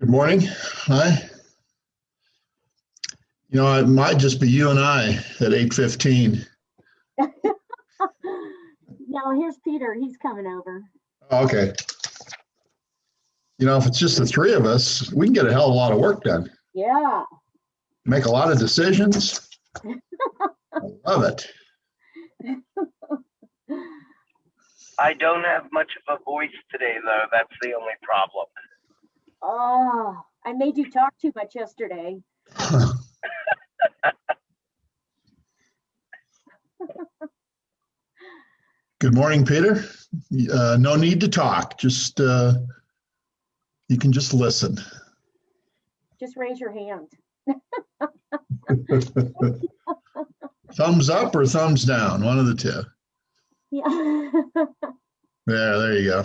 Good morning. Hi. You know, it might just be you and I at 8:15. No, here's Peter. He's coming over. Oh, okay. You know, if it's just the three of us, we can get a hell of a lot of work done. Yeah. Make a lot of decisions. I love it. I don't have much of a voice today, though. That's the only problem. Oh, I made you talk too much yesterday. Good morning, Peter. No need to talk. Just you can just listen. Just raise your hand. Thumbs up or thumbs down, one of the two. Yeah. There you go.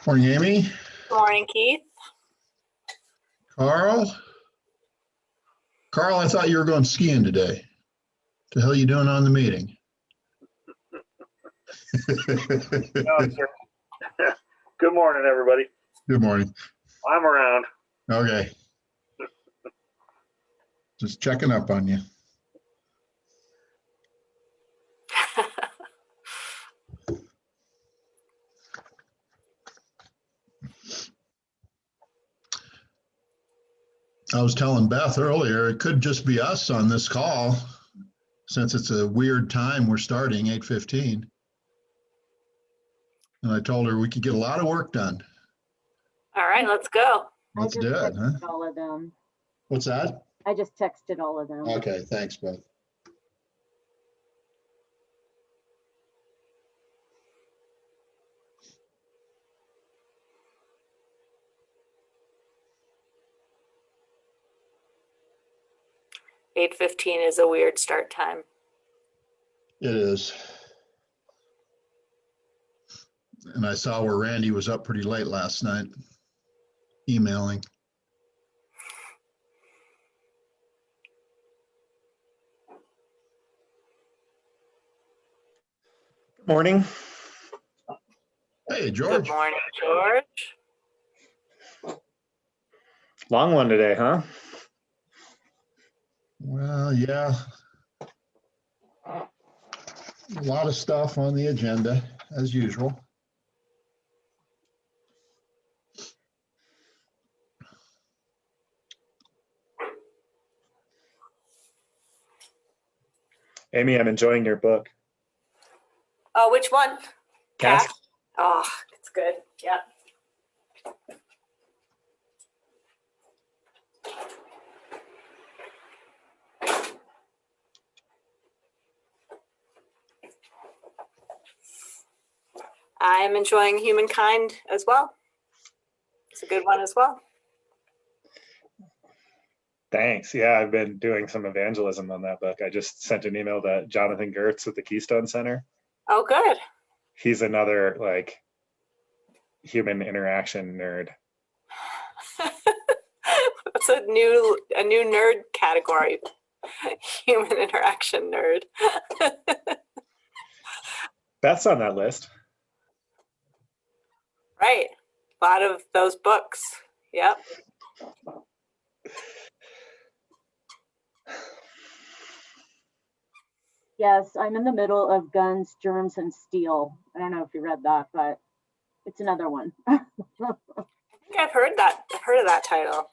Morning, Amy. Morning, Keith. Carl? Carl, I thought you were going skiing today. The hell you doing on the meeting? No, sir. Good morning, everybody. Good morning. I'm around. Okay. Just checking up on you. I was telling Beth earlier, it could just be us on this call since it's a weird time we're starting, 8:15. And I told her we could get a lot of work done. All right, let's go. Let's I do just it, huh? texted all of them. What's that? I just texted all of them. Okay, thanks, Beth. $8:15 is a weird start time. It is. And I saw where Randy was up pretty late last night, emailing. Morning. Hey, Good George. morning, George. Long one today, huh? Well, yeah. A lot of stuff on the agenda, as usual. Amy, I'm enjoying your book. Oh, which one? Cask? Oh, it's good. Yeah. I am enjoying Humankind as well. It's a good one as well. Thanks. Yeah, I've been doing some evangelism on that book. I just sent an email to Jonathan Gertz with the Keystone Center. Oh, good. He's another like human interaction nerd. That's a new nerd category. Human interaction nerd. Beth's on that list. Right. A lot of those books. Yep. Yes, I'm in the middle of Guns, Germs, and Steel. I don't know if you read that, but it's another one. I think I've heard of that title.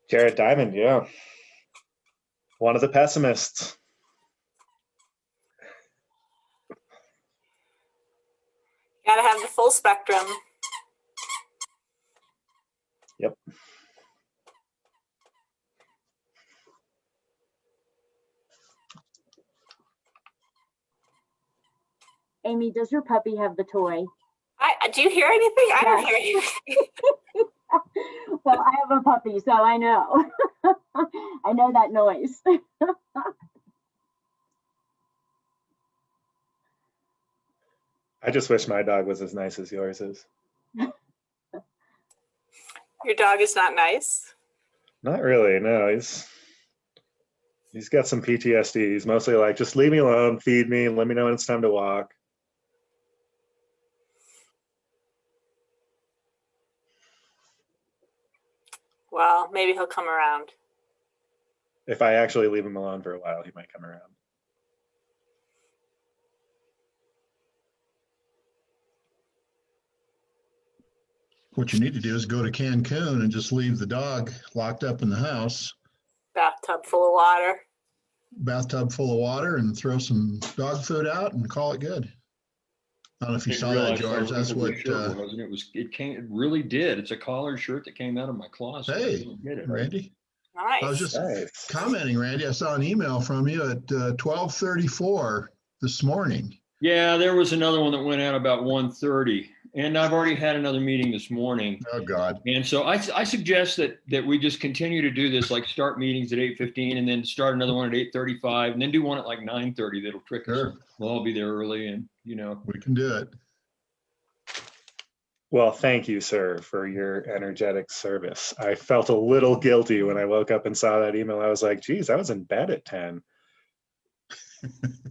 Jared Diamond, yeah. One of the pessimists. Gotta have the full spectrum. Yep. Amy, does your puppy have the toy? Do you hear anything? I don't Yes. hear anything. Well, I have a puppy, so I know. I know that noise. I just wish my dog was as nice as yours is. Your dog is not nice. Not really, no. He's got some PTSD. He's mostly like, just leave me alone, feed me, let me know when it's time to walk. Well, maybe he'll come around. If I actually leave him alone for a while, he might come around. What you need to do is go to Cancun and just leave the dog locked up in the house, Bathtub full of water. bathtub full of water, and throw some dog food out and call it good. I don't know if you saw that, George. That's what, Wasn't it? It really did. It's a collared shirt that came out of my closet. I hey, didn't get it. Randy. Nice. I was just Nice. commenting, Randy. I saw an email from you at 12:34 this morning. Yeah, there was another one that went out about 1:30, and I've already had another meeting this morning. Oh, God. And so I suggest that we just continue to do this, like start meetings at 8:15 and then start another one at 8:35 and then do one at like 9:30. That'll trick us. Sure. We'll all be there early and, We can do it. Well, thank you, sir, for your energetic service. I felt a little guilty when I woke up and saw that email. I was like, geez, I was in bed at 10.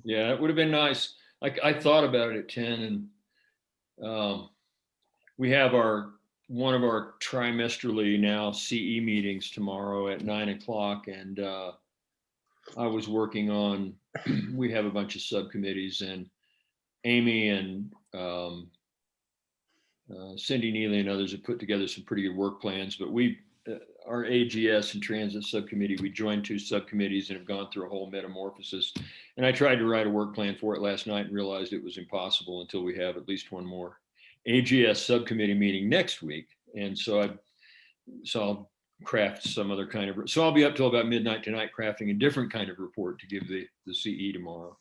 Yeah, it would have been nice. Like I thought about it at 10, and we have one of our trimesterly now CE meetings tomorrow at 9 o'clock, and I was working on. We have a bunch of subcommittees, and Amy and Cindy Neely and others have put together some pretty good work plans. But our AGS and Transit Subcommittee, we joined 2 subcommittees and have gone through a whole metamorphosis. And I tried to write a work plan for it last night and realized it was impossible until we have at least one more AGS subcommittee meeting next week. And so I'll craft some other kind of, so I'll be up till about midnight tonight crafting a different kind of report to give the CE tomorrow.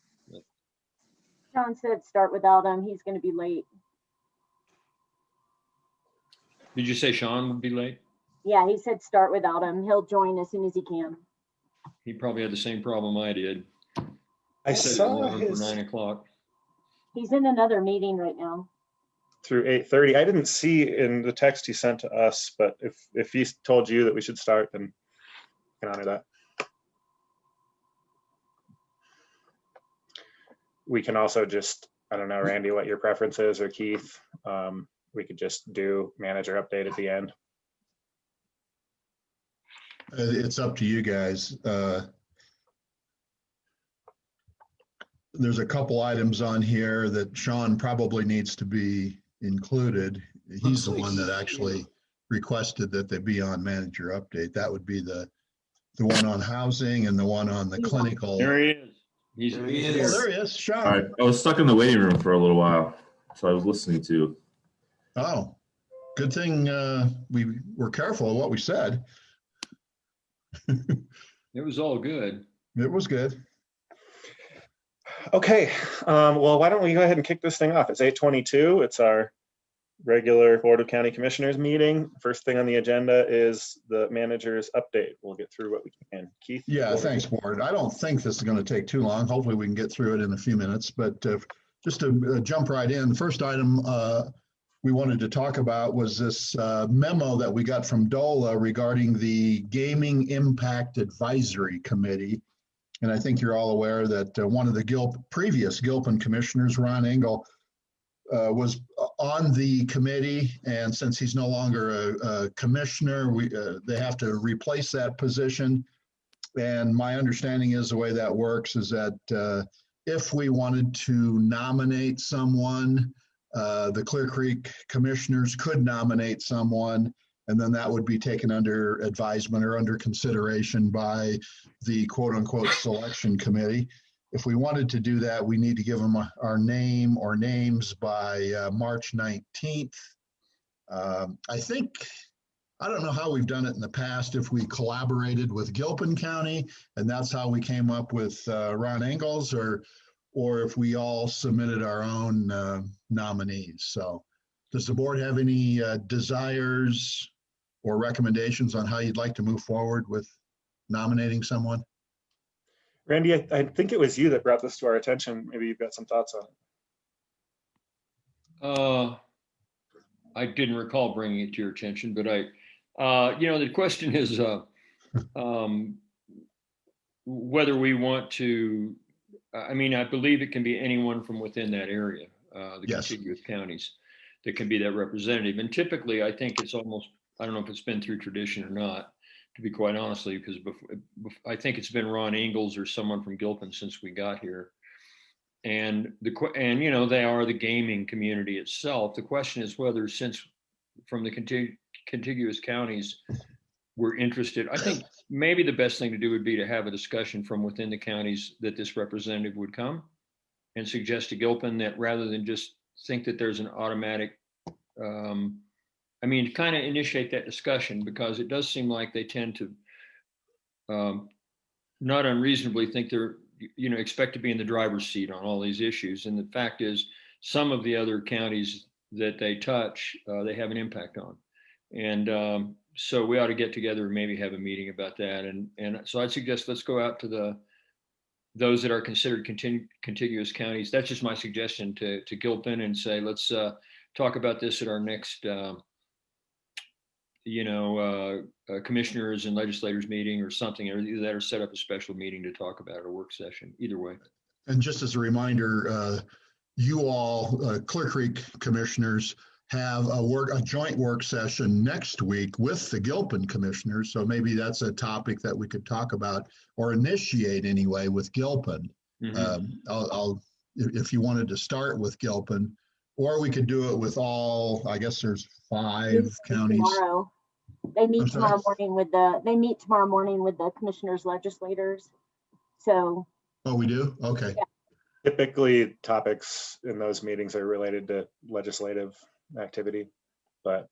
John said start without him. He's going to be late. Did you say Sean would be late? Yeah, he said start without him. He'll join as soon as he can. He probably had the same problem I did. I Set it saw alarm for his 9 o'clock. He's in another meeting right now. through 8:30. I didn't see in the text he sent to us, but if he told you that we should start, then I can honor that. We can also just, I don't know, Randy, what your preference is, or Keith. We could just do manager update at the end. It's up to you guys. There's a couple items on here that Sean probably needs to be included. He's the one that actually requested that they be on manager update. That would be the one on housing and the one on the clinical. There he is. He's Oh, here. there he is, Sean. All right, I was stuck in the waiting room for a little while, so I was listening to. Oh, good thing we were careful of what we said. It was all good. It was good. Okay, well, why don't we go ahead and kick this thing off? It's 8:22. It's our regular Board of County Commissioners meeting. First thing on the agenda is the manager's update. We'll get through what we can. Keith? Yeah, thanks, Ward. I don't think this is going to take too long. Hopefully we can get through it in a few minutes, but just to jump right in, the first item we wanted to talk about was this memo that we got from DOLA regarding the Gaming Impact Advisory Committee. And I think you're all aware that one of the previous Gilpin commissioners, Ron Engel, was on the committee, and since he's no longer a commissioner, they have to replace that position. And my understanding is the way that works is that if we wanted to nominate someone, the Clear Creek commissioners could nominate someone, and then that would be taken under advisement or under consideration by the quote unquote selection committee. If we wanted to do that, we need to give them our name or names by March 19th. I don't know how we've done it in the past, if we collaborated with Gilpin County and that's how we came up with Ron Engels, or if we all submitted our own nominees. So does the board have any desires or recommendations on how you'd like to move forward with nominating someone? Randy, I think it was you that brought this to our attention. Maybe you've got some thoughts on it. I didn't recall bringing it to your attention, but the question is whether we want to, I believe it can be anyone from within that area, the Yes. contiguous counties that can be that representative. And typically, I think it's almost, I don't know if it's been through tradition or not, to be quite honestly, because I think it's been Ron Engels or someone from Gilpin since we got here. And they are the gaming community itself. The question is whether, since from the contiguous counties we're interested, I think maybe the best thing to do would be to have a discussion from within the counties that this representative would come and suggest to Gilpin that rather than just think that there's an automatic, to kind of initiate that discussion, because it does seem like they tend to not unreasonably think they're, expect to be in the driver's seat on all these issues. And the fact is, some of the other counties that they touch, they have an impact on. And so we ought to get together and maybe have a meeting about that. And so I'd suggest let's go out to those that are considered contiguous counties. That's just my suggestion to Gilpin, and say, let's talk about this at our next, commissioners and legislators meeting or something, or either that or set up a special meeting to talk about it, a work session, either way. And just as a reminder, you all, Clear Creek commissioners, have a joint work session next week with the Gilpin commissioners. So maybe that's a topic that we could talk about or initiate anyway with Gilpin. If you wanted to start with Gilpin, or we could do it with all, I guess there's 5 counties. Tomorrow. They meet I'm sorry? tomorrow morning with the commissioners, legislators. So. Oh, we do? Okay. Yeah. Typically, topics in those meetings are related to legislative activity, but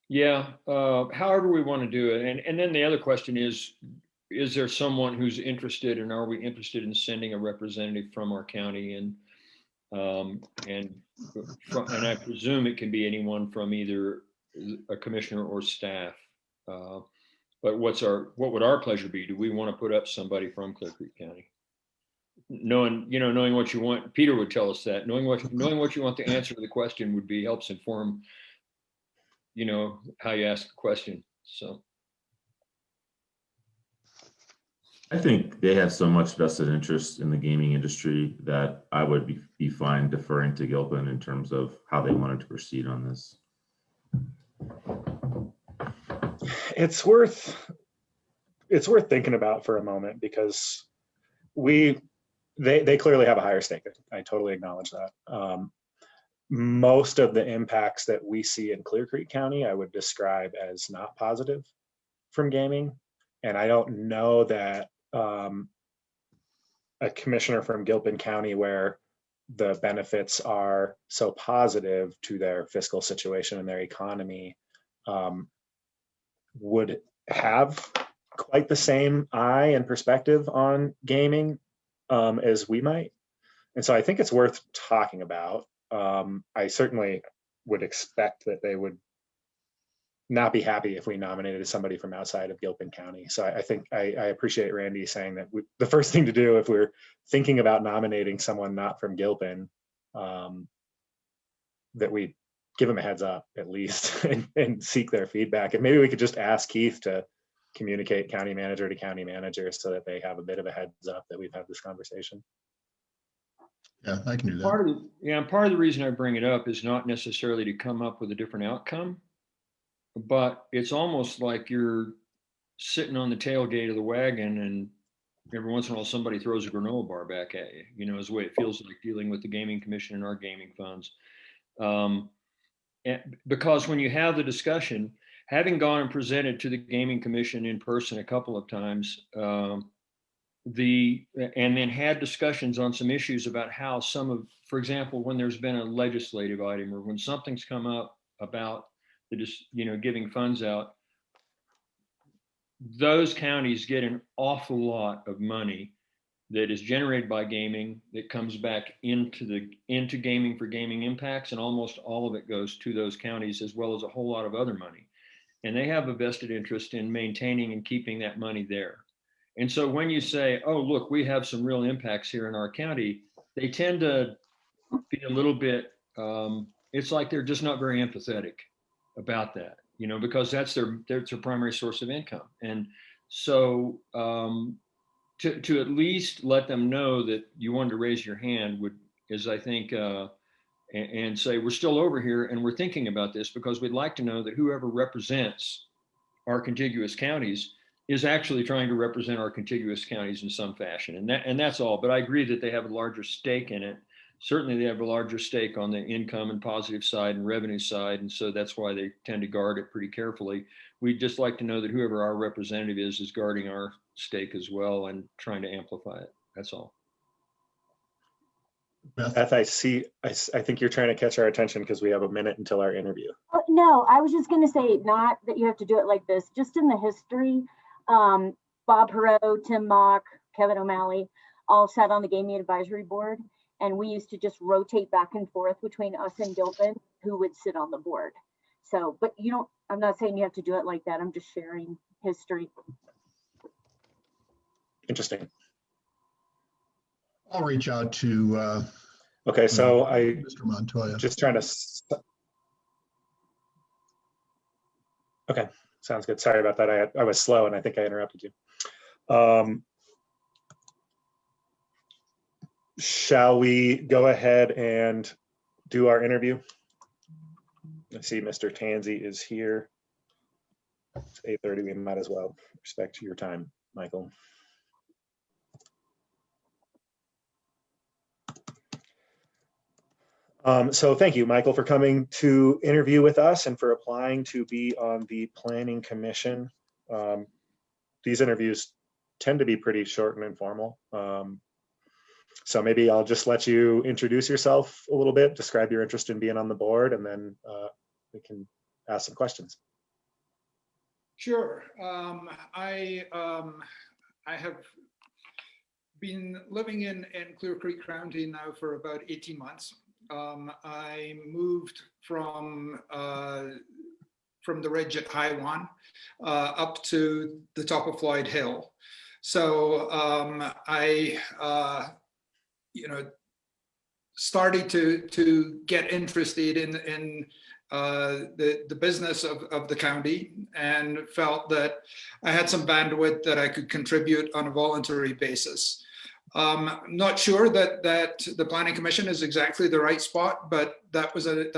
Yeah, however we want to do it. And then the other question is there someone who's interested, and are we interested in sending a representative from our county? And I presume it can be anyone from either a commissioner or staff. But what would our pleasure be? Do we want to put up somebody from Clear Creek County? Knowing what you want, Peter would tell us that. Knowing what you want the answer to the question helps inform, how you ask the question. So I think they have so much vested interest in the gaming industry that I would be fine deferring to Gilpin in terms of how they wanted to proceed on this. it's worth thinking about for a moment, because they clearly have a higher stake. I totally acknowledge that. Most of the impacts that we see in Clear Creek County, I would describe as not positive from gaming. And I don't know that a commissioner from Gilpin County, where the benefits are so positive to their fiscal situation and their economy, would have quite the same eye and perspective on gaming as we might. And so I think it's worth talking about. I certainly would expect that they would not be happy if we nominated somebody from outside of Gilpin County. So I think I appreciate Randy saying that the first thing to do if we're thinking about nominating someone not from Gilpin, that we give them a heads up at least and seek their feedback. And maybe we could just ask Keith to communicate county manager to county manager so that they have a bit of a heads up that we've had this conversation. Yeah, I can do that. Part of the reason I bring it up is not necessarily to come up with a different outcome, but it's almost like you're sitting on the tailgate of the wagon and every once in a while somebody throws a granola bar back at you, is the way it feels like dealing with the gaming commission and our gaming funds. Because when you have the discussion, having gone and presented to the gaming commission in person a couple of times, and then had discussions on some issues about how for example, when there's been a legislative item or when something's come up about giving funds out, those counties get an awful lot of money that is generated by gaming that comes back into gaming for gaming impacts, and almost all of it goes to those counties, as well as a whole lot of other money. And they have a vested interest in maintaining and keeping that money there. And so when you say, oh, look, we have some real impacts here in our county, they tend to be a little bit, it's like they're just not very empathetic about that, because that's their primary source of income. And so to at least let them know that you wanted to raise your hand is I think, and say, we're still over here and we're thinking about this, because we'd like to know that whoever represents our contiguous counties is actually trying to represent our contiguous counties in some fashion. And that's all. But I agree that they have a larger stake in it. Certainly they have a larger stake on the income and positive side and revenue side. And so that's why they tend to guard it pretty carefully. We'd just like to know that whoever our representative is guarding our stake as well and trying to amplify it. That's all. Beth, I think you're trying to catch our attention because we have a minute until our interview. No, I was just going to say, not that you have to do it like this, just in the history, Bob Perot, Tim Mock, Kevin O'Malley, all sat on the gaming advisory board. And we used to just rotate back and forth between us and Gilpin, who would sit on the board. So, but I'm not saying you have to do it like that. I'm just sharing history. Interesting. I'll reach out to Okay, so Mr. Montoya. just trying to. Okay, sounds good. Sorry about that. I was slow and I think I interrupted you. Shall we go ahead and do our interview? I see Mr. Tansey is here. It's 8:30. We might as well respect your time, Michael. So thank you, Michael, for coming to interview with us and for applying to be on the Planning Commission. These interviews tend to be pretty short and informal. So maybe I'll just let you introduce yourself a little bit, describe your interest in being on the board, and then we can ask some questions. Sure. I have been living in Clear Creek County now for about 18 months. I moved from the ridge at Highwan up to the top of Floyd Hill. So I started to get interested in the business of the county, and felt that I had some bandwidth that I could contribute on a voluntary basis. I'm not sure that the Planning Commission is exactly the right spot, but that was an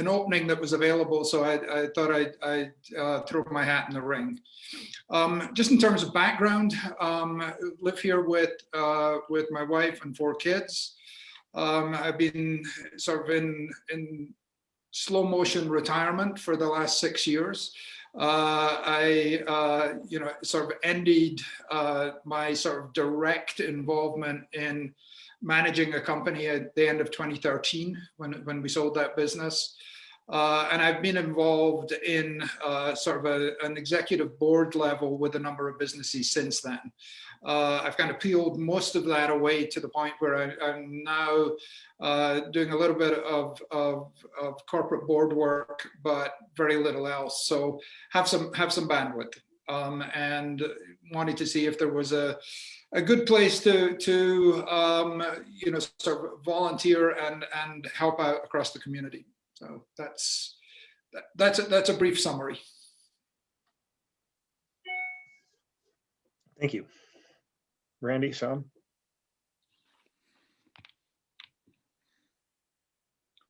opening that was available, so I thought I'd throw my hat in the ring. Just in terms of background, live here with my wife and 4 kids. I've been sort of in slow motion retirement for the last 6 years. I sort of ended my sort of direct involvement in managing a company at the end of 2013 when we sold that business. And I've been involved in sort of an executive board level with a number of businesses since then. I've kind of peeled most of that away to the point where I'm now doing a little bit of corporate board work, but very little else. So have some bandwidth, and wanted to see if there was a good place to sort of volunteer and help out across the community. So that's a brief summary. Thank you. Randy, Sean?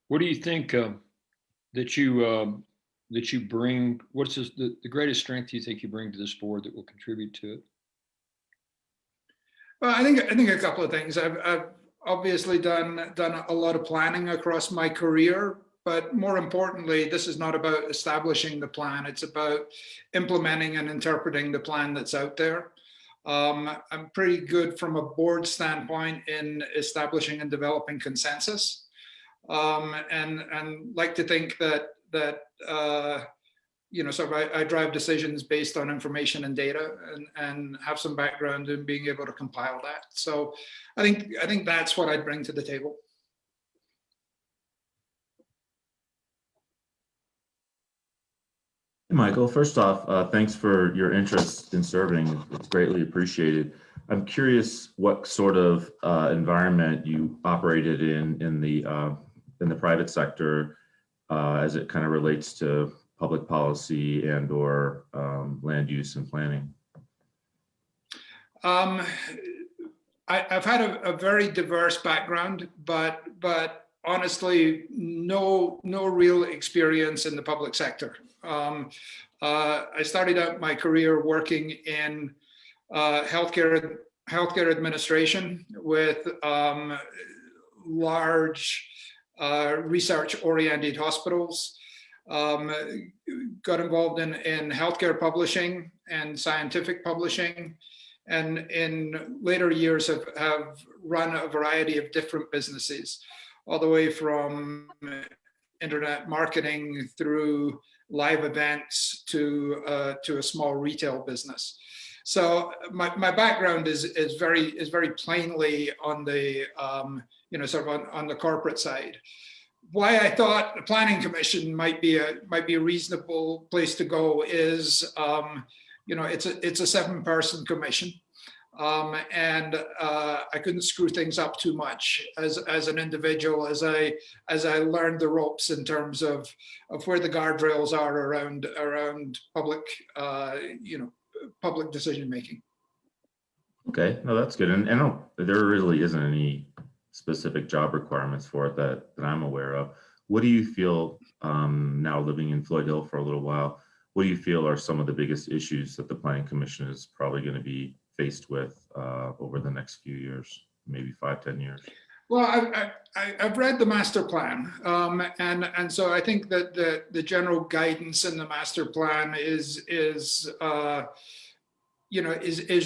What do you think that you bring? What's the greatest strength you think you bring to this board that will contribute to it? Well, I think a couple of things. I've obviously done a lot of planning across my career, but more importantly, this is not about establishing the plan. It's about implementing and interpreting the plan that's out there. I'm pretty good from a board standpoint in establishing and developing consensus, and like to think that sort of I drive decisions based on information and data, and have some background in being able to compile that. So I think that's what I'd bring to the table. Michael, first off, thanks for your interest in serving. It's greatly appreciated. I'm curious what sort of environment you operated in the private sector as it kind of relates to public policy and or land use and planning. I've had a very diverse background, but honestly, no real experience in the public sector. I started out my career working in healthcare administration with large research-oriented hospitals. Got involved in healthcare publishing and scientific publishing, and in later years have run a variety of different businesses, all the way from internet marketing through live events to a small retail business. So my background is very plainly on the sort of on the corporate side. Why I thought the Planning Commission might be a reasonable place to go is it's a 7-person commission. And I couldn't screw things up too much as an individual as I learned the ropes in terms of where the guardrails are around public public decision making. Okay, no, that's good. And I don't, there really isn't any specific job requirements for it that I'm aware of. What do you feel, now living in Floyd Hill for a little while, what do you feel are some of the biggest issues that the Planning Commission is probably going to be faced with over the next few years, maybe 5-10 years? Well, I've read the master plan, and so I think that the general guidance in the master plan is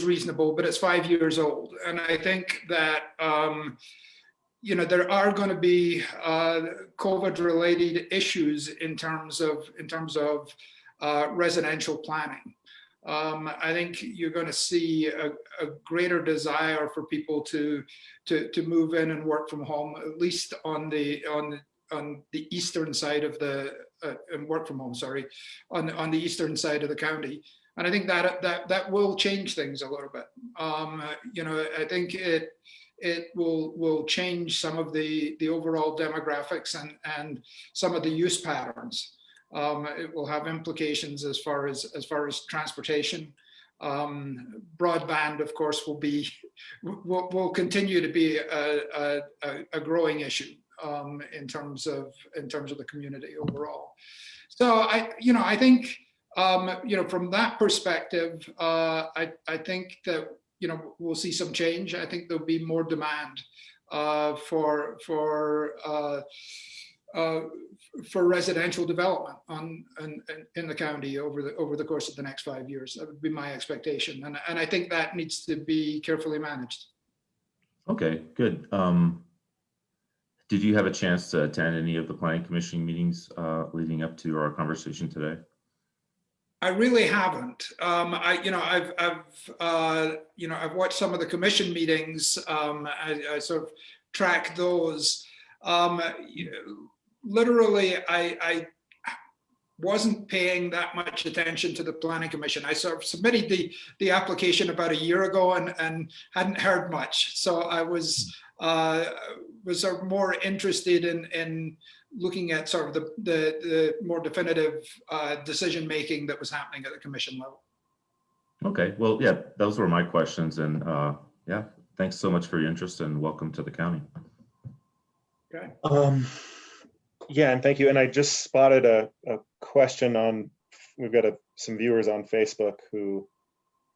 reasonable, but it's 5 years old, and I think that there are going to be COVID-related issues in terms of residential planning. I think you're going to see a greater desire for people to move in and work from home, at least on the eastern side of the and work from home. Sorry, on the eastern side of the county, and I think that will change things a little bit. I think it will change some of the overall demographics and some of the use patterns. It will have implications as far as transportation. Broadband, of course, will continue to be a growing issue in terms of the community overall. So I think from that perspective, I think that we'll see some change. I think there'll be more demand for residential development in the county over the course of the next 5 years. That would be my expectation, and I think that needs to be carefully managed. Okay, good. Did you have a chance to attend any of the Planning Commission meetings leading up to our conversation today? I really haven't. I've watched some of the commission meetings. I sort of track those. Literally, I wasn't paying that much attention to the Planning Commission. I sort of submitted the application about a year ago and hadn't heard much. So I was sort of more interested in looking at sort of the more definitive decision making that was happening at the commission level. Okay, well, yeah, those were my questions, and yeah, thanks so much for your interest and welcome to the county. Okay. Yeah, and thank you. And I just spotted a question on, we've got some viewers on Facebook who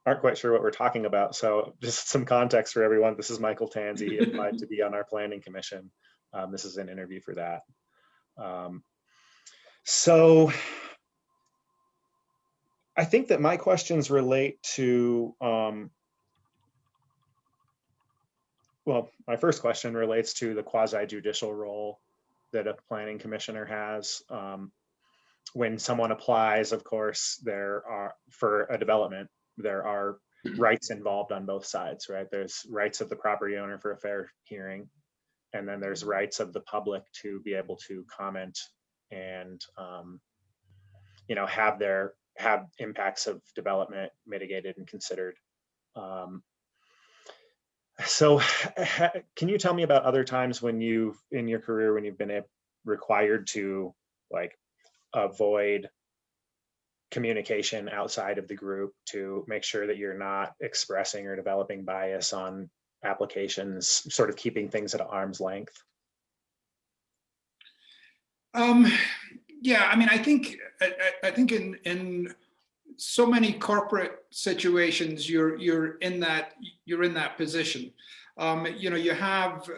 aren't quite sure what we're talking about. So just some context for everyone. This is Michael Tansey. He applied to be on our Planning Commission. This is an interview for that. So I think that my questions relate to, well, my first question relates to the quasi-judicial role that a planning commissioner has. When someone applies, of course, for a development, there are rights involved on both sides, right? There's rights of the property owner for a fair hearing, and then there's rights of the public to be able to comment and have impacts of development mitigated and considered. So can you tell me about other times when in your career, when you've been required to avoid communication outside of the group to make sure that you're not expressing or developing bias on applications, sort of keeping things at arm's length? Yeah, I mean, I think in so many corporate situations, you're in that position. You have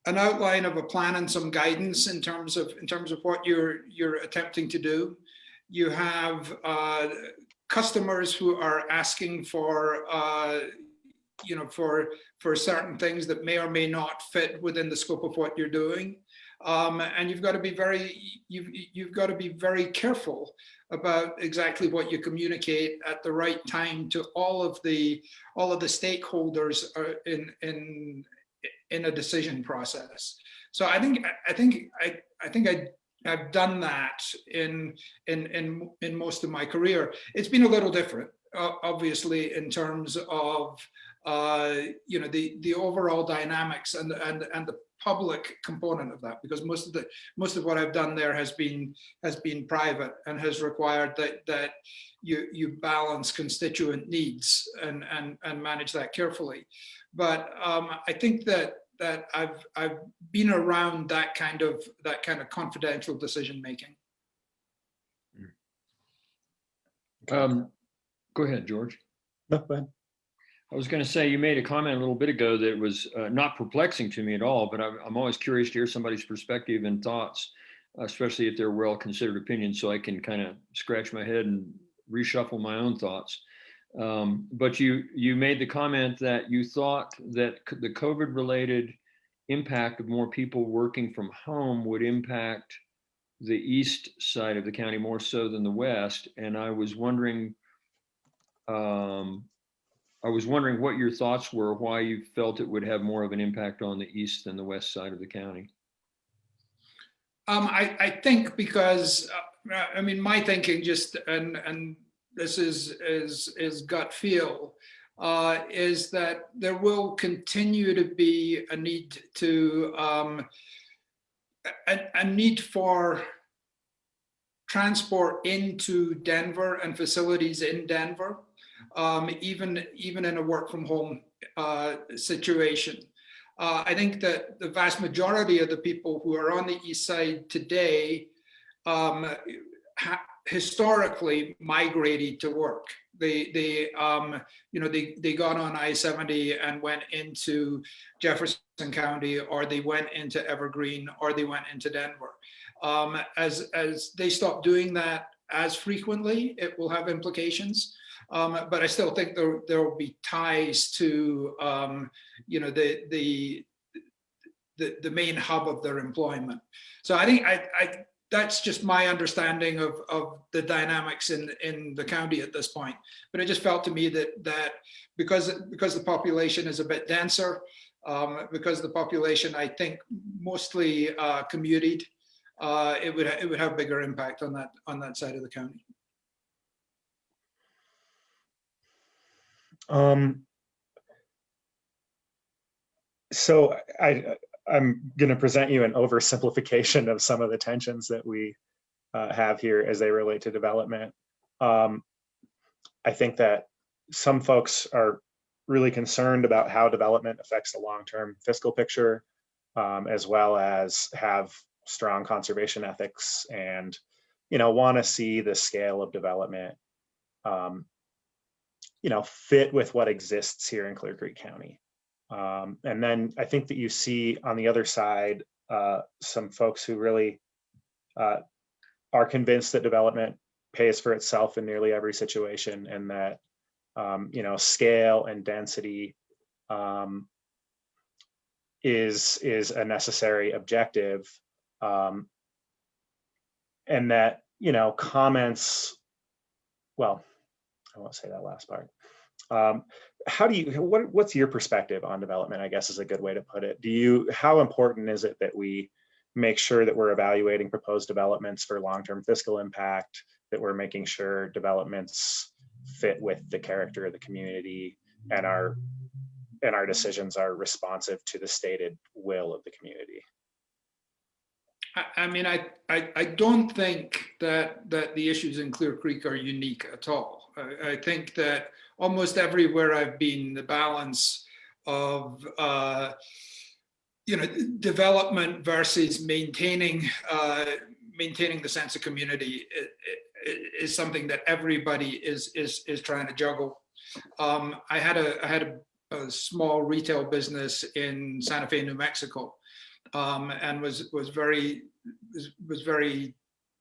an outline of a plan and some guidance in terms of what you're attempting to do. You have customers who are asking for for certain things that may or may not fit within the scope of what you're doing. And you've got to be very careful about exactly what you communicate at the right time to all of the stakeholders in a decision process. So I think I've done that in most of my career. It's been a little different. obviously in terms of the overall dynamics and the public component of that, because most of what I've done there has been private and has required that you balance constituent needs and manage that carefully. But I think that I've been around that kind of confidential decision making. Go ahead, George. No, go ahead. I was going to say, you made a comment a little bit ago that was not perplexing to me at all, but I'm always curious to hear somebody's perspective and thoughts, especially if they're well-considered opinions, so I can kind of scratch my head and reshuffle my own thoughts. But you made the comment that you thought that the COVID-related impact of more people working from home would impact the east side of the county more so than the west, and I was wondering what your thoughts were, why you felt it would have more of an impact on the east than the west side of the county. I think because, I mean, my thinking just, and this is gut feel, is that there will continue to be a need to, a need for transport into Denver and facilities in Denver. Even in a work from home situation. I think that the vast majority of the people who are on the east side today historically migrated to work. They got on I-70 and went into Jefferson County, or they went into Evergreen, or they went into Denver. As they stop doing that as frequently, it will have implications. But I still think there will be ties to the main hub of their employment. So I think that's just my understanding of the dynamics in the county at this point. But it just felt to me that because the population is a bit denser, because the population, I think, mostly commuted, it would have bigger impact on that side of the county. So I'm going to present you an oversimplification of some of the tensions that we have here as they relate to development. I think that some folks are really concerned about how development affects the long-term fiscal picture, as well as have strong conservation ethics and, want to see the scale of development fit with what exists here in Clear Creek County. And then I think that you see on the other side, some folks who really are convinced that development pays for itself in nearly every situation, and that, scale and density is a necessary objective. And that, comments, well, I won't say that last part. What's your perspective on development, I guess is a good way to put it. How important is it that we make sure that we're evaluating proposed developments for long-term fiscal impact, that we're making sure developments fit with the character of the community, and our decisions are responsive to the stated will of the community? I mean, I don't think that the issues in Clear Creek are unique at all. I think that almost everywhere I've been, the balance of development versus maintaining the sense of community is something that everybody is trying to juggle. I had a small retail business in Santa Fe, New Mexico. And was very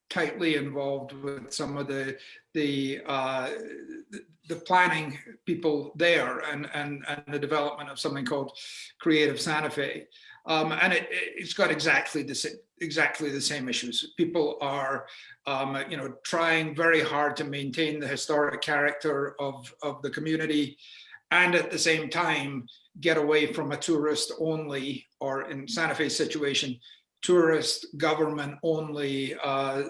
tightly involved with some of the planning people there, and the development of something called Creative Santa Fe. And it's got exactly the same issues. People are trying very hard to maintain the historic character of the community, and at the same time get away from a tourist only, or in Santa Fe's situation, tourist government only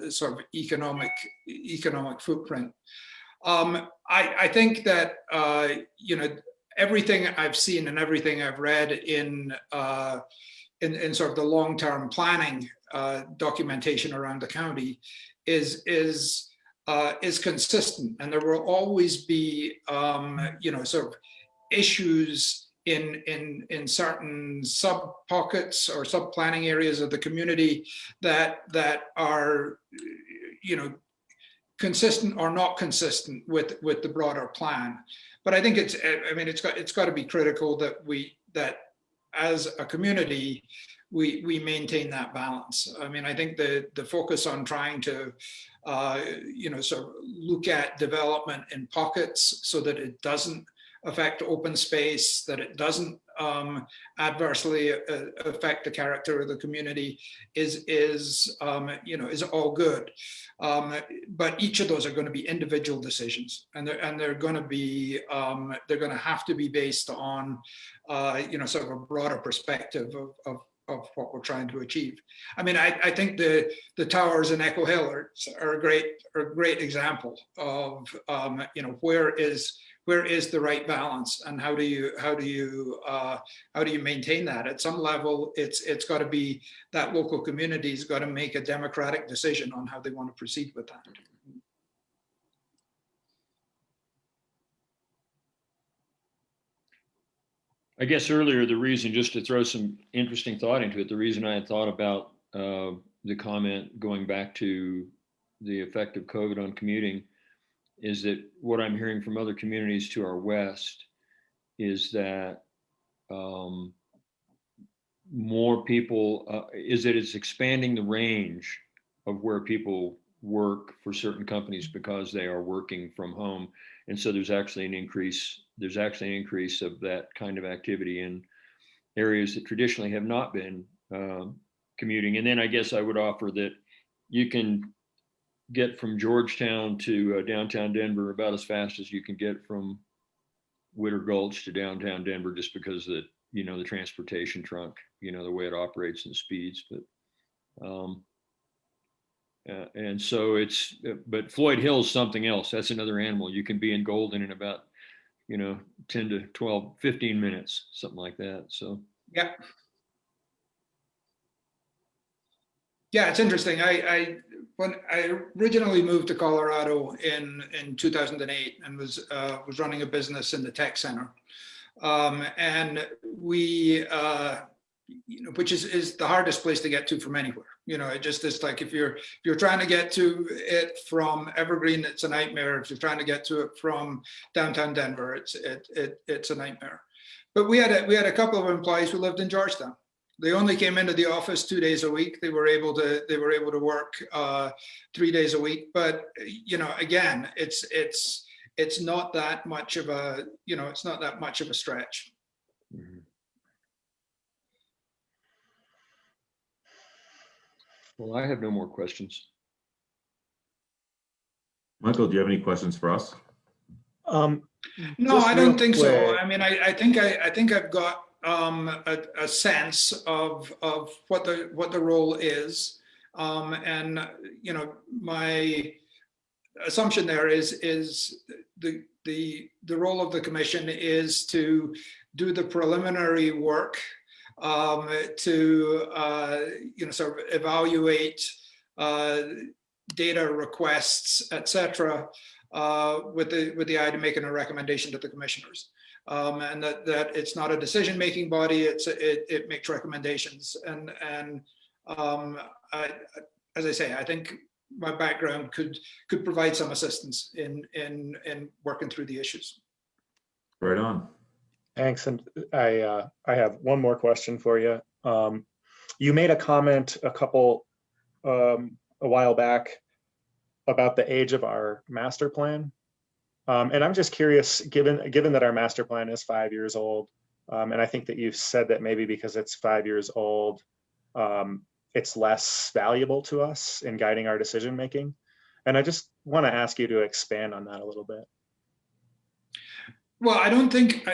sort of economic footprint. I think that, everything I've seen and everything I've read in sort of the long-term planning documentation around the county is consistent, and there will always be sort of issues in certain sub pockets or sub planning areas of the community that are consistent or not consistent with the broader plan. But I think it's got to be critical that as a community we maintain that balance. I mean, I think the focus on trying to sort of look at development in pockets so that it doesn't affect open space, that it doesn't adversely affect the character of the community is all good. But each of those are going to be individual decisions, and they're going to have to be based on sort of a broader perspective of what we're trying to achieve. I mean, I think the towers in Echo Hill are a great example of where is the right balance, and how do you maintain that? At some level, it's got to be that local community's got to make a democratic decision on how they want to proceed with that. I guess earlier, the reason, just to throw some interesting thought into it, the reason I had thought about the comment going back to the effect of COVID on commuting is that what I'm hearing from other communities to our west is that more people, is that it's expanding the range of where people work for certain companies because they are working from home. And so there's actually an increase of that kind of activity in areas that traditionally have not been commuting. And then I guess I would offer that you can get from Georgetown to downtown Denver about as fast as you can get from Witter Gulch to downtown Denver, just because the transportation trunk, the way it operates and speeds. But and so but Floyd Hill is something else. That's another animal. You can be in Golden in about 10 to 12, 15 minutes, something like that. So yeah, it's interesting. When I originally moved to Colorado in 2008 and was running a business in the tech center, and we which is the hardest place to get to from anywhere. It's like if you're trying to get to it from Evergreen, it's a nightmare. If you're trying to get to it from downtown Denver, it's a nightmare. But we had a couple of employees who lived in Georgetown. They only came into the office 2 days a week. They were able to work 3 days a week. But again, it's not that much of a stretch. mm-hmm. Well, I have no more questions. Michael, do you have any questions for us? No, I don't think so. I mean, I think I've got a sense of what the role is, and my assumption there is the role of the commission is to do the preliminary work, to sort of evaluate data requests, etc., with the eye to making a recommendation to the commissioners, and that it's not a decision-making body. It makes recommendations, and as I say, I think my background could provide some assistance in working through the issues. Right on. Thanks. And I have one more question for you. You made a comment a while back about the age of our master plan. And I'm just curious, given that our master plan is 5 years old, and I think that you've said that maybe because it's 5 years old, it's less valuable to us in guiding our decision making. And I just want to ask you to expand on that a little bit. Well, I don't think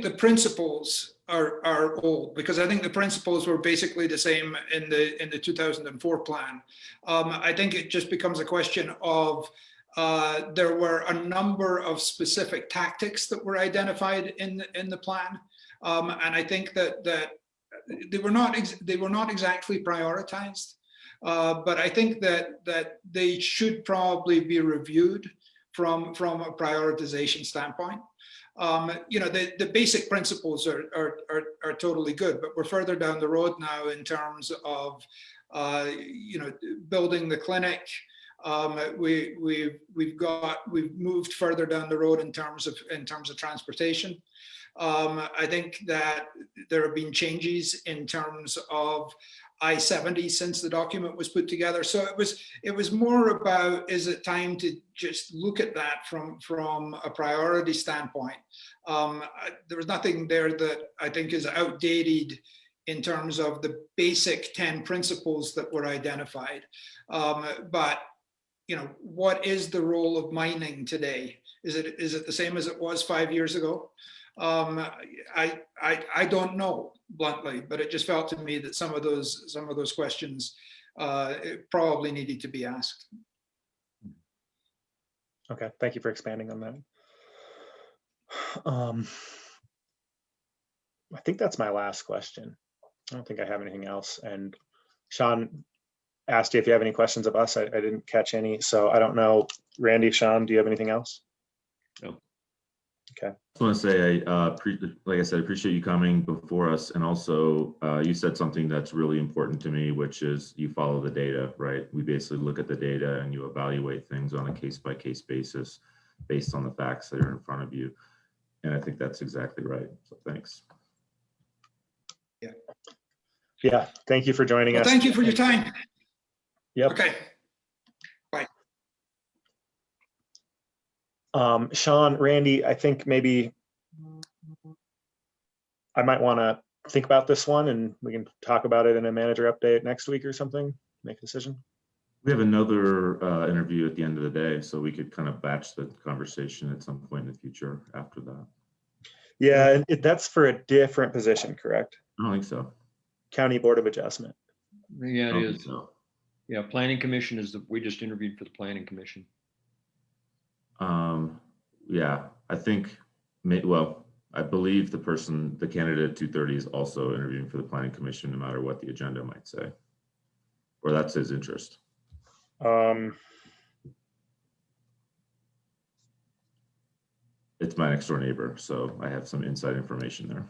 the principles are old, because I think the principles were basically the same in the 2004 plan. I think it just becomes a question of There were a number of specific tactics that were identified in the plan, and I think that they were not exactly prioritized, but I think that they should probably be reviewed from a prioritization standpoint. The basic principles are totally good, but we're further down the road now in terms of building the clinic. We've moved further down the road in terms of transportation. I think that there have been changes in terms of I-70 since the document was put together. So it was more about, is it time to just look at that from a priority standpoint? There was nothing there that I think is outdated in terms of the basic 10 principles that were identified. But what is the role of mining today? Is it the same as it was 5 years ago? I don't know, bluntly, but it just felt to me that some of those questions probably needed to be asked. Okay, thank you for expanding on that. I think that's my last question. I don't think I have anything else. And Sean asked you if you have any questions of us. I didn't catch any, so I don't know. Randy, Sean, do you have anything else? No. Okay. I just want to say, like I said, I appreciate you coming before us. And also, you said something that's really important to me, which is you follow the data, right? We basically look at the data and you evaluate things on a case-by-case basis based on the facts that are in front of you. And I think that's exactly right. So thanks. Yeah. Yeah. Thank you for joining us. Thank you for your time. Yep. Okay. Bye. Sean, Randy, I think maybe I might want to think about this one and we can talk about it in a manager update next week or something, make a decision. We have another interview at the end of the day, so we could kind of batch the conversation at some point in the future after that. Yeah, and that's for a different position, correct? I don't think so. County Board of Adjustment. Yeah, I it don't think is. so. Yeah, Planning Commission we just interviewed for the Planning Commission. Yeah, I think, I believe the candidate at 2:30 is also interviewing for the Planning Commission, no matter what the agenda might say, or that's his interest. It's my next door neighbor, so I have some inside information there.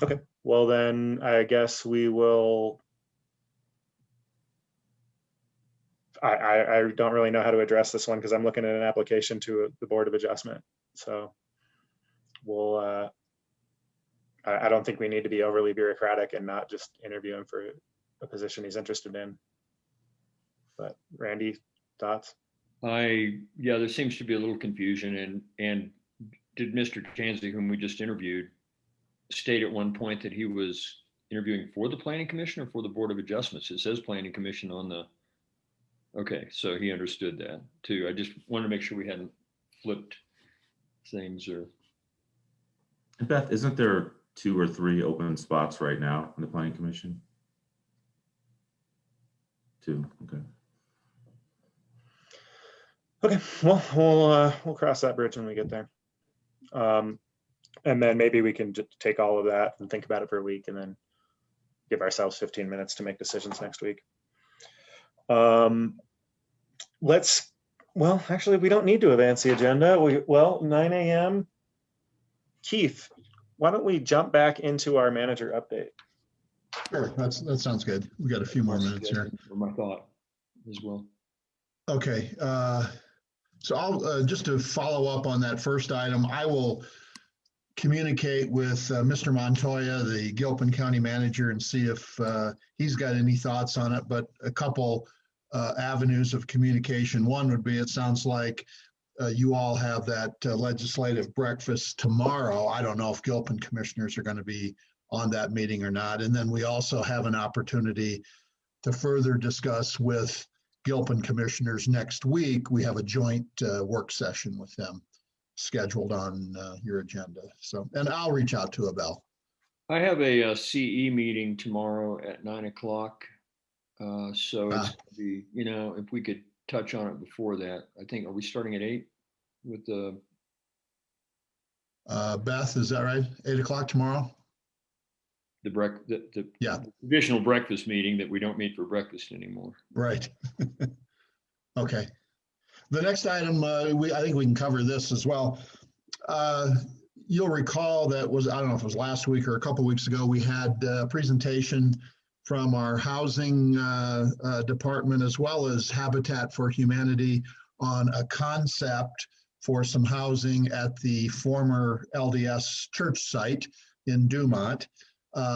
Okay, well then I guess we will. I don't really know how to address this one because I'm looking at an application to the Board of Adjustment. So we'll, I don't think we need to be overly bureaucratic and not just interview him for a position he's interested in. But Randy, thoughts? Yeah, there seems to be a little confusion and did Mr. Tansey, whom we just interviewed, state at one point that he was interviewing for the Planning Commission or for the Board of Adjustments? It says Planning Commission on the, okay, so he understood that too. I just wanted to make sure we hadn't flipped things or. And Beth, isn't there 2 or 3 open spots right now in the Planning Commission? 2, okay. Okay, well, we'll cross that bridge when we get there. And then maybe we can just take all of that and think about it for a week and then give ourselves 15 minutes to make decisions next week. Well, actually, we don't need to advance the agenda. 9 a.m. Keith, why don't we jump back into our manager update? Sure, that sounds good. We got a few more minutes here. Or my thought as well. Okay, so I'll just to follow up on that first item, I will communicate with Mr. Montoya, the Gilpin County Manager, and see if he's got any thoughts on it. But a couple avenues of communication. One would be, it sounds like you all have that legislative breakfast tomorrow. I don't know if Gilpin commissioners are going to be on that meeting or not. And then we also have an opportunity to further discuss with Gilpin commissioners next week. We have a joint work session with them scheduled on your agenda. So, and I'll reach out to Abel. I have a CE meeting tomorrow at 9 o'clock So it's gonna be, you know, if we could touch on it before that, I think, are we starting at 8 with the, Beth, is that right? 8 o'clock tomorrow? the Yeah, traditional breakfast meeting that we don't meet for breakfast anymore? right. Okay. The next item, I think we can cover this as well. You'll recall that was, I don't know if it was last week or a couple weeks ago, we had a presentation from our housing department as well as Habitat for Humanity on a concept for some housing at the former LDS church site in Dumont.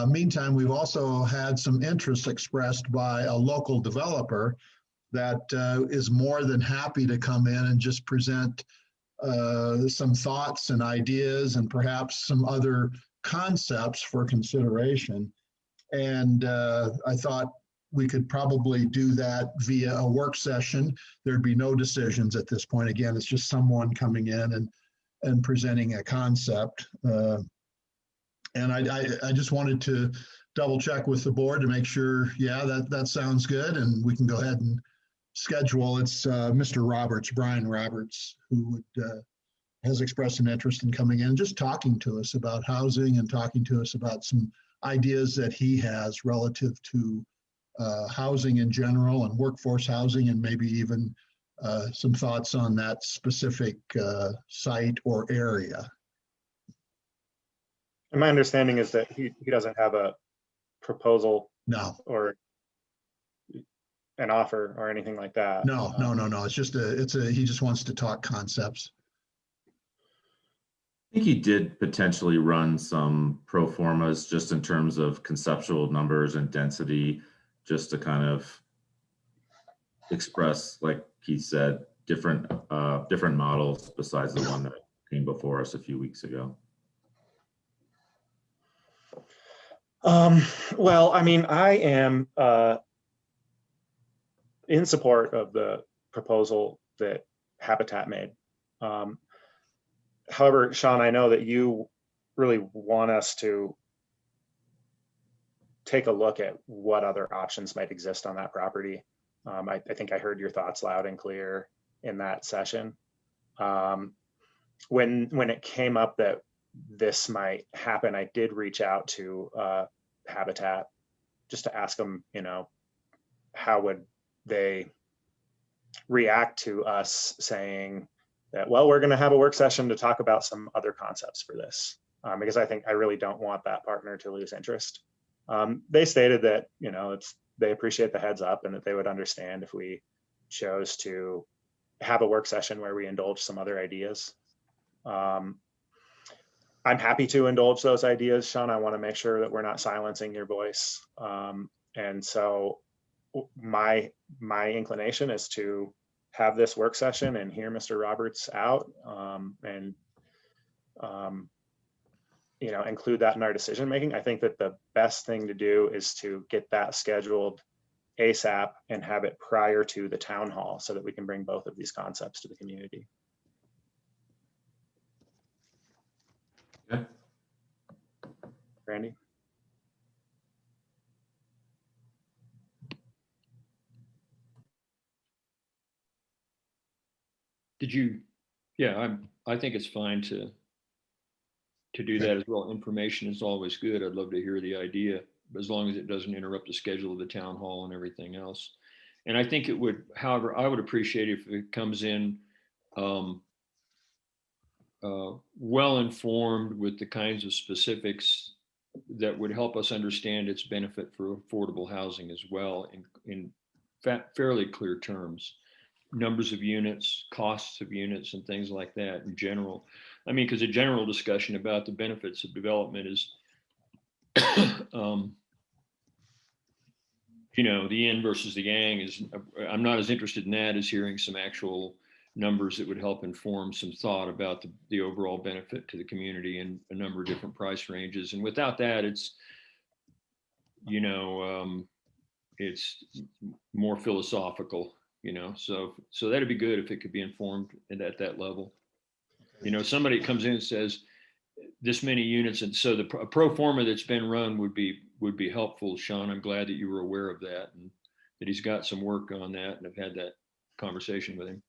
Meantime, we've also had some interest expressed by a local developer that is more than happy to come in and just present some thoughts and ideas and perhaps some other concepts for consideration. And I thought we could probably do that via a work session. There'd be no decisions at this point. Again, it's just someone coming in and presenting a concept. And I just wanted to double check with the board to make sure, yeah, that sounds good. And we can go ahead and schedule. It's Mr. Roberts, Brian Roberts, who has expressed an interest in coming in and just talking to us about housing and talking to us about some ideas that he has relative to housing in general and workforce housing, and maybe even some thoughts on that specific site or area. And my understanding is that he doesn't have a proposal No, or an offer or anything like that. no. It's just he just wants to talk concepts. I think he did potentially run some pro formas just in terms of conceptual numbers and density, just to kind of express, like he said, different models besides the one that came before us a few weeks ago. Well, I mean, I am in support of the proposal that Habitat made. However, Sean, I know that you really want us to take a look at what other options might exist on that property. I think I heard your thoughts loud and clear in that session. When it came up that this might happen, I did reach out to Habitat just to ask them, you know, how would they react to us saying that, well, we're going to have a work session to talk about some other concepts for this, because I really don't want that partner to lose interest. They stated that, you know, they appreciate the heads up and that they would understand if we chose to have a work session where we indulge some other ideas. I'm happy to indulge those ideas, Sean. I want to make sure that we're not silencing your voice. And so my inclination is to have this work session and hear Mr. Roberts out, and you know, include that in our decision making. I think that the best thing to do is to get that scheduled ASAP and have it prior to the town hall so that we can bring both of these concepts to the community. Okay. Randy? Did you, yeah, I think it's fine to do that as well. Information is always good. I'd love to hear the idea, as long as it doesn't interrupt the schedule of the town hall and everything else. And I think it would, however, I would appreciate if it comes in well informed with the kinds of specifics that would help us understand its benefit for affordable housing as well, in fairly clear terms. Numbers of units, costs of units, and things like that in general. I mean, because a general discussion about the benefits of development is, you know, the yin versus the yang is, I'm not as interested in that as hearing some actual numbers that would help inform some thought about the overall benefit to the community in a number of different price ranges. And without that, it's, you know, it's more philosophical. You know, so that'd be good if it could be informed at that level. You know, somebody comes in and says this many units, and so the pro forma that's been run would be helpful. Sean, I'm glad that you were aware of that, and that he's got some work on that, and I've had that conversation with him.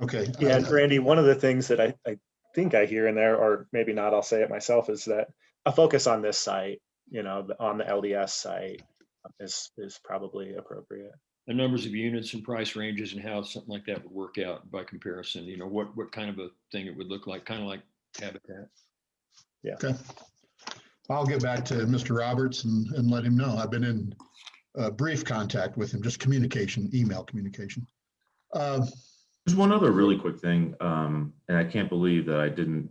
Okay. Yeah, and Randy, one of the things that I think I hear in there, or maybe not, I'll say it myself, is that a focus on this site, you know, on the LDS site is probably appropriate. The numbers of units and price ranges and how something like that would work out by comparison, you know, what kind of a thing it would look like, kind of like Habitat. Yeah. Okay. I'll get back to Mr. Roberts and let him know. I've been in brief contact with him, just communication, email communication. There's one other really quick thing, and I can't believe that I didn't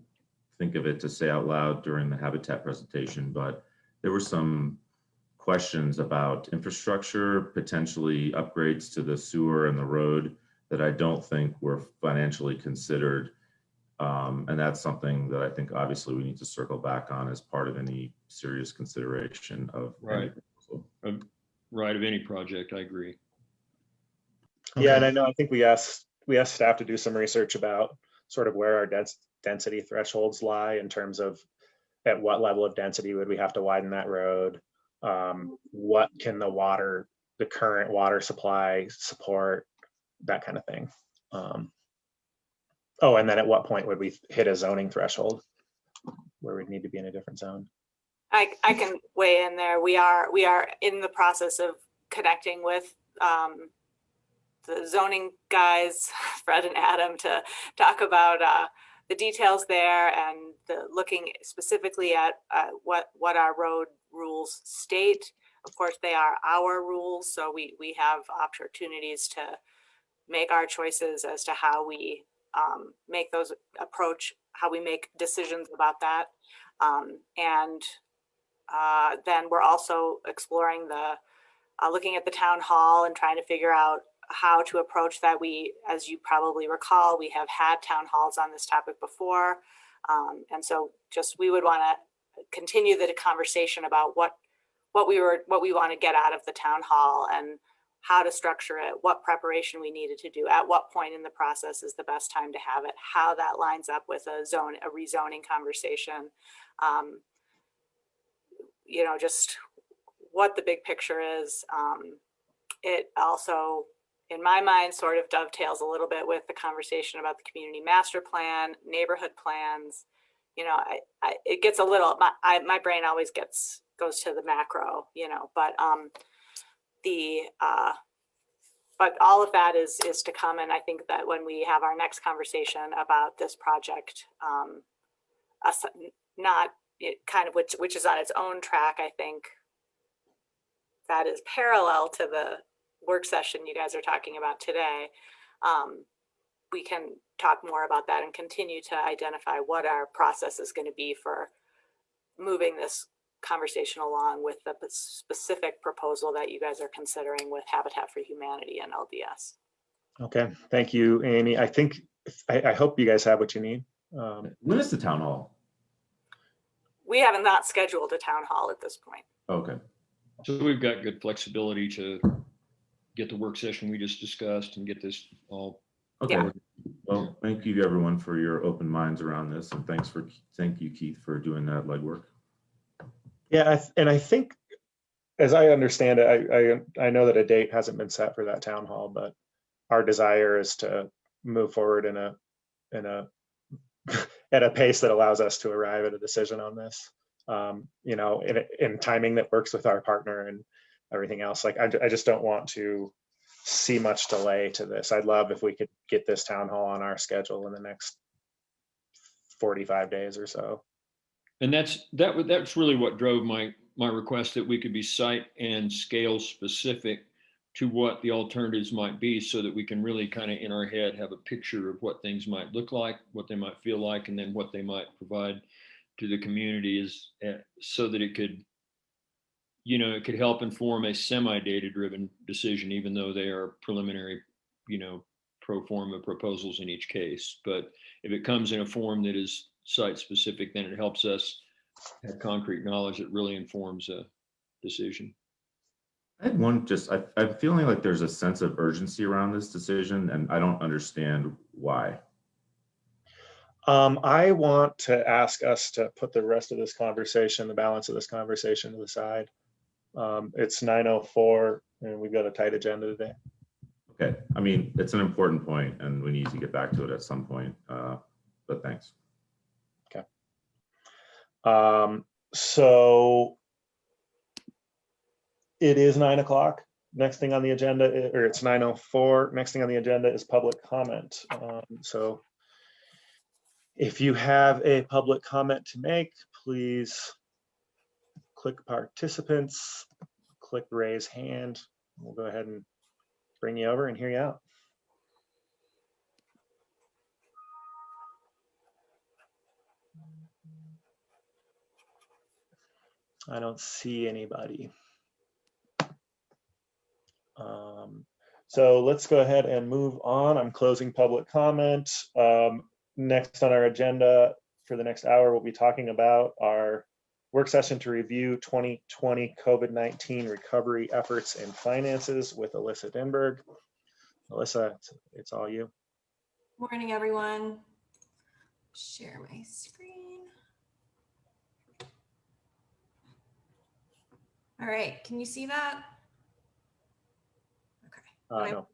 think of it to say out loud during the Habitat presentation, but there were some questions about infrastructure, potentially upgrades to the sewer and the road that I don't think were financially considered. And that's something that I think obviously we need to circle back on as part of any serious consideration of. Right. Right, of any project, I agree. Yeah, Okay. and I know, I think we asked staff to do some research about sort of where our density thresholds lie in terms of at what level of density would we have to widen that road? What can the current water supply support, that kind of thing. Oh, and then at what point would we hit a zoning threshold where we'd need to be in a different zone? I can weigh in there. We are in the process of connecting with the zoning guys, Fred and Adam, to talk about the details there and looking specifically at what our road rules state. Of course, they are our rules, so we have opportunities to make our choices as to how we make those how we make decisions about that. And then we're also exploring looking at the town hall and trying to figure out how to approach that. As you probably recall, we have had town halls on this topic before. And so we would want to continue the conversation about what we want to get out of the town hall and how to structure it, what preparation we needed to do, at what point in the process is the best time to have it, how that lines up with a rezoning conversation. You know, just what the big picture is. It also, in my mind, sort of dovetails a little bit with the conversation about the community master plan, neighborhood plans. You know, it gets a little, my brain always goes to the macro, you know, but all of that is to come. And I think that when we have our next conversation about this project, which is on its own track, I think that is parallel to the work session you guys are talking about today. We can talk more about that and continue to identify what our process is going to be for moving this conversation along with the specific proposal that you guys are considering with Habitat for Humanity and LDS. Okay, thank you, Amy. I hope you guys have what you need. When is the town hall? We have not scheduled a town hall at this point. Okay. So we've got good flexibility to get the work session we just discussed and get this all. Okay. Yeah. Well, thank you everyone for your open minds around this, and thank you, Keith, for doing that legwork. Yeah, and I think, as I understand it, I know that a date hasn't been set for that town hall, but our desire is to move forward in a at a pace that allows us to arrive at a decision on this. You know, in timing that works with our partner and everything else. Like, I just don't want to see much delay to this. I'd love if we could get this town hall on our schedule in the next 45 days or so. And that's really what drove my request, that we could be site and scale specific to what the alternatives might be, so that we can really kind of in our head have a picture of what things might look like, what they might feel like, and then what they might provide to the community, is so that it could, you know, it could help inform a semi-data driven decision, even though they are preliminary, you know, pro forma proposals in each case. But if it comes in a form that is site specific, then it helps us have concrete knowledge that really informs a decision. I had one, I'm feeling like there's a sense of urgency around this decision, and I don't understand why. I want to ask us to put the rest of this conversation, the balance of this conversation, to the side. It's 9:04 and we've got a tight agenda today. Okay, I mean, it's an important point and we need to get back to it at some point, but thanks. Okay. So it is 9 o'clock. Next thing on the agenda, or it's 9:04. Next thing on the agenda is public comment. So if you have a public comment to make, please click participants, click raise hand. We'll go ahead and bring you over and hear you out. I don't see anybody. So let's go ahead and move on. I'm closing public comment. Next on our agenda for the next hour, we'll be talking about our work session to review 2020 COVID-19 recovery efforts and finances with Alyssa Denberg. Alyssa, it's all you. Morning, everyone. Share my screen. All right, can you see that? Okay. No.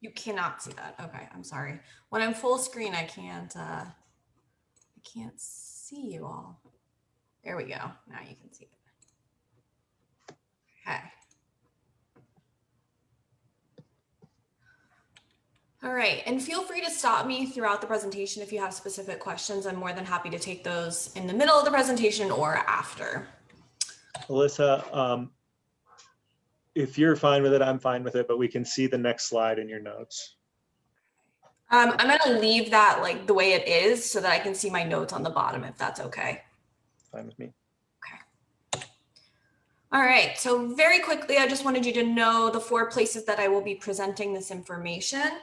You cannot see that. Okay, I'm sorry. When I'm full screen, I can't see you all. There we go. Now you can see it. Okay. All right, and feel free to stop me throughout the presentation if you have specific questions. I'm more than happy to take those in the middle of the presentation or after. Alyssa, if you're fine with it, I'm fine with it, but we can see the next slide in your notes. I'm gonna leave that like the way it is so that I can see my notes on the bottom, if that's okay. Fine with me. Okay. All right, so very quickly, I just wanted you to know the 4 places that I will be presenting this information.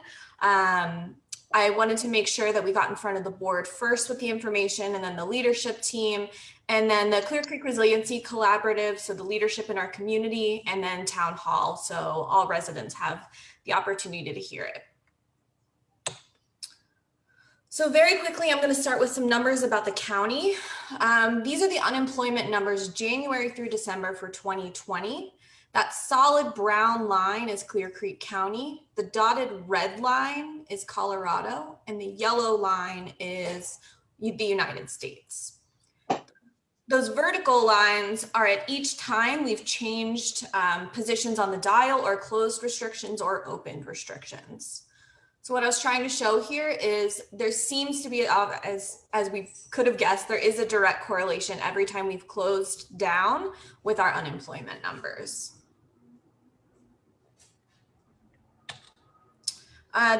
I wanted to make sure that we got in front of the board first with the information, and then the leadership team, and then the Clear Creek Resiliency Collaborative, so the leadership in our community, and then town hall, so all residents have the opportunity to hear it. So very quickly, I'm going to start with some numbers about the county. These are the unemployment numbers January through December for 2020. That solid brown line is Clear Creek County. The dotted red line is Colorado, and the yellow line is the United States. Those vertical lines are at each time we've changed positions on the dial, or closed restrictions or opened restrictions. So what I was trying to show here is there seems to be, as we could have guessed, there is a direct correlation every time we've closed down with our unemployment numbers.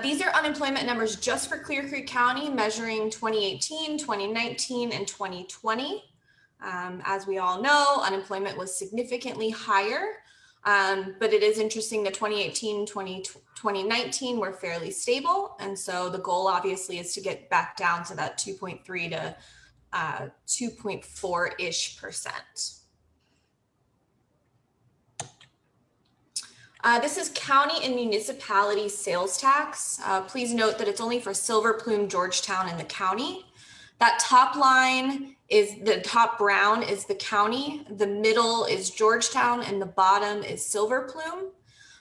These are unemployment numbers just for Clear Creek County, measuring 2018, 2019, and 2020. As we all know, unemployment was significantly higher, but it is interesting that 2018, 2019 were fairly stable. And so the goal obviously is to get back down to that 2.3 to 2.4-ish%. This is county and municipality sales tax. Please note that it's only for Silver Plume, Georgetown, and the county. That top line is the top brown is the county, the middle is Georgetown, and the bottom is Silver Plume.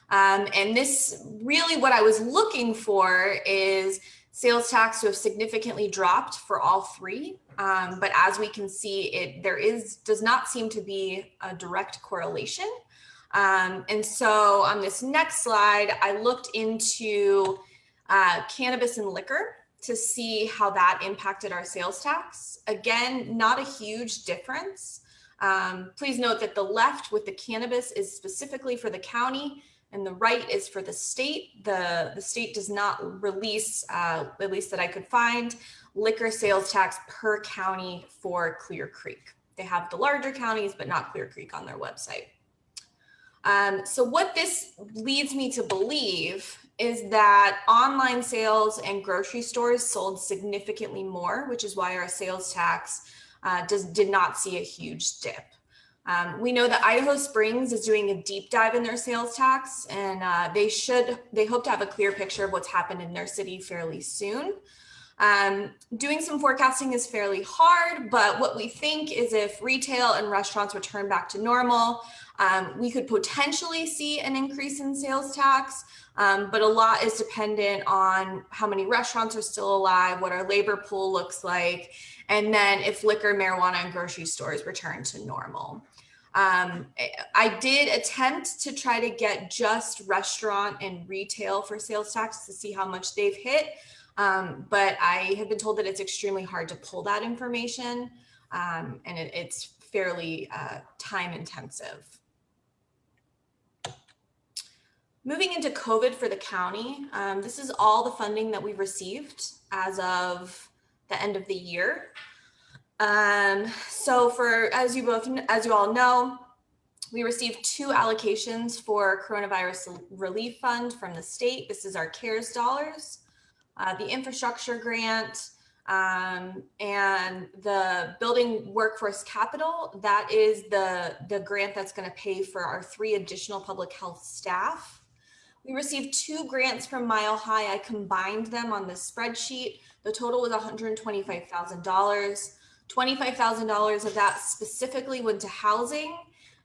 And this really what I was looking for is sales tax to have significantly dropped for all 3. But as we can see, does not seem to be a direct correlation. And so on this next slide, I looked into cannabis and liquor to see how that impacted our sales tax. Again, not a huge difference. Please note that the left with the cannabis is specifically for the county, and the right is for the state. The state does not release, at least that I could find, liquor sales tax per county for Clear Creek. They have the larger counties, but not Clear Creek on their website. So what this leads me to believe is that online sales and grocery stores sold significantly more, which is why our sales tax did not see a huge dip. We know that Idaho Springs is doing a deep dive in their sales tax, and they hope to have a clear picture of what's happened in their city fairly soon. Doing some forecasting is fairly hard, but what we think is if retail and restaurants return back to normal, we could potentially see an increase in sales tax, but a lot is dependent on how many restaurants are still alive, what our labor pool looks like, and then if liquor, marijuana, and grocery stores return to normal. I did attempt to try to get just restaurant and retail for sales tax to see how much they've hit, but I have been told that it's extremely hard to pull that information, and it's fairly time intensive. Moving into COVID for the county, this is all the funding that we've received as of the end of the year. So as you all know, we received 2 allocations for coronavirus relief fund from the state. This is our CARES dollars, the infrastructure grant, and the building workforce capital. That is the grant that's going to pay for our 3 additional public health staff. We received 2 grants from Mile High. I combined them on this spreadsheet. The total was $125,000. $25,000 of that specifically went to housing,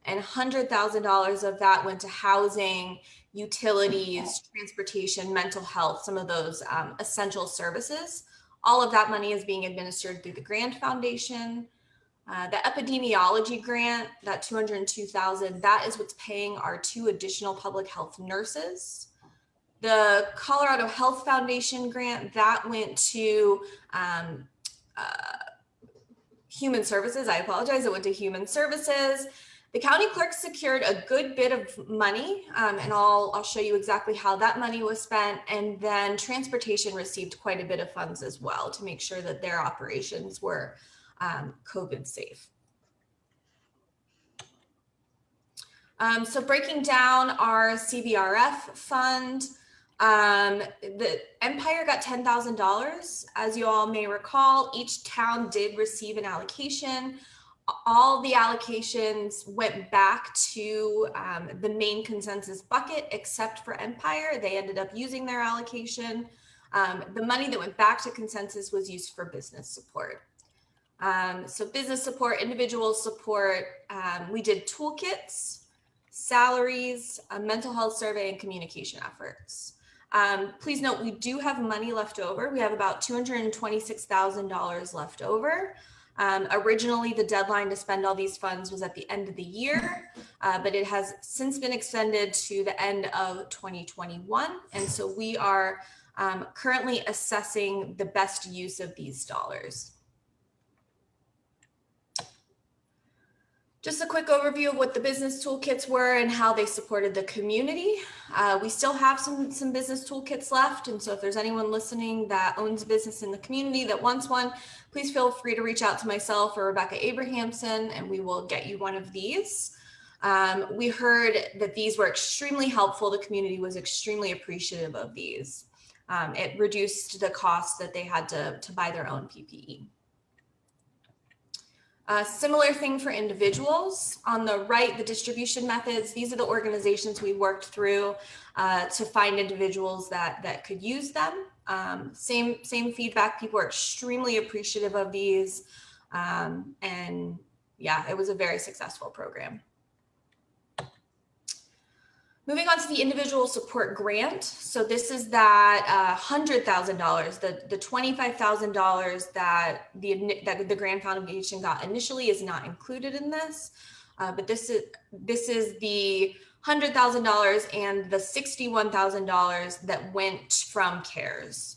and $100,000 of that went to housing, utilities, transportation, mental health, some of those essential services. All of that money is being administered through the Grant Foundation. The epidemiology grant, that $202,000, that is what's paying our 2 additional public health nurses. The Colorado Health Foundation grant, that went to Human Services. I apologize, it went to Human Services. The county clerk secured a good bit of money, and I'll show you exactly how that money was spent. And then transportation received quite a bit of funds as well to make sure that their operations were COVID safe. So breaking down our CVRF fund, the Empire got $10,000. As you all may recall, each town did receive an allocation. All the allocations went back to the main consensus bucket, except for Empire. They ended up using their allocation. The money that went back to consensus was used for business support. So business support, individual support, we did toolkits, salaries, a mental health survey, and communication efforts. Please note, we do have money left over. We have about $226,000 left over. Originally, the deadline to spend all these funds was at the end of the year, but it has since been extended to the end of 2021. And so we are currently assessing the best use of these dollars. Just a quick overview of what the business toolkits were and how they supported the community. We still have some business toolkits left. And so if there's anyone listening that owns a business in the community that wants one, please feel free to reach out to myself or Rebecca Abrahamson, and we will get you one of these. We heard that these were extremely helpful. The community was extremely appreciative of these. It reduced the cost that they had to buy their own PPE. Similar thing for individuals. On the right, the distribution methods. These are the organizations we worked through to find individuals that could use them. Same feedback. People are extremely appreciative of these. And yeah, it was a very successful program. Moving on to the individual support grant. So this is that $100,000, the $25,000 that the Grant Foundation got initially is not included in this, but this is the $100,000 and the $61,000 that went from CARES.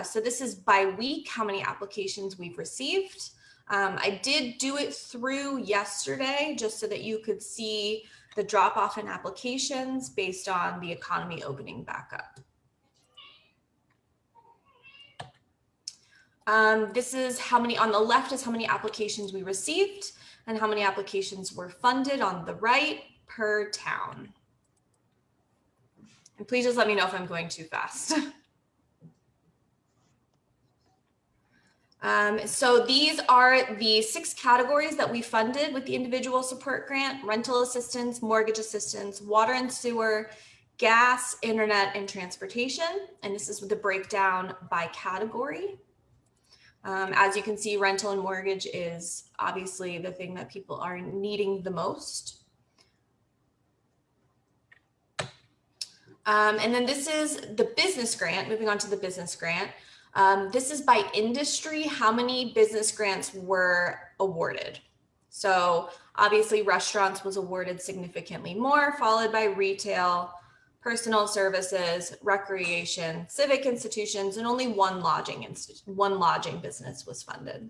So this is by week, how many applications we've received. I did do it through yesterday just so that you could see the drop off in applications based on the economy opening back up. This is how many, on the left is how many applications we received and how many applications were funded on the right per town. And please just let me know if I'm going too fast. So these are the 6 categories that we funded with the individual support grant: rental assistance, mortgage assistance, water and sewer, gas, internet, and transportation. And this is with the breakdown by category. As you can see, rental and mortgage is obviously the thing that people are needing the most. And then this is the business grant, moving on to the business grant. This is by industry, how many business grants were awarded. So obviously restaurants was awarded significantly more, followed by retail, personal services, recreation, civic institutions, and only one lodging business was funded.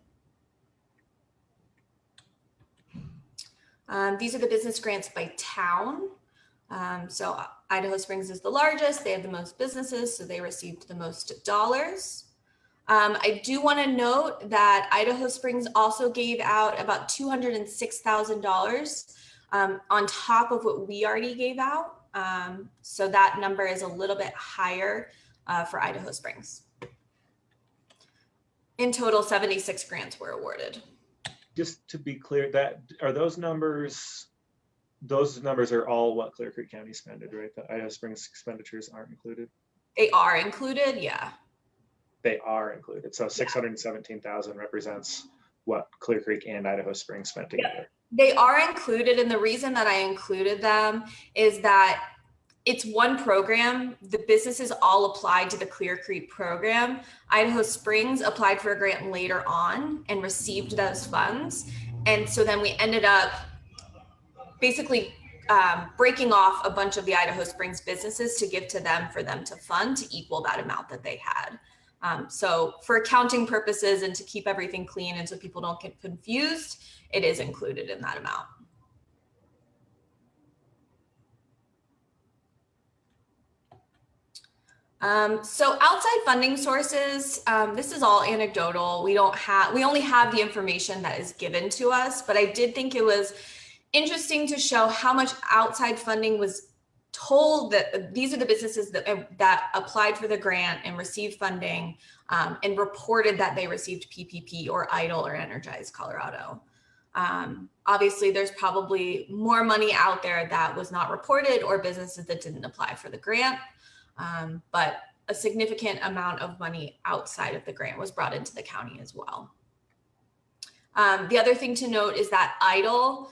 These are the business grants by town. So Idaho Springs is the largest. They have the most businesses, so they received the most dollars. I do want to note that Idaho Springs also gave out about $206,000 on top of what we already gave out. So that number is a little bit higher for Idaho Springs. In total, 76 grants were awarded. Just to be clear, that are those numbers are all what Clear Creek County spended, right? The Idaho Springs expenditures aren't included? They are included, yeah. They are included. So 617,000 represents what Clear Creek and Idaho Springs spent together. They are included, and the reason that I included them is that it's one program. The businesses all applied to the Clear Creek program. Idaho Springs applied for a grant later on and received those funds. And so then we ended up basically breaking off a bunch of the Idaho Springs businesses to give to them for them to fund to equal that amount that they had. So for accounting purposes and to keep everything clean and so people don't get confused, it is included in that amount. So outside funding sources, this is all anecdotal. We only have the information that is given to us, but I did think it was interesting to show how much outside funding was told that these are the businesses that applied for the grant and received funding and reported that they received PPP or EIDL or Energize Colorado. Obviously, there's probably more money out there that was not reported or businesses that didn't apply for the grant. But a significant amount of money outside of the grant was brought into the county as well. The other thing to note is that EIDL,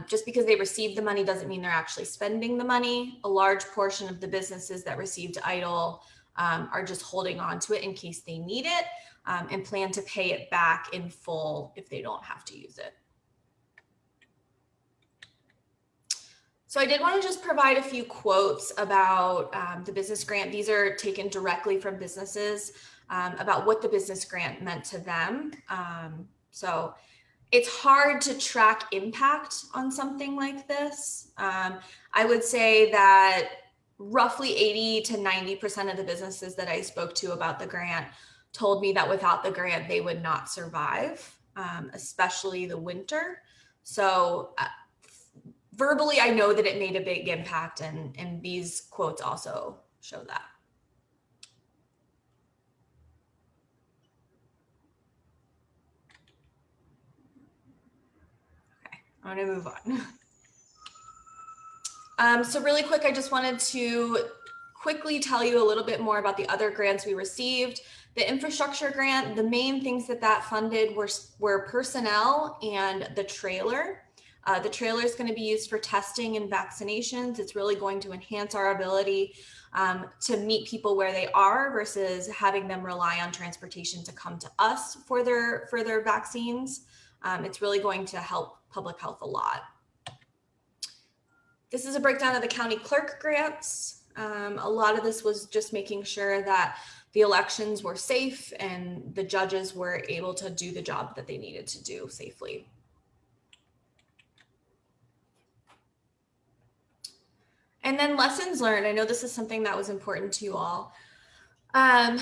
just because they received the money doesn't mean they're actually spending the money. A large portion of the businesses that received EIDL are just holding on to it in case they need it and plan to pay it back in full if they don't have to use it. So I did want to just provide a few quotes about the business grant. These are taken directly from businesses about what the business grant meant to them. So it's hard to track impact on something like this. I would say that roughly 80 to 90% of the businesses that I spoke to about the grant told me that without the grant, they would not survive, especially the winter. So verbally, I know that it made a big impact, and these quotes also show that. Okay, I'm gonna move on. So really quick, I just wanted to quickly tell you a little bit more about the other grants we received. The infrastructure grant, the main things that funded were personnel and the trailer. The trailer is going to be used for testing and vaccinations. It's really going to enhance our ability to meet people where they are versus having them rely on transportation to come to us for their vaccines. It's really going to help public health a lot. This is a breakdown of the county clerk grants. A lot of this was just making sure that the elections were safe and the judges were able to do the job that they needed to do safely. And then lessons learned. I know this is something that was important to you all. I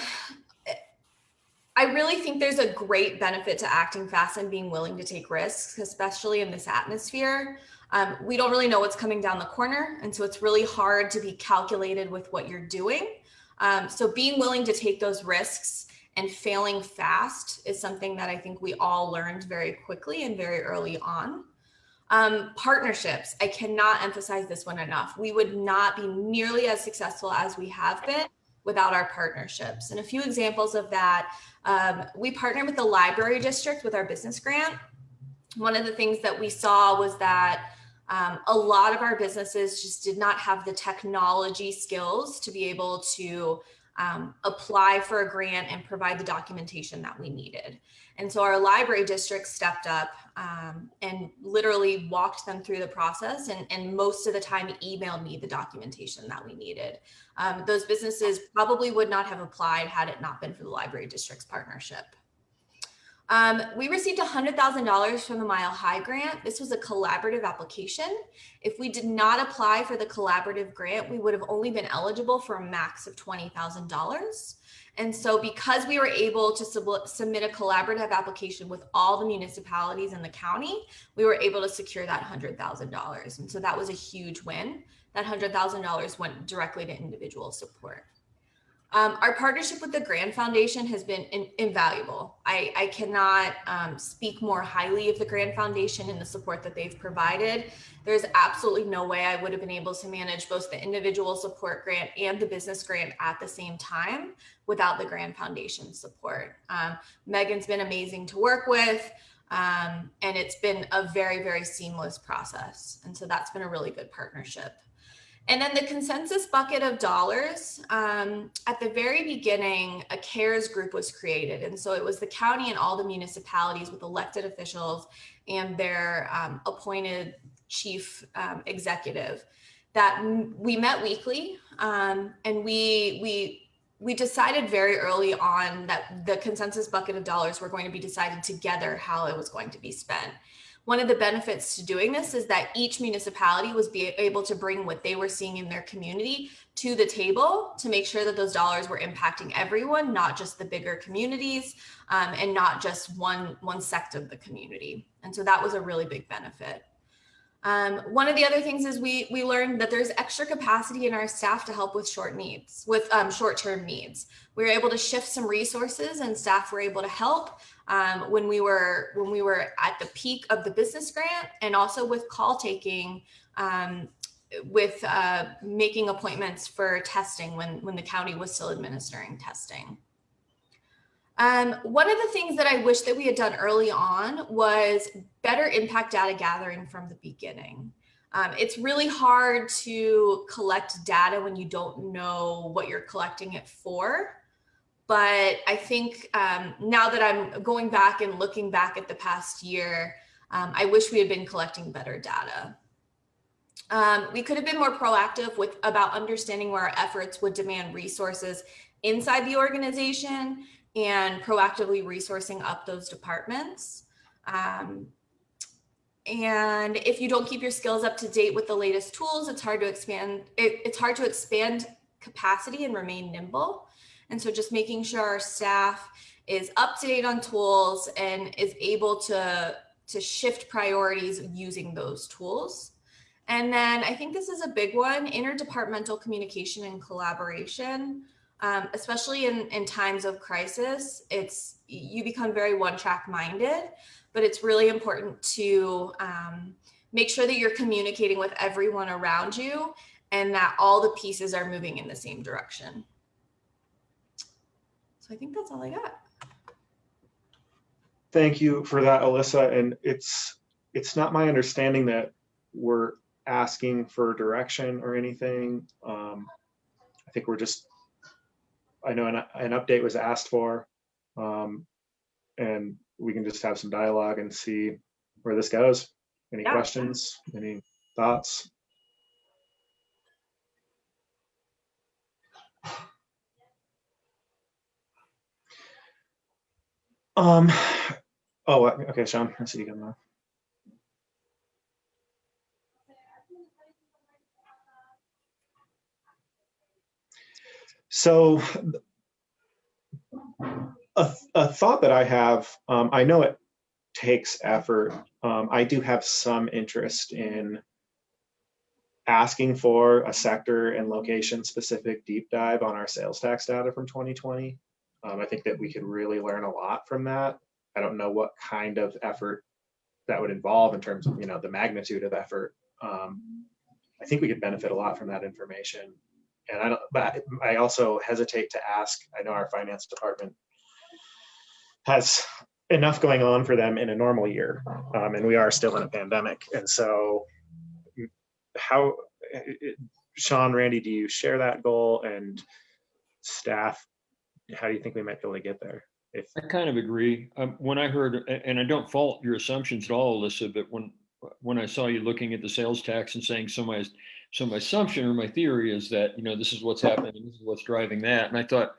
really think there's a great benefit to acting fast and being willing to take risks, especially in this atmosphere. We don't really know what's coming down the corner. And so it's really hard to be calculated with what you're doing. So being willing to take those risks and failing fast is something that I think we all learned very quickly and very early on. Partnerships, I cannot emphasize this one enough. We would not be nearly as successful as we have been without our partnerships. And a few examples of that, we partnered with the library district with our business grant. One of the things that we saw was that a lot of our businesses just did not have the technology skills to be able to apply for a grant and provide the documentation that we needed. And so our library district stepped up and literally walked them through the process, and most of the time emailed me the documentation that we needed. Those businesses probably would not have applied had it not been for the library district's partnership. We received $100,000 from the Mile High grant. This was a collaborative application. If we did not apply for the collaborative grant, we would have only been eligible for a max of $20,000. And so because we were able to submit a collaborative application with all the municipalities in the county, we were able to secure that $100,000. And so that was a huge win. That $100,000 went directly to individual support. Our partnership with the Grand Foundation has been invaluable. I cannot speak more highly of the Grand Foundation and the support that they've provided. There's absolutely no way I would have been able to manage both the individual support grant and the business grant at the same time without the Grand Foundation support. Megan's been amazing to work with, and it's been a very, very seamless process. And so that's been a really good partnership. And then the consensus bucket of dollars, at the very beginning, a CARES group was created. And so it was the county and all the municipalities with elected officials and their appointed chief executive that we met weekly. And we decided very early on that the consensus bucket of dollars were going to be decided together how it was going to be spent. One of the benefits to doing this is that each municipality was able to bring what they were seeing in their community to the table to make sure that those dollars were impacting everyone, not just the bigger communities, and not just one sect of the community. And so that was a really big benefit. One of the other things is we learned that there's extra capacity in our staff to help with short-term needs. We were able to shift some resources, and staff were able to help when we were at the peak of the business grant, and also with call taking, with making appointments for testing when the county was still administering testing. One of the things that I wish that we had done early on was better impact data gathering from the beginning. It's really hard to collect data when you don't know what you're collecting it for. But I think now that I'm going back and looking back at the past year, I wish we had been collecting better data. We could have been more proactive about understanding where our efforts would demand resources inside the organization and proactively resourcing up those departments. And if you don't keep your skills up to date with the latest tools, it's hard to expand capacity and remain nimble. And so just making sure our staff is up to date on tools and is able to shift priorities using those tools. And then I think this is a big one, interdepartmental communication and collaboration. Especially in times of crisis, you become very one-track minded, but it's really important to make sure that you're communicating with everyone around you and that all the pieces are moving in the same direction. So I think that's all I got. Thank you for that, Alyssa. And it's not my understanding that we're asking for direction or anything. I think we're just, I know an update was asked for, and we can just have some dialogue and see where this goes. Any questions? Any thoughts? Oh, okay, Sean, I see you coming on. So a thought that I have, I know it takes effort. I do have some interest in asking for a sector and location specific deep dive on our sales tax data from 2020. I think that we could really learn a lot from that. I don't know what kind of effort that would involve in terms of, the magnitude of effort. I think we could benefit a lot from that information. but I also hesitate to ask. I know our finance department has enough going on for them in a normal year, and we are still in a pandemic. And so, how, Sean, Randy, do you share that goal? And staff, how do you think we might be able to get there? I kind of agree. When I heard, and I don't fault your assumptions at all, Alyssa, but when I saw you looking at the sales tax and saying, so my assumption or my theory is that, this is what's happening, this is what's driving that. And I thought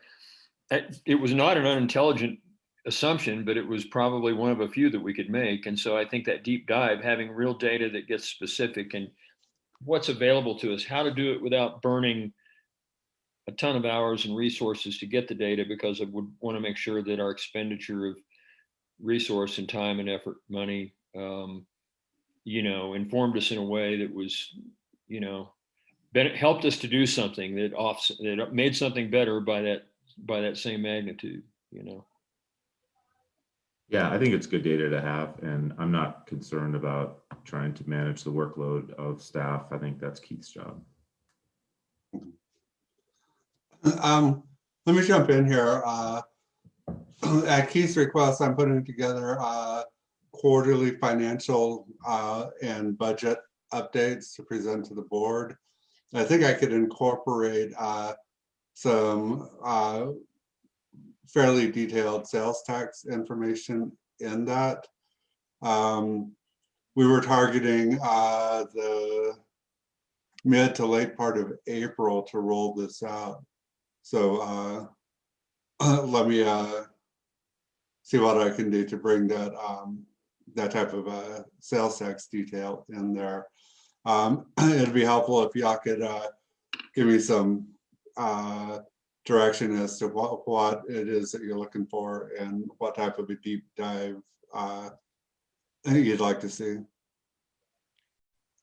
it was not an unintelligent assumption, but it was probably one of a few that we could make. And so I think that deep dive, having real data that gets specific and what's available to us, how to do it without burning a ton of hours and resources to get the data, because I would want to make sure that our expenditure of resource and time and effort, money, informed us in a way that was, helped us to do something that made something better by that same magnitude, Yeah, I think it's good data to have, and I'm not concerned about trying to manage the workload of staff. I think that's Keith's job. Let me jump in here. At Keith's request, I'm putting together quarterly financial and budget updates to present to the board. I think I could incorporate some fairly detailed sales tax information in that. We were targeting the mid to late part of April to roll this out. So let me see what I can do to bring that that type of sales tax detail in there. It'd be helpful if y'all could give me some direction as to what it is that you're looking for and what type of a deep dive you'd like to see.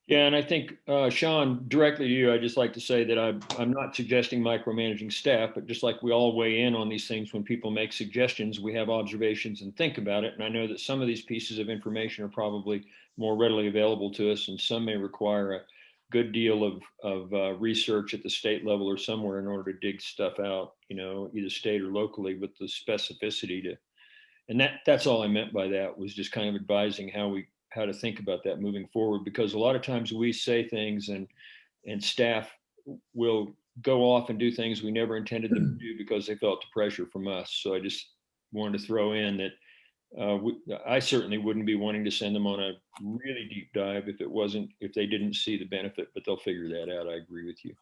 Yeah, and I think, Sean, directly to you, I'd just like to say that I'm not suggesting micromanaging staff, but just like we all weigh in on these things when people make suggestions, we have observations and think about it. And I know that some of these pieces of information are probably more readily available to us, and some may require a good deal of research at the state level or somewhere in order to dig stuff out, either state or locally with the specificity to. And that's all I meant by that, was just kind of advising how to think about that moving forward, because a lot of times we say things and staff will go off and do things we never intended them to do because they felt the pressure from us. So I just wanted to throw in that I certainly wouldn't be wanting to send them on a really deep dive if they didn't see the benefit, but they'll figure that out. I agree with you.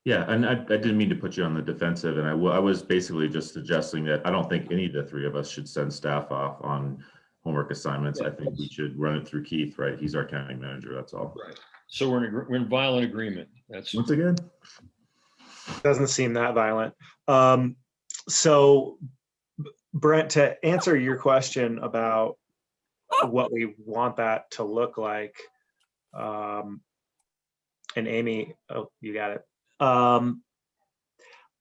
Yeah, and I didn't mean to put you on the defensive, and I was basically just suggesting that I don't think any of the three of us should send staff off on homework assignments. Yeah, I think we should run it through Keith, right? He's our county manager, that's all. Right. So we're in violent agreement. That's once again. Doesn't seem that violent. So Brent, to answer your question about what we want that to look like, and Amy, oh, you got it.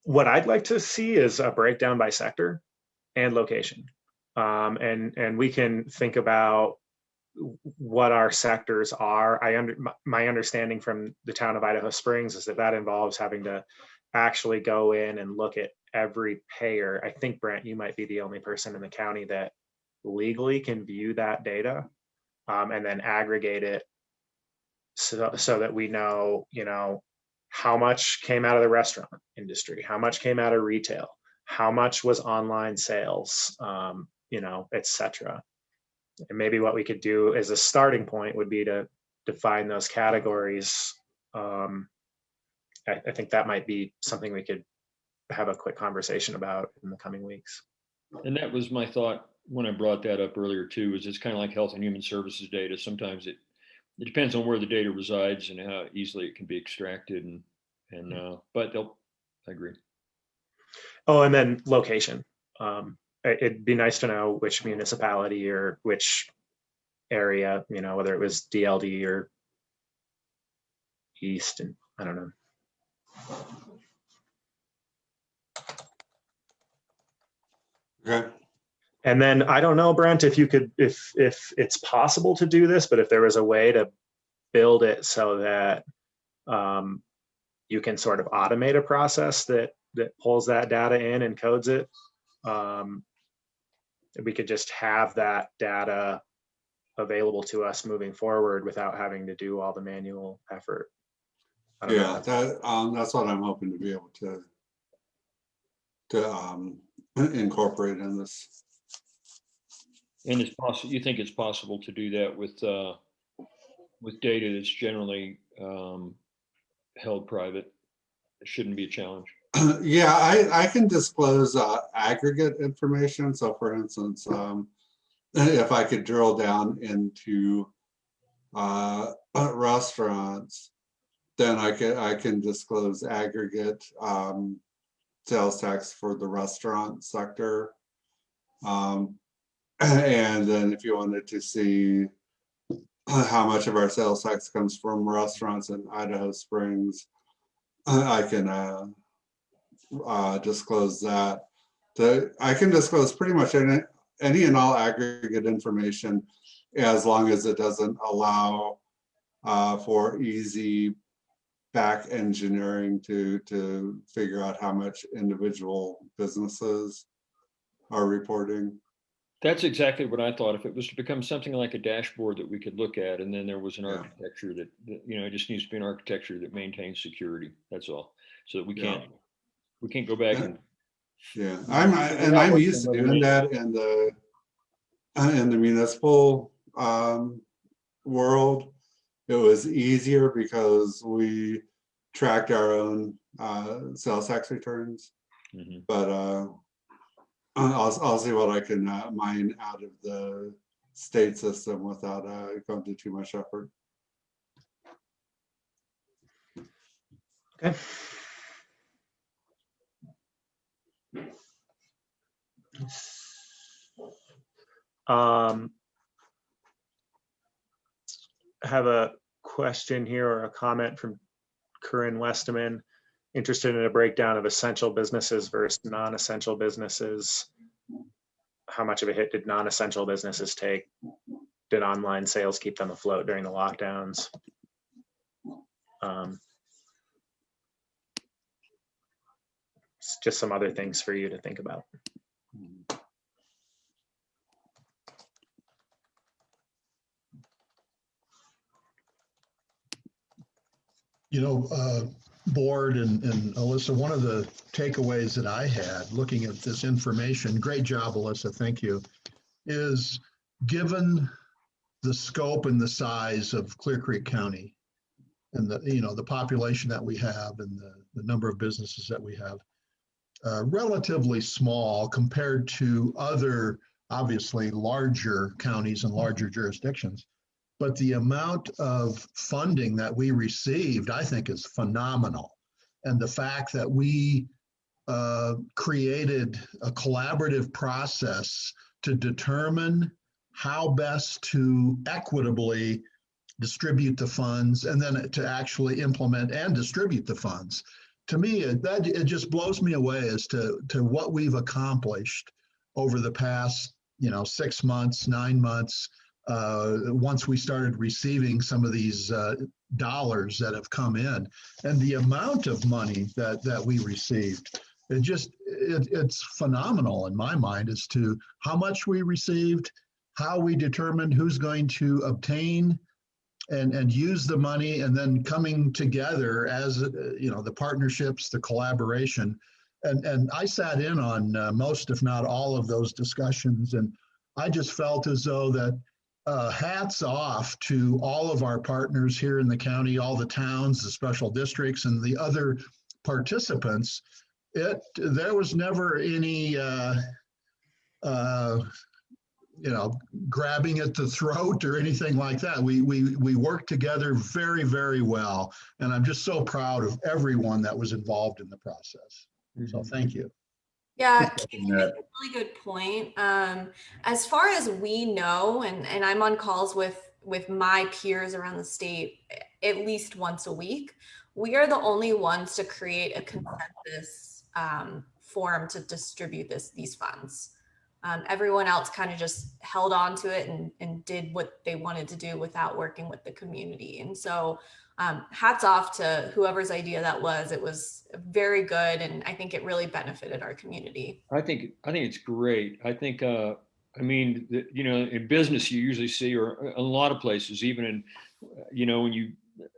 What I'd like to see is a breakdown by sector and location. And we can think about what our sectors are. My understanding from the town of Idaho Springs is that involves having to actually go in and look at every payer. I think, Brent, you might be the only person in the county that legally can view that data and then aggregate it so that we know, how much came out of the restaurant industry, how much came out of retail, how much was online sales, et cetera. And maybe what we could do as a starting point would be to define those categories. I think that might be something we could have a quick conversation about in the coming weeks. And that was my thought when I brought that up earlier too, is it's kind of like health and human services data. Sometimes it depends on where the data resides and how easily it can be extracted. But I agree. Oh, and then location. It'd be nice to know which municipality or which area, whether it was DLD or East, and I don't know. Okay. And then I don't know, Brent, if you could, if it's possible to do this, but if there was a way to build it so that you can sort of automate a process that pulls that data in and codes it. We could just have that data available to us moving forward without having to do all the manual effort. I don't know. Yeah, that's what I'm hoping to be able to incorporate in this. And it's possible, you think it's possible to do that with data that's generally held private? It shouldn't be a challenge. Yeah, I can disclose aggregate information. So for instance, if I could drill down into restaurants, then I can disclose aggregate sales tax for the restaurant sector. And then if you wanted to see how much of our sales tax comes from restaurants in Idaho Springs, I can disclose that. I can disclose pretty much any and all aggregate information as long as it doesn't allow for easy back engineering to figure out how much individual businesses are reporting. That's exactly what I thought. If it was to become something like a dashboard that we could look at, and then there was an architecture that, it just needs to be an architecture that maintains security. That's all. So that we can't go back and. Yeah, I'm used to doing that in the municipal world. It was easier because we tracked our own sales tax returns. Mm-hmm. But I'll see what I can mine out of the state system without going to too much effort. Okay. I have a question here or a comment from Corinne Westerman, interested in a breakdown of essential businesses versus non-essential businesses. How much of a hit did non-essential businesses take? Did online sales keep them afloat during the lockdowns? It's just some other things for you to think about. Board and Alyssa, one of the takeaways that I had looking at this information, great job, Alyssa, thank you, is given the scope and the size of Clear Creek County and the population that we have and the number of businesses that we have, relatively small compared to other, obviously larger counties and larger jurisdictions. But the amount of funding that we received, I think, is phenomenal. And the fact that we created a collaborative process to determine how best to equitably distribute the funds and then to actually implement and distribute the funds. To me, it just blows me away as to what we've accomplished over the past 6 months, 9 months, once we started receiving some of these dollars that have come in, and the amount of money that we received. It's phenomenal in my mind as to how much we received, how we determined who's going to obtain and use the money, and then coming together as the partnerships, the collaboration. And I sat in on most, if not all, of those discussions, and I just felt as though that hats off to all of our partners here in the county, all the towns, the special districts, and the other participants. There was never any grabbing at the throat or anything like that. We worked together very, very well, and I'm just so proud of everyone that was involved in the process. So thank you. Yeah, you make a really good point. As far as we know, and I'm on calls with my peers around the state at least once a week, we are the only ones to create a consensus form to distribute these funds. Everyone else kind of just held on to it and did what they wanted to do without working with the community. And so hats off to whoever's idea that was. It was very good, and I think it really benefited our community. I think it's great. I think, I mean, you know, in business, you usually see, or a lot of places, even in, you know,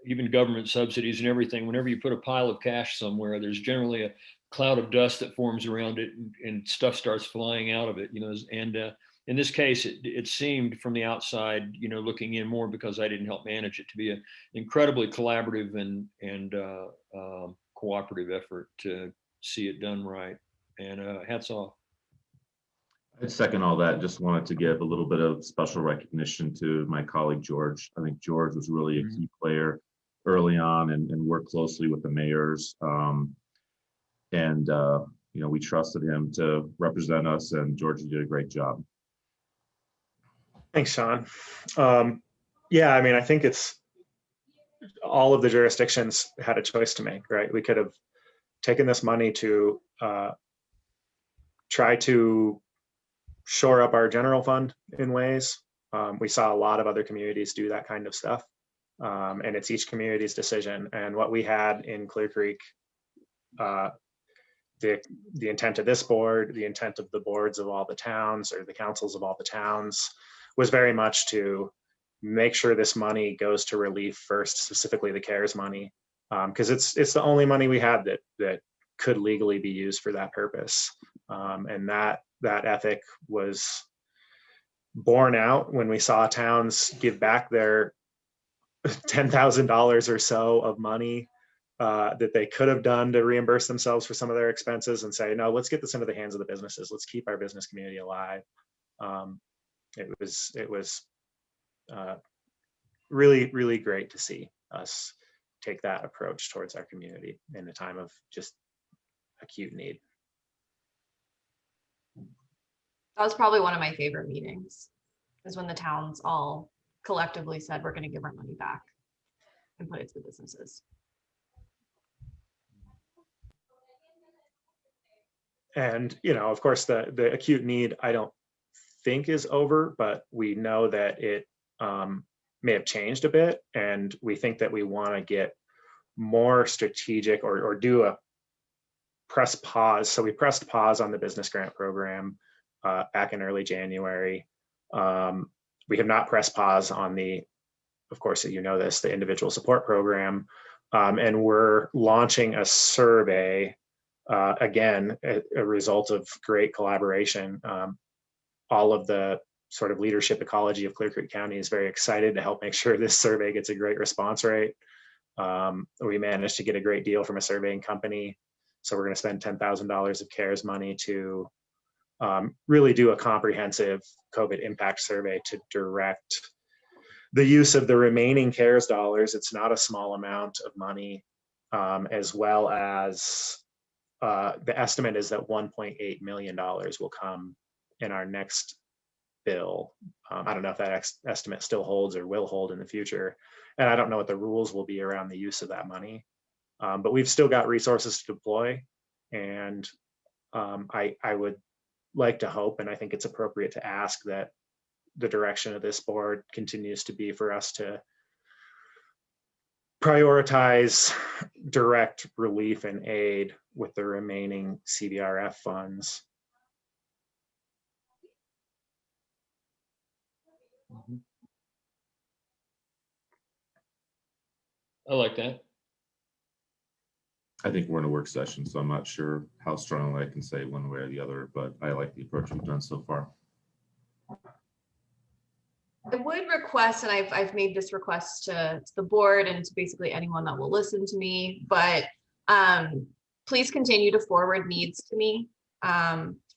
even government subsidies and everything, whenever you put a pile of cash somewhere, there's generally a cloud of dust that forms around it, and stuff starts flying out of it, you know. And in this case, it seemed from the outside, you know, looking in more because I didn't help manage it, to be an incredibly collaborative and cooperative effort to see it done right. And hats off. I'd second all that. Just wanted to give a little bit of special recognition to my colleague, George. I think George was really a key player early on and worked closely with the mayors. You know, we trusted him to represent us, and George did a great job. Thanks, Sean. Yeah, I mean, I think it's all of the jurisdictions had a choice to make, right? We could have taken this money to try to shore up our general fund in ways. We saw a lot of other communities do that kind of stuff. And it's each community's decision. And what we had in Clear Creek, the intent of this board, the intent of the boards of all the towns, or the councils of all the towns, was very much to make sure this money goes to relief first, specifically the CARES money, because it's the only money we had that could legally be used for that purpose. And that ethic was borne out when we saw towns give back their $10,000 or so of money that they could have done to reimburse themselves for some of their expenses, and say, no, let's get this into the hands of the businesses. Let's keep our business community alive. It was really, really great to see us take that approach towards our community in a time of just acute need. That was probably one of my favorite meetings, is when the towns all collectively said, we're going to give our money back and put it to the businesses. And, you know, of course, the acute need, I don't think is over, but we know that it may have changed a bit. And we think that we want to get more strategic, or do a press pause. So we pressed pause on the business grant program back in early January. We have not pressed pause on of course, you know this, the individual support program. And we're launching a survey, again, a result of great collaboration. All of the sort of leadership ecology of Clear Creek County is very excited to help make sure this survey gets a great response rate. We managed to get a great deal from a surveying company. So we're going to spend $10,000 of CARES money to really do a comprehensive COVID impact survey to direct the use of the remaining CARES dollars. It's not a small amount of money, as well as the estimate is that $1.8 million will come in our next bill. I don't know if that estimate still holds or will hold in the future. And I don't know what the rules will be around the use of that money. But we've still got resources to deploy. And I would like to hope, and I think it's appropriate to ask, that the direction of this board continues to be for us to prioritize direct relief and aid with the remaining CBRF funds. I like that. I think we're in a work session, so I'm not sure how strongly I can say one way or the other, but I like the approach we've done so far. I would request, and I've made this request to the board and to basically anyone that will listen to me, but please continue to forward needs to me.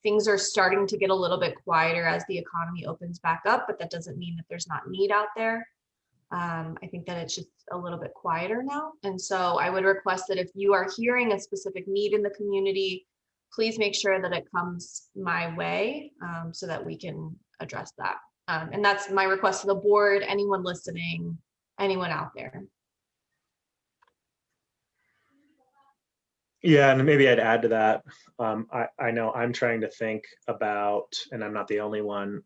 Things are starting to get a little bit quieter as the economy opens back up, but that doesn't mean that there's not need out there. I think that it's just a little bit quieter now. And so I would request that if you are hearing a specific need in the community, please make sure that it comes my way, so that we can address that. And that's my request to the board, anyone listening, anyone out there. Yeah, and maybe I'd add to that. I know I'm trying to think about, and I'm not the only one,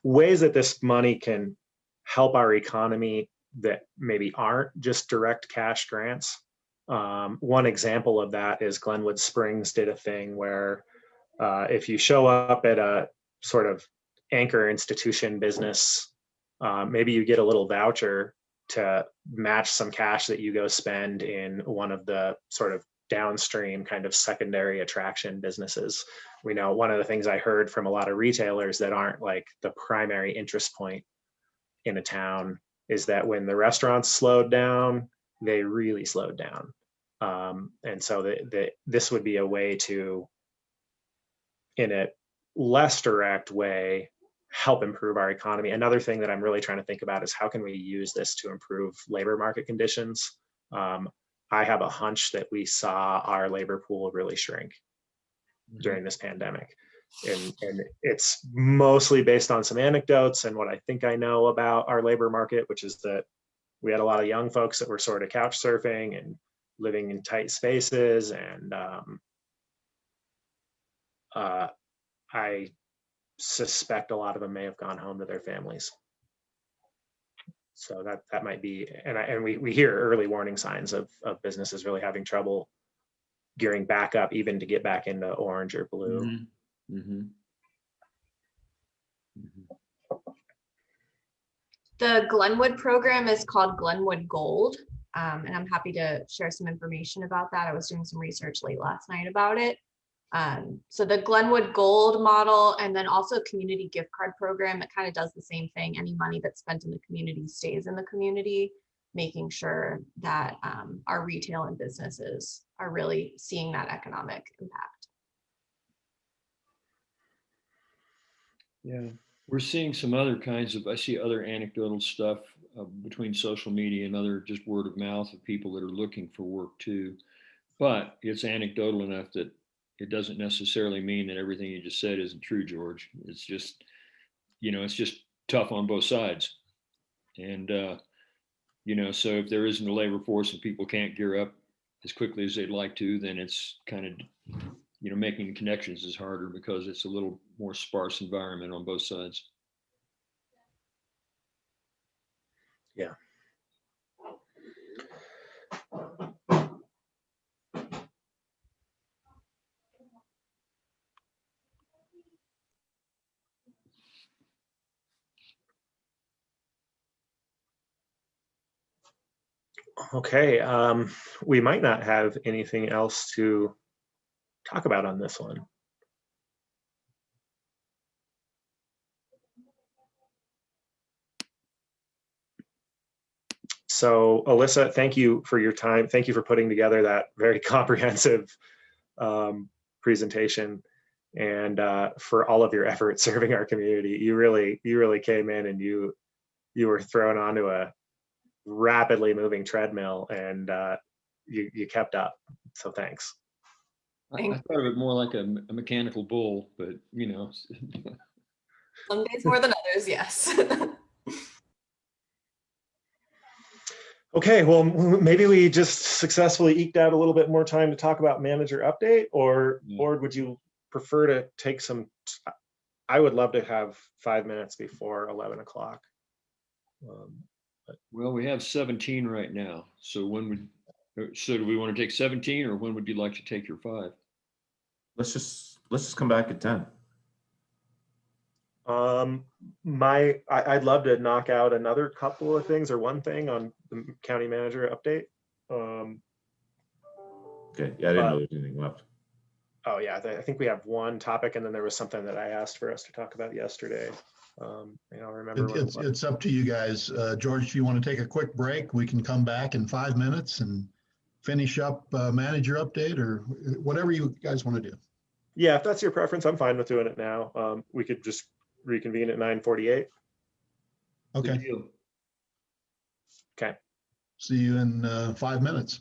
ways that this money can help our economy that maybe aren't just direct cash grants. One example of that is Glenwood Springs did a thing where if you show up at a sort of anchor institution business, maybe you get a little voucher to match some cash that you go spend in one of the sort of downstream kind of secondary attraction businesses. We know one of the things I heard from a lot of retailers that aren't like the primary interest point in a town is that when the restaurants slowed down, they really slowed down. And so this would be a way to, in a less direct way, help improve our economy. Another thing that I'm really trying to think about is how can we use this to improve labor market conditions? I have a hunch that we saw our labor pool really shrink during this pandemic. And it's mostly based on some anecdotes and what I think I know about our labor market, which is that we had a lot of young folks that were sort of couch surfing and living in tight spaces. And I suspect a lot of them may have gone home to their families. So that might be, and we hear early warning signs of businesses really having trouble gearing back up, even to get back into orange or blue. Mm-hmm. Mm-hmm. Mm-hmm. The Glenwood program is called Glenwood Gold, and I'm happy to share some information about that. I was doing some research late last night about it. So the Glenwood Gold model, and then also community gift card program, it kind of does the same thing. Any money that's spent in the community stays in the community, making sure that our retail and businesses are really seeing that economic impact. Yeah, we're seeing some other kinds of, I see other anecdotal stuff between social media and other just word of mouth of people that are looking for work too. But it's anecdotal enough that it doesn't necessarily mean that everything you just said isn't true, George. It's just, it's just tough on both sides. And, so if there isn't a labor force and people can't gear up as quickly as they'd like to, then it's kind of, making connections is harder because it's a little more sparse environment on both sides. Yeah. Okay, we might not have anything else to talk about on this one. So Alyssa, thank you for your time. Thank you for putting together that very comprehensive presentation, and for all of your effort serving our community. You really came in and you were thrown onto a rapidly moving treadmill, and you kept up. So thanks. I thought of it more like a mechanical bull, but Some days more than others, yes. Okay, well, maybe we just successfully eked out a little bit more time to talk about manager update, or would you prefer to take some? I would love to have 5 minutes before 11 o'clock. Well, we have 17 right now. So do we want to take 17, or when would you like to take your 5? Let's just come back at 10. I'd love to knock out another couple of things or one thing on the county manager update. Okay, yeah, I didn't know there was anything left. Oh yeah, I think we have one topic, and then there was something that I asked for us to talk about yesterday. Remember it's up to you guys. George, if you want to take a quick break, we can come back in 5 minutes and finish up manager update, or whatever you guys want to do. Yeah, if that's your preference, I'm fine with doing it now. We could just reconvene at 9:48. Okay. Okay. See you in 5 minutes.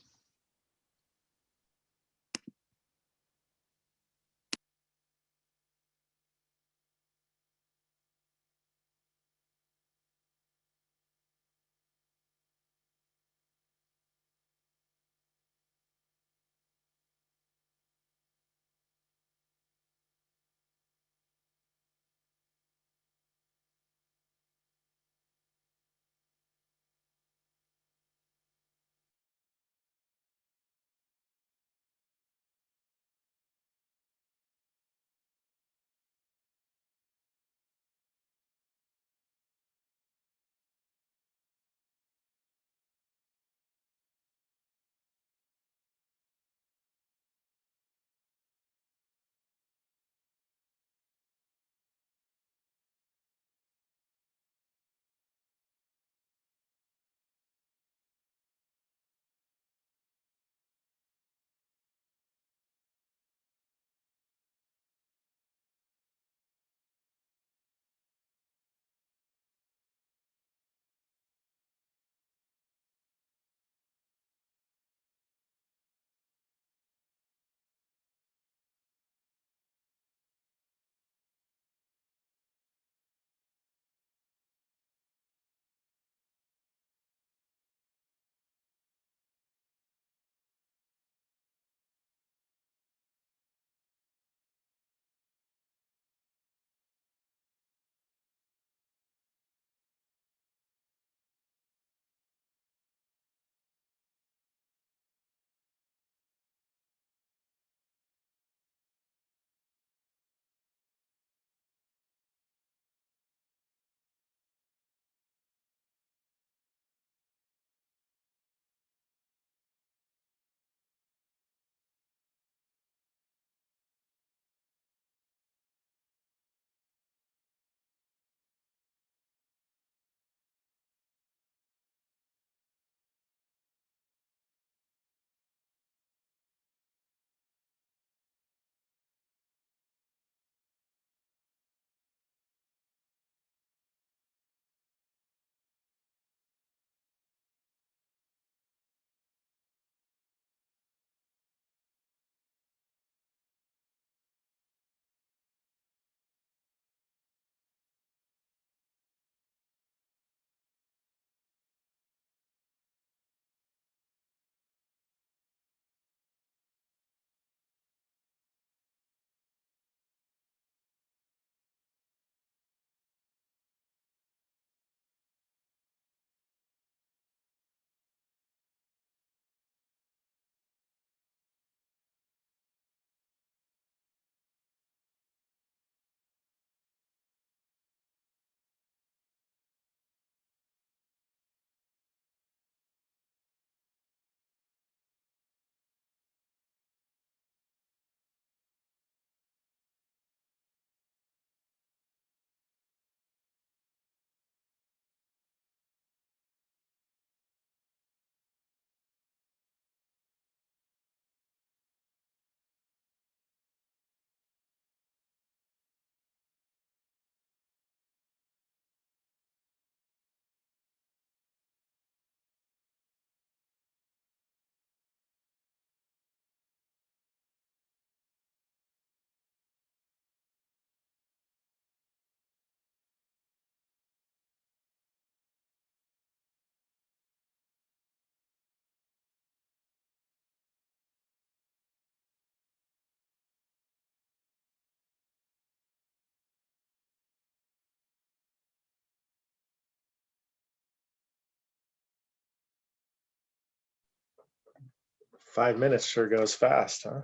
5 minutes sure goes fast, huh?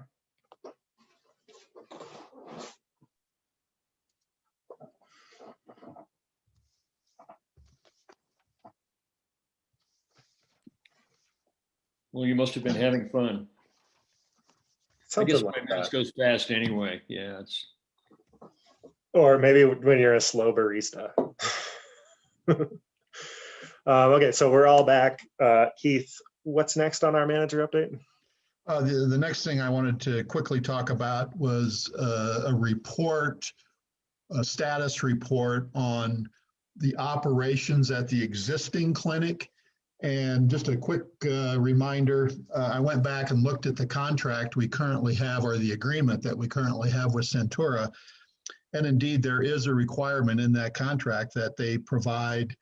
Well, you must have been having fun. I Something guess like 5 minutes that. goes fast anyway. Yeah, it's. Or maybe when you're a slow barista. Okay, so we're all back. Keith, what's next on our manager update? The next thing I wanted to quickly talk about was a report, a status report on the operations at the existing clinic. And just a quick reminder, I went back and looked at the contract we currently have, or the agreement that we currently have with Centura. And indeed, there is a requirement in that contract that they provide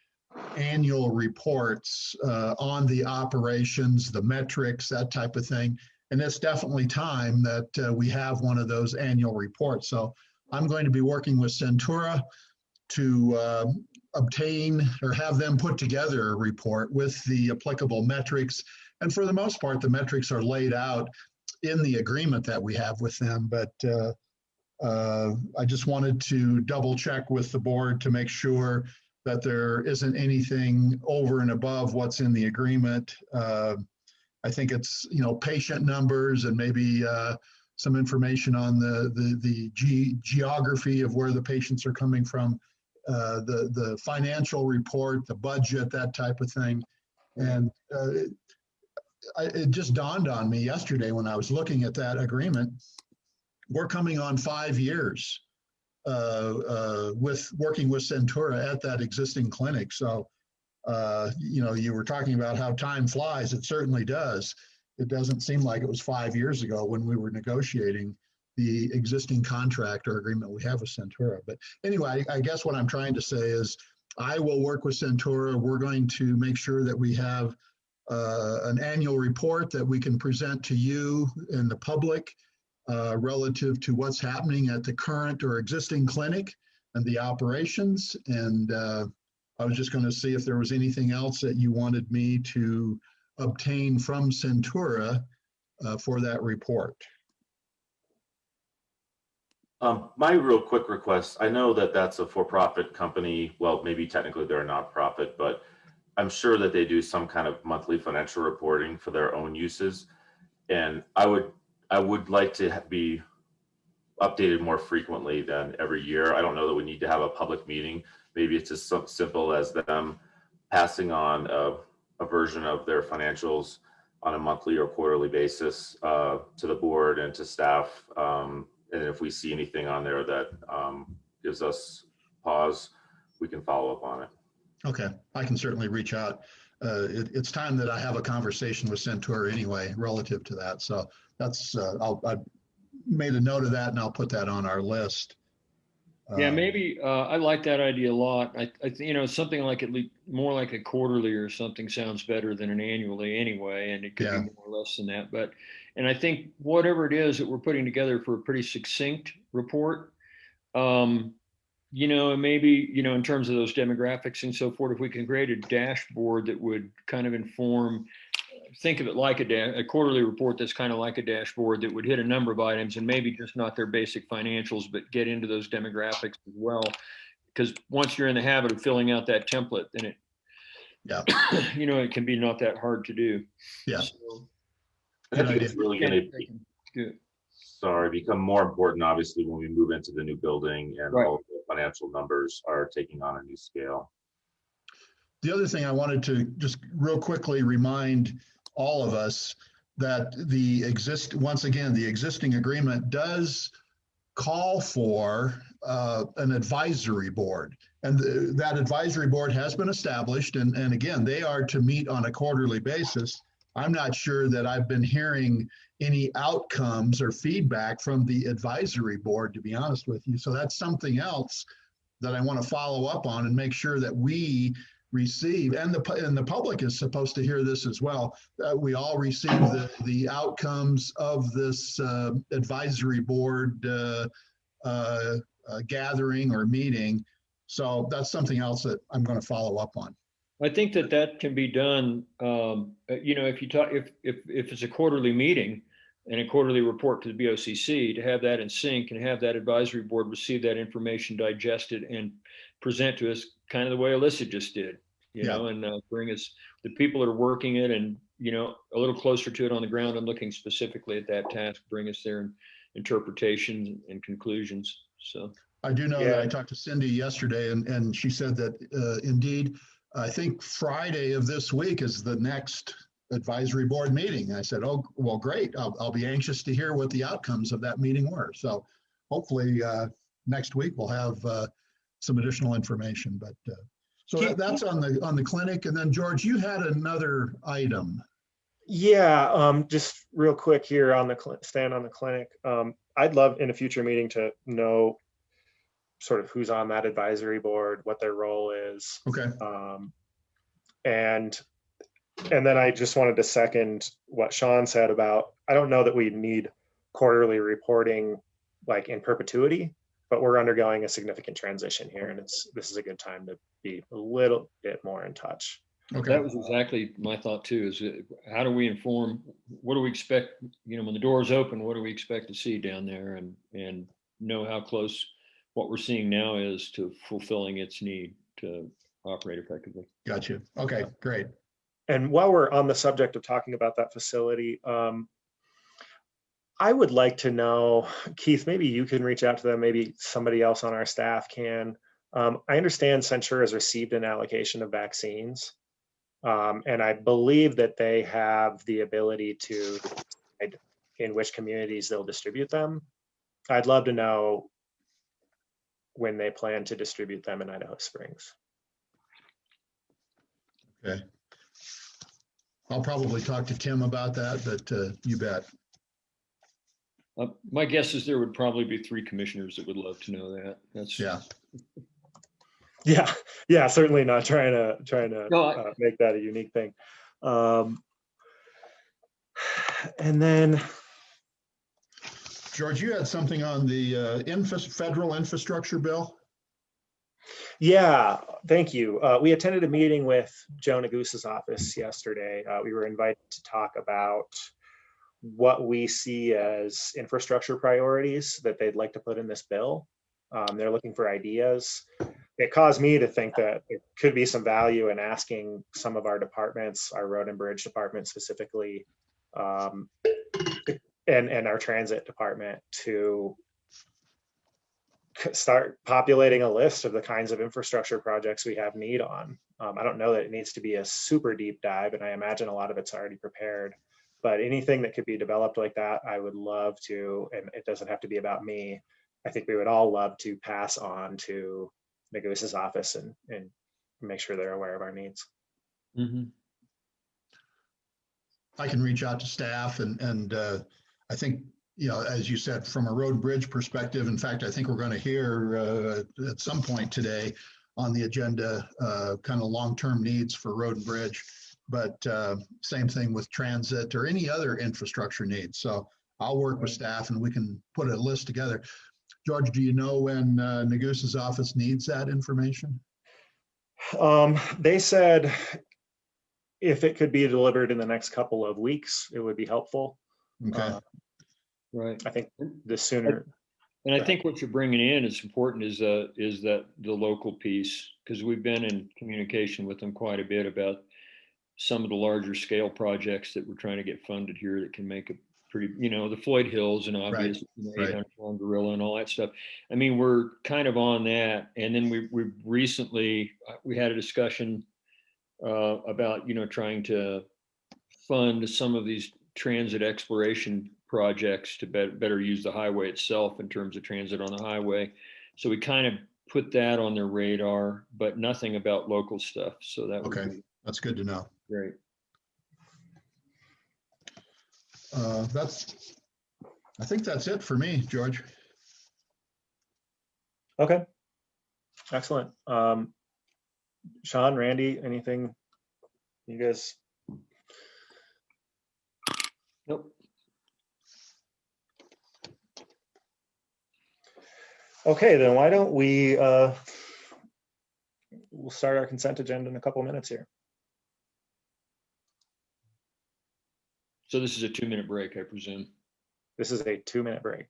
annual reports on the operations, the metrics, that type of thing. And it's definitely time that we have one of those annual reports. So I'm going to be working with Centura to obtain or have them put together a report with the applicable metrics. And for the most part, the metrics are laid out in the agreement that we have with them. But I just wanted to double check with the board to make sure that there isn't anything over and above what's in the agreement. I think it's, patient numbers and maybe some information on the geography of where the patients are coming from, the financial report, the budget, that type of thing. And it just dawned on me yesterday when I was looking at that agreement, we're coming on 5 years with working with Centura at that existing clinic. So, you were talking about how time flies. It certainly does. It doesn't seem like it was 5 years ago when we were negotiating the existing contract or agreement we have with Centura. But anyway, I guess what I'm trying to say is I will work with Centura. We're going to make sure that we have an annual report that we can present to you and the public relative to what's happening at the current or existing clinic and the operations. And I was just going to see if there was anything else that you wanted me to obtain from Centura for that report. My real quick request, I know that that's a for-profit company. Well, maybe technically they're a nonprofit, but I'm sure that they do some kind of monthly financial reporting for their own uses. And I would like to be updated more frequently than every year. I don't know that we need to have a public meeting. Maybe it's just so simple as them passing on a version of their financials on a monthly or quarterly basis to the board and to staff. And if we see anything on there that gives us pause, we can follow up on it. Okay, I can certainly reach out. It's time that I have a conversation with Centura anyway relative to that. So that's I made a note of that, and I'll put that on our list. Yeah, maybe I like that idea a lot. I think something like at least more like a quarterly or something sounds better than an annually anyway, and it could be more or less than that. And I think whatever it is that we're putting together for a pretty succinct report, and maybe in terms of those demographics and so forth, if we can create a dashboard that would kind of inform. Think of it like a quarterly report that's kind of like a dashboard that would hit a number of items and maybe just not their basic financials, but get into those demographics as well. Because once you're in the habit of filling out that template, then it can be not that hard to do. Yeah. So, I think it's really going to become more important, obviously, when we move into the new building and all the financial numbers are taking on a new scale. The other thing I wanted to just real quickly remind all of us that the existing agreement does call for an advisory board, and that advisory board has been established, and again, they are to meet on a quarterly basis. I'm not sure that I've been hearing any outcomes or feedback from the advisory board, to be honest with you. So that's something else that I want to follow up on and make sure that we receive, and the public is supposed to hear this as well, we all receive the outcomes of this advisory board gathering or meeting. So that's something else that I'm going to follow up on. I think that that can be done, you know, if you talk, if it's a quarterly meeting and a quarterly report to the BOCC, to have that in sync and have that advisory board receive that information, digest it, and present to us kind of the way Alyssa just did, you know, and bring us the people that are working it and, you know, a little closer to it on the ground and looking specifically at that task, bring us their interpretations and conclusions. So I do know that I talked to Cindy yesterday and she said that indeed, I think Friday of this week is the next advisory board meeting. I said, oh, well, great. I'll be anxious to hear what the outcomes of that meeting were. So hopefully next week we'll have some additional information. But so that's on the clinic. And then George, you had another item. Yeah, just real quick here on the stand on the clinic. I'd love in a future meeting to know sort of who's on that advisory board, what their role is. Okay. And then I just wanted to second what Sean said about, I don't know that we need quarterly reporting like in perpetuity, but we're undergoing a significant transition here. And this is a good time to be a little bit more in touch. Okay. that was exactly my thought too, is how do we inform, what do we expect, you know, when the doors open, what do we expect to see down there, and know how close what we're seeing now is to fulfilling its need to operate effectively. Gotcha. Okay, great. And while we're on the subject of talking about that facility, I would like to know, Keith, maybe you can reach out to them, maybe somebody else on our staff can. I understand Centura has received an allocation of vaccines, and I believe that they have the ability to decide in which communities they'll distribute them. I'd love to know when they plan to distribute them in Idaho Springs. Okay. I'll probably talk to Tim about that, but you bet. My guess is there would probably be 3 commissioners that would love to know that. That's Yeah, certainly not trying to make that a unique thing. And then, George, you had something on the federal infrastructure bill? yeah, thank you. We attended a meeting with Joe Negus's office yesterday. We were invited to talk about what we see as infrastructure priorities that they'd like to put in this bill. They're looking for ideas. It caused me to think that there could be some value in asking some of our departments, our road and bridge department specifically, and our transit department, to start populating a list of the kinds of infrastructure projects we have need on. I don't know that it needs to be a super deep dive, and I imagine a lot of it's already prepared, but anything that could be developed like that, I would love to, and it doesn't have to be about me. I think we would all love to pass on to Negus's office and make sure they're aware of our needs. Mm-hmm. I can reach out to staff and I think, you know, as you said, from a road bridge perspective, in fact, I think we're going to hear at some point today on the agenda kind of long-term needs for road and bridge, but same thing with transit or any other infrastructure needs. So I'll work with staff and we can put a list together. George, do you know when Negus's office needs that information? They said if it could be delivered in the next couple of weeks, it would be helpful. Okay. Right. I think the sooner. And I think what you're bringing in is important is that the local piece, because we've been in communication with them quite a bit about some of the larger scale projects that we're trying to get funded here that can make a pretty, you know, the Floyd Hills and obvious 800-pound gorilla and all that stuff. I mean, we're kind of on that. And then we recently, we had a discussion about, you know, trying to fund some of these transit exploration projects to better use the highway itself in terms of transit on the highway. So we kind of put that on their radar, but nothing about local stuff. So that would be that's good to know. Great. I think that's it for me, George. Okay, excellent. Sean, Randy, anything you guys? Nope. Okay, then why don't we we'll start our consent agenda in a couple minutes here. So this is a 2-minute break, I presume. This is a 2-minute break.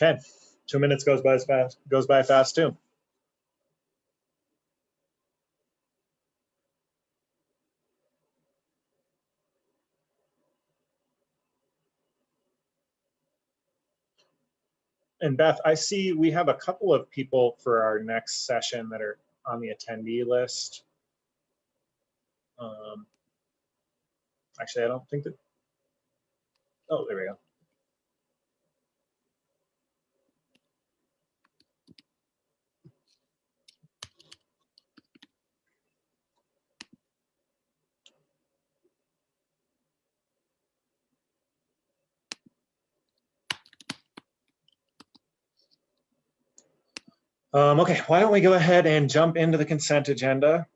Okay, 2 minutes goes by fast too. And Beth, I see we have a couple of people for our next session that are on the attendee list. Actually, I don't think that, oh, there we go. Okay, why don't we go ahead and jump into the consent agenda?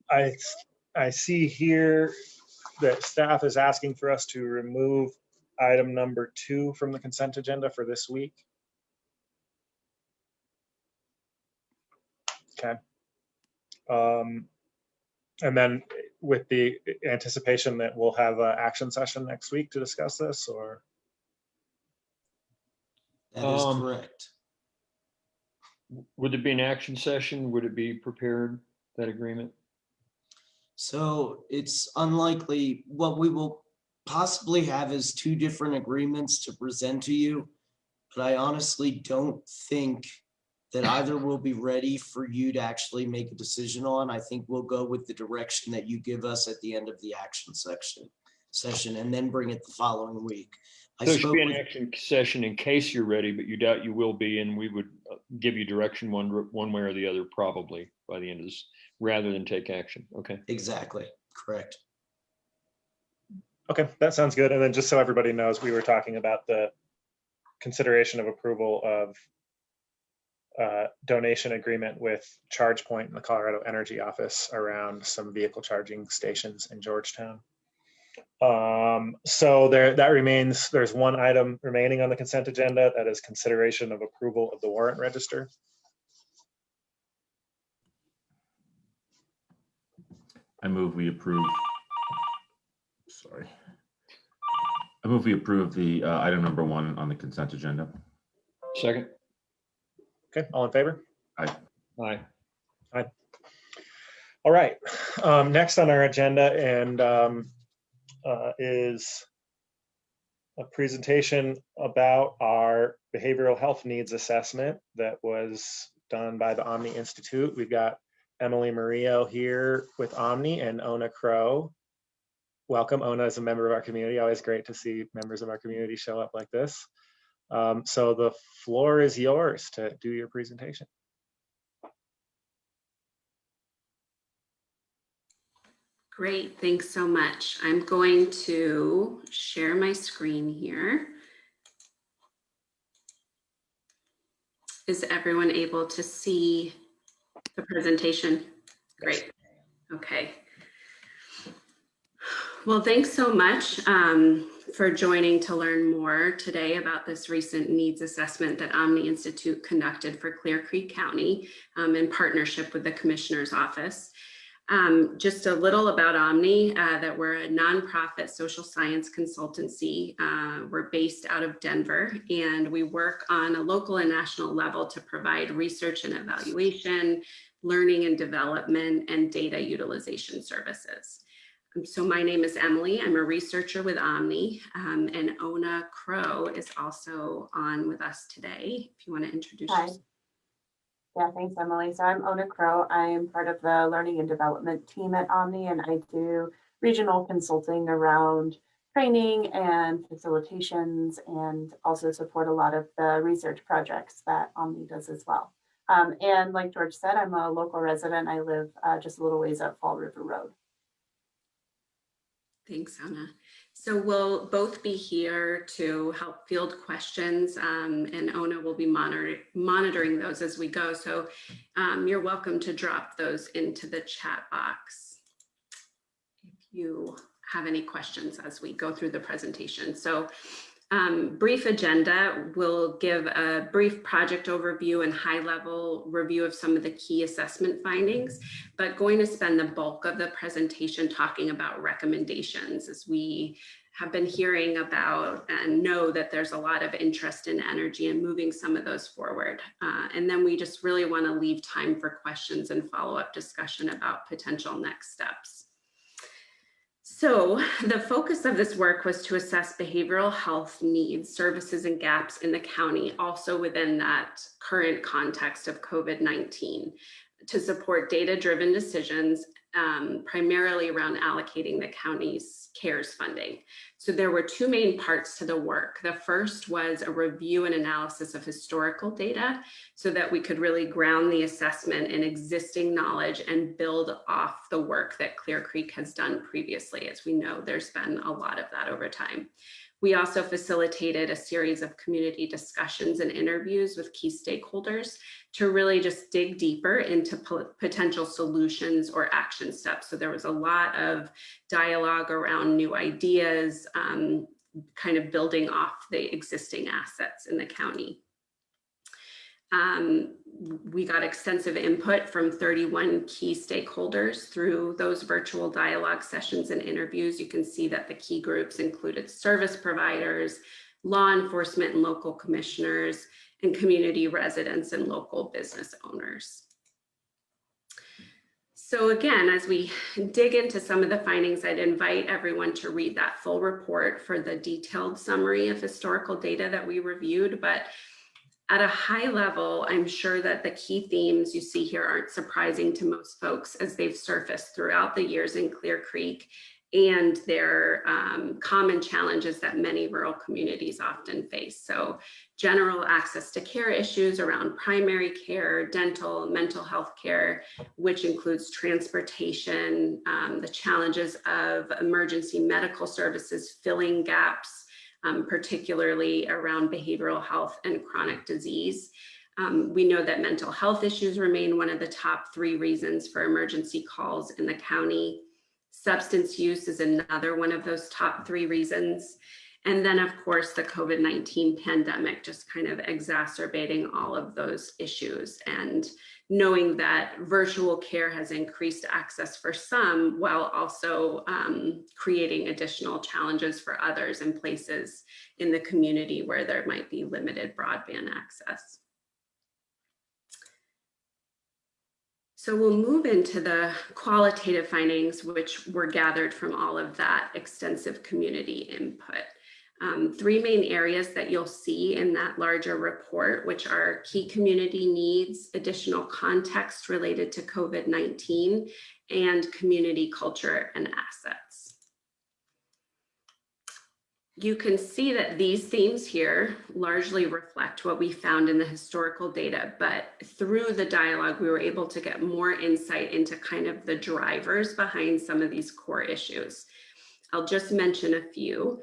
I see here that staff is asking for us to remove item number 2 from the consent agenda for this week. Okay. And then with the anticipation that we'll have an action session next week to discuss this, or? That is correct. Would it be an action session? Would it be prepared, that agreement? So it's unlikely. What we will possibly have is 2 different agreements to present to you, but I honestly don't think that either will be ready for you to actually make a decision on. I think we'll go with the direction that you give us at the end of the action session and then bring it the following week. So it should be an action session in case you're ready, but you doubt you will be, and we would give you direction one way or the other probably by the end of this, rather than take action. Okay. Exactly, correct. Okay, that sounds good. And then just so everybody knows, we were talking about the consideration of approval of donation agreement with ChargePoint in the Colorado Energy Office around some vehicle charging stations in Georgetown. So that remains, there's one item remaining on the consent agenda, that is consideration of approval of the warrant register. I move we approve. Sorry. I move we approve the item number 1 on the consent agenda. Second. Okay, all in favor? Aye. Aye. Aye. All right, next on our agenda and is a presentation about our behavioral health needs assessment that was done by the Omni Institute. We've got Emily Murillo here with Omni and Ona Crow. Welcome. Ona is a member of our community. Always great to see members of our community show up like this. So the floor is yours to do your presentation. Great, thanks so much. I'm going to share my screen here. Is everyone able to see the presentation? Great, okay. Well, thanks so much for joining to learn more today about this recent needs assessment that Omni Institute conducted for Clear Creek County in partnership with the Commissioner's Office. Just a little about Omni, that we're a nonprofit social science consultancy. We're based out of Denver, and we work on a local and national level to provide research and evaluation, learning and development, and data utilization services. So my name is Emily. I'm a researcher with Omni, and Ona Crow is also on with us today. If you want to introduce yourself. Yeah, thanks, Emily. So I'm Ona Crow. I'm part of the learning and development team at Omni, and I do regional consulting around training and facilitations, and also support a lot of the research projects that Omni does as well. And like George said, I'm a local resident. I live just a little ways up Fall River Road. Thanks, Ona. So we'll both be here to help field questions, and Ona will be monitoring those as we go. So you're welcome to drop those into the chat box if you have any questions as we go through the presentation. So brief agenda, we'll give a brief project overview and high-level review of some of the key assessment findings, but going to spend the bulk of the presentation talking about recommendations, as we have been hearing about and know that there's a lot of interest in energy and moving some of those forward. And then we just really want to leave time for questions and follow-up discussion about potential next steps. So the focus of this work was to assess behavioral health needs, services, and gaps in the county, also within that current context of COVID-19, to support data-driven decisions, primarily around allocating the county's CARES funding. So there were two main parts to the work. The first was a review and analysis of historical data so that we could really ground the assessment in existing knowledge and build off the work that Clear Creek has done previously. As we know, there's been a lot of that over time. We also facilitated a series of community discussions and interviews with key stakeholders to really just dig deeper into potential solutions or action steps. So there was a lot of dialogue around new ideas, kind of building off the existing assets in the county. We got extensive input from 31 key stakeholders through those virtual dialogue sessions and interviews. You can see that the key groups included service providers, law enforcement and local commissioners, and community residents and local business owners. So again, as we dig into some of the findings, I'd invite everyone to read that full report for the detailed summary of historical data that we reviewed. But at a high level, I'm sure that the key themes you see here aren't surprising to most folks, as they've surfaced throughout the years in Clear Creek, and their common challenges that many rural communities often face. So general access to care issues around primary care, dental, mental health care, which includes transportation, the challenges of emergency medical services filling gaps, particularly around behavioral health and chronic disease. We know that mental health issues remain one of the top 3 reasons for emergency calls in the county. Substance use is another one of those top 3 reasons. And then, of course, the COVID-19 pandemic just kind of exacerbating all of those issues. And knowing that virtual care has increased access for some, while also creating additional challenges for others in places in the community where there might be limited broadband access. So we'll move into the qualitative findings, which were gathered from all of that extensive community input. Three main areas that you'll see in that larger report, which are key community needs, additional context related to COVID-19, and community culture and assets. You can see that these themes here largely reflect what we found in the historical data, but through the dialogue, we were able to get more insight into kind of the drivers behind some of these core issues. I'll just mention a few.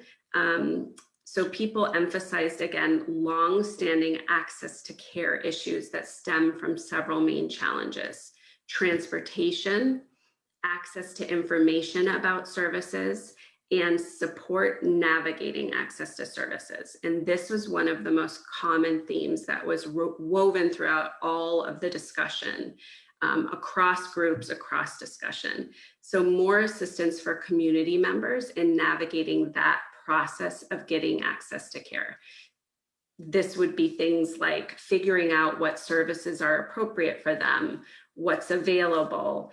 So people emphasized, again, long-standing access to care issues that stem from several main challenges: transportation, access to information about services, and support navigating access to services. And this was one of the most common themes that was woven throughout all of the discussion, across groups, across discussion. So more assistance for community members in navigating that process of getting access to care. This would be things like figuring out what services are appropriate for them, what's available,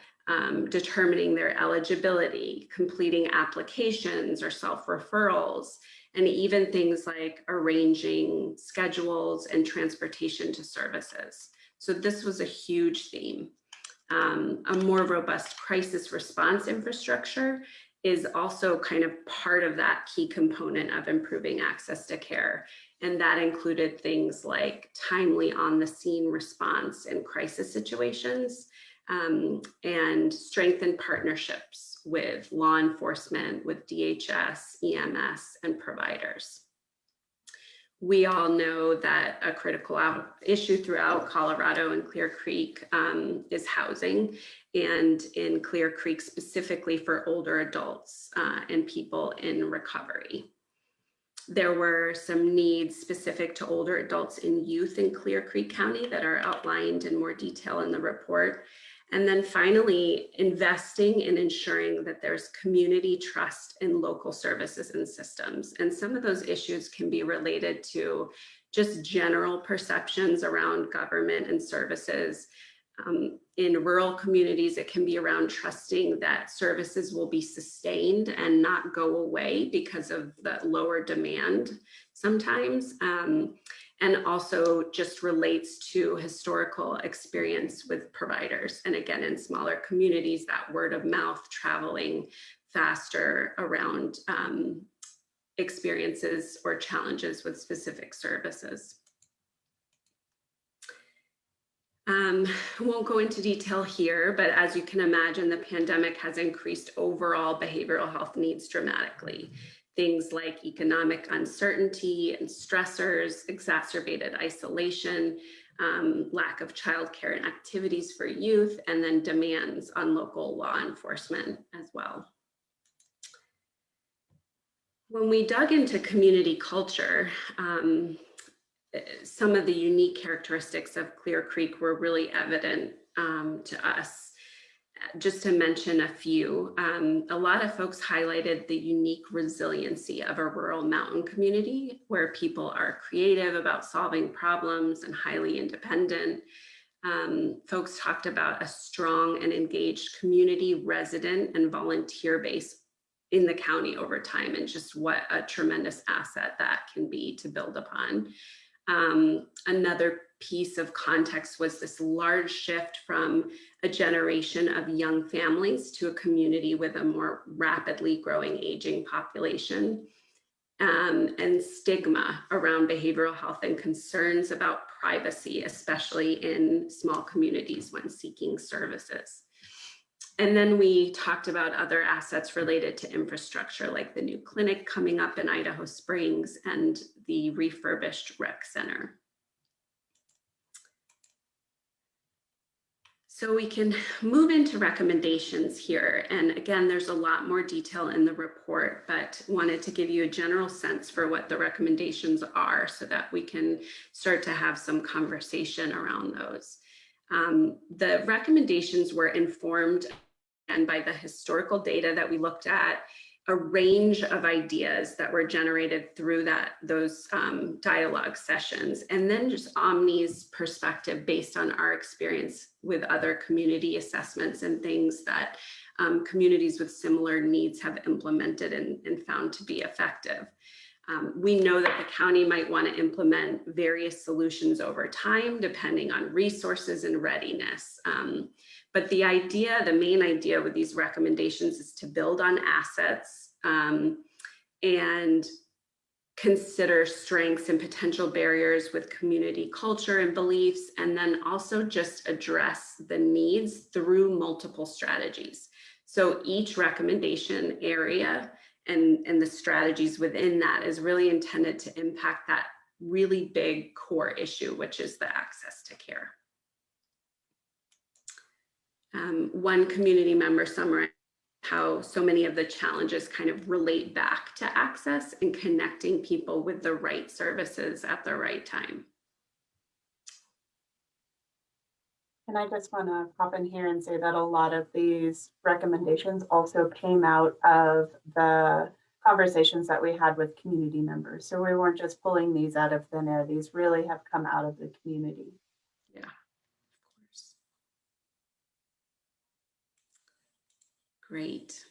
determining their eligibility, completing applications or self-referrals, and even things like arranging schedules and transportation to services. So this was a huge theme. A more robust crisis response infrastructure is also kind of part of that key component of improving access to care. And that included things like timely on-the-scene response in crisis situations, and strengthened partnerships with law enforcement, with DHS, EMS, and providers. We all know that a critical issue throughout Colorado and Clear Creek is housing, and in Clear Creek specifically for older adults and people in recovery. There were some needs specific to older adults and youth in Clear Creek County that are outlined in more detail in the report. And then finally, investing in ensuring that there's community trust in local services and systems. And some of those issues can be related to just general perceptions around government and services. In rural communities, it can be around trusting that services will be sustained and not go away because of the lower demand sometimes. And also just relates to historical experience with providers. And again, in smaller communities, that word of mouth traveling faster around experiences or challenges with specific services. Won't go into detail here, but as you can imagine, the pandemic has increased overall behavioral health needs dramatically. Things like economic uncertainty and stressors, exacerbated isolation, lack of childcare and activities for youth, and then demands on local law enforcement as well. When we dug into community culture, some of the unique characteristics of Clear Creek were really evident to us. Just to mention a few, a lot of folks highlighted the unique resiliency of a rural mountain community where people are creative about solving problems and highly independent. Folks talked about a strong and engaged community, resident, and volunteer base in the county over time, and just what a tremendous asset that can be to build upon. Another piece of context was this large shift from a generation of young families to a community with a more rapidly growing aging population, and stigma around behavioral health and concerns about privacy, especially in small communities when seeking services. And then we talked about other assets related to infrastructure, like the new clinic coming up in Idaho Springs and the refurbished rec center. So we can move into recommendations here. And again, there's a lot more detail in the report, but wanted to give you a general sense for what the recommendations are so that we can start to have some conversation around those. The recommendations were informed and by the historical data that we looked at, a range of ideas that were generated through those dialogue sessions, and then just Omni's perspective based on our experience with other community assessments and things that communities with similar needs have implemented and found to be effective. We know that the county might want to implement various solutions over time, depending on resources and readiness. But the main idea with these recommendations is to build on assets and consider strengths and potential barriers with community culture and beliefs, and then also just address the needs through multiple strategies. So each recommendation area and the strategies within that is really intended to impact that really big core issue, which is the access to care. One community member summarized how so many of the challenges kind of relate back to access and connecting people with the right services at the right time. And I just want to pop in here and say that a lot of these recommendations also came out of the conversations that we had with community members. So we weren't just pulling these out of thin air. These really have come out of the community. Yeah, of course. Great.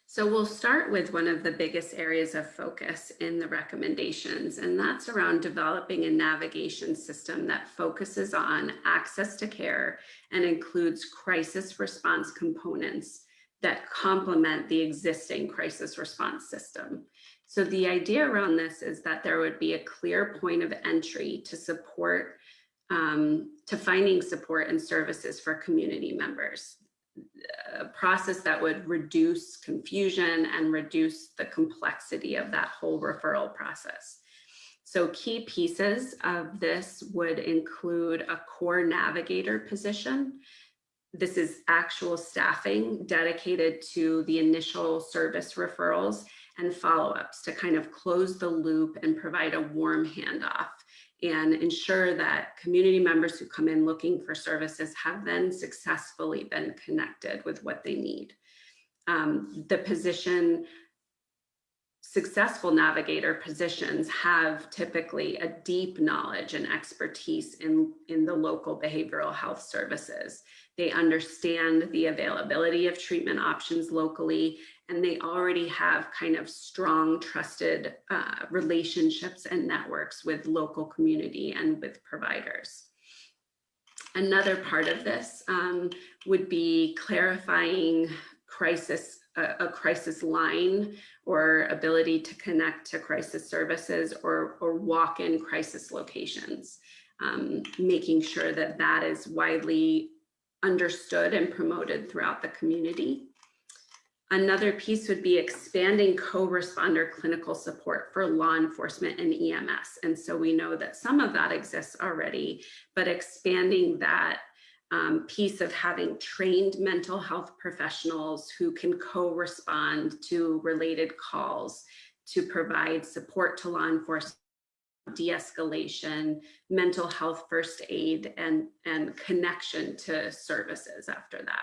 So we'll start with one of the biggest areas of focus in the recommendations, and that's around developing a navigation system that focuses on access to care and includes crisis response components that complement the existing crisis response system. So the idea around this is that there would be a clear point of entry to support, to finding support and services for community members. A process that would reduce confusion and reduce the complexity of that whole referral process. So key pieces of this would include a core navigator position. This is actual staffing dedicated to the initial service referrals and follow-ups to kind of close the loop and provide a warm handoff and ensure that community members who come in looking for services have then successfully been connected with what they need. The position, successful navigator positions have typically a deep knowledge and expertise in the local behavioral health services. They understand the availability of treatment options locally, and they already have kind of strong, trusted relationships and networks with local community and with providers. Another part of this would be clarifying a crisis line or ability to connect to crisis services or walk-in crisis locations, making sure that that is widely understood and promoted throughout the community. Another piece would be expanding co-responder clinical support for law enforcement and EMS. And so we know that some of that exists already, but expanding that piece of having trained mental health professionals who can co-respond to related calls to provide support to law enforcement, de-escalation, mental health first aid, and connection to services after that.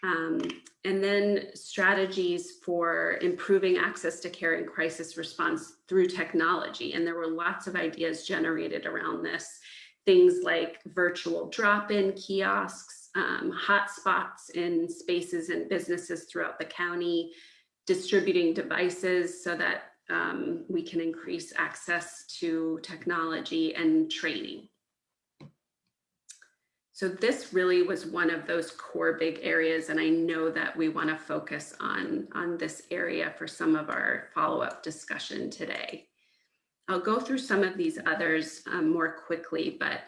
And then strategies for improving access to care and crisis response through technology. And there were lots of ideas generated around this. Things like virtual drop-in kiosks, hotspots in spaces and businesses throughout the county, distributing devices so that we can increase access to technology and training. So this really was one of those core big areas, and I know that we want to focus on this area for some of our follow-up discussion today. I'll go through some of these others more quickly, but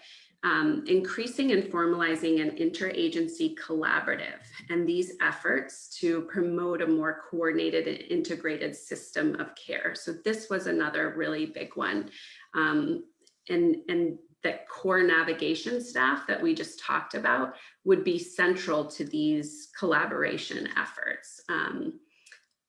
increasing and formalizing an interagency collaborative and these efforts to promote a more coordinated and integrated system of care. So this was another really big one. And that core navigation staff that we just talked about would be central to these collaboration efforts.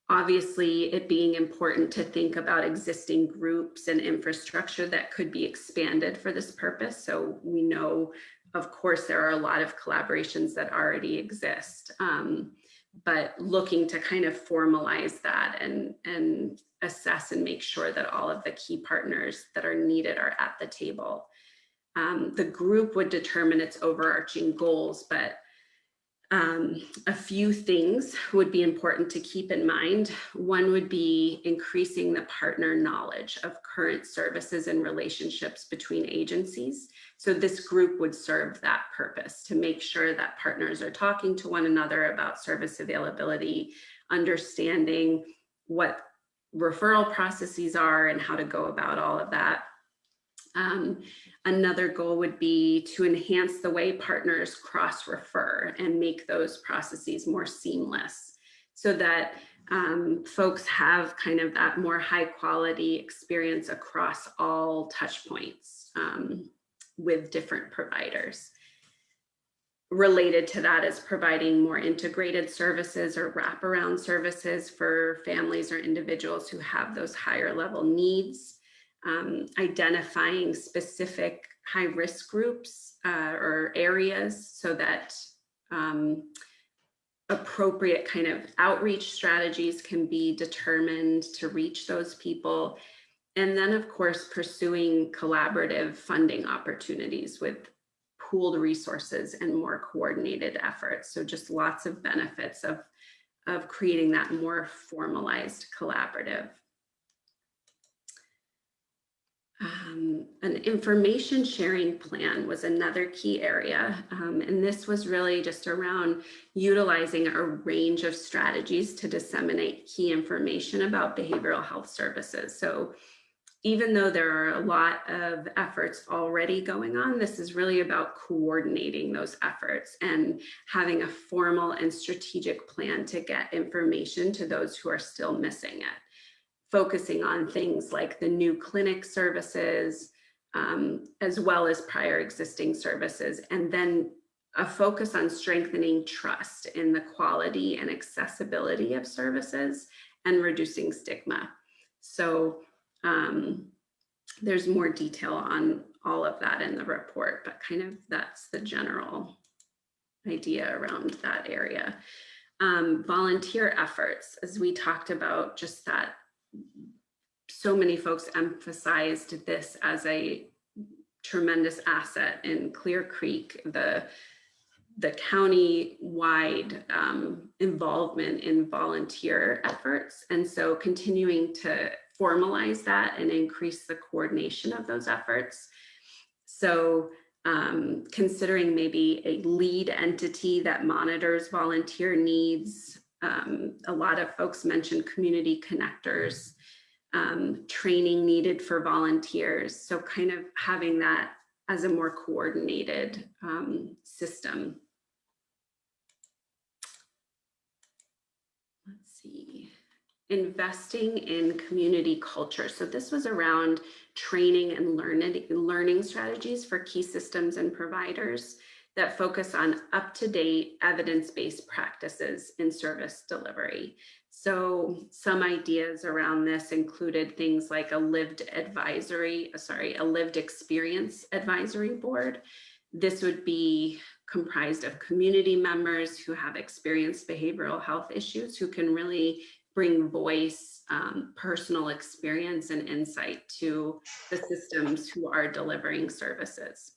Obviously, it being important to think about existing groups and infrastructure that could be expanded for this purpose. So we know, of course, there are a lot of collaborations that already exist, but looking to kind of formalize that and assess and make sure that all of the key partners that are needed are at the table. The group would determine its overarching goals, but A few things would be important to keep in mind. One would be increasing the partner knowledge of current services and relationships between agencies. So this group would serve that purpose, to make sure that partners are talking to one another about service availability, understanding what referral processes are and how to go about all of that. Another goal would be to enhance the way partners cross-refer and make those processes more seamless, so that folks have kind of that more high-quality experience across all touch points with different providers. Related to that is providing more integrated services or wraparound services for families or individuals who have those higher level needs. Identifying specific high-risk groups or areas, so that appropriate kind of outreach strategies can be determined to reach those people. And then, of course, pursuing collaborative funding opportunities with pooled resources and more coordinated efforts. So just lots of benefits of creating that more formalized collaborative. An information sharing plan was another key area. And this was really just around utilizing a range of strategies to disseminate key information about behavioral health services. So even though there are a lot of efforts already going on, this is really about coordinating those efforts and having a formal and strategic plan to get information to those who are still missing it. Focusing on things like the new clinic services, as well as prior existing services, and then a focus on strengthening trust in the quality and accessibility of services and reducing stigma. So there's more detail on all of that in the report, but kind of that's the general idea around that area. Volunteer efforts, as we talked about, just that so many folks emphasized this as a tremendous asset in Clear Creek, the county-wide involvement in volunteer efforts. And so continuing to formalize that and increase the coordination of those efforts. So considering maybe a lead entity that monitors volunteer needs. A lot of folks mentioned community connectors, training needed for volunteers. So kind of having that as a more coordinated system. Let's see. Investing in community culture. So this was around training and learning strategies for key systems and providers that focus on up-to-date evidence-based practices in service delivery. So some ideas around this included things like a lived experience advisory board. This would be comprised of community members who have experienced behavioral health issues, who can really bring voice, personal experience and insight to the systems who are delivering services.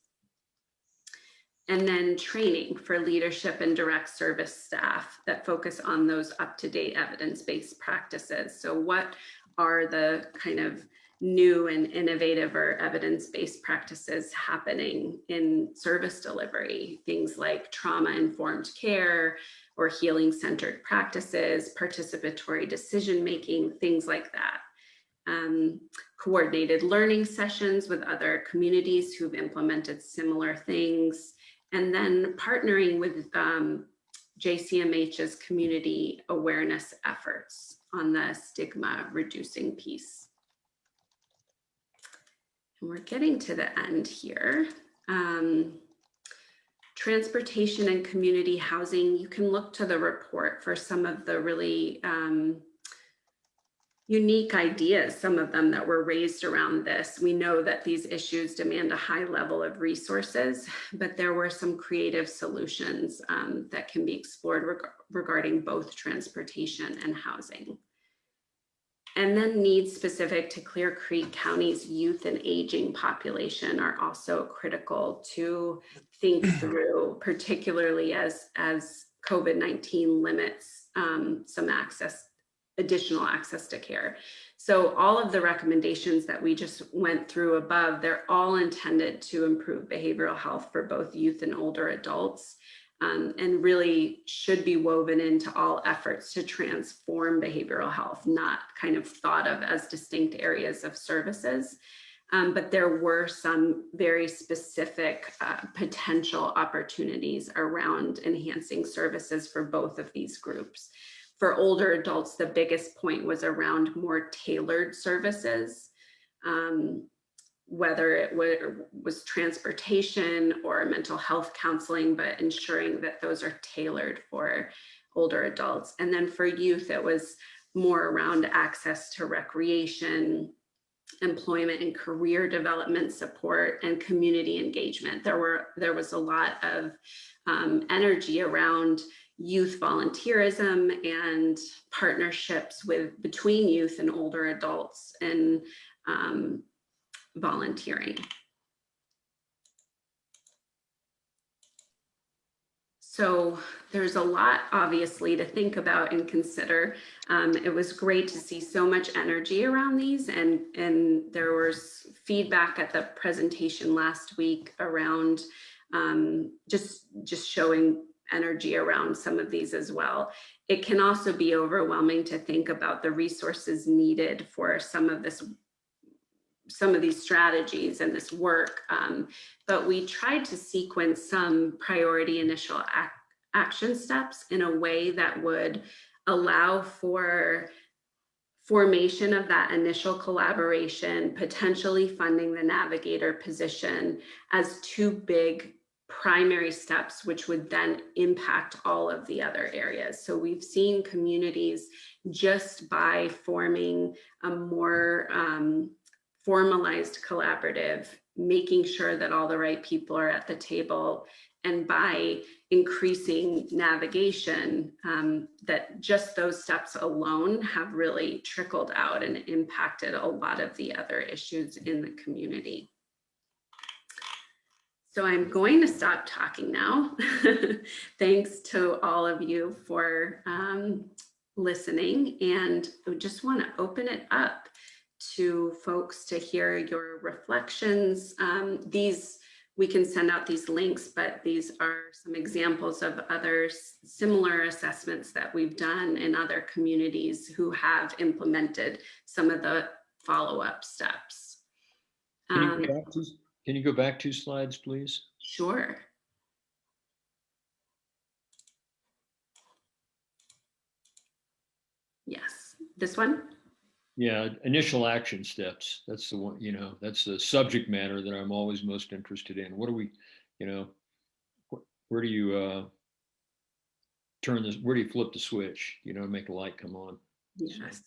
And then training for leadership and direct service staff that focus on those up-to-date evidence-based practices. So what are the kind of new and innovative or evidence-based practices happening in service delivery? Things like trauma-informed care or healing-centered practices, participatory decision-making, things like that. Coordinated learning sessions with other communities who've implemented similar things. And then partnering with JCMH's community awareness efforts on the stigma reducing piece. And we're getting to the end here. Transportation and community housing, you can look to the report for some of the really unique ideas, some of them that were raised around this. We know that these issues demand a high level of resources, but there were some creative solutions that can be explored regarding both transportation and housing. And then needs specific to Clear Creek County's youth and aging population are also critical to think through, particularly as COVID-19 limits some additional access to care. So all of the recommendations that we just went through above, they're all intended to improve behavioral health for both youth and older adults, and really should be woven into all efforts to transform behavioral health, not kind of thought of as distinct areas of services. But there were some very specific potential opportunities around enhancing services for both of these groups. For older adults, the biggest point was around more tailored services, whether it was transportation or mental health counseling, but ensuring that those are tailored for older adults. And then for youth, it was more around access to recreation, employment and career development support, and community engagement. There was a lot of energy around youth volunteerism and partnerships between youth and older adults and volunteering. So there's a lot, obviously, to think about and consider. It was great to see so much energy around these, and there was feedback at the presentation last week around just showing energy around some of these as well. It can also be overwhelming to think about the resources needed for some of these strategies and this work, but we tried to sequence some priority initial action steps in a way that would allow for formation of that initial collaboration, potentially funding the navigator position as two big primary steps, which would then impact all of the other areas. So we've seen communities, just by forming a more formalized collaborative, making sure that all the right people are at the table, and by increasing navigation, that just those steps alone have really trickled out and impacted a lot of the other issues in the community. So I'm going to stop talking now. Thanks to all of you for listening, and I just want to open it up to folks to hear your reflections. We can send out these links, but these are some examples of other similar assessments that we've done in other communities who have implemented some of the follow-up steps. Can you go back 2 slides, please? Sure. Yes, this one? Yeah, initial action steps. That's the one, that's the subject matter that I'm always most interested in. What do we, where do you turn this, where do you flip the switch, make the light come on? Yes,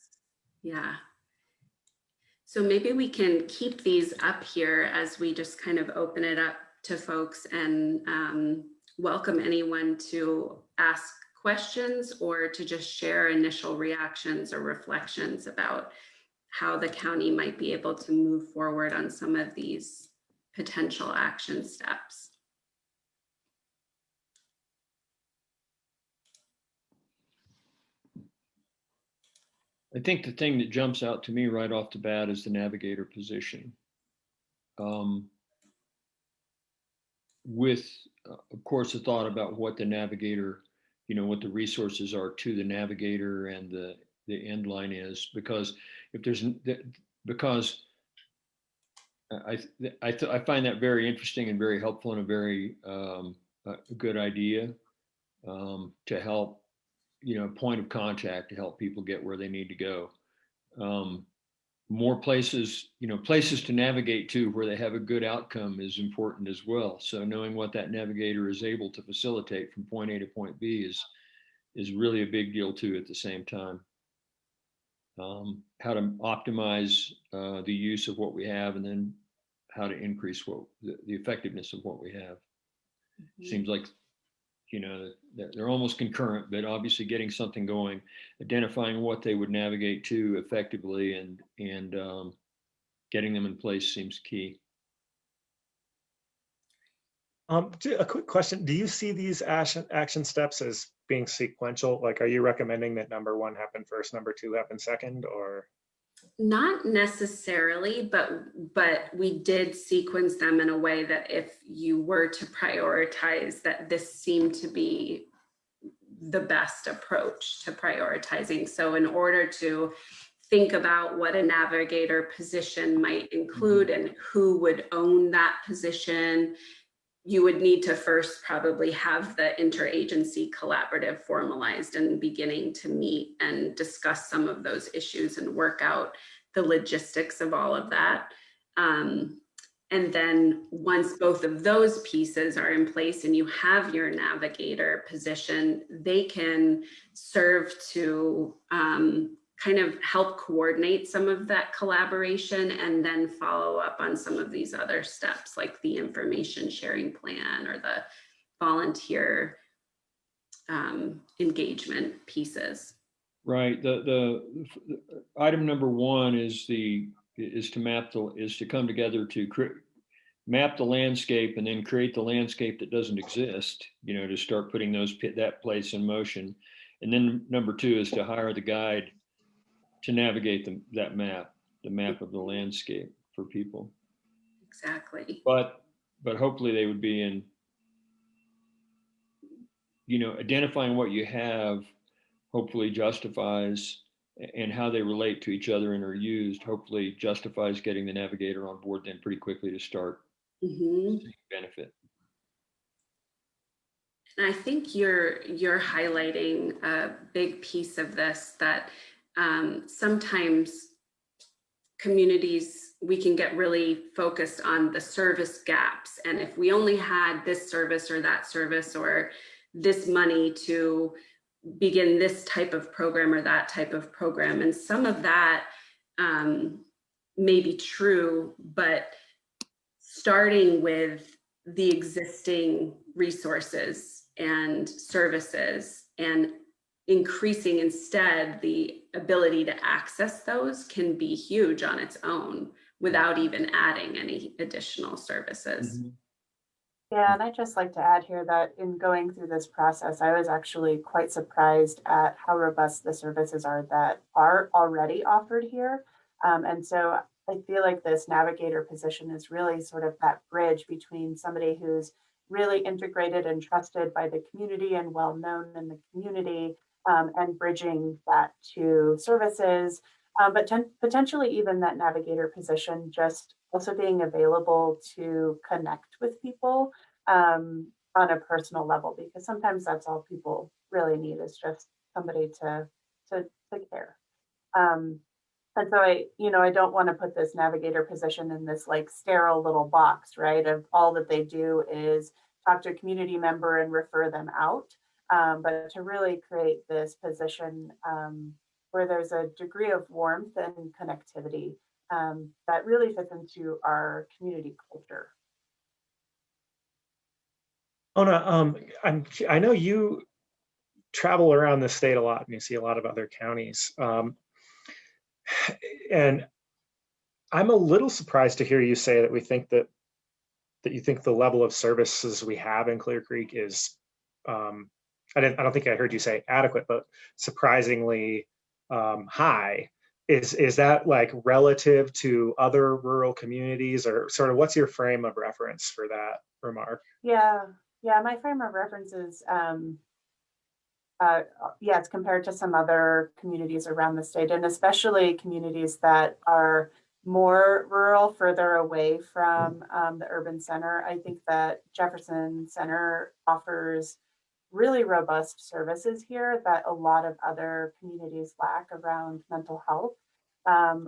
yeah. So maybe we can keep these up here as we just kind of open it up to folks, and welcome anyone to ask questions or to just share initial reactions or reflections about how the county might be able to move forward on some of these potential action steps. I think the thing that jumps out to me right off the bat is the navigator position. With, of course, the thought about what the navigator, what the resources are to the navigator and the end line is, because if there's, because I find that very interesting and very helpful and a very good idea to help, point of contact to help people get where they need to go. More places, places to navigate to where they have a good outcome is important as well. So knowing what that navigator is able to facilitate from point A to point B is really a big deal too at the same time. How to optimize the use of what we have, and then how to increase the effectiveness of what we have. Mm-hmm. Seems like, they're almost concurrent, but obviously getting something going, identifying what they would navigate to effectively, and getting them in place seems key. A quick question: do you see these action steps as being sequential? Like, are you recommending that number one happen first, number two happen second, or? Not necessarily, but we did sequence them in a way that if you were to prioritize, that this seemed to be the best approach to prioritizing. So in order to think about what a navigator position might include and who would own that position, you would need to first probably have the interagency collaborative formalized and beginning to meet and discuss some of those issues and work out the logistics of all of that. And then once both of those pieces are in place and you have your navigator position, they can serve to kind of help coordinate some of that collaboration and then follow up on some of these other steps like the information sharing plan or the volunteer engagement pieces. Right. The item number one is to come together to map the landscape and then create the landscape that doesn't exist, to start putting that place in motion. And then number two is to hire the guide to navigate the map of the landscape for people. Exactly. But hopefully they would be in, identifying what you have hopefully justifies, and how they relate to each other and are used, hopefully justifies getting the navigator on board then pretty quickly to start seeing benefit. And I think you're highlighting a big piece of this, that sometimes communities, we can get really focused on the service gaps. And if we only had this service or that service or this money to begin this type of program or that type of program, and some of that may be true, but starting with the existing resources and services and increasing instead the ability to access those can be huge on its own without even adding any additional services. Yeah, and I'd just like to add here that in going through this process, I was actually quite surprised at how robust the services are that are already offered here. And so I feel like this navigator position is really sort of that bridge between somebody who's really integrated and trusted by the community and well known in the community, and bridging that to services, but potentially even that navigator position just also being available to connect with people on a personal level, because sometimes that's all people really need is just somebody to care. And so I don't want to put this navigator position in this like sterile little box, right? Of all that they do is talk to a community member and refer them out. But to really create this position where there's a degree of warmth and connectivity that really fits into our community culture. Ona, I know you travel around the state a lot and you see a lot of other counties. And I'm a little surprised to hear you say that that you think the level of services we have in Clear Creek is, I don't think I heard you say adequate, but surprisingly high. Is that like relative to other rural communities, or sort of what's your frame of reference for that remark? Yeah, my frame of reference is, it's compared to some other communities around the state, and especially communities that are more rural, further away from the urban center. I think that Jefferson Center offers really robust services here that a lot of other communities lack around mental health.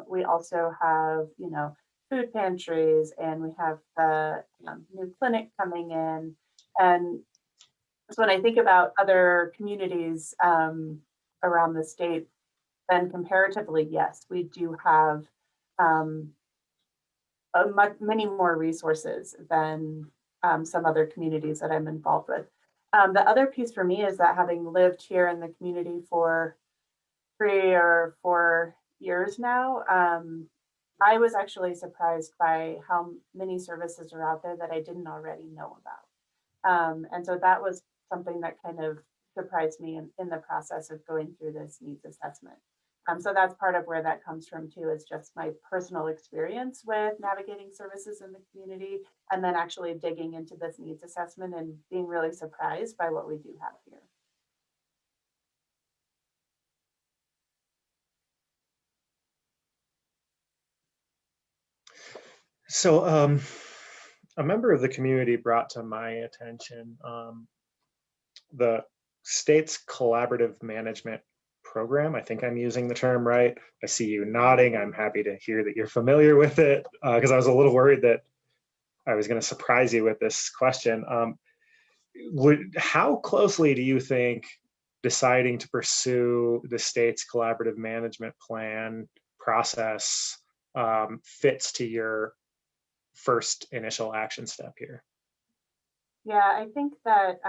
We also have, food pantries, and we have the new clinic coming in. And so when I think about other communities around the state, then comparatively, yes, we do have many more resources than some other communities that I'm involved with. The other piece for me is that having lived here in the community for 3 or 4 years now, I was actually surprised by how many services are out there that I didn't already know about. And so that was something that kind of surprised me in the process of going through this needs assessment. So that's part of where that comes from too, is just my personal experience with navigating services in the community, and then actually digging into this needs assessment and being really surprised by what we do have here. So a member of the community brought to my attention the state's collaborative management program. I think I'm using the term right. I see you nodding. I'm happy to hear that you're familiar with it, because I was a little worried that I was going to surprise you with this question. How closely do you think deciding to pursue the state's collaborative management plan process fits to your first initial action step here? Yeah, I think that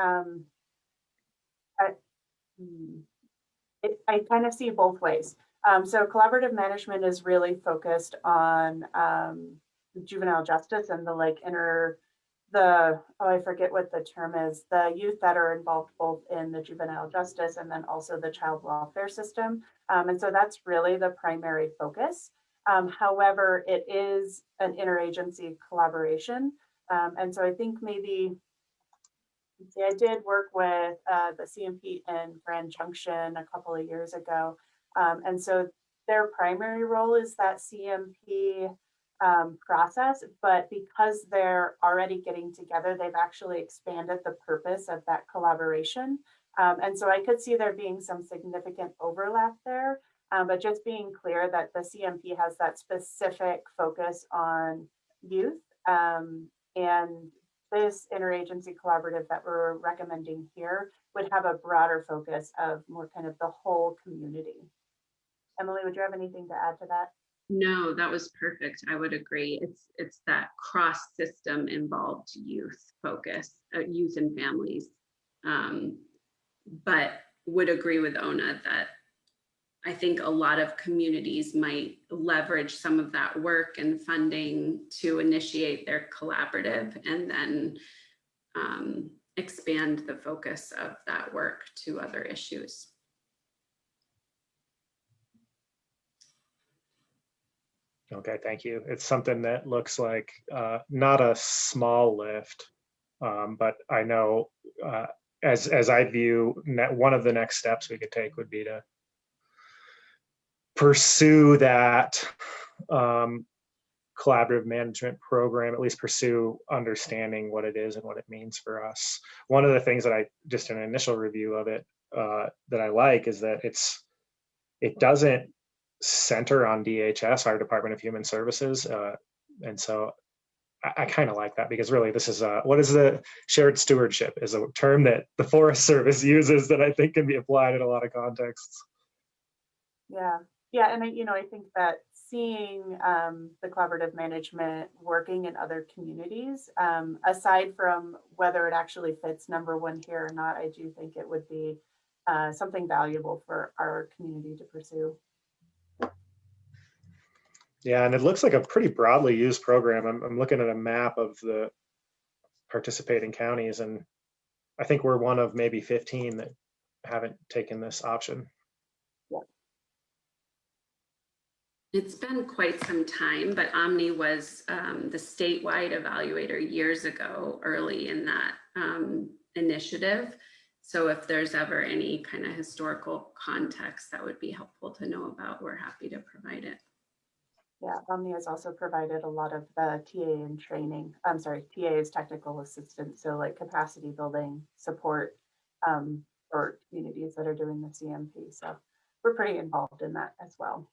I kind of see both ways. So collaborative management is really focused on juvenile justice and I forget what the term is, the youth that are involved both in the juvenile justice and then also the child welfare system. And so that's really the primary focus. However, it is an interagency collaboration. And so I think maybe, I did work with the CMP in Grand Junction a couple of years ago. And so their primary role is that CMP process, but because they're already getting together, they've actually expanded the purpose of that collaboration. And so I could see there being some significant overlap there, but just being clear that the CMP has that specific focus on youth, and this interagency collaborative that we're recommending here would have a broader focus of more kind of the whole community. Emily, would you have anything to add to that? No, that was perfect. I would agree. It's that cross-system involved youth focus, youth and families. But would agree with Ona that I think a lot of communities might leverage some of that work and funding to initiate their collaborative and then expand the focus of that work to other issues. Okay, thank you. It's something that looks like not a small lift, but I know as I view one of the next steps we could take would be to pursue that collaborative management program, at least pursue understanding what it is and what it means for us. One of the things that just an initial review of it that I like is that it doesn't center on DHS, our Department of Human Services. And so I kind of like that, because really this is what is the shared stewardship is a term that the Forest Service uses that I think can be applied in a lot of contexts. Yeah, and I think that seeing the collaborative management working in other communities, aside from whether it actually fits number one here or not, I do think it would be something valuable for our community to pursue. Yeah, and it looks like a pretty broadly used program. I'm looking at a map of the participating counties, and I think we're one of maybe 15 that haven't taken this option. It's been quite some time, but Omni was the statewide evaluator years ago, early in that initiative. So if there's ever any kind of historical context that would be helpful to know about, we're happy to provide it. Yeah, Omni has also provided a lot of the TA and training. I'm sorry, TA is technical assistance. So like capacity building support for communities that are doing the CMP. So we're pretty involved in that as well.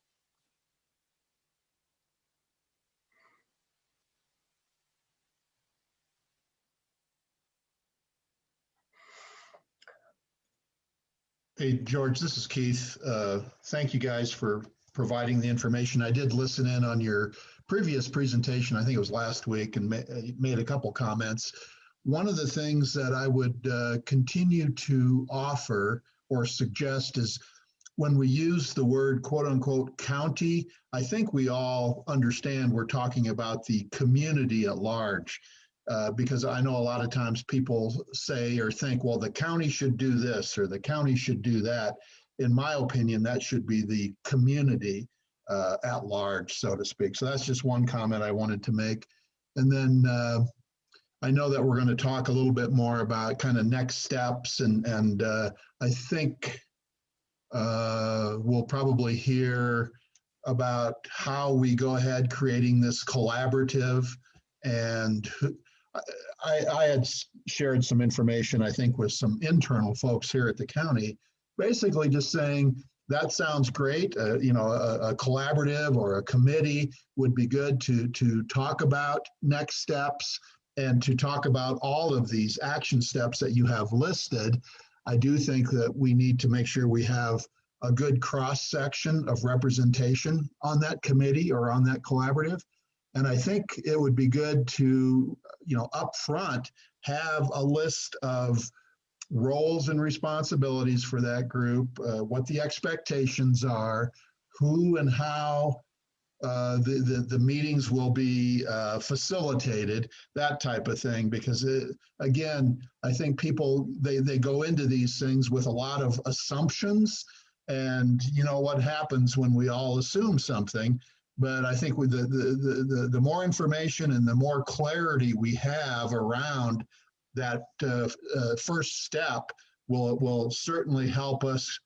Hey, George, this is Keith. Thank you guys for providing the information. I did listen in on your previous presentation. I think it was last week, and made a couple comments. One of the things that I would continue to offer or suggest is when we use the word quote unquote county, I think we all understand we're talking about the community at large. because I know a lot of times people say or think, well, the county should do this or the county should do that. In my opinion, that should be the community at large, so to speak. So that's just one comment I wanted to make. And then I know that we're going to talk a little bit more about kind of next steps, and I think we'll probably hear about how we go ahead creating this collaborative. And I had shared some information, I think, with some internal folks here at the county, basically just saying that sounds great. You know, a collaborative or a committee would be good to talk about next steps and to talk about all of these action steps that you have listed. I do think that we need to make sure we have a good cross section of representation on that committee or on that collaborative. And I think it would be good to, you know, up front have a list of roles and responsibilities for that group, what the expectations are, who and how the meetings will be facilitated, that type of thing. Because again, I think people, they go into these things with a lot of assumptions, and you know what happens when we all assume something. But I think with the more information and the more clarity we have around that first step will certainly help us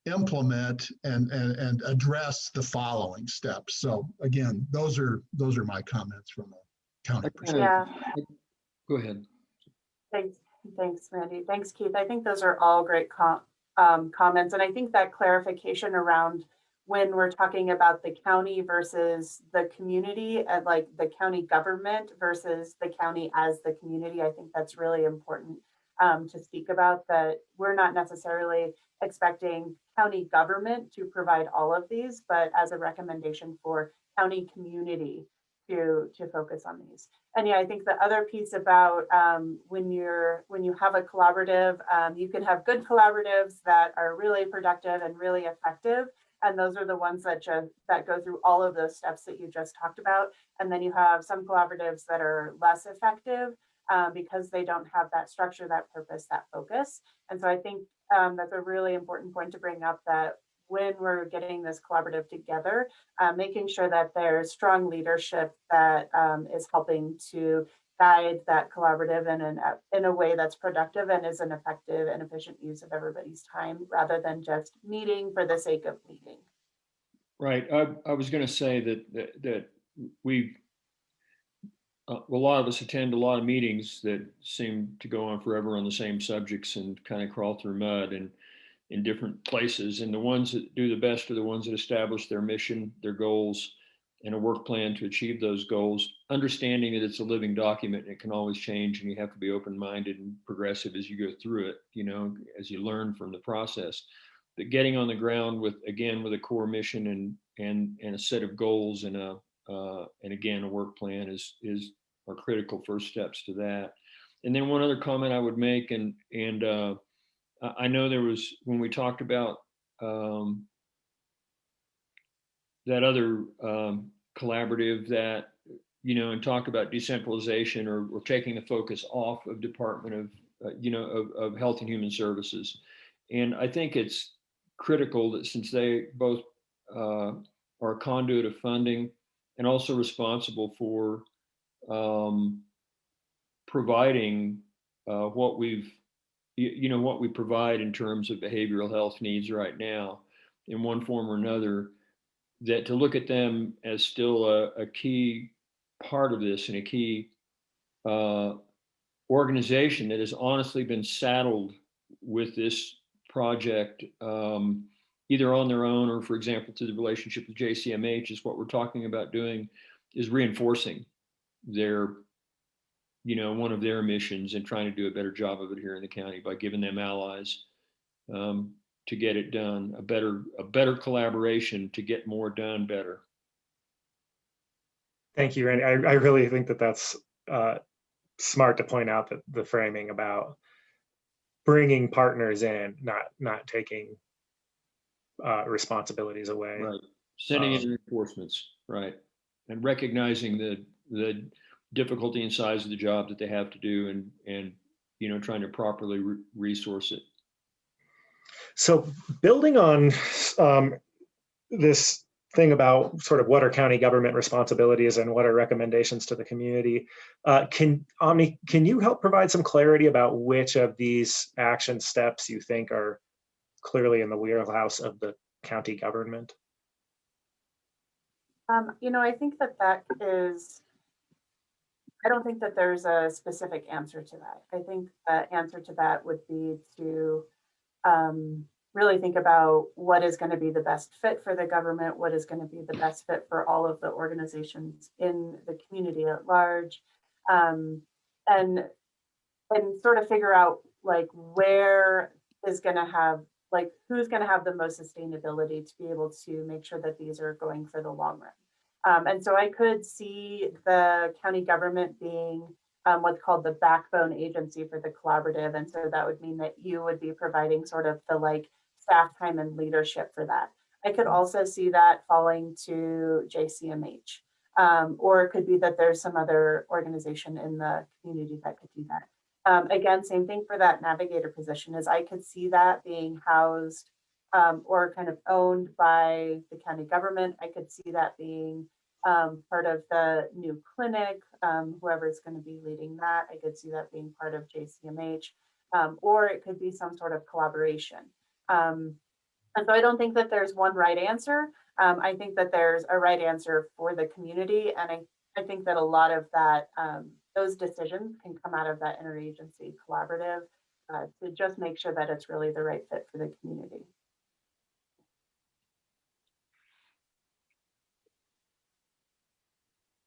implement and address the following steps. So again, those are my comments from a county perspective. Yeah. Go ahead. Thanks, Randy. Thanks, Keith. I think those are all great comments. And I think that clarification around when we're talking about the county versus the community, and like the county government versus the county as the community, I think that's really important to speak about, that we're not necessarily expecting county government to provide all of these, but as a recommendation for county community to focus on these. And yeah, I think the other piece about when you have a collaborative, you can have good collaboratives that are really productive and really effective. And those are the ones that go through all of those steps that you just talked about. And then you have some collaboratives that are less effective because they don't have that structure, that purpose, that focus. And so I think that's a really important point to bring up, that when we're getting this collaborative together, making sure that there's strong leadership that is helping to guide that collaborative in a way that's productive and is an effective and efficient use of everybody's time, rather than just meeting for the sake of meeting. Right. I was going to say that we've a lot of us attend a lot of meetings that seem to go on forever on the same subjects and kind of crawl through mud and in different places. And the ones that do the best are the ones that establish their mission, their goals, and a work plan to achieve those goals, understanding that it's a living document and it can always change, and you have to be open-minded and progressive as you go through it, you know, as you learn from the process. But getting on the ground with a core mission and a set of goals and again a work plan are critical first steps to that. And then one other comment I would make, and I know there was, when we talked about that other collaborative that, you know, and talk about decentralization or taking the focus off of Department of Health and Human Services. And I think it's critical that, since they both are a conduit of funding and also responsible for providing what we provide in terms of behavioral health needs right now in one form or another, that to look at them as still a key part of this and a key organization that has honestly been saddled with this project, either on their own or, for example, to the relationship with JCMH, is what we're talking about doing, is reinforcing their, you know, one of their missions and trying to do a better job of it here in the county by giving them allies to get it done, a better collaboration to get more done better. Thank you, Randy. I really think that that's smart to point out that the framing about bringing partners in, not taking responsibilities away. Right. Sending in reinforcements, right. And recognizing the difficulty and size of the job that they have to do, and you know, trying to properly resource it. So building on this thing about sort of what are county government responsibilities and what are recommendations to the community, Omni, can you help provide some clarity about which of these action steps you think are clearly in the wheelhouse of the county government? You know, I think that is, I don't think that there's a specific answer to that. I think the answer to that would be to really think about what is going to be the best fit for the government, what is going to be the best fit for all of the organizations in the community at large, and sort of figure out like where is going to have, like who's going to have the most sustainability to be able to make sure that these are going for the long run. And so I could see the county government being what's called the backbone agency for the collaborative. And so that would mean that you would be providing sort of the like staff time and leadership for that. I could also see that falling to JCMH, or it could be that there's some other organization in the community that could do that. Again, same thing for that navigator position, is I could see that being housed or kind of owned by the county government. I could see that being part of the new clinic, whoever's going to be leading that. I could see that being part of JCMH, or it could be some sort of collaboration. And so I don't think that there's one right answer. I think that there's a right answer for the community. And I think that a lot of that, those decisions can come out of that interagency collaborative to just make sure that it's really the right fit for the community.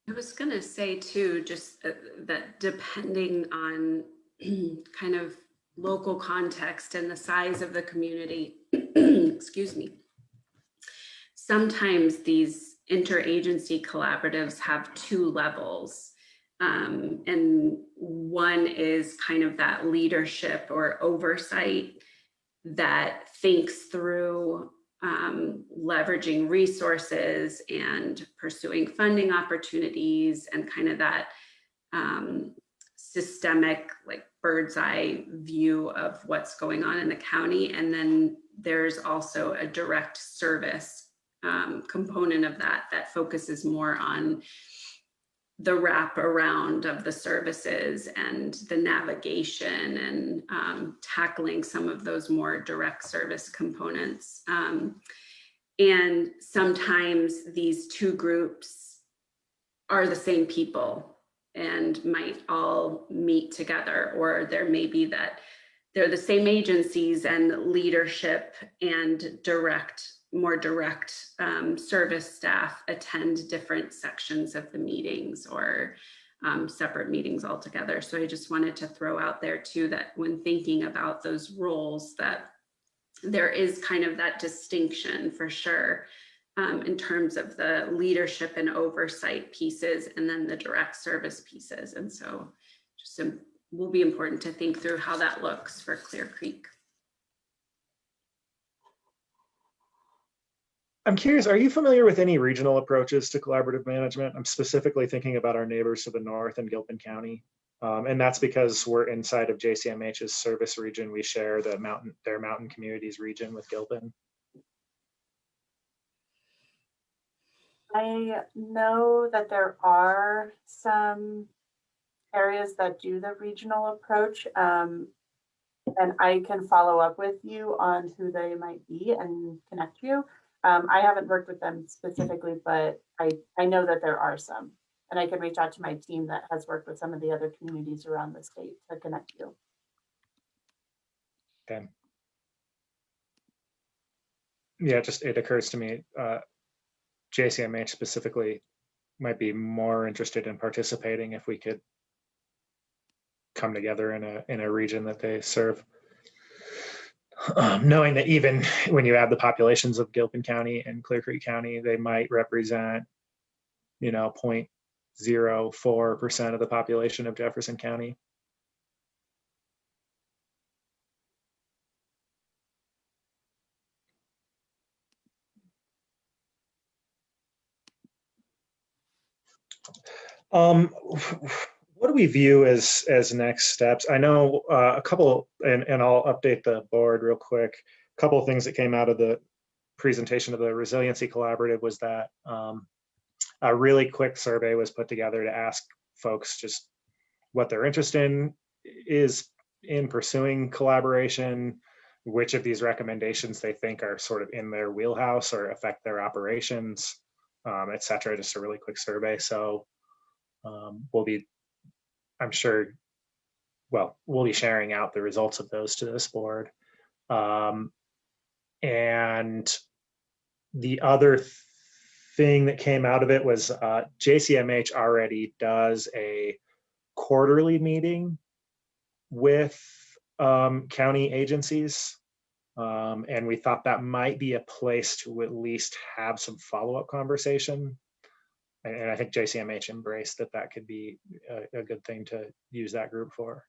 I was going to say too, just that depending on kind of local context and the size of the community, excuse me, sometimes these interagency collaboratives have two levels. And one is kind of that leadership or oversight that thinks through leveraging resources and pursuing funding opportunities and kind of that systemic, like bird's eye view of what's going on in the county. And then there's also a direct service component of that focuses more on the wrap around of the services and the navigation and tackling some of those more direct service components. And sometimes these two groups are the same people and might all meet together, or there may be that they're the same agencies and leadership and more direct service staff attend different sections of the meetings or separate meetings altogether. So I just wanted to throw out there too, that when thinking about those roles, that there is kind of that distinction for sure in terms of the leadership and oversight pieces and then the direct service pieces. And so just will be important to think through how that looks for Clear Creek. I'm curious, are you familiar with any regional approaches to collaborative management? I'm specifically thinking about our neighbors to the north in Gilpin County. And that's because we're inside of JCMH's service region. We share their mountain communities region with Gilpin. I know that there are some areas that do the regional approach, and I can follow up with you on who they might be and connect you. I haven't worked with them specifically, but I know that there are some, and I can reach out to my team that has worked with some of the other communities around the state to connect you. Okay. Yeah, it occurs to me, JCMH specifically might be more interested in participating if we could come together in a region that they serve. Knowing that even when you add the populations of Gilpin County and Clear Creek County, they might represent, 0.04% of the population of Jefferson County. What do we view as next steps? I know a couple, and I'll update the board real quick. A couple of things that came out of the presentation of the Resiliency Collaborative was that a really quick survey was put together to ask folks just what their interest is in pursuing collaboration, which of these recommendations they think are sort of in their wheelhouse or affect their operations, et cetera. Just a really quick survey. So we'll be, I'm sure, well, we'll be sharing out the results of those to this board. And the other thing that came out of it was JCMH already does a quarterly meeting with county agencies. And we thought that might be a place to at least have some follow-up conversation. And I think JCMH embraced that could be a good thing to use that group for.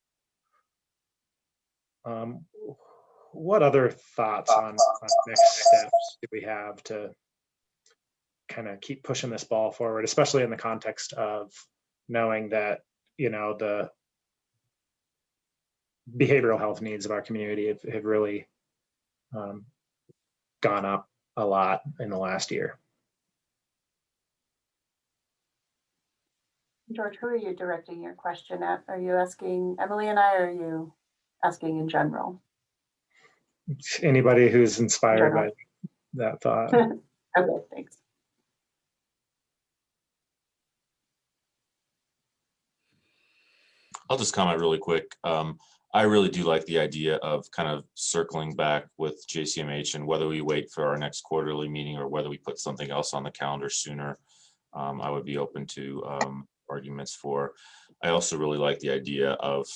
What other thoughts on next steps do we have to kind of keep pushing this ball forward, especially in the context of knowing that, you know, the behavioral health needs of our community have really gone up a lot in the last year. George, who are you directing your question at? Are you asking Emily and I, or are you asking in general? Anybody who's inspired by that thought. Okay, thanks. I'll just comment really quick. I really do like the idea of kind of circling back with JCMH, and whether we wait for our next quarterly meeting or whether we put something else on the calendar sooner, I would be open to arguments for. I also really like the idea of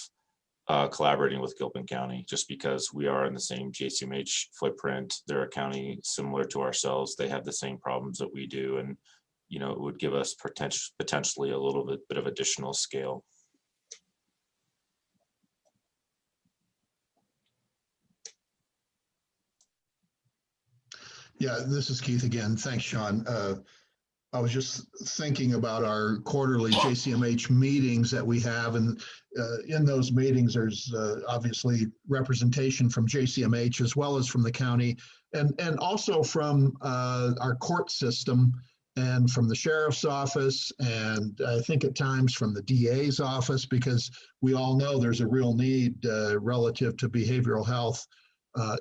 collaborating with Gilpin County, just because we are in the same JCMH footprint. They're a county similar to ourselves. They have the same problems that we do, and you know, it would give us potentially a little bit of additional scale. Yeah, this is Keith again. Thanks, Sean. I was just thinking about our quarterly JCMH meetings that we have, and in those meetings, there's obviously representation from JCMH as well as from the county, and also from our court system and from the sheriff's office, and I think at times from the DA's office, because we all know there's a real need relative to behavioral health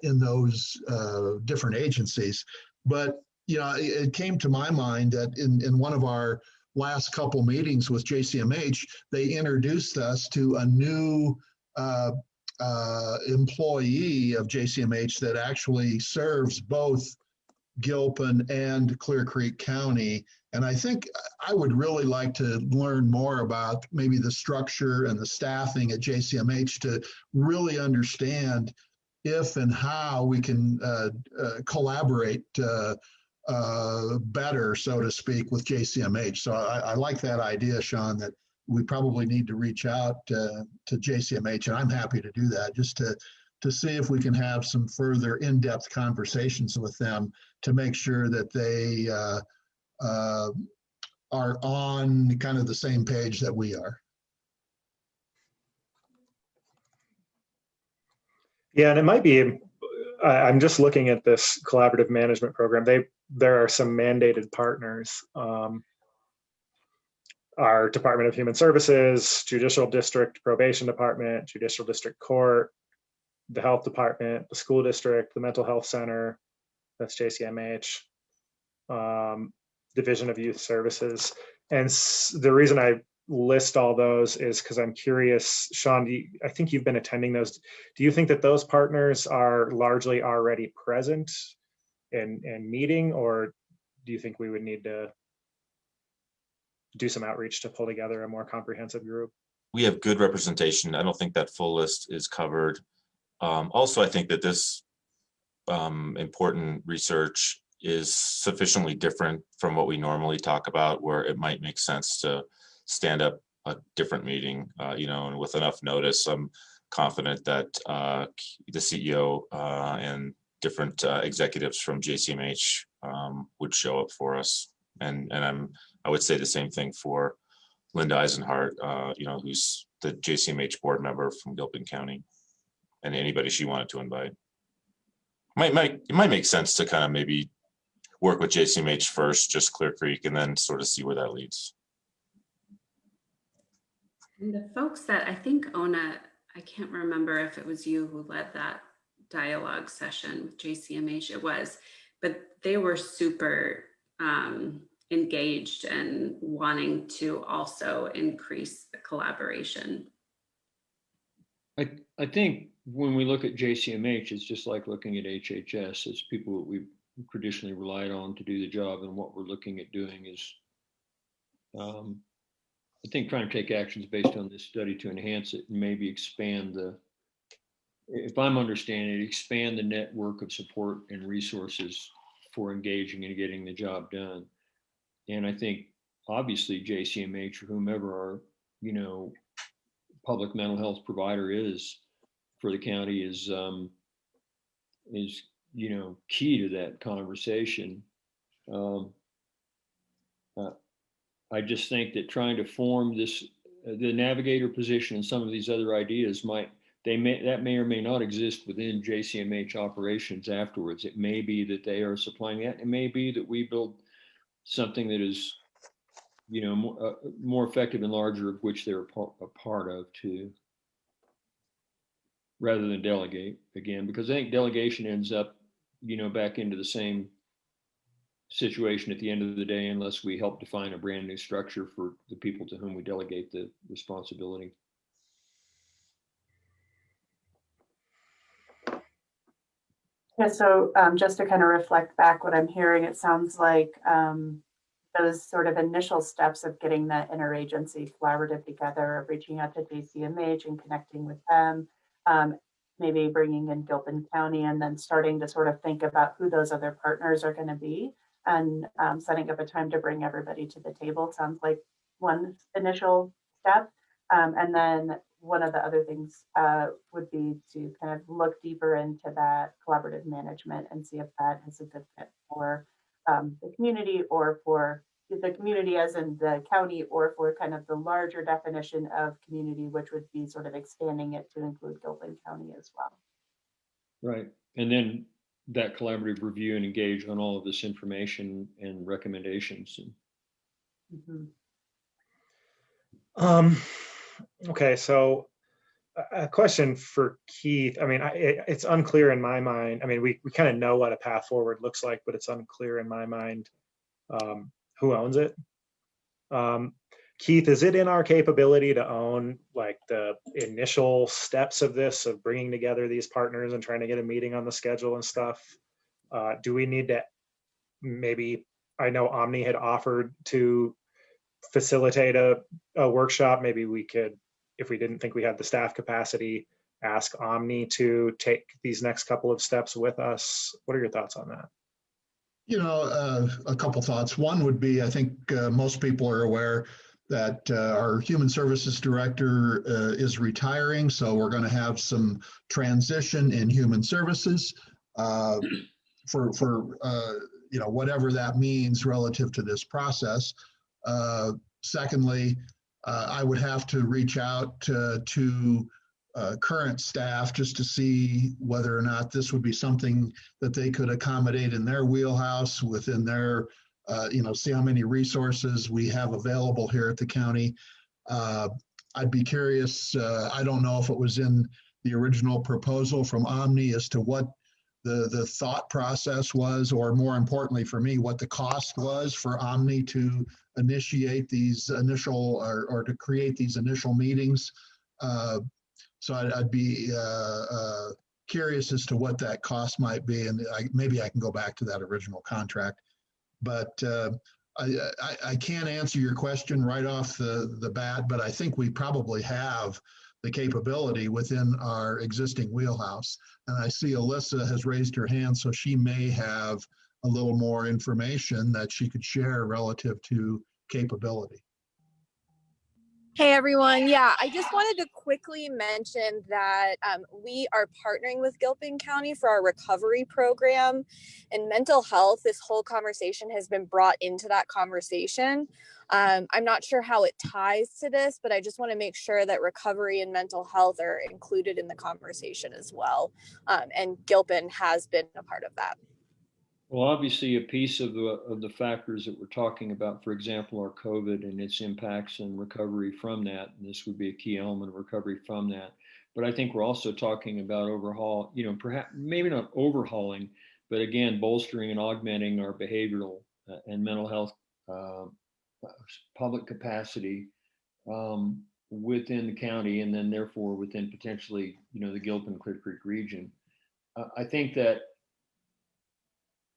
in those different agencies. But you know, it came to my mind that in one of our last couple meetings with JCMH, they introduced us to a new employee of JCMH that actually serves both Gilpin and Clear Creek County. And I think I would really like to learn more about maybe the structure and the staffing at JCMH to really understand if and how we can collaborate better, so to speak, with JCMH. So I like that idea, Sean, that we probably need to reach out to JCMH, and I'm happy to do that, just to see if we can have some further in-depth conversations with them to make sure that they are on kind of the same page that we are. Yeah, and it might be, I'm just looking at this collaborative management program. There are some mandated partners. Our Department of Human Services, Judicial District Probation Department, Judicial District Court, the Health Department, the School District, the Mental Health Center, that's JCMH, Division of Youth Services. And the reason I list all those is because I'm curious, Sean, I think you've been attending those. Do you think that those partners are largely already present and meeting, or do you think we would need to do some outreach to pull together a more comprehensive group? We have good representation. I don't think that full list is covered. Also, I think that this important research is sufficiently different from what we normally talk about, where it might make sense to stand up a different meeting, you know, and with enough notice. I'm confident that the CEO and different executives from JCMH would show up for us, and I would say the same thing for Linda Eisenhart, who's the JCMH board member from Gilpin County, and anybody she wanted to invite. It might make sense to kind of maybe work with JCMH first, just Clear Creek, and then sort of see where that leads. And the folks that I think Ona, I can't remember if it was you who led that dialogue session with JCMH, it was, but they were super engaged and wanting to also increase the collaboration. I think when we look at JCMH, it's just like looking at HHS. It's people that we've traditionally relied on to do the job, and what we're looking at doing is, I think, trying to take actions based on this study to enhance it and maybe expand the, if I'm understanding it, expand the network of support and resources for engaging and getting the job done. And I think obviously JCMH or whomever our, public mental health provider is for the county is key to that conversation. I just think that trying to form this, the navigator position and some of these other ideas that may or may not exist within JCMH operations afterwards. It may be that they are supplying that. It may be that we build something that is, more effective and larger, of which they're a part of too, rather than delegate again, because I think delegation ends up, back into the same situation at the end of the day, unless we help define a brand new structure for the people to whom we delegate the responsibility. Yeah, so just to kind of reflect back what I'm hearing, it sounds like those sort of initial steps of getting the interagency collaborative together, of reaching out to JCMH and connecting with them, maybe bringing in Gilpin County, and then starting to sort of think about who those other partners are going to be, and setting up a time to bring everybody to the table. Sounds like one initial step. And then one of the other things would be to kind of look deeper into that collaborative management and see if that is a good fit for the community, or for the community as in the county, or for kind of the larger definition of community, which would be sort of expanding it to include Gilpin County as well. Right. And then that collaborative review and engage on all of this information and recommendations. Okay, so a question for Keith. I mean, it's unclear in my mind. I mean, we kind of know what a path forward looks like, but it's unclear in my mind who owns it. Keith, is it in our capability to own like the initial steps of this, of bringing together these partners and trying to get a meeting on the schedule and stuff? Do we need to maybe, I know Omni had offered to facilitate a workshop. Maybe we could, if we didn't think we had the staff capacity, ask Omni to take these next couple of steps with us. What are your thoughts on that? A couple thoughts. One would be, I think most people are aware that our human services director is retiring. So we're going to have some transition in human services for whatever that means relative to this process. Secondly, I would have to reach out to current staff just to see whether or not this would be something that they could accommodate in their wheelhouse within their, see how many resources we have available here at the county. I'd be curious, I don't know if it was in the original proposal from Omni as to what the thought process was, or more importantly for me, what the cost was for Omni to initiate these initial or to create these initial meetings. So I'd be curious as to what that cost might be, and maybe I can go back to that original contract. But I can't answer your question right off the bat, but I think we probably have the capability within our existing wheelhouse. And I see Alyssa has raised her hand, so she may have a little more information that she could share relative to capability. Hey everyone. Yeah, I just wanted to quickly mention that we are partnering with Gilpin County for our recovery program and mental health. This whole conversation has been brought into that conversation. I'm not sure how it ties to this, but I just want to make sure that recovery and mental health are included in the conversation as well. And Gilpin has been a part of that. Well, obviously, a piece of the factors that we're talking about, for example, are COVID and its impacts and recovery from that. And this would be a key element of recovery from that. But I think we're also talking about overhaul, perhaps maybe not overhauling, but again, bolstering and augmenting our behavioral and mental health public capacity within the county, and then therefore within potentially, the Gilpin Clear Creek region. I think that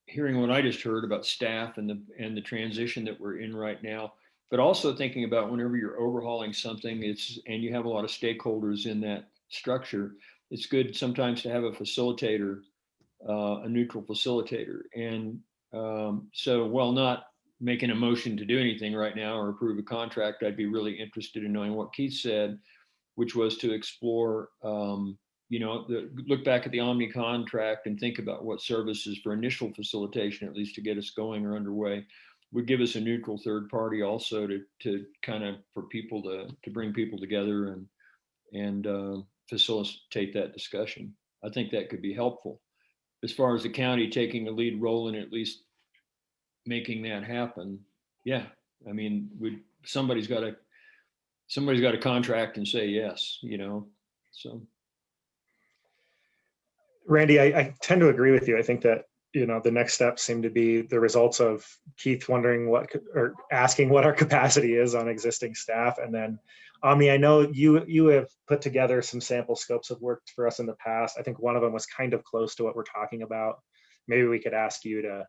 hearing what I just heard about staff and the transition that we're in right now, but also thinking about whenever you're overhauling something, and you have a lot of stakeholders in that structure, it's good sometimes to have a facilitator, a neutral facilitator. And so while not making a motion to do anything right now or approve a contract, I'd be really interested in knowing what Keith said, which was to explore look back at the Omni contract and think about what services for initial facilitation, at least to get us going or underway, would give us a neutral third party also to kind of for people to bring people together and facilitate that discussion. I think that could be helpful. As far as the county taking a lead role in at least making that happen, yeah. I mean, somebody's got to contract and say yes, so. Randy, I tend to agree with you. I think that, the next steps seem to be the results of Keith wondering or asking what our capacity is on existing staff. And then Omni, I know you have put together some sample scopes of work for us in the past. I think one of them was kind of close to what we're talking about. Maybe we could ask you to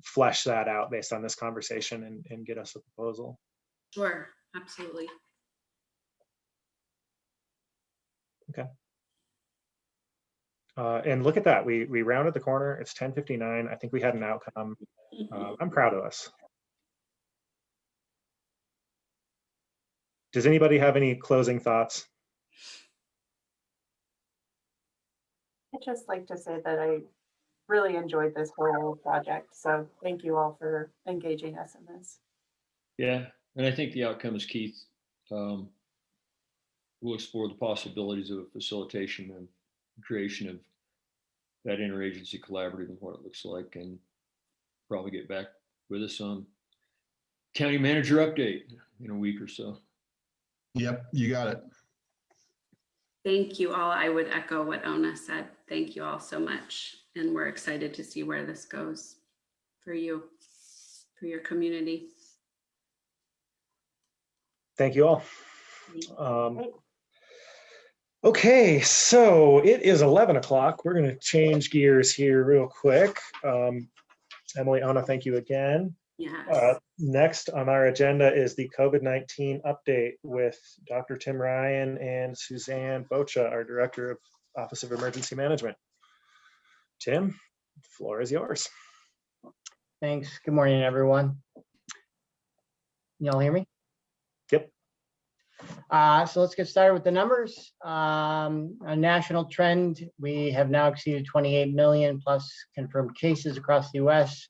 flesh that out based on this conversation and get us a proposal. Sure, absolutely. Okay. And look at that, we rounded the corner. It's 10:59. I think we had an outcome. I'm proud of us. Does anybody have any closing thoughts? I'd just like to say that I really enjoyed this whole project. So thank you all for engaging us in this. Yeah, and I think the outcome is Keith. We'll explore the possibilities of a facilitation and creation of that interagency collaborative and what it looks like, and probably get back with us on county manager update in a week or so. Yep, you got it. Thank you all. I would echo what Ona said. Thank you all so much. And we're excited to see where this goes for you, for your community. Thank you all. Okay, so it is 11 o'clock. We're going to change gears here real quick. Emily, Ona, thank you again. Yes. Next on our agenda is the COVID-19 update with Dr. Tim Ryan and Suzanne Bocha, our Director of Office of Emergency Management. Tim, the floor is yours. Thanks. Good morning, everyone. Y'all hear me? Yep. So let's get started with the numbers. A national trend, we have now exceeded 28 million plus confirmed cases across the US.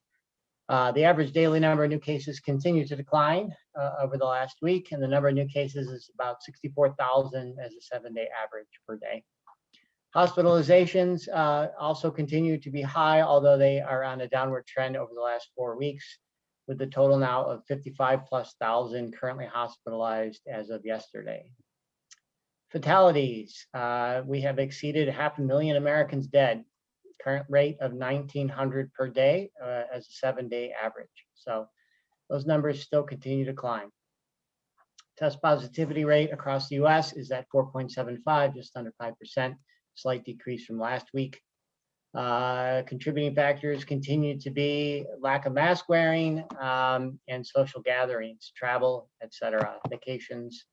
The average daily number of new cases continue to decline over the last week, and the number of new cases is about 64,000 as a 7-day average per day. Hospitalizations also continue to be high, although they are on a downward trend over the last 4 weeks, with the total now of 55,000+ currently hospitalized as of yesterday. Fatalities, we have exceeded 500,000 Americans dead, current rate of 1,900 per day as a 7-day average. So those numbers still continue to climb. Test positivity rate across the US is at 4.75, just under 5%, slight decrease from last week. Contributing factors continue to be lack of mask wearing and social gatherings, travel, etc., vacations.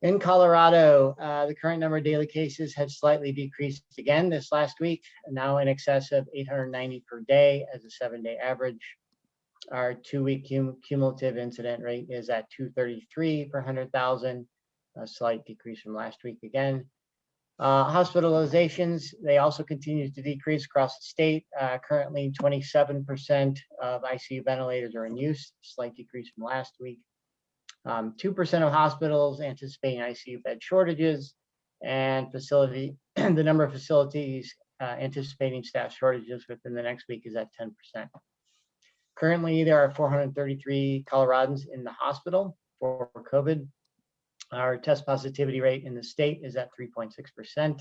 In Colorado, the current number of daily cases has slightly decreased again this last week, now in excess of 890 per day as a 7-day average. Our 2-week cumulative incident rate is at 233 per 100,000, a slight decrease from last week again. Hospitalizations, they also continue to decrease across the state. Currently, 27% of ICU ventilators are in use, slight decrease from last week. 2% of hospitals anticipating ICU bed shortages, and the number of facilities anticipating staff shortages within the next week is at 10%. Currently, there are 433 Coloradans in the hospital for COVID. Our test positivity rate in the state is at 3.6%.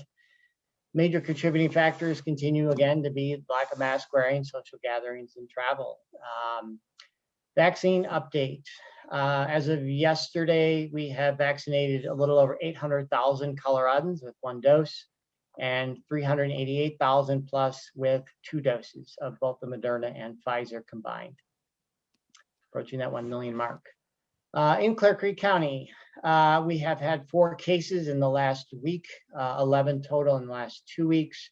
Major contributing factors continue again to be lack of mask wearing, social gatherings, and travel. Vaccine update. As of yesterday, we have vaccinated a little over 800,000 Coloradans with 1 dose and 388,000 plus with 2 doses of both the Moderna and Pfizer combined, approaching that 1 million mark. In Clear Creek County, we have had 4 cases in the last week, 11 total in the last 2 weeks,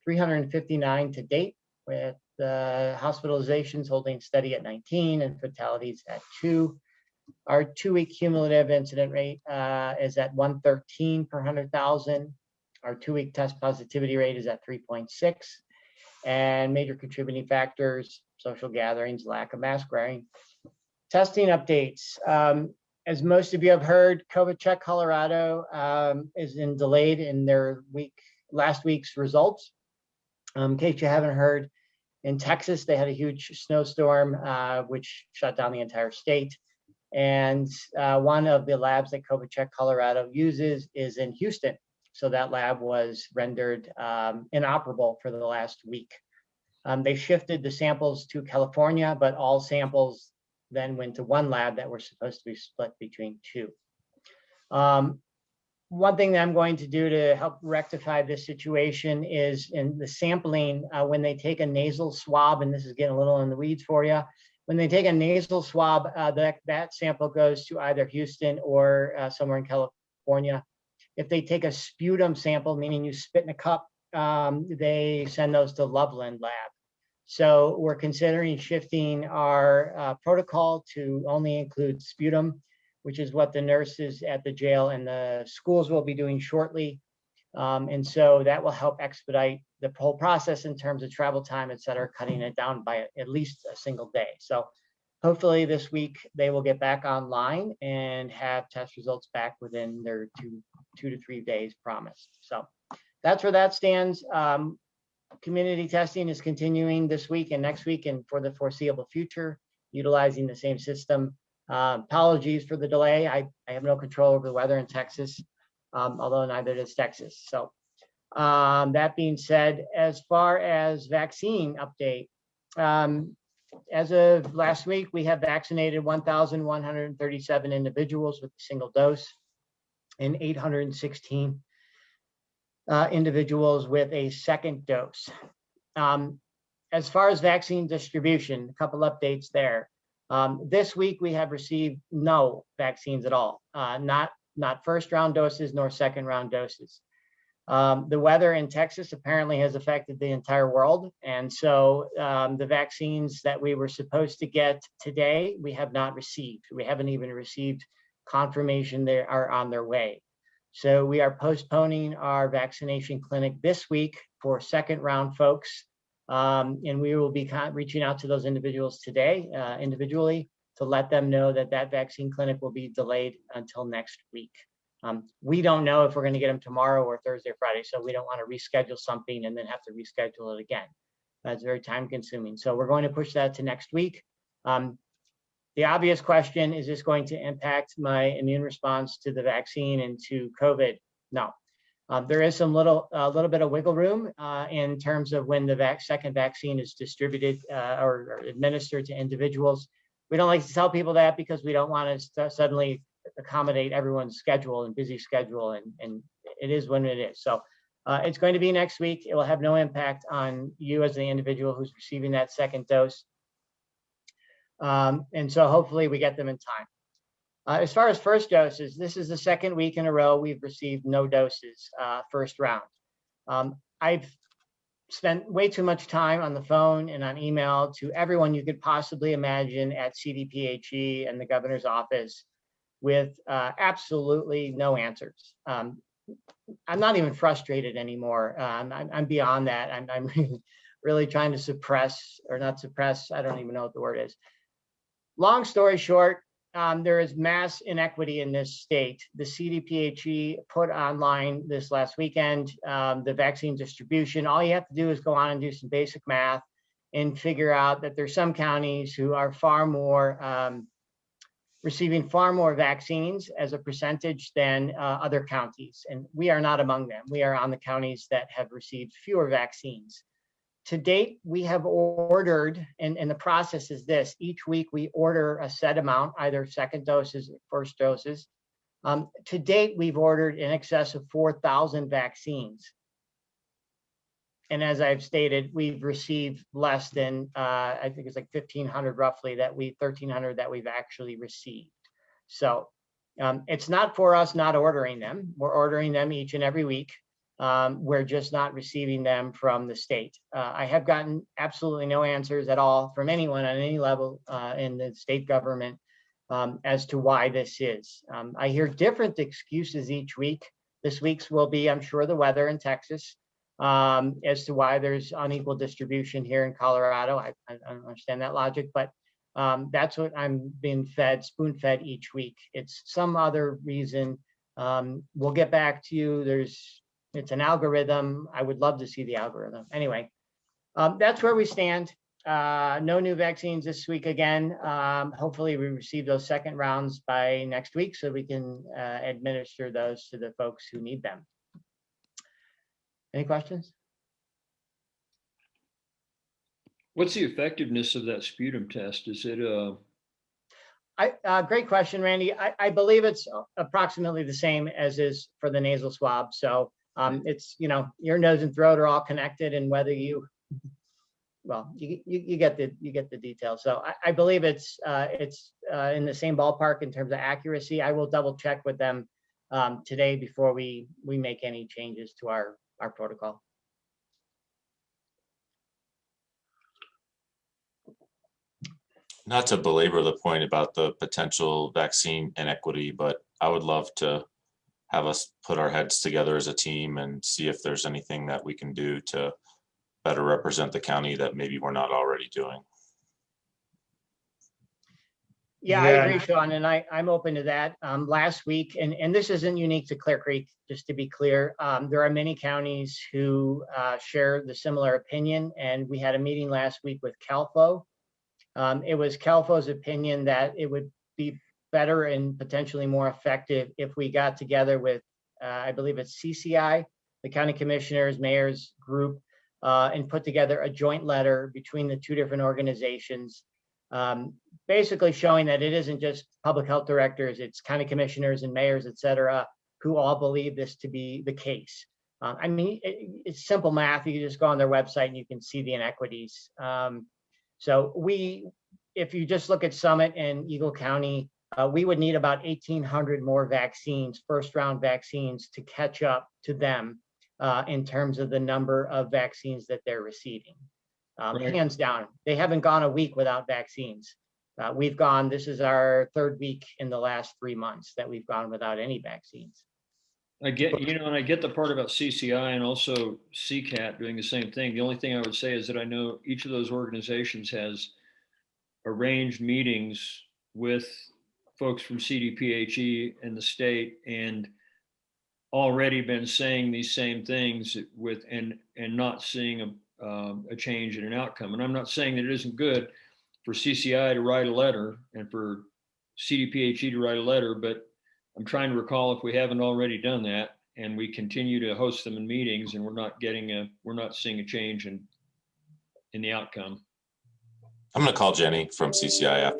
359 to date, with hospitalizations holding steady at 19 and fatalities at 2. Our 2-week cumulative incident rate is at 113 per 100,000. Our 2-week test positivity rate is at 3.6. And major contributing factors, social gatherings, lack of mask wearing. Testing updates. As most of you have heard, COVID Check Colorado is delayed in their last week's results. In case you haven't heard, in Texas, they had a huge snowstorm, which shut down the entire state. And one of the labs that COVID Check Colorado uses is in Houston. So that lab was rendered inoperable for the last week. They shifted the samples to California, but all samples then went to one lab that were supposed to be split between 2. One thing that I'm going to do to help rectify this situation is in the sampling, when they take a nasal swab, and this is getting a little in the weeds for you, when they take a nasal swab, that sample goes to either Houston or somewhere in California. If they take a sputum sample, meaning you spit in a cup, they send those to Loveland Lab. So we're considering shifting our protocol to only include sputum, which is what the nurses at the jail and the schools will be doing shortly. And so that will help expedite the whole process in terms of travel time, et cetera, cutting it down by at least a single day. So hopefully this week they will get back online and have test results back within their 2 to 3 days promised. So that's where that stands. Community testing is continuing this week and next week and for the foreseeable future, utilizing the same system. Apologies for the delay. I have no control over the weather in Texas, although neither does Texas. So that being said, as far as vaccine update, as of last week, we have vaccinated 1,137 individuals with a single dose and 816 individuals with a second dose. As far as vaccine distribution, a couple updates there. This week we have received no vaccines at all, not first round doses nor second round doses. The weather in Texas apparently has affected the entire world. And so the vaccines that we were supposed to get today, we have not received. We haven't even received confirmation they are on their way. So we are postponing our vaccination clinic this week for second round folks. And we will be reaching out to those individuals today individually to let them know that that vaccine clinic will be delayed until next week. We don't know if we're going to get them tomorrow or Thursday or Friday, so we don't want to reschedule something and then have to reschedule it again. That's very time consuming. So we're going to push that to next week. The obvious question, is this going to impact my immune response to the vaccine and to COVID? No. There is some little bit of wiggle room in terms of when the second vaccine is distributed or administered to individuals. We don't like to tell people that because we don't want to suddenly accommodate everyone's schedule and busy schedule, and it is when it is. So it's going to be next week. It will have no impact on you as the individual who's receiving that second dose. And so hopefully we get them in time. As far as first doses, this is the second week in a row we've received no doses first round. I've spent way too much time on the phone and on email to everyone you could possibly imagine at CDPHE and the governor's office with absolutely no answers. I'm not even frustrated anymore. I'm beyond that. I'm really trying to suppress, or not suppress, I don't even know what the word is. Long story short, there is mass inequity in this state. The CDPHE put online this last weekend the vaccine distribution. All you have to do is go on and do some basic math and figure out that there's some counties who are far more receiving far more vaccines as a percentage than other counties. And we are not among them. We are on the counties that have received fewer vaccines. To date, we have ordered, and the process is this: each week we order a set amount, either second doses or first doses. To date, we've ordered in excess of 4,000 vaccines. And as I've stated, we've received less than, I think it's like 1,500 roughly, 1,300 that we've actually received. So it's not for us not ordering them. We're ordering them each and every week. We're just not receiving them from the state. I have gotten absolutely no answers at all from anyone on any level in the state government as to why this is. I hear different excuses each week. This week's will be, I'm sure, the weather in Texas as to why there's unequal distribution here in Colorado. I don't understand that logic, but that's what I'm being fed, spoon-fed each week. It's some other reason. We'll get back to you. It's an algorithm. I would love to see the algorithm. Anyway, that's where we stand. No new vaccines this week again. Hopefully we receive those second rounds by next week so we can administer those to the folks who need them. Any questions? What's the effectiveness of that sputum test? Is it great question, Randy. I believe it's approximately the same as is for the nasal swab. So it's, your nose and throat are all connected, and whether you get the details. So I believe it's in the same ballpark in terms of accuracy. I will double check with them today before we make any changes to our protocol. Not to belabor the point about the potential vaccine inequity, but I would love to have us put our heads together as a team and see if there's anything that we can do to better represent the county that maybe we're not already doing. Yeah, I agree, Sean, and I'm open to that. Last week, and this isn't unique to Clear Creek, just to be clear, there are many counties who share the similar opinion, and we had a meeting last week with CalFO. It was CalFO's opinion that it would be better and potentially more effective if we got together with, I believe it's CCI, the County Commissioners, Mayors Group, and put together a joint letter between the two different organizations, basically showing that it isn't just public health directors, it's county commissioners and mayors, et cetera, who all believe this to be the case. I mean, it's simple math. You can just go on their website and you can see the inequities. So if you just look at Summit and Eagle County, we would need about 1,800 more vaccines, first round vaccines, to catch up to them in terms of the number of vaccines that they're receiving. Right. Hands down, they haven't gone a week without vaccines. This is our third week in the last 3 months that we've gone without any vaccines. I get, and I get the part about CCI and also CCAT doing the same thing. The only thing I would say is that I know each of those organizations has arranged meetings with folks from CDPHE and the state, and already been saying these same things and not seeing a change in an outcome. And I'm not saying that it isn't good for CCI to write a letter and for CDPHE to write a letter, but I'm trying to recall if we haven't already done that, and we continue to host them in meetings, and we're not seeing a change in the outcome. I'm going to call Jenny from CCI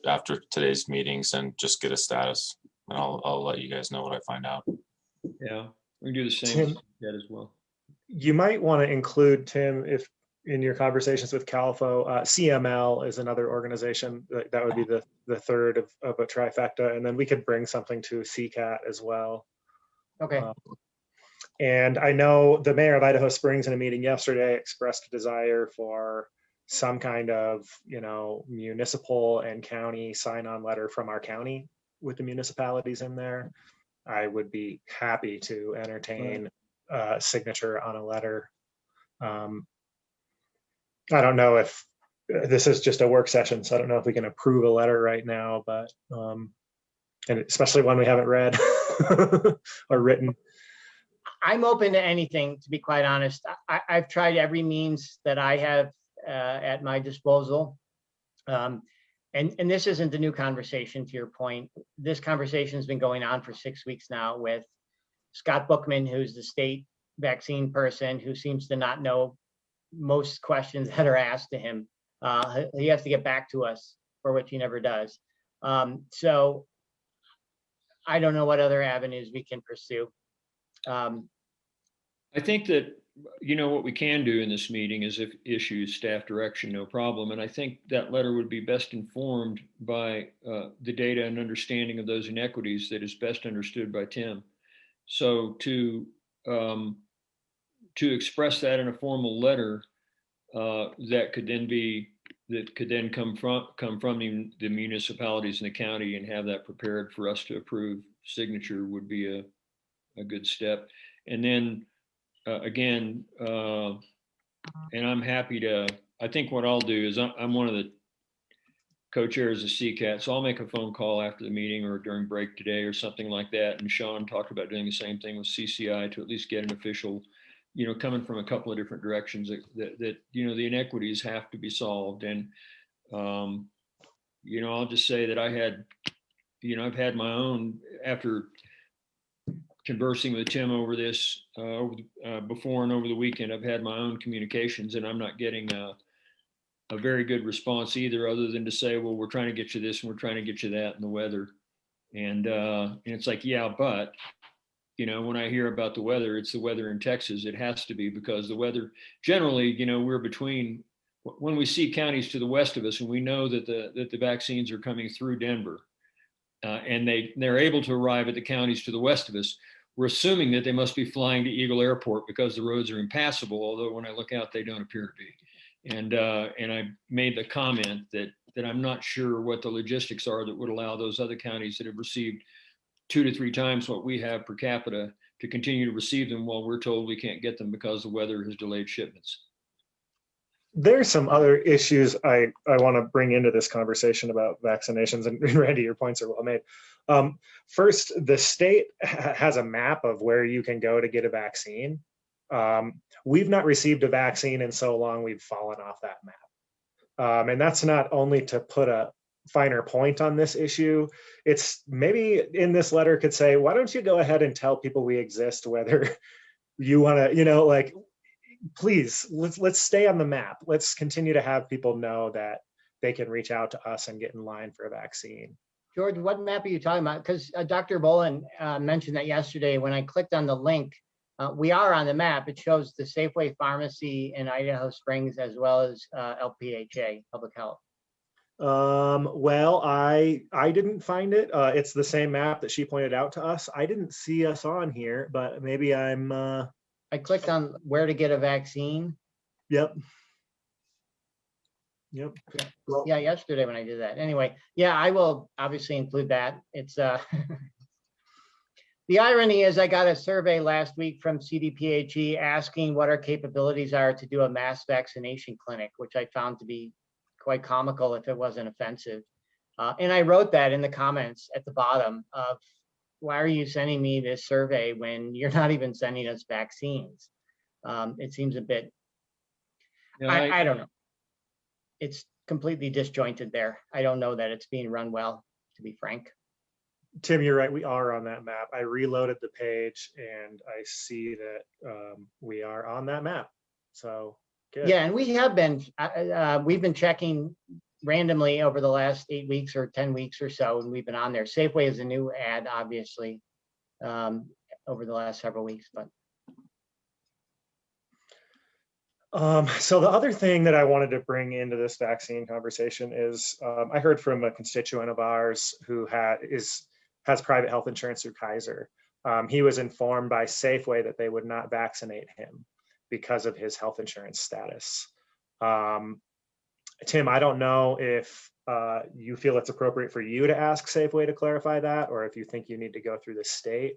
after today's meetings and just get a status, and I'll let you guys know what I find out. Yeah, we can do the same with that as well. You might want to include, Tim, if in your conversations with CalFO, CML is another organization that would be the third of a trifecta, and then we could bring something to CCAT as well. Okay. And I know the mayor of Idaho Springs in a meeting yesterday expressed a desire for some kind of, municipal and county sign-on letter from our county with the municipalities in there. I would be happy to entertain a signature on a letter. I don't know if this is just a work session, so I don't know if we can approve a letter right now, but and especially one we haven't read or written. I'm open to anything, to be quite honest. I've tried every means that I have at my disposal. And this isn't a new conversation, to your point. This conversation has been going on for 6 weeks now with Scott Bookman, who's the state vaccine person, who seems to not know most questions that are asked to him. He has to get back to us, for which he never does. So I don't know what other avenues we can pursue. I think that, what we can do in this meeting is if issue staff direction, no problem. And I think that letter would be best informed by the data and understanding of those inequities that is best understood by Tim. So to express that in a formal letter that could then come from the municipalities in the county and have that prepared for us to approve signature would be a good step. And then again, and I'm happy to, I think what I'll do is I'm one of the co-chairs of CCAT, so I'll make a phone call after the meeting or during break today or something like that. And Sean talked about doing the same thing with CCI to at least get an official, coming from a couple of different directions that the inequities have to be solved. And, I'll just say that I've had my own, after conversing with Tim over this before and over the weekend, I've had my own communications, and I'm not getting a very good response either, other than to say, well, we're trying to get you this and we're trying to get you that and the weather. And it's like, yeah, but when I hear about the weather, it's the weather in Texas. It has to be, because the weather generally, we're between, when we see counties to the west of us and we know that the vaccines are coming through Denver, and they're able to arrive at the counties to the west of us, we're assuming that they must be flying to Eagle Airport because the roads are impassable, although when I look out, they don't appear to be. And I made the comment that I'm not sure what the logistics are that would allow those other counties that have received 2 to 3 times what we have per capita to continue to receive them while we're told we can't get them because the weather has delayed shipments. There's some other issues I want to bring into this conversation about vaccinations, and Randy, your points are well made. First, the state has a map of where you can go to get a vaccine. We've not received a vaccine in so long, we've fallen off that map. And that's not only to put a finer point on this issue. It's maybe in this letter could say, why don't you go ahead and tell people we exist, whether you want to, please, let's stay on the map. Let's continue to have people know that they can reach out to us and get in line for a vaccine. George, what map are you talking about? Because Dr. Bolin mentioned that yesterday when I clicked on the link. We are on the map. It shows the Safeway Pharmacy in Idaho Springs as well as LPHA, Public Health. Well, I didn't find it. It's the same map that she pointed out to us. I didn't see us on here, but maybe I'm... I clicked on where to get a vaccine. Yep. Well, yeah, yesterday when I did that. Anyway, yeah, I will obviously include that. It's the irony is I got a survey last week from CDPHE asking what our capabilities are to do a mass vaccination clinic, which I found to be quite comical if it wasn't offensive. And I wrote that in the comments at the bottom of, why are you sending me this survey when you're not even sending us vaccines? It seems a bit, I don't know. It's completely disjointed there. I don't know that it's being run well, to be frank. Tim, you're right. We are on that map. I reloaded the page and I see that we are on that map. So good. Yeah, and we have been, we've been checking randomly over the last 8 weeks or 10 weeks or so, and we've been on there. Safeway is a new ad, obviously, over the last several weeks, but. So the other thing that I wanted to bring into this vaccine conversation is I heard from a constituent of ours who has private health insurance through Kaiser. he was informed by Safeway that they would not vaccinate him because of his health insurance status. Tim, I don't know if you feel it's appropriate for you to ask Safeway to clarify that, or if you think you need to go through the state.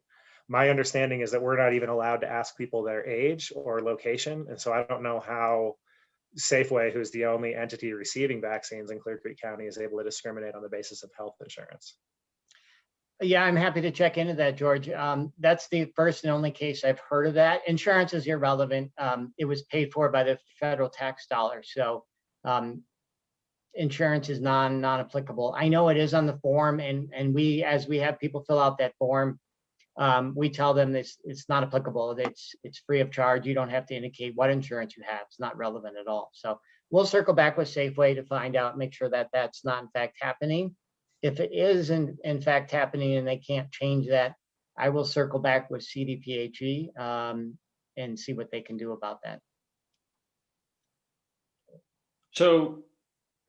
My understanding is that we're not even allowed to ask people their age or location. And so I don't know how Safeway, who's the only entity receiving vaccines in Clear Creek County, is able to discriminate on the basis of health insurance. Yeah, I'm happy to check into that, George. That's the first and only case I've heard of that. Insurance is irrelevant. It was paid for by the federal tax dollars. So insurance is non-applicable. I know it is on the form, and we, as we have people fill out that form, we tell them it's not applicable. It's free of charge. You don't have to indicate what insurance you have. It's not relevant at all. So we'll circle back with Safeway to find out, make sure that that's not in fact happening. If it is in fact happening and they can't change that, I will circle back with CDPHE and see what they can do about that. So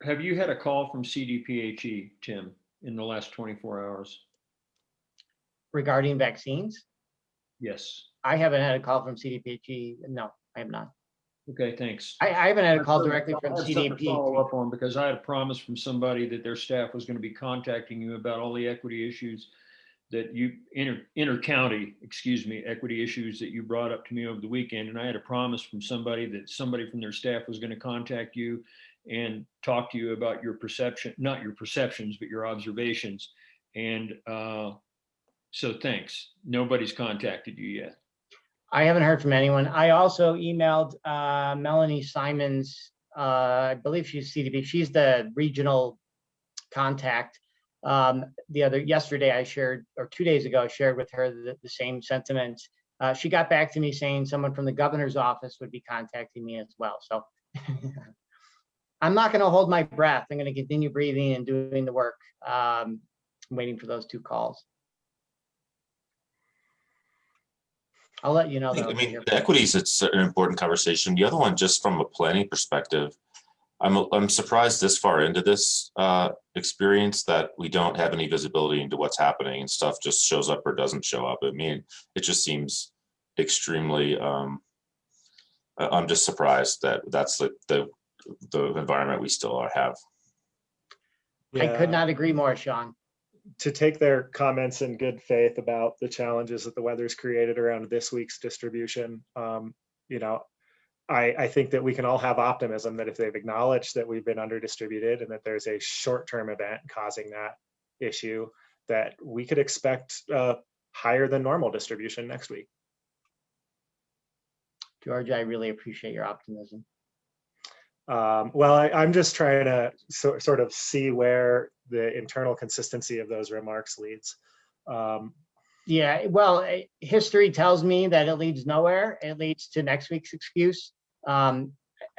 have you had a call from CDPHE, Tim, in the last 24 hours? Regarding vaccines? Yes. I haven't had a call from CDPHE. No, I have not. Okay, thanks. I haven't had a call directly from I have something to follow CDPHE. up on, because I had a promise from somebody that their staff was going to be contacting you about all the equity issues that you inter-county, equity issues that you brought up to me over the weekend. And I had a promise from somebody that somebody from their staff was going to contact you and talk to you about your perception, not your perceptions, but your observations. And so thanks. Nobody's contacted you yet. I haven't heard from anyone. I also emailed Melanie Simons. I believe she's CDP. She's the regional contact. Yesterday I shared, or 2 days ago, I shared with her the same sentiments. She got back to me saying someone from the governor's office would be contacting me as well. So I'm not going to hold my breath. I'm going to continue breathing and doing the work. I'm waiting for those 2 calls. I'll let you know. I mean, equities, it's an important conversation. The other one, just from a planning perspective, I'm surprised this far into this experience that we don't have any visibility into what's happening, and stuff just shows up or doesn't show up. I mean, it just seems extremely, I'm just surprised that that's the environment we still have. I could not agree more, Sean. To take their comments in good faith about the challenges that the weather's created around this week's distribution, I think that we can all have optimism that if they've acknowledged that we've been under distributed and that there's a short-term event causing that issue, that we could expect higher than normal distribution next week. George, I really appreciate your optimism. Well, I'm just trying to sort of see where the internal consistency of those remarks leads. Yeah, well, history tells me that it leads nowhere. It leads to next week's excuse. I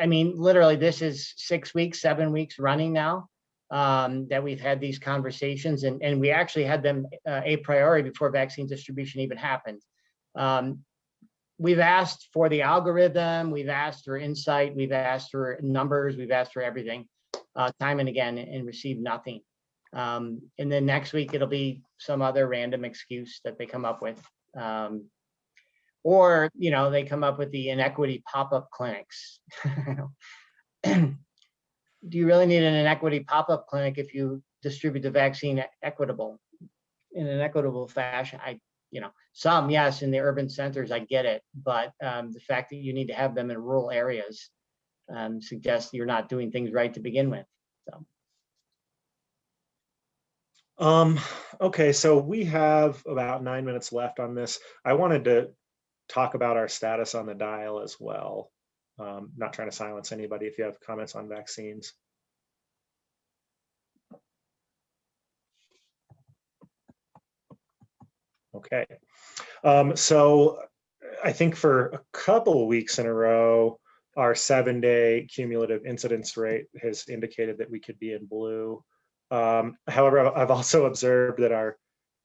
mean, literally, this is 6 weeks, 7 weeks running now that we've had these conversations, and we actually had them a priori before vaccine distribution even happened. We've asked for the algorithm, we've asked for insight, we've asked for numbers, we've asked for everything time and again, and received nothing. And then next week, it'll be some other random excuse that they come up with. Or, they come up with the inequity pop-up clinics. Do you really need an inequity pop-up clinic if you distribute the vaccine in an equitable fashion? Some, yes, in the urban centers, I get it. But the fact that you need to have them in rural areas suggests you're not doing things right to begin with. So. Okay, so we have about 9 minutes left on this. I wanted to talk about our status on the dial as well. Not trying to silence anybody if you have comments on vaccines. Okay, so I think for a couple of weeks in a row, our 7-day cumulative incidence rate has indicated that we could be in blue. However, I've also observed that our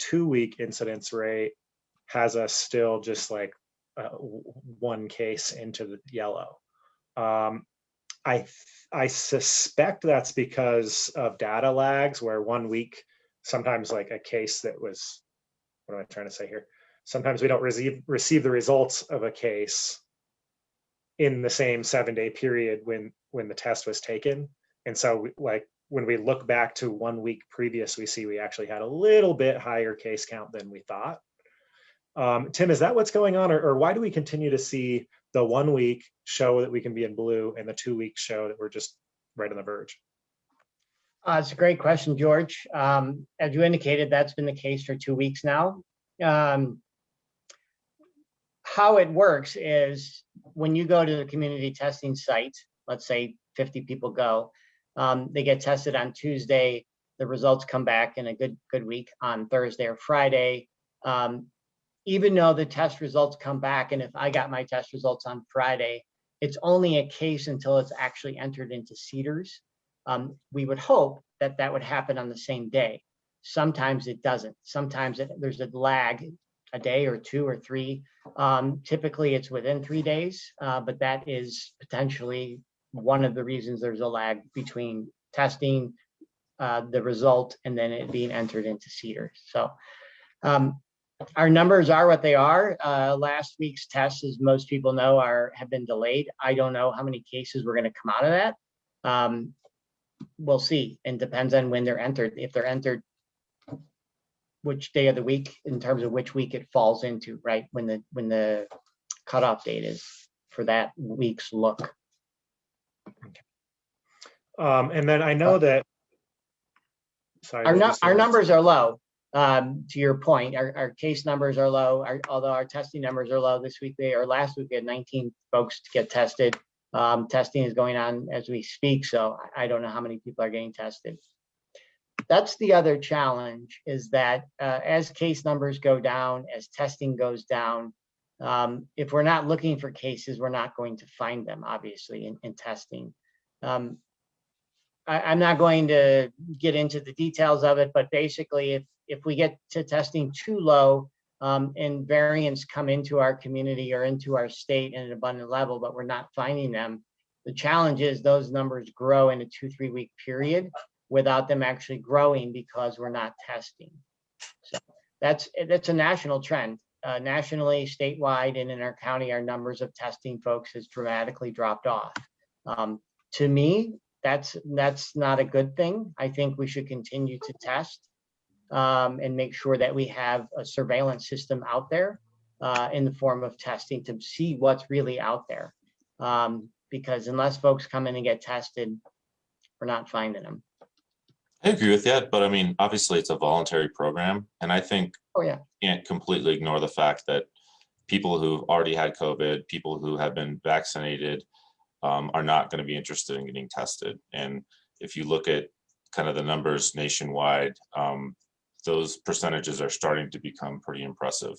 2-week incidence rate has us still just like 1 case into the yellow. I suspect that's because of data lags, where 1 week, sometimes like a case that was, what am I trying to say here? sometimes we don't receive the results of a case in the same 7-day period when the test was taken. And so like when we look back to 1 week previous, we see we actually had a little bit higher case count than we thought. Tim, is that what's going on, or why do we continue to see the 1 week show that we can be in blue and the 2 week show that we're just right on the verge? It's a great question, George. As you indicated, that's been the case for 2 weeks now. How it works is when you go to the community testing site, let's say 50 people go, they get tested on Tuesday, the results come back in a good week on Thursday or Friday. Even though the test results come back, and if I got my test results on Friday, it's only a case until it's actually entered into CEDARS. We would hope that that would happen on the same day. Sometimes it doesn't. Sometimes there's a lag, a day or 2 or 3. Typically it's within 3 days, but that is potentially one of the reasons there's a lag between testing the result and then it being entered into CEDARS. So our numbers are what they are. Last week's tests, as most people know, have been delayed. I don't know how many cases we're going to come out of that. We'll see, and depends on when they're entered. If they're entered, which day of the week, in terms of which week it falls into, right? When the cutoff date is for that week's look. And then I know that. Sorry, our numbers are low. To your point, our case numbers are low. Although our testing numbers are low this week, last week we had 19 folks to get tested. Testing is going on as we speak, so I don't know how many people are getting tested. That's the other challenge, is that as case numbers go down, as testing goes down, if we're not looking for cases, we're not going to find them, obviously, in testing. I'm not going to get into the details of it, but basically, if we get to testing too low and variants come into our community or into our state at an abundant level, but we're not finding them, the challenge is those numbers grow in a 2-3 week period without them actually growing because we're not testing. So that's a national trend. Nationally, statewide, and in our county, our numbers of testing folks has dramatically dropped off. To me, that's not a good thing. I think we should continue to test and make sure that we have a surveillance system out there in the form of testing to see what's really out there. Because unless folks come in and get tested, we're not finding them. I agree with that, but I mean, obviously it's a voluntary program, and I think you can't completely ignore the fact that people who've already had COVID, people who have been vaccinated, are not going to be interested in getting tested. And if you look at kind of the numbers nationwide, those percentages are starting to become pretty impressive.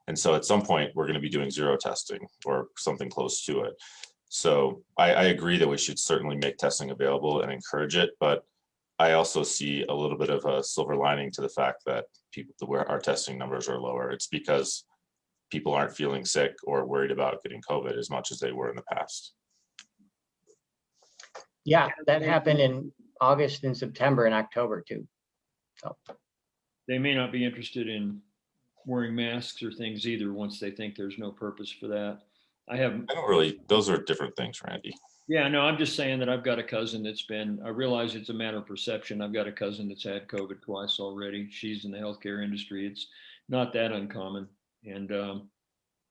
And so at some point we're going to be doing zero testing or something close to it. So I agree that we should certainly make testing available and encourage it, but I also see a little bit of a silver lining to the fact that where our testing numbers are lower. It's because people aren't feeling sick or worried about getting COVID as much as they were in the past. Yeah, that happened in August and September and October too. So they may not be interested in wearing masks or things either once they think there's no purpose for that. I don't really, those are different things, Randy. Yeah, no, I'm just saying that I've got a cousin I realize it's a matter of perception. I've got a cousin that's had COVID twice already. She's in the healthcare industry. It's not that uncommon. And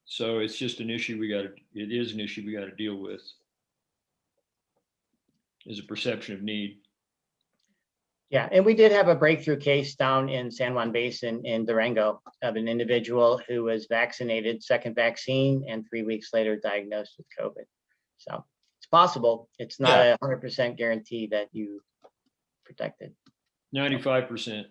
so it's just an issue it is an issue we got to deal with. Is a perception of need. Yeah, and we did have a breakthrough case down in San Juan Basin in Durango of an individual who was vaccinated, second vaccine, and 3 weeks later diagnosed with COVID. So it's possible. It's not a 100% guarantee that you protected. 95%.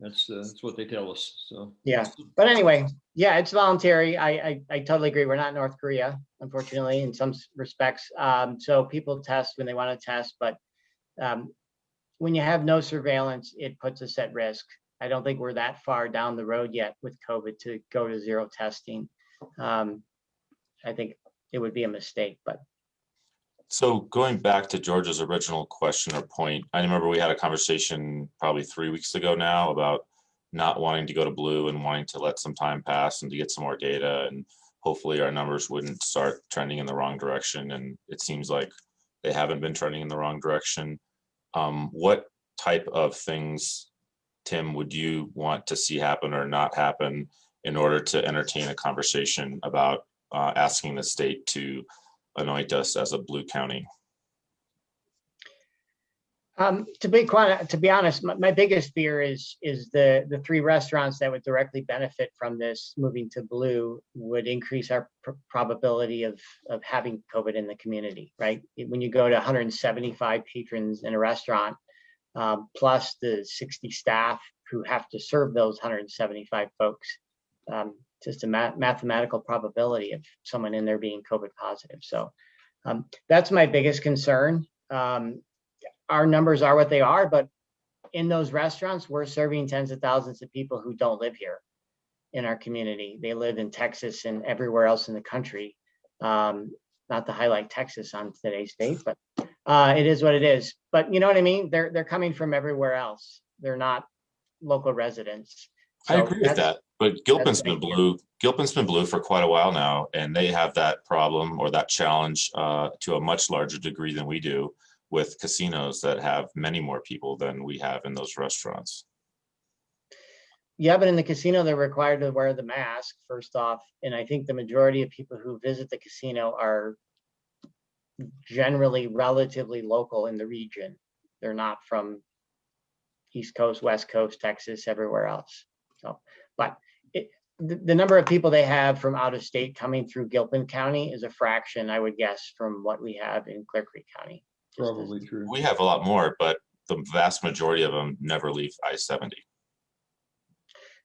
That's what they tell us. So yeah, but anyway, yeah, it's voluntary. I totally agree. We're not North Korea, unfortunately, in some respects. So people test when they want to test, but when you have no surveillance, it puts us at risk. I don't think we're that far down the road yet with COVID to go to zero testing. I think it would be a mistake, but. So going back to George's original question or point, I remember we had a conversation probably 3 weeks ago now about not wanting to go to blue and wanting to let some time pass and to get some more data, and hopefully our numbers wouldn't start trending in the wrong direction. And it seems like they haven't been trending in the wrong direction. What type of things, Tim, would you want to see happen or not happen in order to entertain a conversation about asking the state to anoint us as a blue county? To be honest, my biggest fear is the 3 restaurants that would directly benefit from this moving to blue would increase our probability of having COVID in the community, right? When you go to 175 patrons in a restaurant, plus the 60 staff who have to serve those 175 folks, just a mathematical probability of someone in there being COVID positive. So that's my biggest concern. Our numbers are what they are, but in those restaurants, we're serving tens of thousands of people who don't live here in our community. They live in Texas and everywhere else in the country. Not to highlight Texas on today's date, but it is what it is. But you know what I mean? They're coming from everywhere else. They're not local residents. So I agree with that, but Gilpin's been blue. Gilpin's been blue for quite a while now, and they have that problem or that challenge to a much larger degree than we do, with casinos that have many more people than we have in those restaurants. Yeah, but in the casino, they're required to wear the mask, first off. And I think the majority of people who visit the casino are generally relatively local in the region. They're not from East Coast, West Coast, Texas, everywhere else. So, but the number of people they have from out of state coming through Gilpin County is a fraction, I would guess, from what we have in Clear Creek County. Probably true. We have a lot more, but the vast majority of them never leave I-70.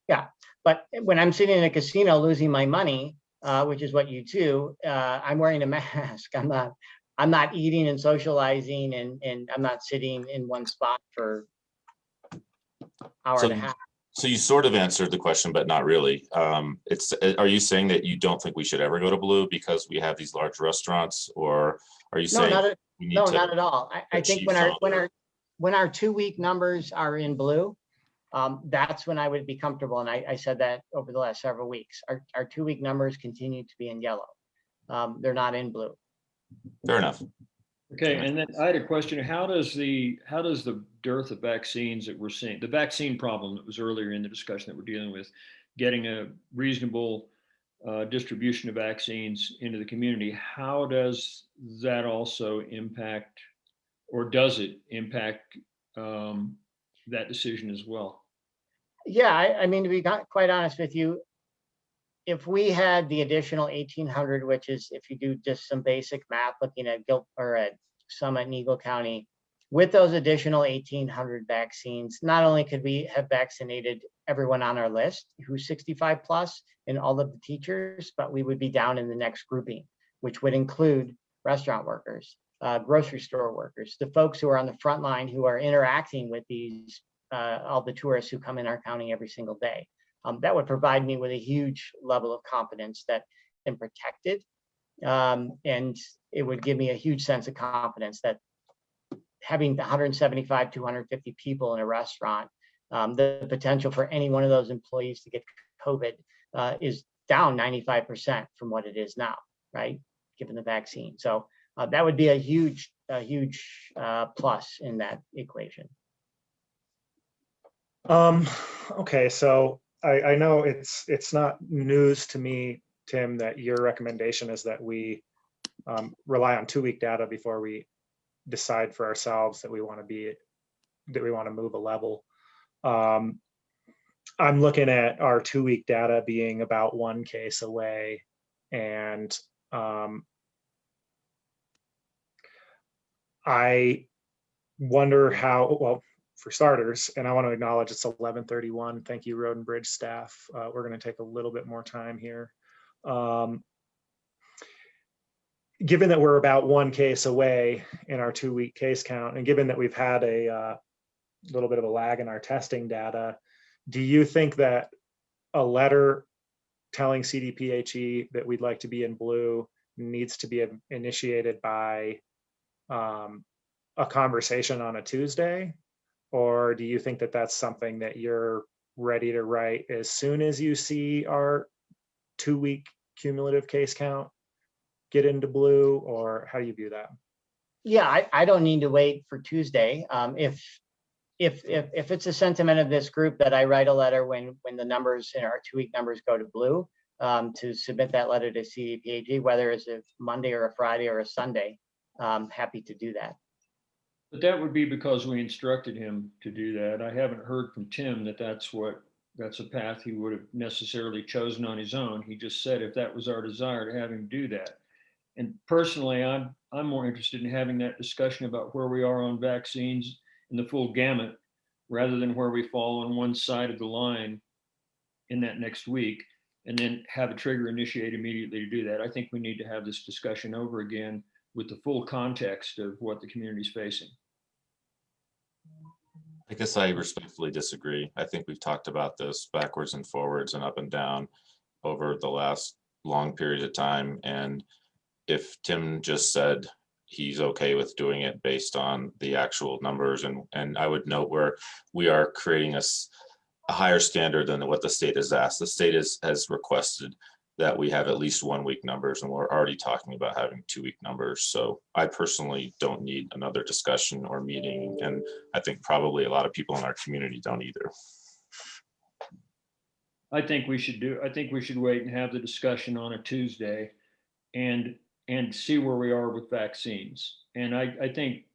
Yeah, but when I'm sitting in a casino losing my money, which is what you do, I'm wearing a mask. I'm not eating and socializing, and I'm not sitting in one spot for an hour and a half. So you sort of answered the question, but not really. Are you saying that you don't think we should ever go to blue because we have these large restaurants, or are you saying not at all. I think when our 2-week numbers are in blue, that's when I would be comfortable. And I said that over the last several weeks. Our 2-week numbers continue to be in yellow. They're not in blue. Fair enough. Okay, and then I had a question. How does the dearth of vaccines that we're seeing, the vaccine problem that was earlier in the discussion that we're dealing with, getting a reasonable distribution of vaccines into the community, how does that also impact, or does it impact that decision as well? Yeah, I mean, to be quite honest with you, if we had the additional 1,800, which is if you do just some basic math, looking at at Summit and Eagle County, with those additional 1,800 vaccines, not only could we have vaccinated everyone on our list who's 65 plus and all of the teachers, but we would be down in the next grouping, which would include restaurant workers, grocery store workers, the folks who are on the front line who are interacting with these all the tourists who come in our county every single day. That would provide me with a huge level of confidence that I'm protected. And it would give me a huge sense of confidence that having 175, 250 people in a restaurant, the potential for any one of those employees to get COVID is down 95% from what it is now, right? Given the vaccine. So that would be a huge plus in that equation. Okay, so I know it's not news to me, Tim, that your recommendation is that we rely on 2-week data before we decide for ourselves that we want to move a level. I'm looking at our 2-week data being about 1 case away, and I wonder how, well, for starters, and I want to acknowledge it's 11:31. Thank you, Road and Bridge staff. We're going to take a little bit more time here. Given that we're about 1 case away in our 2-week case count, and given that we've had a little bit of a lag in our testing data, do you think that a letter telling CDPHE that we'd like to be in blue needs to be initiated by a conversation on a Tuesday? Or do you think that that's something that you're ready to write as soon as you see our 2-week cumulative case count get into blue, or how do you view that? Yeah, I don't need to wait for Tuesday. If it's a sentiment of this group that I write a letter when the numbers in our 2-week numbers go to blue, to submit that letter to CDPAG, whether it's a Monday or a Friday or a Sunday, happy to do that. But that would be because we instructed him to do that. I haven't heard from Tim that that's a path he would have necessarily chosen on his own. He just said if that was our desire to have him do that. And personally, I'm more interested in having that discussion about where we are on vaccines in the full gamut, rather than where we fall on one side of the line in that next week, and then have a trigger initiate immediately to do that. I think we need to have this discussion over again with the full context of what the community is facing. I guess I respectfully disagree. I think we've talked about this backwards and forwards and up and down over the last long period of time. And if Tim just said he's okay with doing it based on the actual numbers, and I would note where we are creating a higher standard than what the state has asked. The state has requested that we have at least 1-week numbers, and we're already talking about having 2-week numbers. So I personally don't need another discussion or meeting, and I think probably a lot of people in our community don't either. I think we should wait and have the discussion on a Tuesday and see where we are with vaccines. And I think,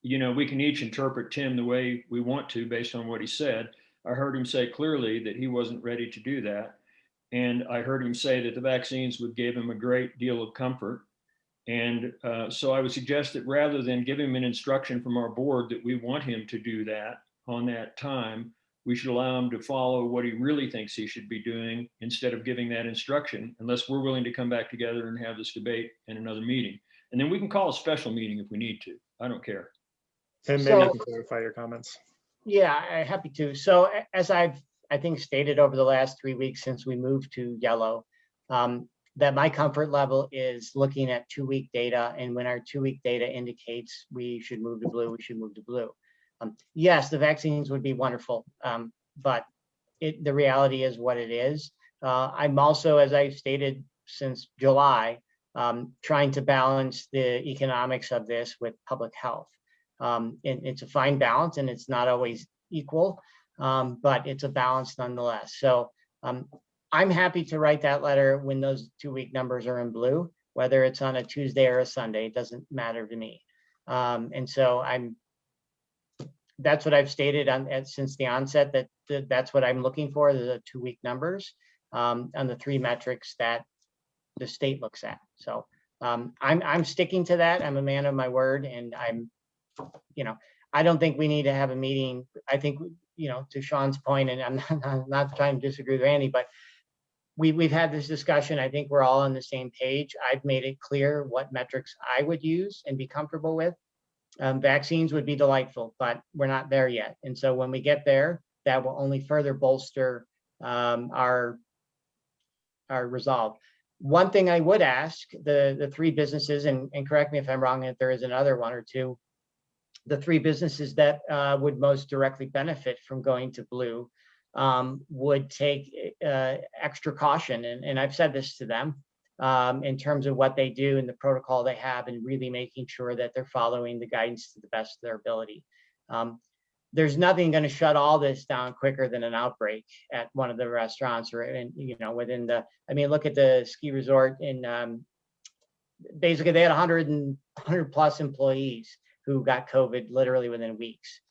we can each interpret Tim the way we want to based on what he said. I heard him say clearly that he wasn't ready to do that. And I heard him say that the vaccines would give him a great deal of comfort. And so I would suggest that rather than give him an instruction from our board that we want him to do that on that time, we should allow him to follow what he really thinks he should be doing instead of giving that instruction, unless we're willing to come back together and have this debate in another meeting. And then we can call a special meeting if we need to. I don't care. And maybe you can clarify your comments. Yeah, I'm happy to. So as I think stated over the last 3 weeks since we moved to yellow, that my comfort level is looking at 2-week data, and when our 2-week data indicates we should move to blue, we should move to blue. Yes, the vaccines would be wonderful, but the reality is what it is. I'm also, as I've stated since July, trying to balance the economics of this with public health. And it's a fine balance, and it's not always equal, but it's a balance nonetheless. So I'm happy to write that letter when those 2-week numbers are in blue, whether it's on a Tuesday or a Sunday, it doesn't matter to me. And so that's what I've stated since the onset, that's what I'm looking for, the 2-week numbers on the 3 metrics that the state looks at. So I'm sticking to that. I'm a man of my word, and I don't think we need to have a meeting. I think, to Sean's point, and I'm not trying to disagree with Randy, but we've had this discussion. I think we're all on the same page. I've made it clear what metrics I would use and be comfortable with. Vaccines would be delightful, but we're not there yet. And so when we get there, that will only further bolster our resolve. One thing I would ask the 3 businesses, and correct me if I'm wrong, if there is another 1 or 2, the 3 businesses that would most directly benefit from going to blue would take extra caution. And I've said this to them in terms of what they do and the protocol they have, and really making sure that they're following the guidance to the best of their ability. There's nothing going to shut all this down quicker than an outbreak at one of the restaurants, or within look at the ski resort in basically they had 100 plus employees who got COVID literally within weeks,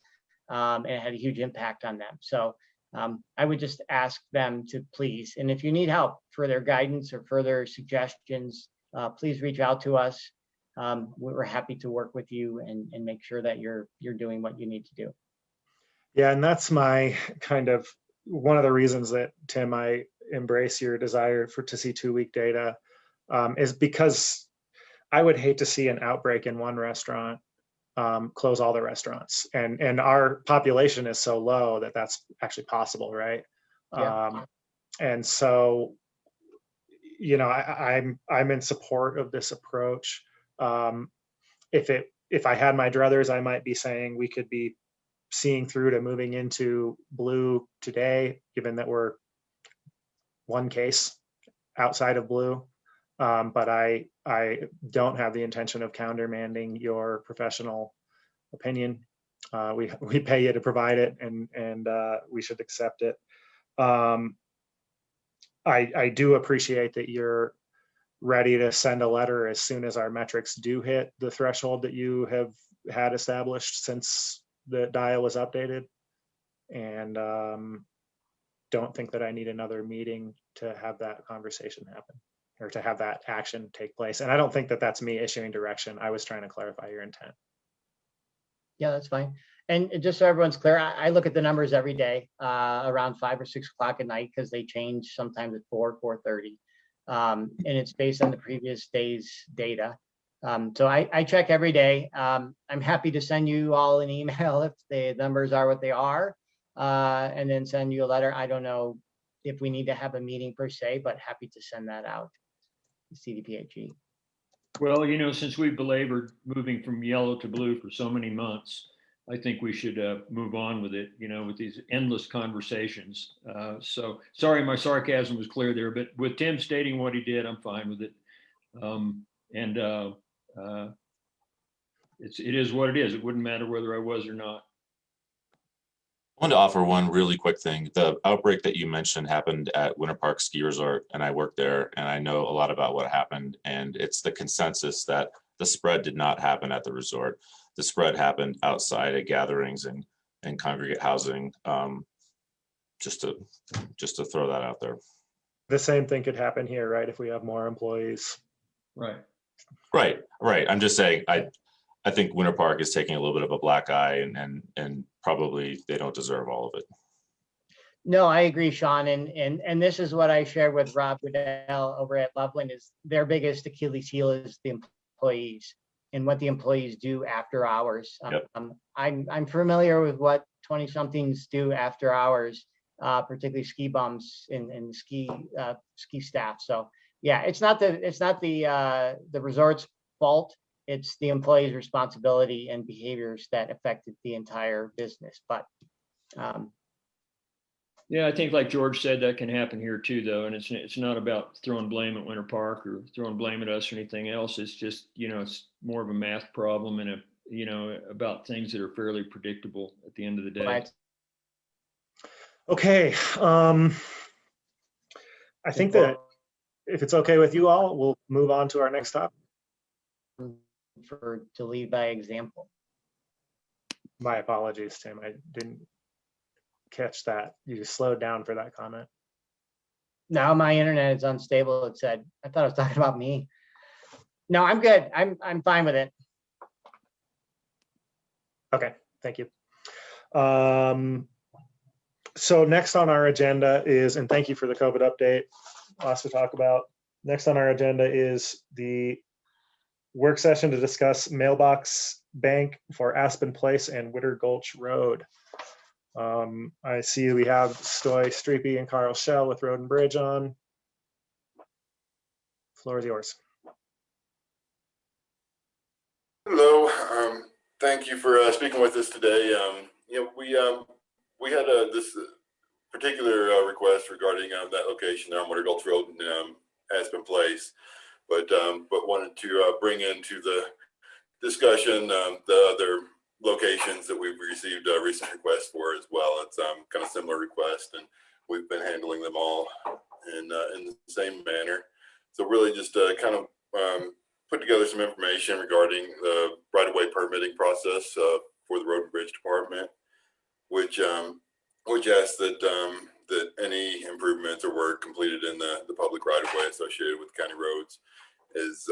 and it had a huge impact on them. So I would just ask them to please, and if you need help for their guidance or further suggestions, please reach out to us. We're happy to work with you and make sure that you're doing what you need to do. Yeah, and that's my kind of one of the reasons that, Tim, I embrace your desire to see 2-week data, is because I would hate to see an outbreak in one restaurant close all the restaurants, and our population is so low that that's actually possible, right? Yeah. And so, I'm in support of this approach. If I had my druthers, I might be saying we could be seeing through to moving into blue today, given that we're one case outside of blue. But I don't have the intention of countermanding your professional opinion. We pay you to provide it, and we should accept it. I do appreciate that you're ready to send a letter as soon as our metrics do hit the threshold that you have had established since the dial was updated. And don't think that I need another meeting to have that conversation happen, or to have that action take place. And I don't think that that's me issuing direction. I was trying to clarify your intent. Yeah, that's fine. And just so everyone's clear, I look at the numbers every day around 5 or 6 o'clock at night, because they change sometimes at 4:30. And it's based on the previous day's data. So I check every day. I'm happy to send you all an email if the numbers are what they are, and then send you a letter. I don't know if we need to have a meeting per se, but happy to send that out to CDPHE. Well, you know, since we've belabored moving from yellow to blue for so many months, I think we should move on with it, you know, with these endless conversations. So sorry, my sarcasm was clear there, but with Tim stating what he did, I'm fine with it. It is what it is. It wouldn't matter whether I was or not. I wanted to offer one really quick thing. The outbreak that you mentioned happened at Winter Park Ski Resort, and I worked there, and I know a lot about what happened. And it's the consensus that the spread did not happen at the resort. The spread happened outside at gatherings and congregate housing. Just to throw that out there. The same thing could happen here, right? If we have more employees. Right. Right. I'm just saying, I think Winter Park is taking a little bit of a black eye, and probably they don't deserve all of it. No, I agree, Sean. And this is what I shared with Rob Goodell over at Loveland, is their biggest Achilles heel is the employees and what the employees do after hours. Yep. I'm familiar with what 20-somethings do after hours, particularly ski bums and ski staff. So yeah, it's not the resort's fault. It's the employees' responsibility and behaviors that affected the entire business. But yeah, I think like George said, that can happen here too, though. And it's not about throwing blame at Winter Park or throwing blame at us or anything else. It's just, you know, it's more of a math problem and about things that are fairly predictable at the end of the day. Right. Okay. I think that if it's okay with you all, we'll move on to our next topic. To lead by example. My apologies, Tim. I didn't catch that. You just slowed down for that comment. Now my internet is unstable, it said. I thought I was talking about me. No, I'm good. I'm fine with it. Okay, thank you. So next on our agenda is, and thank you for the COVID update, lots to talk about. Next on our agenda is the work session to discuss mailbox bank for Aspen Place and Witter Gulch Road. I see we have Stoy Streepy and Carl Shell with Road and Bridge on. Floor is yours. Hello, thank you for speaking with us today. We had this particular request regarding that location there on Witter Gulch Road and Aspen Place, but wanted to bring into the discussion the other locations that we've received recent requests for as well. It's kind of similar request, and we've been handling them all in the same manner. So really just kind of put together some information regarding the right-of-way permitting process for the Road and Bridge Department, which asks that any improvements or work completed in the public right-of-way associated with county roads is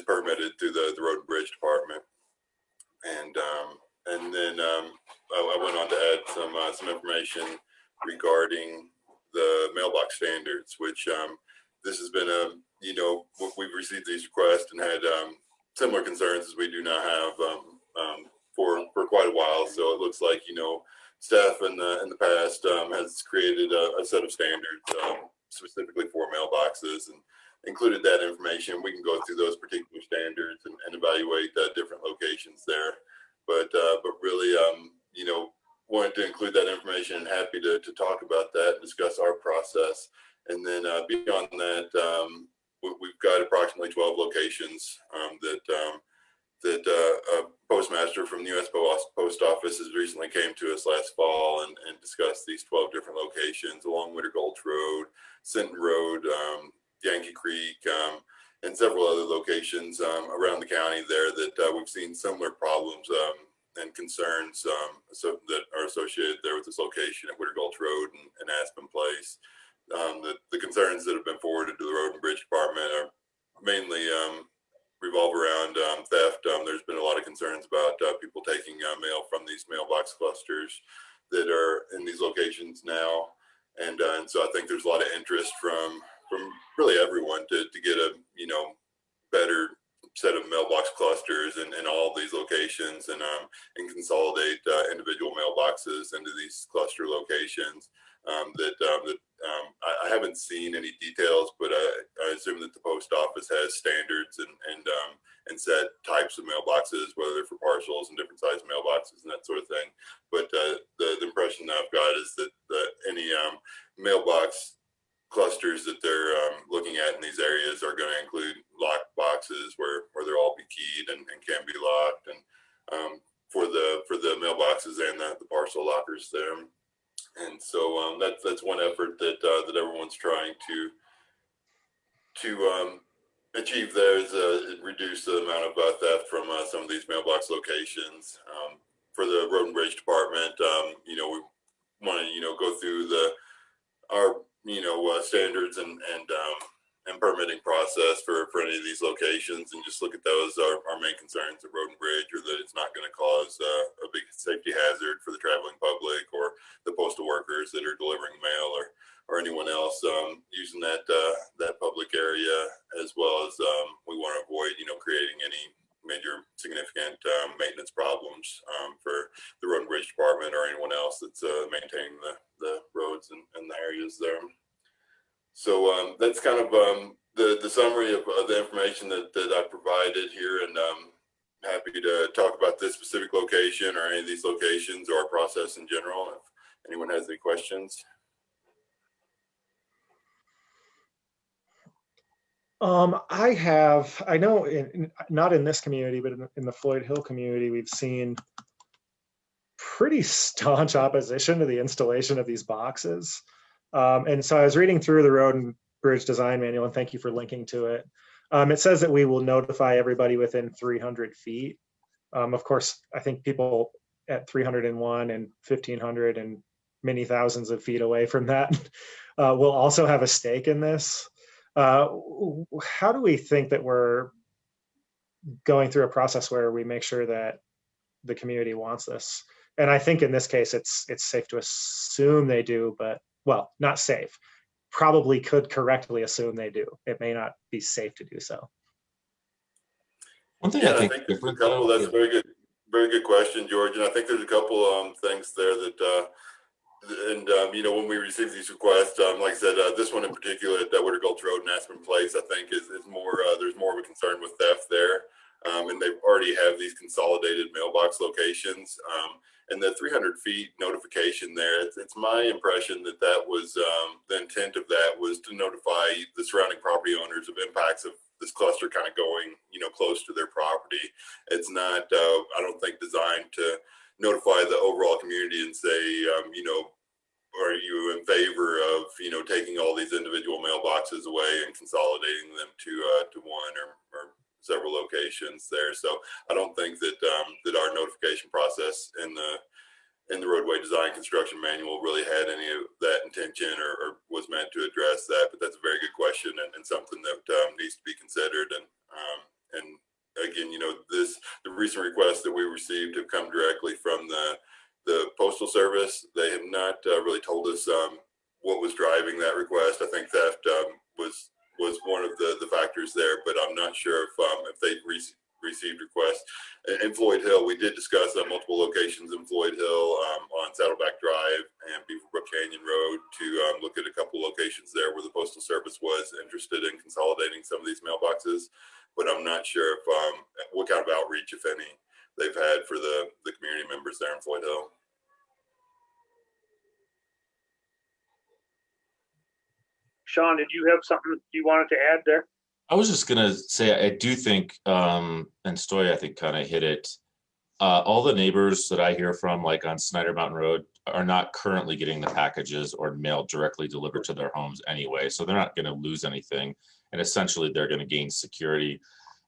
permitted through the Road and Bridge Department. And then I went on to add some information regarding the mailbox standards, which this has been we've received these requests and had similar concerns as we do now have for quite a while. So it looks like staff in the past has created a set of standards specifically for mailboxes and included that information. We can go through those particular standards and evaluate different locations there. But really, you know, wanted to include that information and happy to talk about that and discuss our process. And then beyond that, we've got approximately 12 locations that a postmaster from the U.S. Post Office has recently came to us last fall and discussed these 12 different locations along Winter Gulch Road, Sinton Road, Yankee Creek, and several other locations around the county there that we've seen similar problems and concerns that are associated there with this location at Winter Gulch Road and Aspen Place. The concerns that have been forwarded to the Road and Bridge Department are mainly revolve around theft. There's been a lot of concerns about people taking mail from these mailbox clusters that are in these locations now. And so I think there's a lot of interest from really everyone to get a, you know, better set of mailbox clusters in all of these locations and consolidate individual mailboxes into these cluster locations. I haven't seen any details, but I assume that the post office has standards and set types of mailboxes, whether they're for parcels and different size mailboxes and that sort of thing. But the impression that I've got is that any mailbox clusters that they're looking at in these areas are going to include locked boxes where they'll all be keyed and can be locked, and for the mailboxes and the parcel lockers there. And so that's one effort that everyone's trying to achieve there is reduce the amount of theft from some of these mailbox locations. For the Road and Bridge Department, you know, we want to go through our standards and permitting process for any of these locations and just look at those. Our main concerns at Road and Bridge are that it's not going to cause a big safety hazard for the traveling public or the postal workers that are delivering mail or anyone else using that public area, as well as we want to avoid creating any major significant maintenance problems for the Road and Bridge Department or anyone else that's maintaining the roads and the areas there. So that's kind of the summary of the information that I provided here, and happy to talk about this specific location or any of these locations or our process in general if anyone has any questions. I know not in this community, but in the Floyd Hill community, we've seen pretty staunch opposition to the installation of these boxes. And so I was reading through the Road and Bridge Design Manual, and thank you for linking to it. It says that we will notify everybody within 300 feet. Of course, I think people at 301 and 1500 and many thousands of feet away from that will also have a stake in this. How do we think that we're going through a process where we make sure that the community wants this? And I think in this case, it's safe to assume they do, but well, not safe. Probably could correctly assume they do. It may not be safe to do so. One thing Yeah, I I think think there's a couple. That's a very good question, George. And I think there's a couple things there that. When we receive these requests, like I said, this one in particular at Winter Gulch Road and Aspen Place, I think is more, there's more of a concern with theft there. And they already have these consolidated mailbox locations. And the 300 feet notification there, it's my impression that was, the intent of that was to notify the surrounding property owners of impacts of this cluster kind of going, close to their property. It's not, I don't think, designed to notify the overall community and say, are you in favor of, taking all these individual mailboxes away and consolidating them to one or several locations there. So I don't think that that our notification process in the roadway design construction manual really had any of that intention or was meant to address that. But that's a very good question and something that needs to be considered. And again, the recent requests that we received have come directly from the Postal Service. They have not really told us what was driving that request. I think theft was one of the factors there, but I'm not sure if they received requests. In Floyd Hill, we did discuss multiple locations in Floyd Hill on Saddleback Drive and Beaverbrook Canyon Road to look at a couple locations there where the Postal Service was interested in consolidating some of these mailboxes. But I'm not sure if what kind of outreach, if any, they've had for the community members there in Floyd Hill. Sean, did you have something you wanted to add there? I was just gonna say, I do think, and Stoy, I think kind of hit it. All the neighbors that I hear from, like on Snyder Mountain Road, are not currently getting the packages or mail directly delivered to their homes anyway. So they're not gonna lose anything. And essentially they're gonna gain security.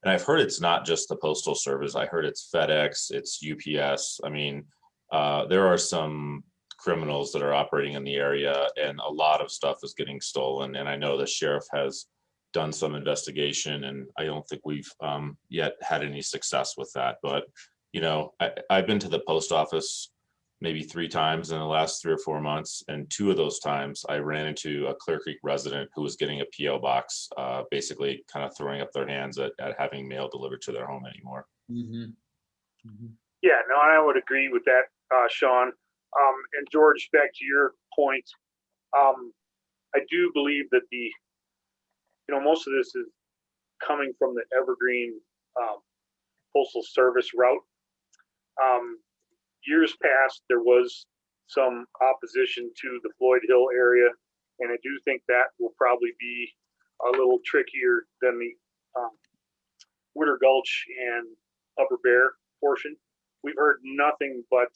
And I've heard it's not just the Postal Service. I heard it's FedEx, it's UPS. I mean, there are some criminals that are operating in the area, and a lot of stuff is getting stolen. And I know the sheriff has done some investigation, and I don't think we've yet had any success with that. But, you know, I've been to the post office maybe 3 times in the last 3 or 4 months. And 2 of those times I ran into a Clear Creek resident who was getting a PO box, basically kind of throwing up their hands at having mail delivered to their home anymore. Yeah, no, I would agree with that, Sean. And George, back to your point, I do believe that most of this is coming from the Evergreen Postal Service route. Years past, there was some opposition to the Floyd Hill area, and I do think that will probably be a little trickier than the Witter Gulch and Upper Bear portion. We've heard nothing but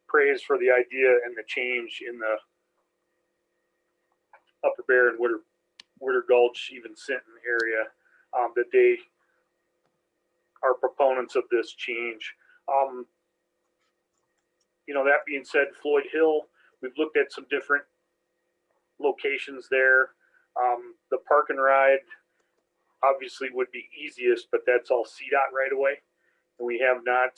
praise for the idea and the change in the Upper Bear and Witter Gulch, even Sinton area, that they are proponents of this change. That being said, Floyd Hill, we've looked at some different locations there. The park and ride obviously would be easiest, but that's all CDOT right away. And we have not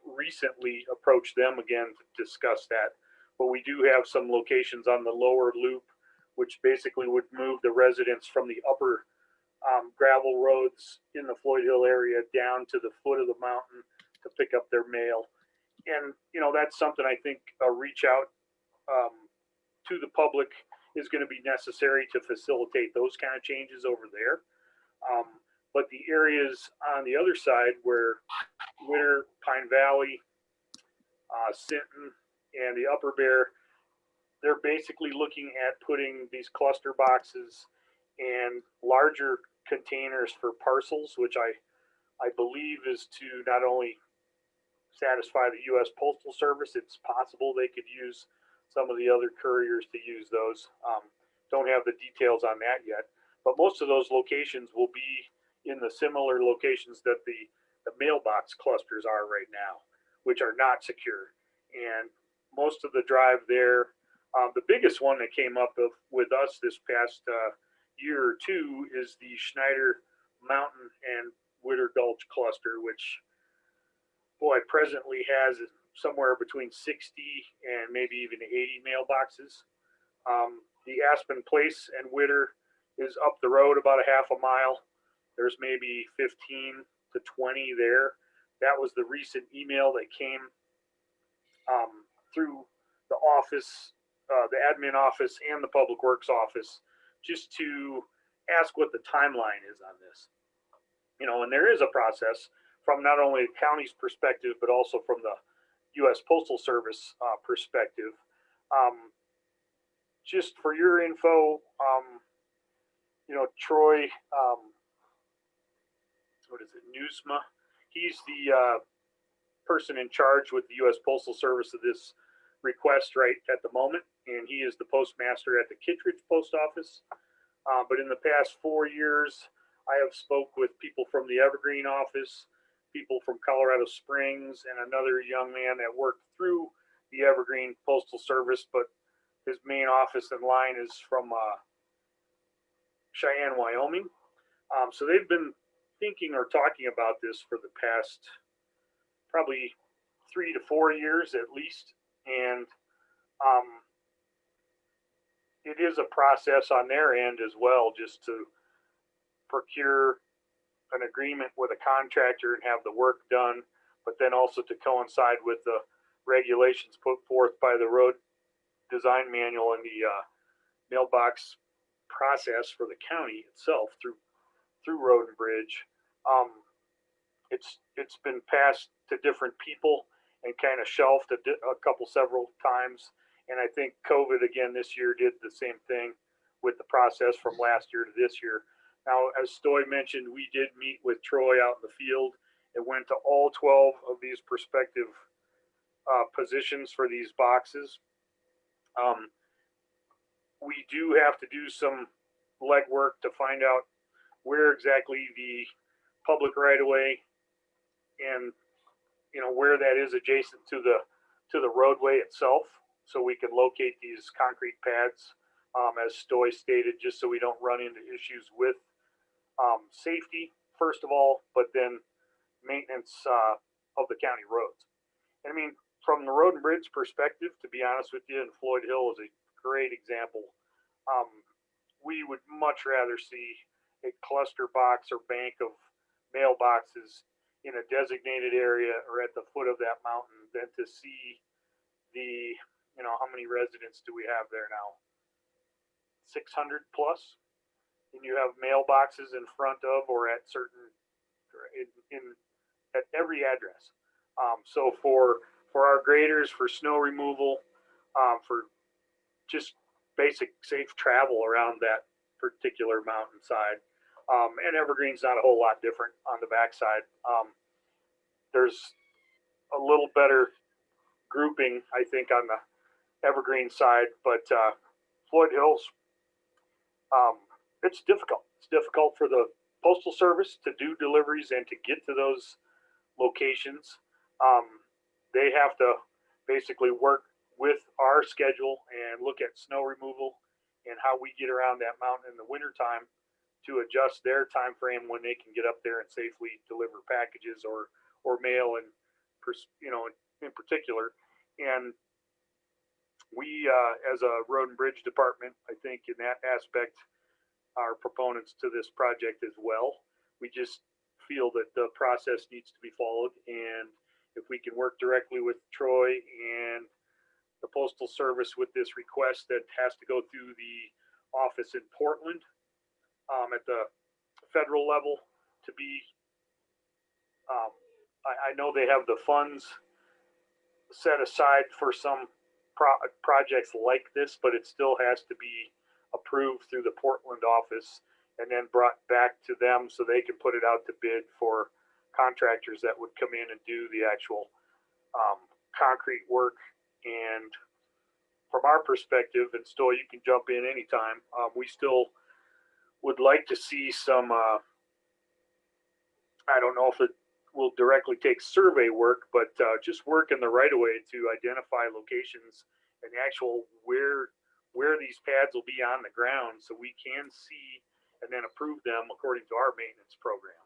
recently approached them again to discuss that. But we do have some locations on the lower loop, which basically would move the residents from the upper gravel roads in the Floyd Hill area down to the foot of the mountain to pick up their mail. And, that's something I think a reach out to the public is going to be necessary to facilitate those kind of changes over there. But the areas on the other side where Witter, Pine Valley, Sinton, and the Upper Bear, they're basically looking at putting these cluster boxes and larger containers for parcels, which I believe is to not only satisfy the U.S. Postal Service, it's possible they could use some of the other couriers to use those. Don't have the details on that yet, but most of those locations will be in the similar locations that the mailbox clusters are right now, which are not secure. And most of the drive there, the biggest one that came up with us this past year or two is the Schneider Mountain and Witter Gulch cluster, which, boy, presently has somewhere between 60 and maybe even 80 mailboxes. The Aspen Place and Witter is up the road about a half a mile. There's maybe 15 to 20 there. That was the recent email that came through the office, the admin office and the public works office, just to ask what the timeline is on this. And there is a process from not only the county's perspective, but also from the U.S. Postal Service perspective. Just for your info, Troy, what is it, Newsma? He's the person in charge with the U.S. Postal Service of this request right at the moment, and he is the postmaster at the Kittredge Post Office. But in the past 4 years, I have spoke with people from the Evergreen office, people from Colorado Springs, and another young man that worked through the Evergreen Postal Service, but his main office and line is from Cheyenne, Wyoming. So they've been thinking or talking about this for the past probably 3 to 4 years at least. And it is a process on their end as well, just to procure an agreement with a contractor and have the work done, but then also to coincide with the regulations put forth by the road design manual and the mailbox process for the county itself through Road and Bridge. It's been passed to different people and kind of shelved several times, And I think COVID again this year did the same thing with the process from last year to this year. Now, as Stoy mentioned, we did meet with Troy out in the field. It went to all 12 of these prospective positions for these boxes. We do have to do some legwork to find out where exactly the public right of way and where that is adjacent to the roadway itself, so we can locate these concrete pads, as Stoy stated, just so we don't run into issues with safety first of all, but then maintenance of the county roads. And I mean, from the road and bridge perspective, to be honest with you, and Floyd Hill is a great example. We would much rather see a cluster box or bank of mailboxes in a designated area or at the foot of that mountain than to see the, how many residents do we have there now? 600 plus? And you have mailboxes in front of or at certain, at every address. So for our graders, for snow removal, for just basic safe travel around that particular mountainside. And Evergreen's not a whole lot different on the backside. There's a little better grouping, I think, on the Evergreen side, but Floyd Hills, it's difficult. It's difficult for the Postal Service to do deliveries and to get to those locations. They have to basically work with our schedule and look at snow removal and how we get around that mountain in the wintertime to adjust their time frame when they can get up there and safely deliver packages or mail and in particular. And we as a road and bridge department, I think in that aspect are proponents to this project as well. We just feel that the process needs to be followed, and if we can work directly with Troy and the Postal Service with this request that has to go through the office in Portland at the federal level to be, I know they have the funds set aside for some projects like this, but it still has to be approved through the Portland office and then brought back to them so they can put it out to bid for contractors that would come in and do the actual concrete work. And from our perspective, and Stoy, you can jump in anytime, we still would like to see some, I don't know if it will directly take survey work, but just work in the right of way to identify locations and actual where these pads will be on the ground so we can see and then approve them according to our maintenance program.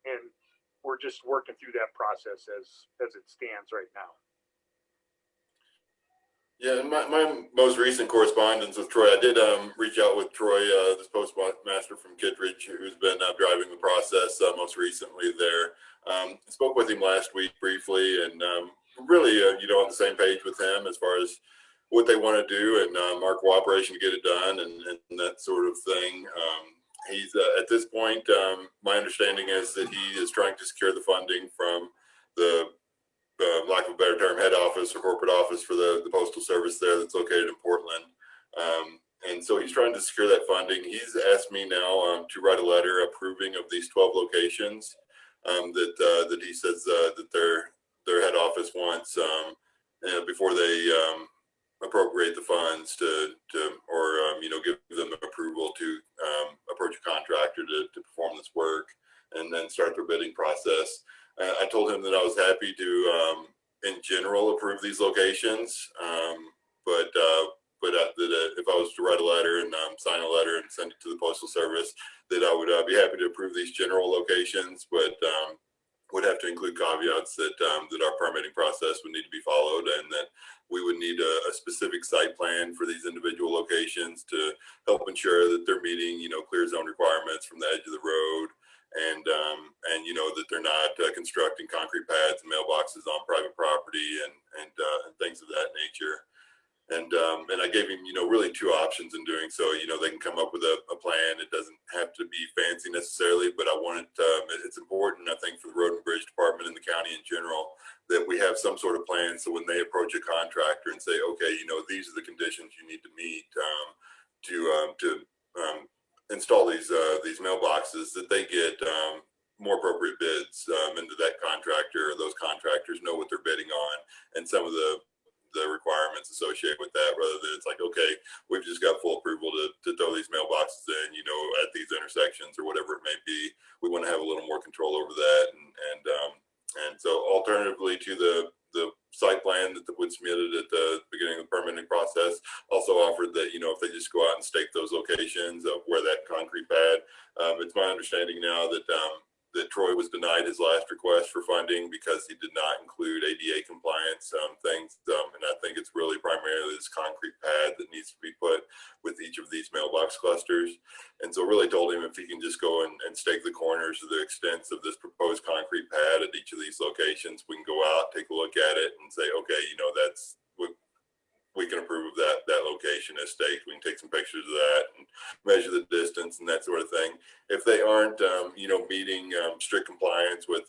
And we're just working through that process as it stands right now. Yeah, in my most recent correspondence with Troy, I did reach out with Troy, this postmaster from Kittredge, who's been driving the process most recently there. Spoke with him last week briefly, and really, on the same page with him as far as what they want to do and our cooperation to get it done and that sort of thing. He's at this point, my understanding is that he is trying to secure the funding from the lack of a better term, head office or corporate office for the Postal Service there that's located in Portland. And so he's trying to secure that funding. He's asked me now to write a letter approving of these 12 locations that he says that their head office wants before they appropriate the funds or give them approval to approach a contractor to perform this work and then start their bidding process. I told him that I was happy to, in general, approve these locations, but that if I was to write a letter and sign a letter and send it to the Postal Service, that I would be happy to approve these general locations, but would have to include caveats that our permitting process would need to be followed, and that we would need a specific site plan for these individual locations to help ensure that they're meeting, clear zone requirements from the edge of the road. And that they're not constructing concrete pads and mailboxes on private property and things of that nature. And I gave him, really two options in doing so. They can come up with a plan. It doesn't have to be fancy necessarily, but I wanted, it's important, I think, for the Road and Bridge Department and the county in general, that we have some sort of plan So when they approach a contractor and say, okay, you know, these are the conditions you need to meet to install these mailboxes, that they get more appropriate bids into that contractor, or those contractors know what they're bidding on, and some of the requirements associated with that, rather than it's like, okay, we've just got full approval to throw these mailboxes in, you know, at these intersections or whatever it may be. We want to have a little more control over that. And so alternatively to the site plan that was submitted at the beginning of the permitting process, also offered that, you know, if they just go out and stake those locations of where that concrete pad, it's my understanding now that that Troy was denied his last request for funding because he did not include ADA compliance things. And I think it's really primarily this concrete pad that needs to be put with each of these mailbox clusters. And so really told him if he can just go and stake the corners of the extents of this proposed concrete pad at each of these locations, we can go out, take a look at it and say, okay, you know, that's what we can approve of that location as staked. We can take some pictures of that and measure the distance and that sort of thing. If they aren't, you know, meeting strict compliance with,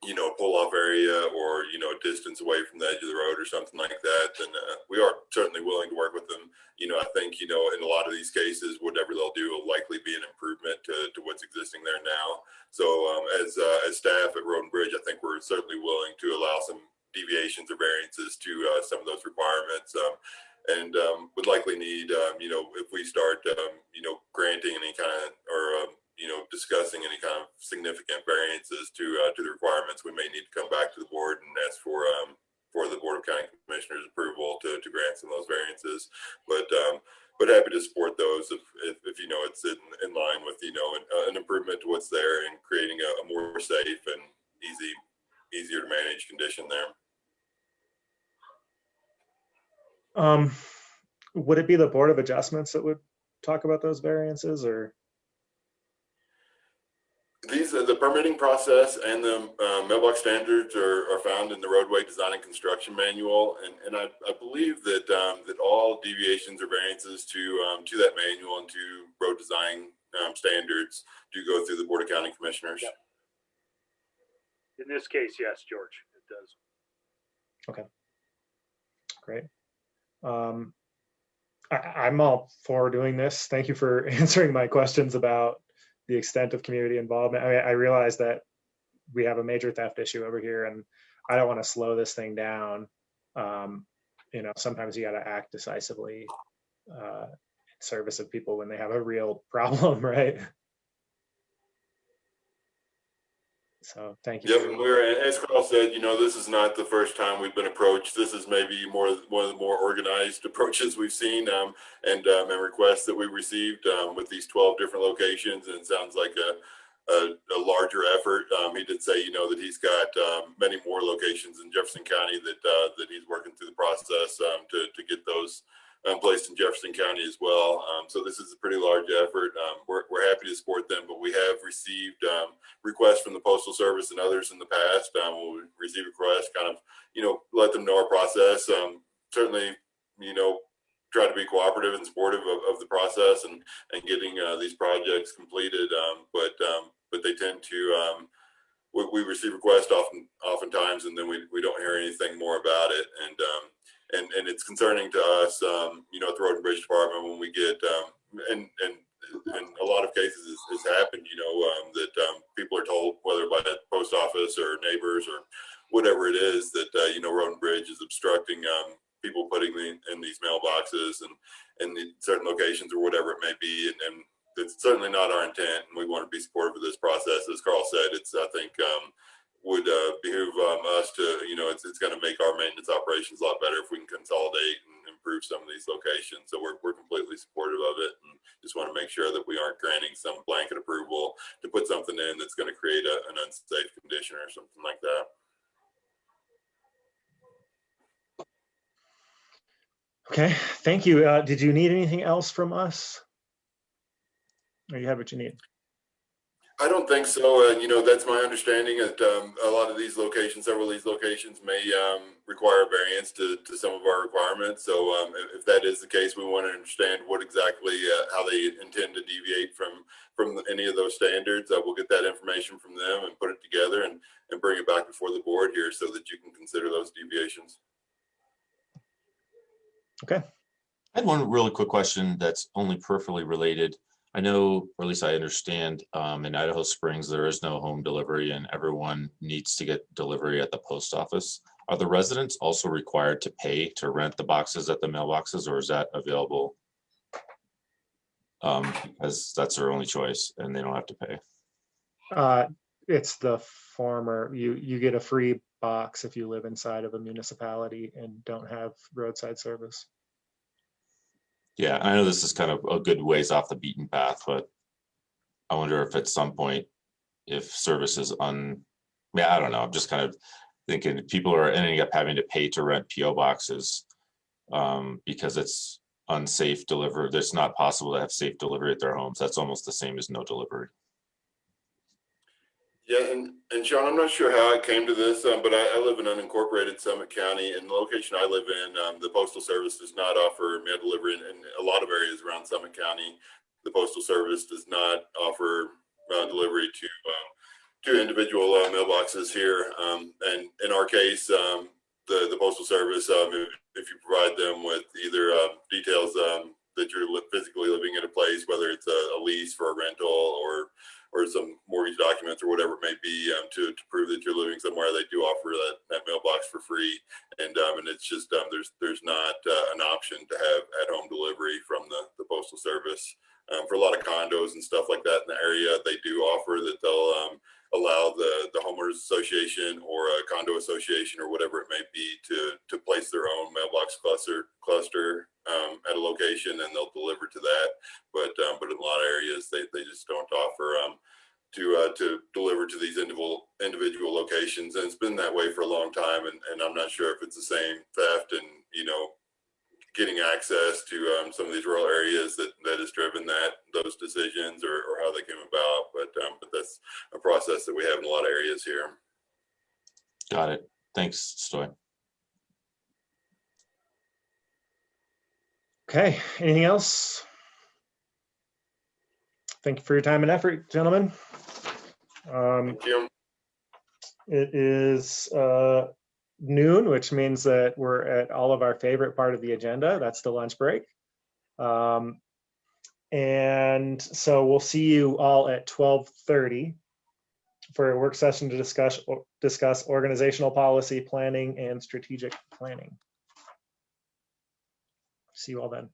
you know, pull-off area or, you know, distance away from the edge of the road or something like that, then we are certainly willing to work with them. You know, I think, you know, in a lot of these cases, whatever they'll do will likely be an improvement to what's existing there now. So as staff at Road and Bridge, I think we're certainly willing to allow some deviations or variances to some of those requirements, and would likely need, you know, if we start, you know, granting any kind of, or you know, discussing any kind of significant variances to the requirements, we may need to come back to the board and ask for the Board of County Commissioners approval to grant some of those variances. But happy to support those if you know it's in line with, you know, an improvement to what's there and creating a more safe and easier to manage condition there. Would it be the Board of Adjustments that would talk about those variances, or? These are the permitting process, and the mailbox standards are found in the roadway design and construction manual. And I believe that that all deviations or variances to that manual and to road design standards do go through the Board of County Commissioners. Yep. In this case, yes, George, it does. Okay, great. I'm all for doing this. Thank you for answering my questions about the extent of community involvement. I mean, I realize that we have a major theft issue over here, and I don't want to slow this thing down. You know, sometimes you got to act decisively in service of people when they have a real problem, right? So thank you. Yep, and we're, as Carl said, you know, this is not the first time we've been approached. This is maybe one of the more organized approaches we've seen, and requests that we've received with these 12 different locations. And it sounds like a larger effort. He did say, you know, that he's got many more locations in Jefferson County that he's working through the process to get those placed in Jefferson County as well. So this is a pretty large effort. We're happy to support them, but we have received requests from the Postal Service and others in the past. We'll receive requests, kind of, you know, let them know our process. Certainly, you know, try to be cooperative and supportive of the process and getting these projects completed. But they tend to, we receive requests oftentimes, and then we don't hear anything more about it. And it's concerning to us, you know, at the Road and Bridge Department when we get, and a lot of cases has happened, you know, that people are told, whether by the post office or neighbors or whatever it is, that, you know, Road and Bridge is obstructing people putting in these mailboxes and in certain locations or whatever it may be. And it's certainly not our intent, and we want to be supportive of this process. As Carl said, it's, I think, would behoove us to, you know, it's going to make our maintenance operations a lot better if we can consolidate and improve some of these locations. So we're completely supportive of it, and just want to make sure that we aren't granting some blanket approval to put something in that's going to create an unsafe condition or something like that. Okay, thank you. Did you need anything else from us? Or you have what you need? I don't think so. You know, that's my understanding that a lot of these locations, several of these locations may require variance to some of our requirements. So if that is the case, we want to understand what exactly, how they intend to deviate from any of those standards. We'll get that information from them and put it together and bring it back before the board here so that you can consider those deviations. Okay. I had one really quick question that's only peripherally related. I know, or at least I understand, in Idaho Springs, there is no home delivery and everyone needs to get delivery at the post office. Are the residents also required to pay to rent the boxes at the mailboxes, or is that available? Because that's their only choice and they don't have to pay. It's the former. You get a free box if you live inside of a municipality and don't have roadside service. Yeah, I know this is kind of a good ways off the beaten path, but I wonder if at some point, if service is yeah, I don't know. I'm just kind of thinking people are ending up having to pay to rent PO boxes because it's unsafe delivery. It's not possible to have safe delivery at their homes. That's almost the same as no delivery. Yeah, and Sean, I'm not sure how I came to this, but I live in unincorporated Summit County, and the location I live in, the Postal Service does not offer mail delivery in a lot of areas around Summit County. The Postal Service does not offer delivery to individual mailboxes here. And in our case, the Postal Service, if you provide them with either details that you're physically living in a place, whether it's a lease for a rental or some mortgage documents or whatever it may be, to prove that you're living somewhere, they do offer that mailbox for free. And it's just there's not an option to have at-home delivery from the Postal Service. For a lot of condos and stuff like that in the area, they do offer that they'll allow the homeowners association or a condo association or whatever it may be to place their own mailbox cluster at a location, and they'll deliver to that. But in a lot of areas, they just don't offer to deliver to these individual locations, and it's been that way for a long time. And I'm not sure if it's the same theft and getting access to some of these rural areas that has driven those decisions or how they came about. But that's a process that we have in a lot of areas here. Got it. Thanks, Stoy. Okay, anything else? Thank you for your time and effort, gentlemen. Thank you. It is noon, which means that we're at all of our favorite part of the agenda. That's the lunch break. And so we'll see you all at 12:30 for a work session to discuss organizational policy, planning, and strategic planning. See you all then.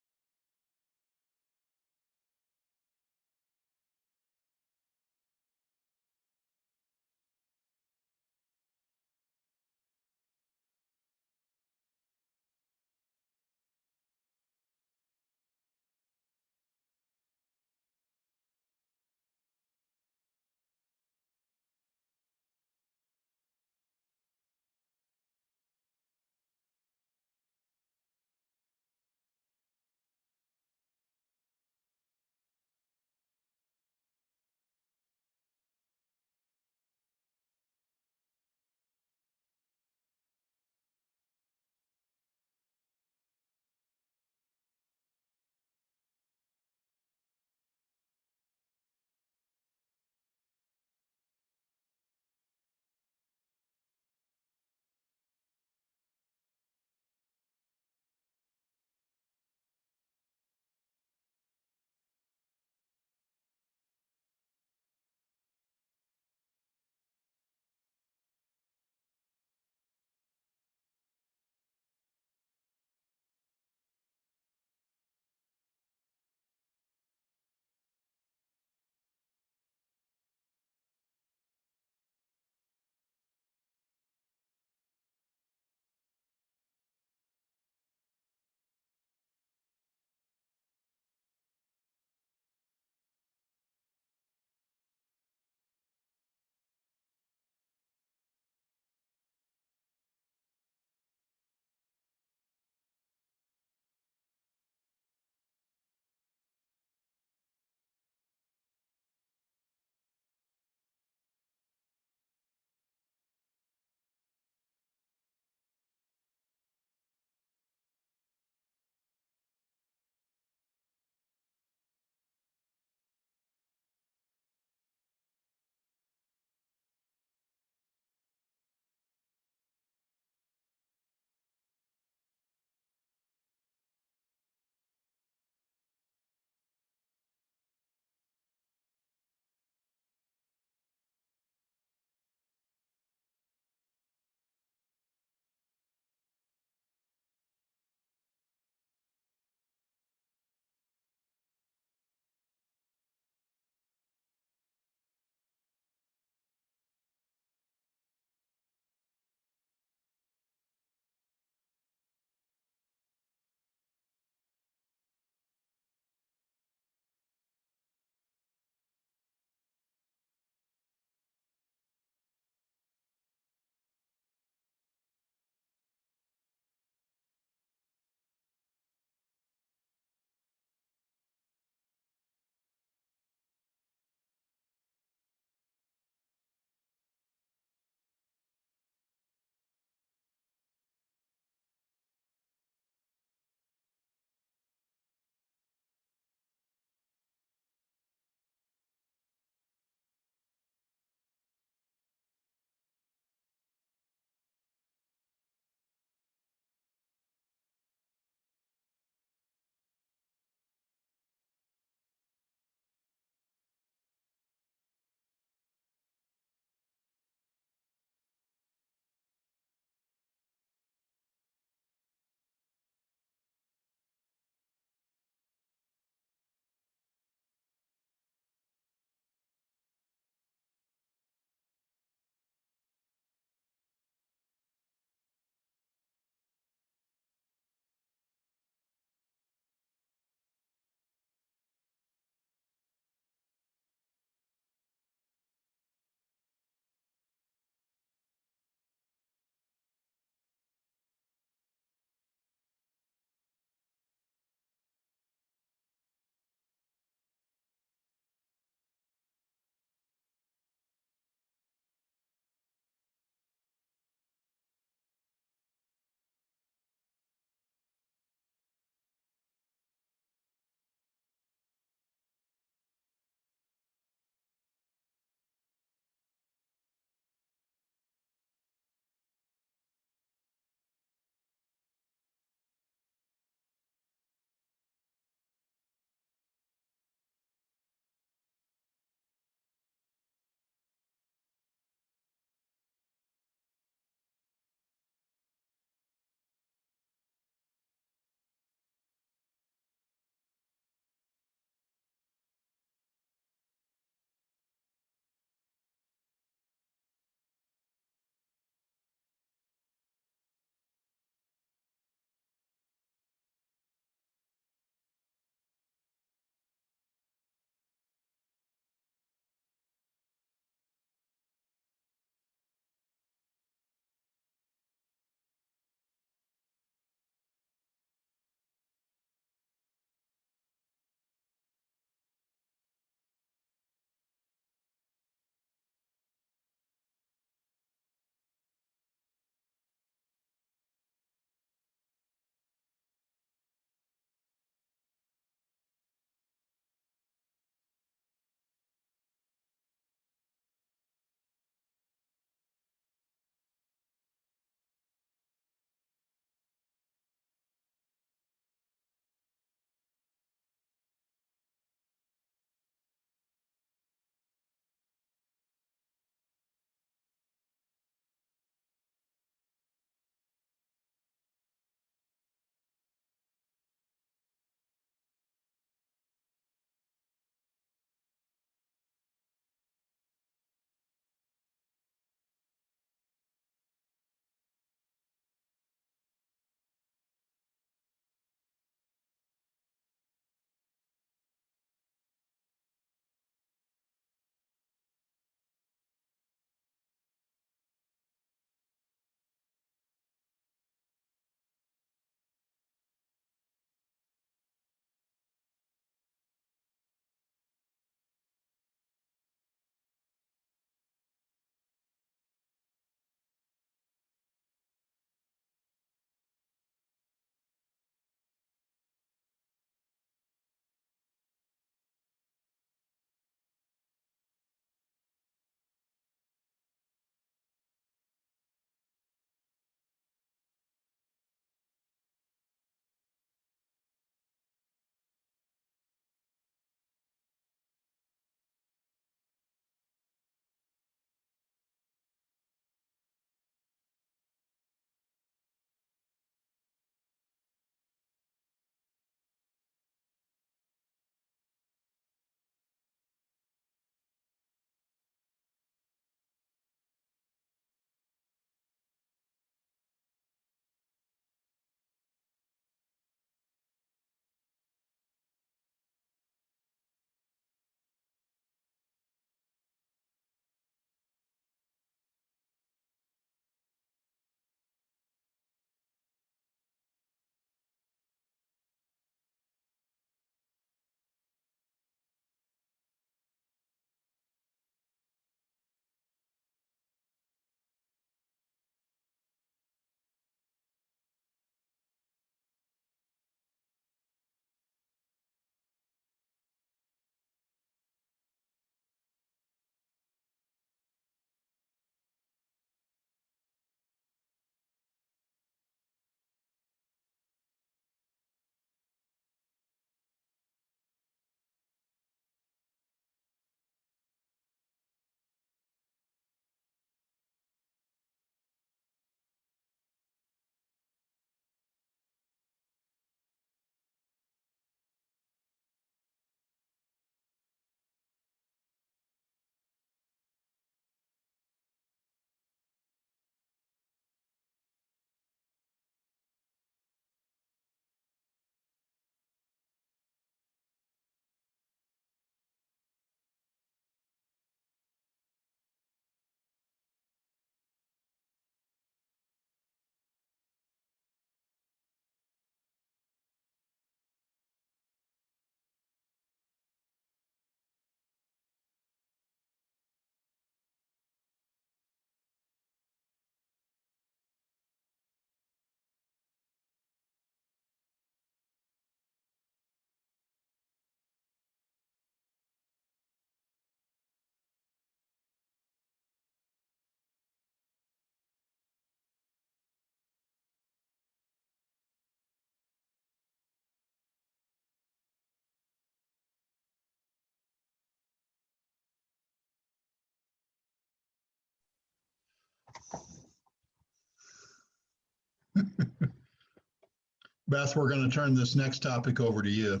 Beth, we're going to turn this next topic over to you.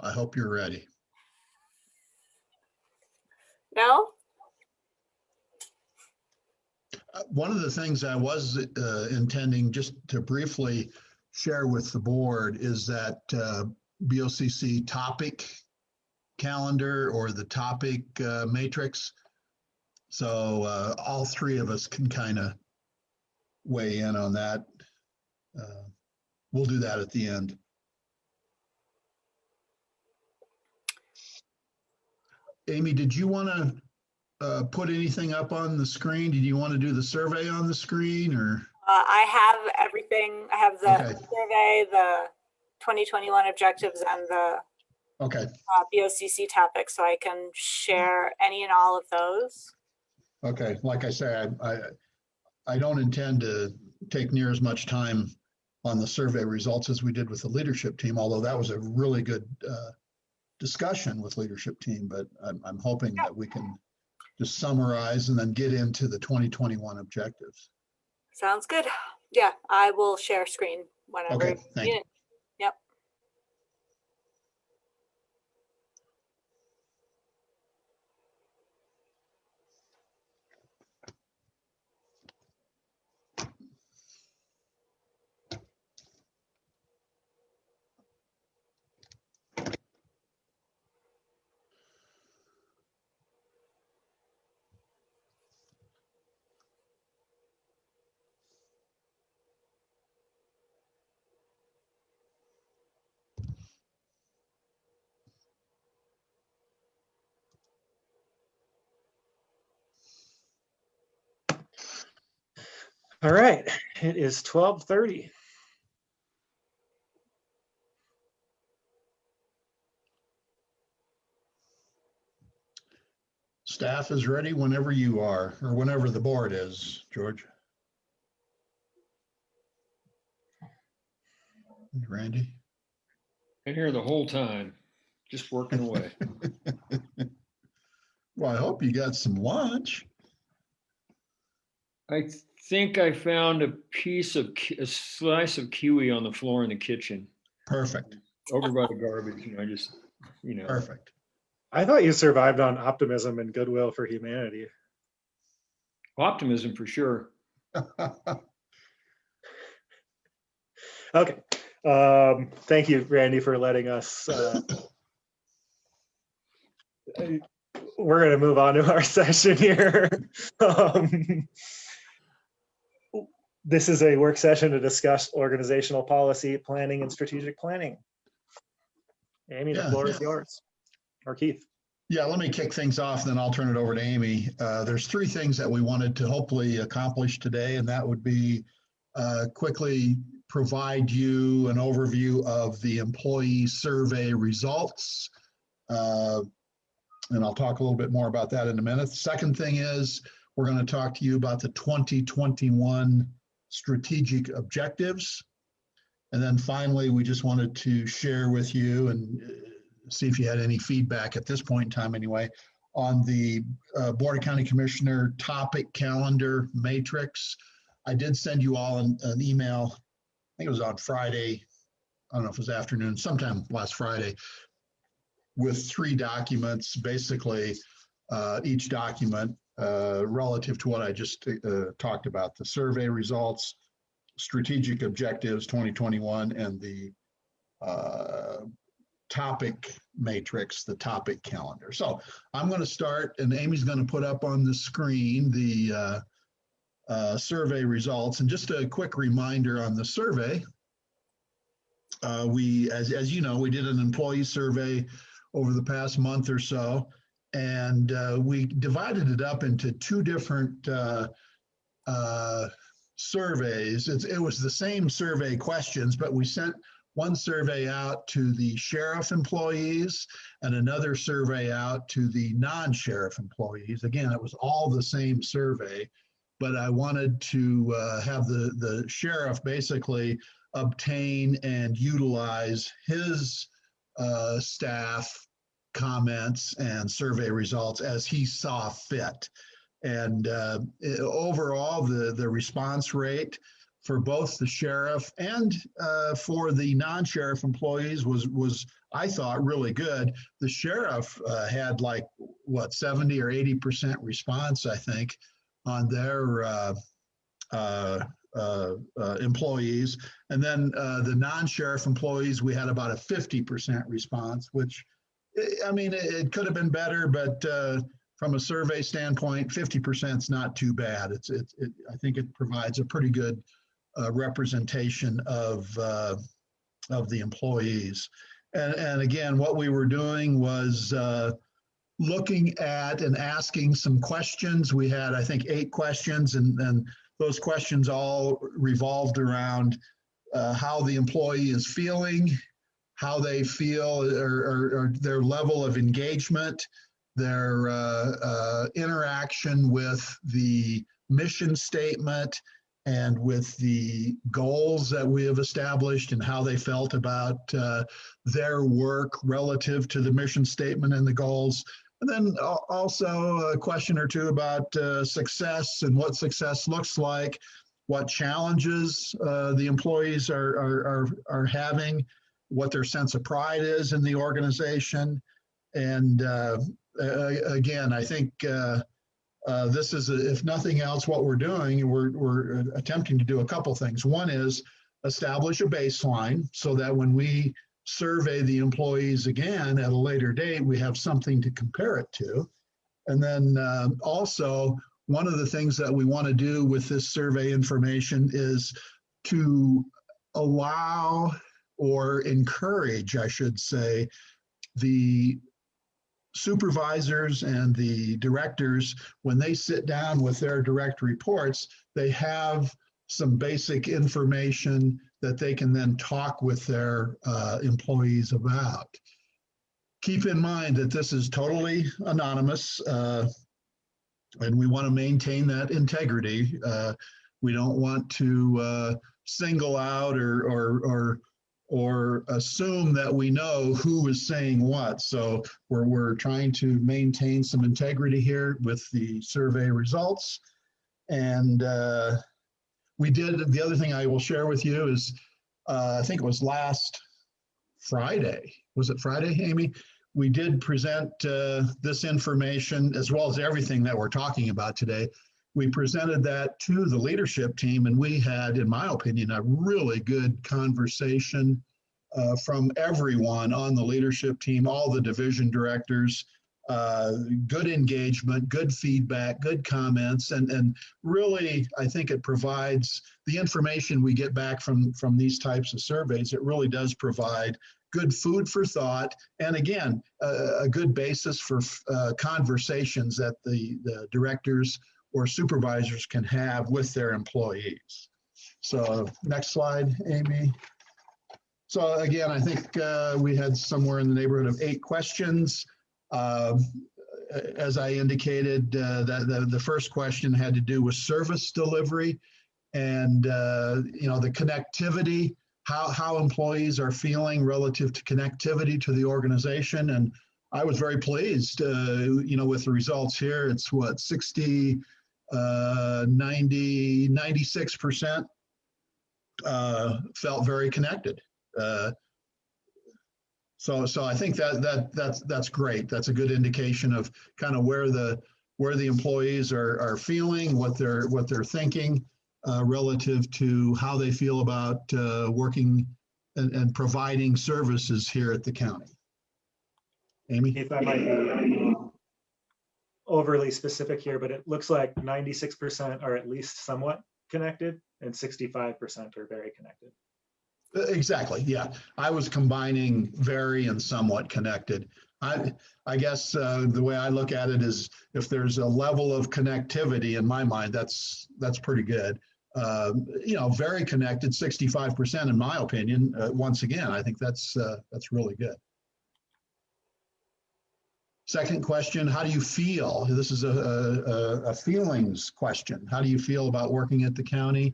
I hope you're ready. No? One of the things I was intending just to briefly share with the board is that BOCC topic calendar or the topic matrix. So all three of us can kind of weigh in on that. We'll do that at the end. Amy, did you want to put anything up on the screen? Did you want to do the survey on the screen or? I have everything. I have the survey, the 2021 objectives, and the BOCC topic, so I can share any and all of those. Okay, like I say, I don't intend to take near as much time on the survey results as we did with the leadership team, although that was a really good discussion with leadership team, but I'm hoping that we can just summarize and then get into the 2021 objectives. Sounds good. Yeah, I will share screen whenever. Okay, thank you. Yep. All right, it is 12:30. Staff is ready whenever you are, or whenever the board is, George. Randy? Been here the whole time, just working away. Well, I hope you got some lunch. I think I found a slice of kiwi on the floor in the kitchen. Perfect. Over by the garbage, and I just, Perfect. I thought you survived on optimism and goodwill for humanity. Optimism for sure. Okay. Thank you, Randy, for letting us. We're going to move on to our session here. This is a work session to discuss organizational policy, planning, and strategic planning. Amy, the floor is yours. Or Keith. Yeah, let me kick things off, then I'll turn it over to Amy. There's three things that we wanted to hopefully accomplish today, and that would be quickly provide you an overview of the employee survey results. And I'll talk a little bit more about that in a minute. The second thing is we're going to talk to you about the 2021 strategic objectives. And then finally, we just wanted to share with you and see if you had any feedback at this point in time anyway, on the Board of County Commissioner topic calendar matrix. I did send you all an email, I think it was on Friday, I don't know if it was afternoon, sometime last Friday, with 3 documents, basically each document relative to what I just talked about, the survey results, strategic objectives 2021, and the topic matrix, the topic calendar. So I'm going to start, and Amy's going to put up on the screen the survey results. And just a quick reminder on the survey, we, as you know, we did an employee survey over the past month or so, and we divided it up into 2 different surveys. It was the same survey questions, but we sent one survey out to the sheriff employees and another survey out to the non-sheriff employees. Again, it was all the same survey, but I wanted to have the sheriff basically obtain and utilize his staff comments and survey results as he saw fit. And overall, the response rate for both the sheriff and for the non-sheriff employees was I thought really good. The sheriff had like what 70 or 80% response, I think, on their employees, and then the non-sheriff employees, we had about a 50% response, which I mean it could have been better, but from a survey standpoint, 50% is not too bad. I think it provides a pretty good representation of the employees. And again, what we were doing was looking at and asking some questions. We had, I think, 8 questions, and those questions all revolved around how the employee is feeling, how they feel, or their level of engagement, their interaction with the mission statement and with the goals that we have established, and how they felt about their work relative to the mission statement and the goals. And then also a question or two about success and what success looks like, what challenges the employees are having, what their sense of pride is in the organization. And again, I think this is, if nothing else, what we're doing, we're attempting to do a couple things. One is establish a baseline so that when we survey the employees again at a later date, we have something to compare it to. And then also, one of the things that we want to do with this survey information is to allow or encourage, I should say, the supervisors and the directors, when they sit down with their direct reports, they have some basic information that they can then talk with their employees about. Keep in mind that this is totally anonymous, and we want to maintain that integrity. We don't want to single out or assume that we know who is saying what. So we're trying to maintain some integrity here with the survey results. And we did, the other thing I will share with you is, I think it was last Friday. Was it Friday, Amy? We did present this information, as well as everything that we're talking about today. We presented that to the leadership team, and we had, in my opinion, a really good conversation from everyone on the leadership team, all the division directors, good engagement, good feedback, good comments, and really, I think it provides the information we get back from these types of surveys. It really does provide good food for thought, and again, a good basis for conversations that the directors or supervisors can have with their employees. So next slide, Amy. So again, I think we had somewhere in the neighborhood of 8 questions. As I indicated, the first question had to do with service delivery and the connectivity, how employees are feeling relative to connectivity to the organization. And I was very pleased, with the results here. It's what, 60, 90, 96% felt very connected. So I think that's great. That's a good indication of kind of where the employees are feeling, what they're thinking relative to how they feel about working and providing services here at the county. Amy? If I might be overly specific here, but it looks like 96% are at least somewhat connected and 65% are very connected. Exactly. Yeah. I was combining very and somewhat connected. I guess the way I look at it is, if there's a level of connectivity in my mind, that's pretty good. Very connected, 65% in my opinion. Once again, I think that's really good. Second question, how do you feel? This is a feelings question. How do you feel about working at the county?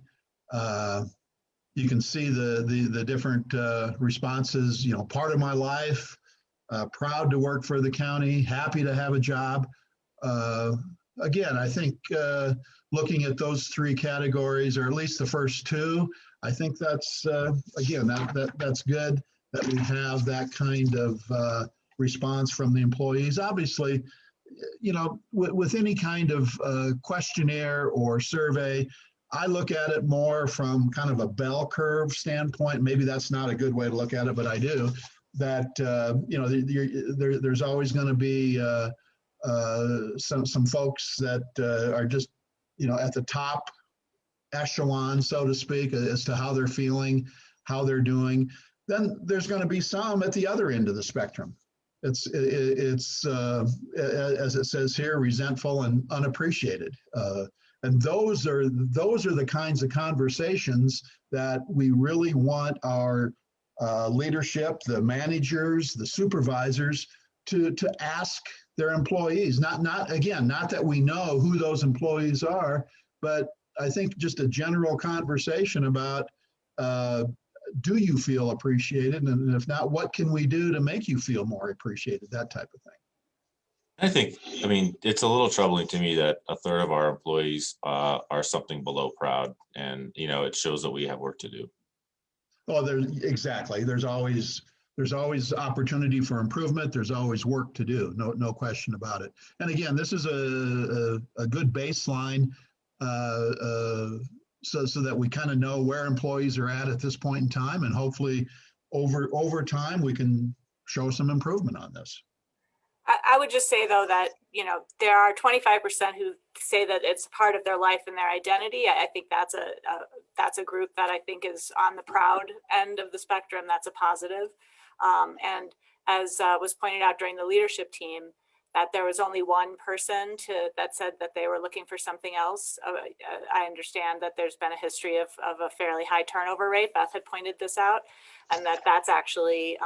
You can see the different responses, part of my life, proud to work for the county, happy to have a job, again, I think looking at those three categories, or at least the first two, I think that's, again, that's good that we have that kind of response from the employees. Obviously, you know, with any kind of questionnaire or survey, I look at it more from kind of a bell curve standpoint. Maybe that's not a good way to look at it, but I do. That, you know, there's always going to be some folks that are just, you know, at the top echelon, so to speak, as to how they're feeling, how they're doing. Then there's going to be some at the other end of the spectrum. It's as it says here, resentful and unappreciated. And those are the kinds of conversations that we really want our leadership, the managers, the supervisors to ask their employees. Not that we know who those employees are, but I think just a general conversation about do you feel appreciated? And if not, what can we do to make you feel more appreciated? That type of thing. I mean, it's a little troubling to me that a third of our employees are something below proud, and you know, it shows that we have work to do. Well, exactly. There's always opportunity for improvement. There's always work to do. No question about it. And again, this is a good baseline so that we kind of know where employees are at this point in time, and hopefully over time we can show some improvement on this. I would just say though that, you know, there are 25% who say that it's part of their life and their identity. I think that's a group that I think is on the proud end of the spectrum. That's a positive. And as was pointed out during the leadership team, that there was only one person that said that they were looking for something else. I understand that there's been a history of a fairly high turnover rate. Beth had pointed this out, and that's actually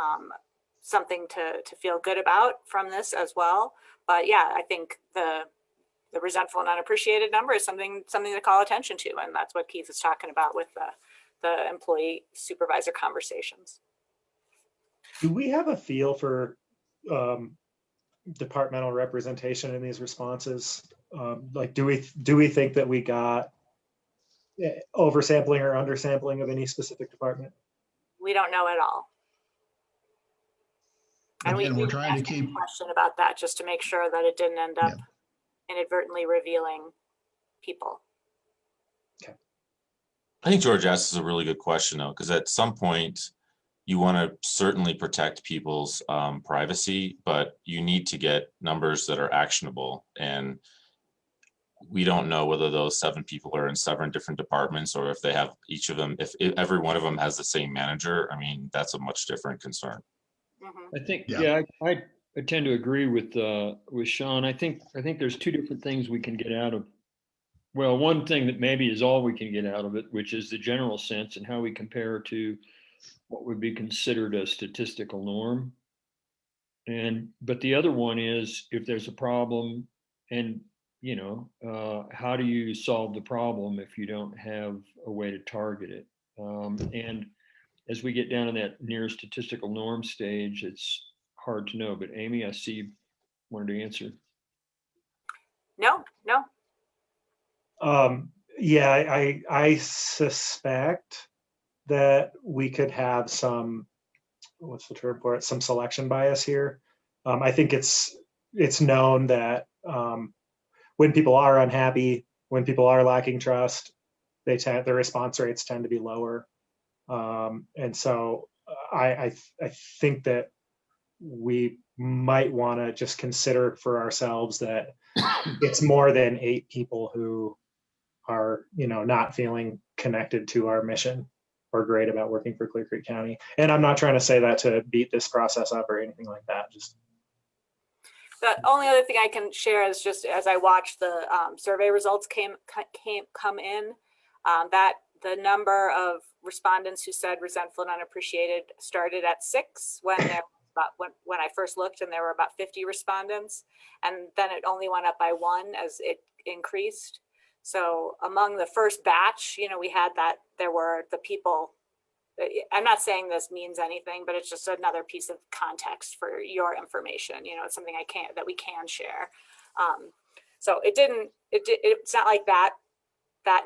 something to feel good about from this as well. But yeah, I think the resentful and unappreciated number is something to call attention to, and that's what Keith is talking about with the employee supervisor conversations. Do we have a feel for departmental representation in these responses? Like, do we think that we got oversampling or undersampling of any specific department? We don't know at all. And we're trying to keep a question about that just to make sure that it didn't end up inadvertently revealing people. Okay. I think George asks a really good question though, because at some point you want to certainly protect people's privacy, but you need to get numbers that are actionable. And we don't know whether those 7 people are in 7 different departments, or if they have each of them, if every one of them has the same manager. I mean, that's a much different concern. I think, I tend to agree with Sean. I think there's 2 different things we can get out of. Well, one thing that maybe is all we can get out of it, which is the general sense and how we compare to what would be considered a statistical norm. But the other one is if there's a problem, and you know, how do you solve the problem if you don't have a way to target it? And as we get down to that near statistical norm stage, it's hard to know. But Amy, I see you wanted to answer. No. Yeah, I suspect that we could have some, what's the term for it, some selection bias here. I think it's known that when people are unhappy, when people are lacking trust, their response rates tend to be lower. And so I think that we might want to just consider for ourselves that it's more than 8 people who are, you know, not feeling connected to our mission or great about working for Clear Creek County. And I'm not trying to say that to beat this process up or anything like that. Just the only other thing I can share is just as I watched the survey results come in, that the number of respondents who said resentful and unappreciated started at 6 when when I first looked, and there were about 50 respondents, and then it only went up by 1 as it increased. So among the first batch, you know, we had that there were the people. I'm not saying this means anything, but it's just another piece of context for your information. You know, it's something that we can share. So it's not like that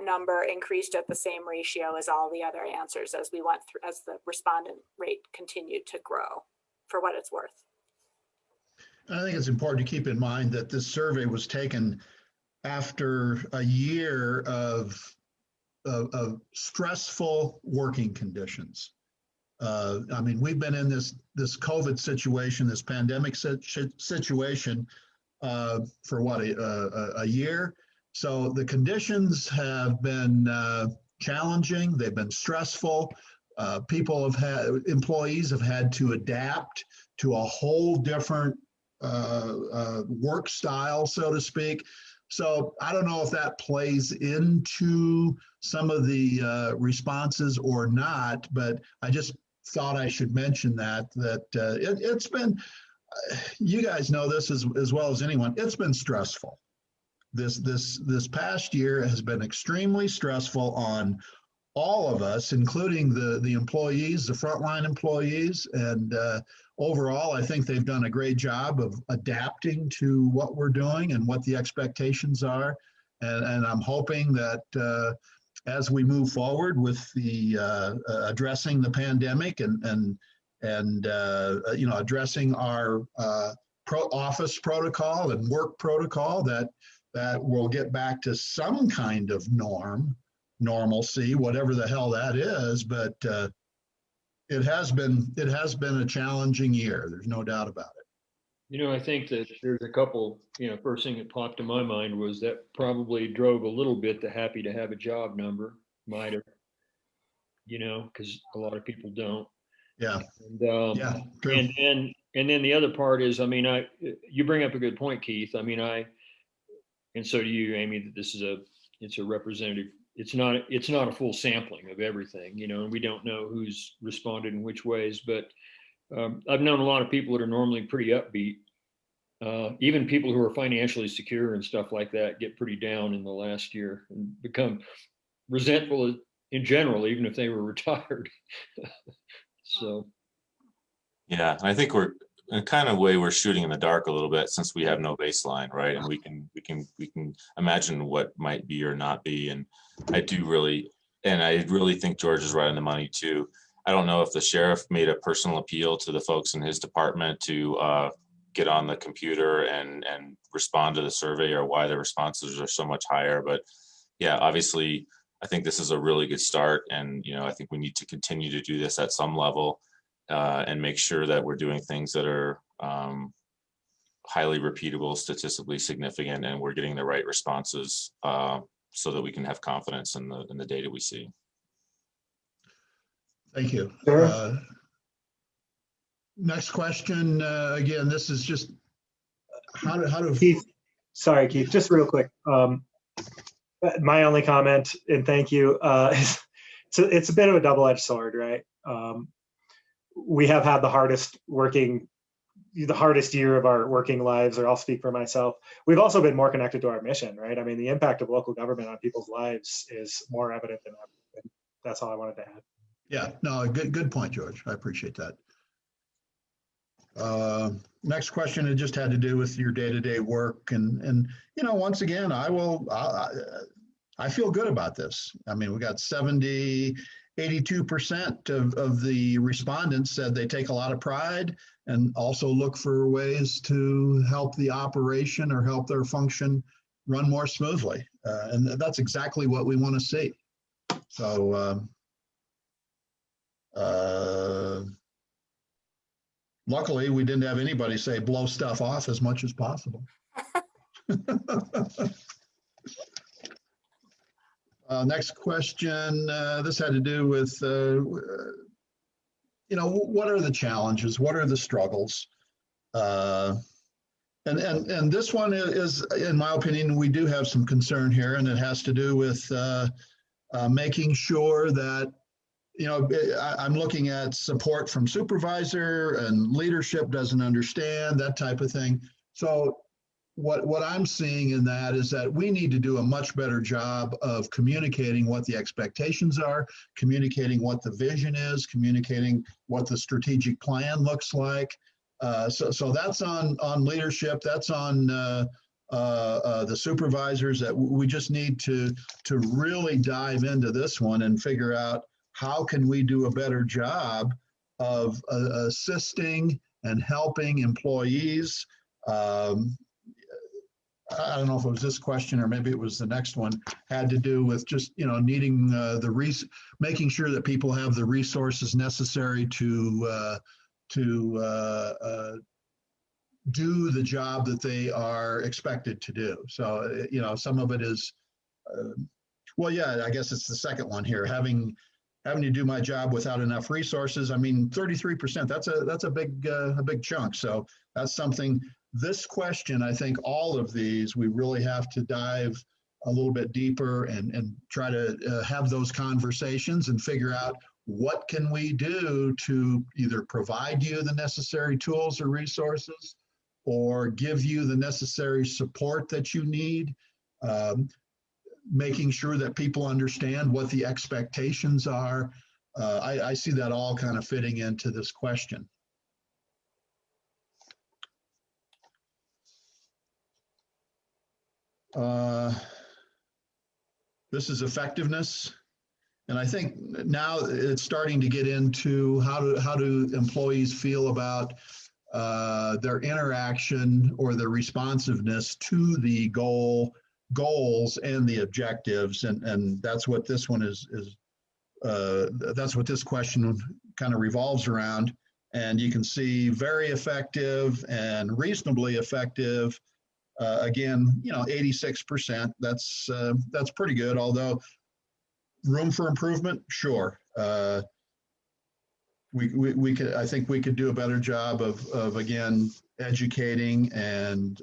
number increased at the same ratio as all the other answers as we went through, as the respondent rate continued to grow, for what it's worth. I think it's important to keep in mind that this survey was taken after a year of stressful working conditions. I mean, we've been in this COVID situation, this pandemic situation for what, a year? So the conditions have been challenging. They've been stressful. Employees have had to adapt to a whole different work style, so to speak. So I don't know if that plays into some of the responses or not, but I just thought I should mention that it's been, you guys know this as well as anyone, it's been stressful. This past year has been extremely stressful on all of us, including the employees, the frontline employees. And overall, I think they've done a great job of adapting to what we're doing and what the expectations are. And I'm hoping that as we move forward with the addressing the pandemic and addressing our office protocol and work protocol, that we'll get back to some kind of normalcy, whatever the hell that is. But it has been a challenging year. There's no doubt about it. I think that there's a couple, first thing that popped in my mind was that probably drove a little bit the happy to have a job number, might have, because a lot of people don't. Yeah. And, yeah. True. And then the other part is, you bring up a good point, Keith. And so do you, Amy, that it's a representative. It's not a full sampling of everything, and we don't know who's responded in which ways, but I've known a lot of people that are normally pretty upbeat. Even people who are financially secure and stuff like that get pretty down in the last year and become resentful in general, even if they were retired. So. Yeah, I think we're in a kind of way we're shooting in the dark a little bit since we have no baseline, right? And we can imagine what might be or not be. And I really think George is right on the money too. I don't know if the sheriff made a personal appeal to the folks in his department to get on the computer and respond to the survey, or why the responses are so much higher. But yeah, obviously, I think this is a really good start. And, I think we need to continue to do this at some level and make sure that we're doing things that are highly repeatable, statistically significant, and we're getting the right responses so that we can have confidence in the data we see. Thank you. Sure. Next question. Again, this is just how to Keith. Sorry, Keith. Just real quick. My only comment, and thank you. It's a bit of a double-edged sword, right? We have had the hardest year of our working lives, or I'll speak for myself. We've also been more connected to our mission, right? The impact of local government on people's lives is more evident than ever. And that's all I wanted to add. Yeah, no, good point, George. I appreciate that. Next question, it just had to do with your day-to-day work. And once again, I feel good about this. We got 82% of the respondents said they take a lot of pride and also look for ways to help the operation or help their function run more smoothly. And that's exactly what we want to see. So luckily, we didn't have anybody say blow stuff off as much as possible. Next question, this had to do with, what are the challenges? What are the struggles? And this one is, in my opinion, we do have some concern here, and it has to do with making sure that, I'm looking at support from supervisor and leadership doesn't understand, that type of thing. So what I'm seeing in that is that we need to do a much better job of communicating what the expectations are, communicating what the vision is, communicating what the strategic plan looks like. So that's on leadership, that's on the supervisors, that we just need to really dive into this one and figure out how can we do a better job of assisting and helping employees. I don't know if it was this question or maybe it was the next one, had to do with just, needing making sure that people have the resources necessary to do the job that they are expected to do. So, some of it is, well, yeah, I guess it's the second one here, having to do my job without enough resources. I mean, 33%, that's a big chunk. So that's something. This question, I think all of these, we really have to dive a little bit deeper and try to have those conversations and figure out what can we do to either provide you the necessary tools or resources or give you the necessary support that you need, making sure that people understand what the expectations are. I see that all kind of fitting into this question. This is effectiveness. And I think now it's starting to get into how do employees feel about their interaction or their responsiveness to the goals and the objectives. And that's what this one that's what this question kind of revolves around. And you can see very effective and reasonably effective. Again, 86%, that's pretty good, although room for improvement, sure. We could, I think we could do a better job of again, educating and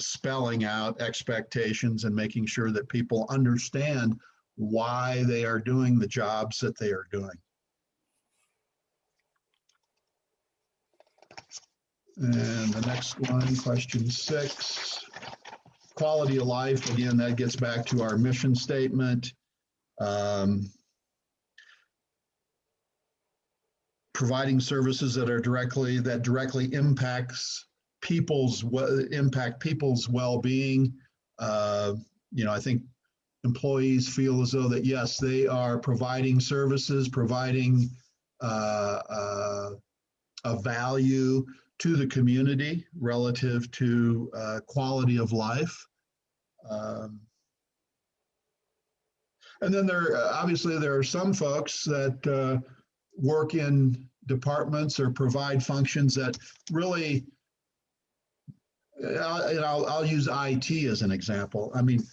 spelling out expectations and making sure that people understand why they are doing the jobs that they are doing. And the next one, question 6, quality of life. Again, that gets back to our mission statement. Providing services that directly impacts people's well-being. I think employees feel as though that yes, they are providing services, providing a value to the community relative to quality of life. And then obviously there are some folks that work in departments or provide functions that really, I'll use IT as an example. I mean,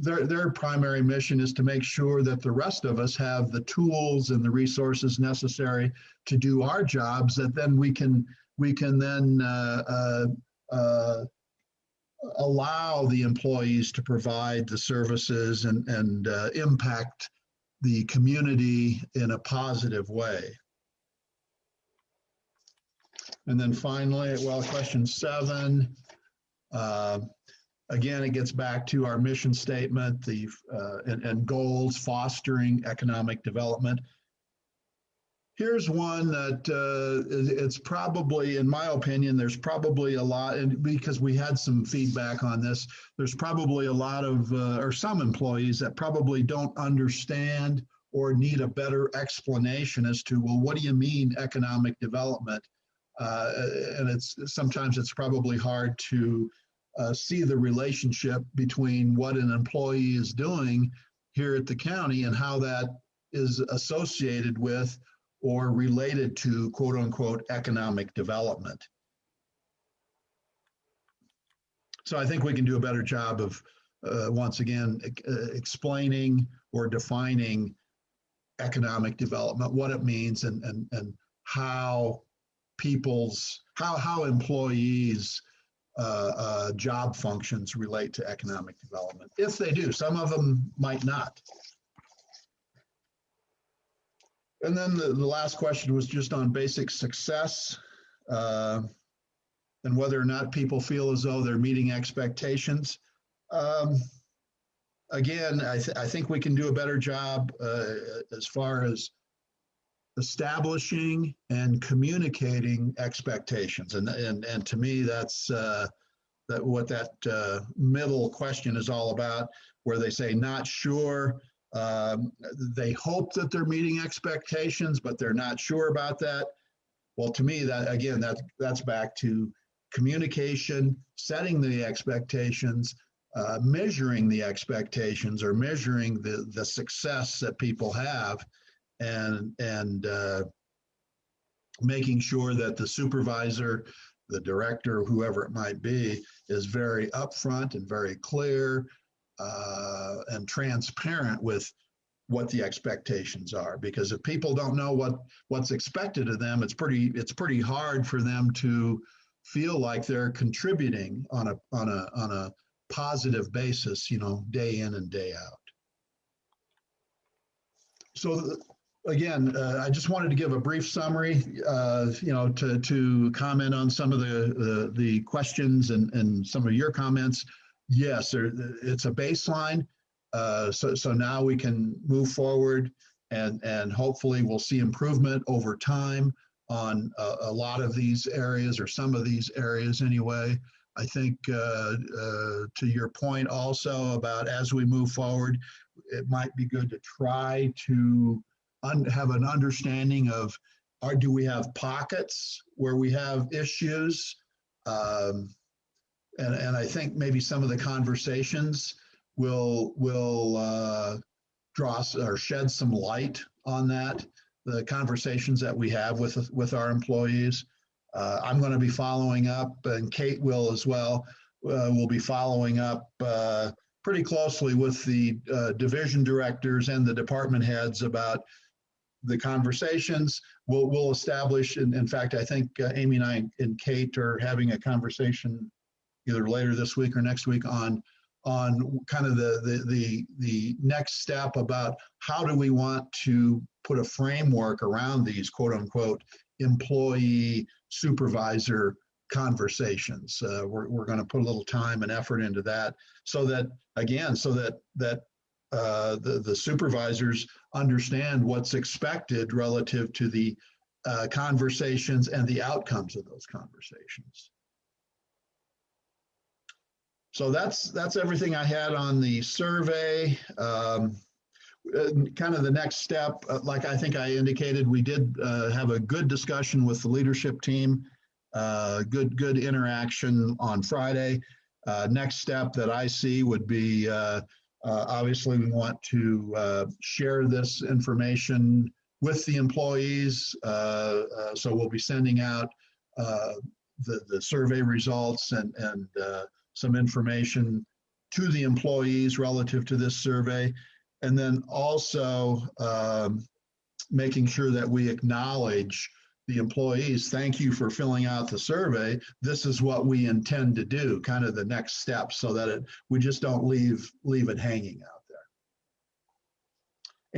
their primary mission is to make sure that the rest of us have the tools and the resources necessary to do our jobs, that then we can then allow the employees to provide the services and impact the community in a positive way. And then finally, well, question 7, again, it gets back to our mission statement, and goals, fostering economic development. Here's one that it's probably, in my opinion, there's probably a lot, and because we had some feedback on this, there's probably a lot of, or some employees that probably don't understand or need a better explanation as to, well, what do you mean economic development? And sometimes it's probably hard to see the relationship between what an employee is doing here at the county and how that is associated with or related to quote unquote economic development. So I think we can do a better job of once again explaining or defining economic development, what it means, and how how employees job functions relate to economic development. If they do, some of them might not. And then the last question was just on basic success and whether or not people feel as though they're meeting expectations. Again, I think we can do a better job as far as establishing and communicating expectations. And to me, that's what that middle question is all about, where they say not sure. They hope that they're meeting expectations, but they're not sure about that. Well, to me, that again, that's back to communication, setting the expectations, measuring the expectations, or measuring the success that people have, and making sure that the supervisor, the director, whoever it might be, is very upfront and very clear and transparent with what the expectations are. Because if people don't know what's expected of them, it's pretty hard for them to feel like they're contributing on a positive basis, day in and day out. So again, I just wanted to give a brief summary, to comment on some of the questions and some of your comments. Yes, it's a baseline. So now we can move forward and hopefully we'll see improvement over time on a lot of these areas, or some of these areas anyway. I think to your point also about as we move forward, it might be good to try to have an understanding of, do we have pockets where we have issues? And I think maybe some of the conversations will draw or shed some light on that, the conversations that we have with our employees. I'm going to be following up, and Kate will as well. We'll be following up pretty closely with the division directors and the department heads about the conversations. We'll establish, in fact, I think Amy and I and Kate are having a conversation either later this week or next week on kind of the next step about how do we want to put a framework around these quote unquote employee supervisor conversations. We're going to put a little time and effort into that, so that the supervisors understand what's expected relative to the conversations and the outcomes of those conversations. So that's everything I had on the survey. Kind of the next step, like I think I indicated, we did have a good discussion with the leadership team, good interaction on Friday. Next step that I see would be, obviously we want to share this information with the employees. So we'll be sending out the survey results and some information to the employees relative to this survey. And then also making sure that we acknowledge the employees. Thank you for filling out the survey. This is what we intend to do, kind of the next step, so that we just don't leave it hanging out there.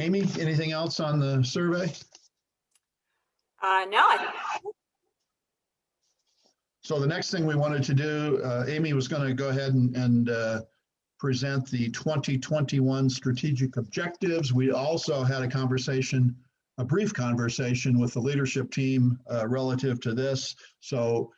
Amy, anything else on the survey? No. So the next thing we wanted to do, Amy was going to go ahead and present the 2021 strategic objectives. We also had a brief conversation with the leadership team relative to this. So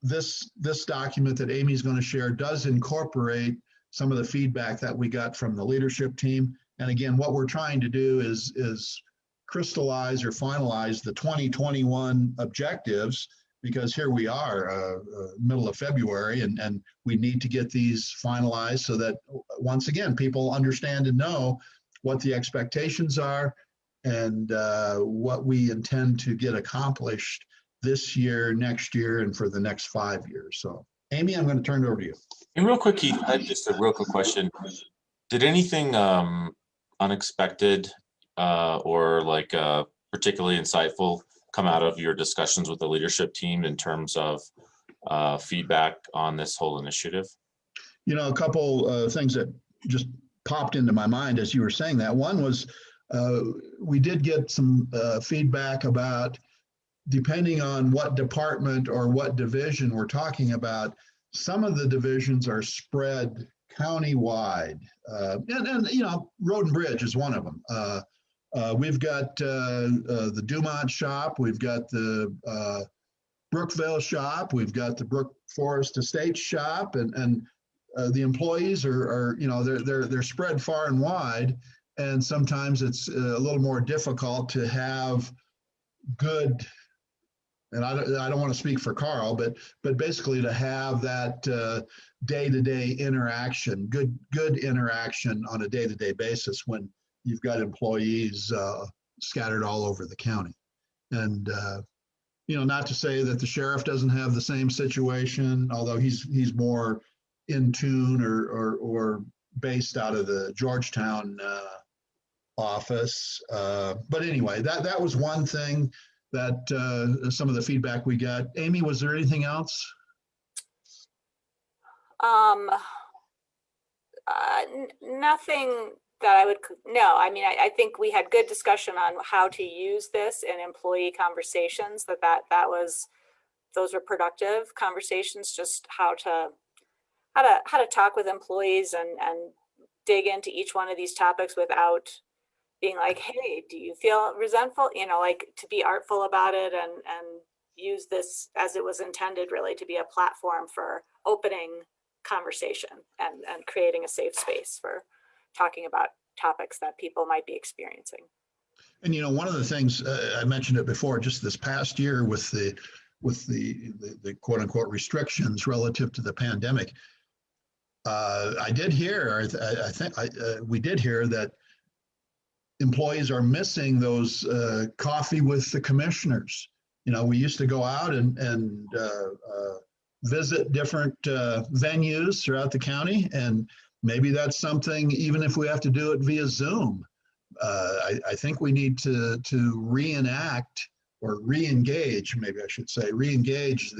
this document that Amy's going to share does incorporate some of the feedback that we got from the leadership team. And again, what we're trying to do is crystallize or finalize the 2021 objectives, because here we are, middle of February, and we need to get these finalized so that, once again, people understand and know what the expectations are and what we intend to get accomplished this year, next year, and for the next 5 years. So, Amy, I'm going to turn it over to you. And real quick, Keith, I had just a real quick question. Did anything unexpected or particularly insightful come out of your discussions with the leadership team in terms of feedback on this whole initiative? A couple things that just popped into my mind as you were saying that. One was we did get some feedback about, depending on what department or what division we're talking about, some of the divisions are spread county-wide. And Road and Bridge is one of them. We've got the Dumont shop, we've got the Brookville shop, we've got the Brook Forest Estates shop, and the employees are they're spread far and wide, and sometimes it's a little more difficult to have good. And I don't want to speak for Carl, but basically to have that day-to-day interaction, good interaction on a day-to-day basis when you've got employees scattered all over the county. And not to say that the sheriff doesn't have the same situation, although he's more in tune or based out of the Georgetown office. But anyway, that was one thing that some of the feedback we got. Amy, was there anything else? Nothing that I would, no, I mean, I think we had good discussion on how to use this in employee conversations, those were productive conversations, just how to talk with employees and dig into each one of these topics without being like, hey, do you feel resentful? Like to be artful about it and use this as it was intended, really to be a platform for opening conversation and creating a safe space for talking about topics that people might be experiencing. And one of the things I mentioned it before, just this past year with the quote unquote restrictions relative to the pandemic, I did hear, I think we did hear that employees are missing those coffee with the commissioners. We used to go out and visit different venues throughout the county, and maybe that's something, even if we have to do it via Zoom. I think we need to reenact or re-engage, maybe I should say, re-engage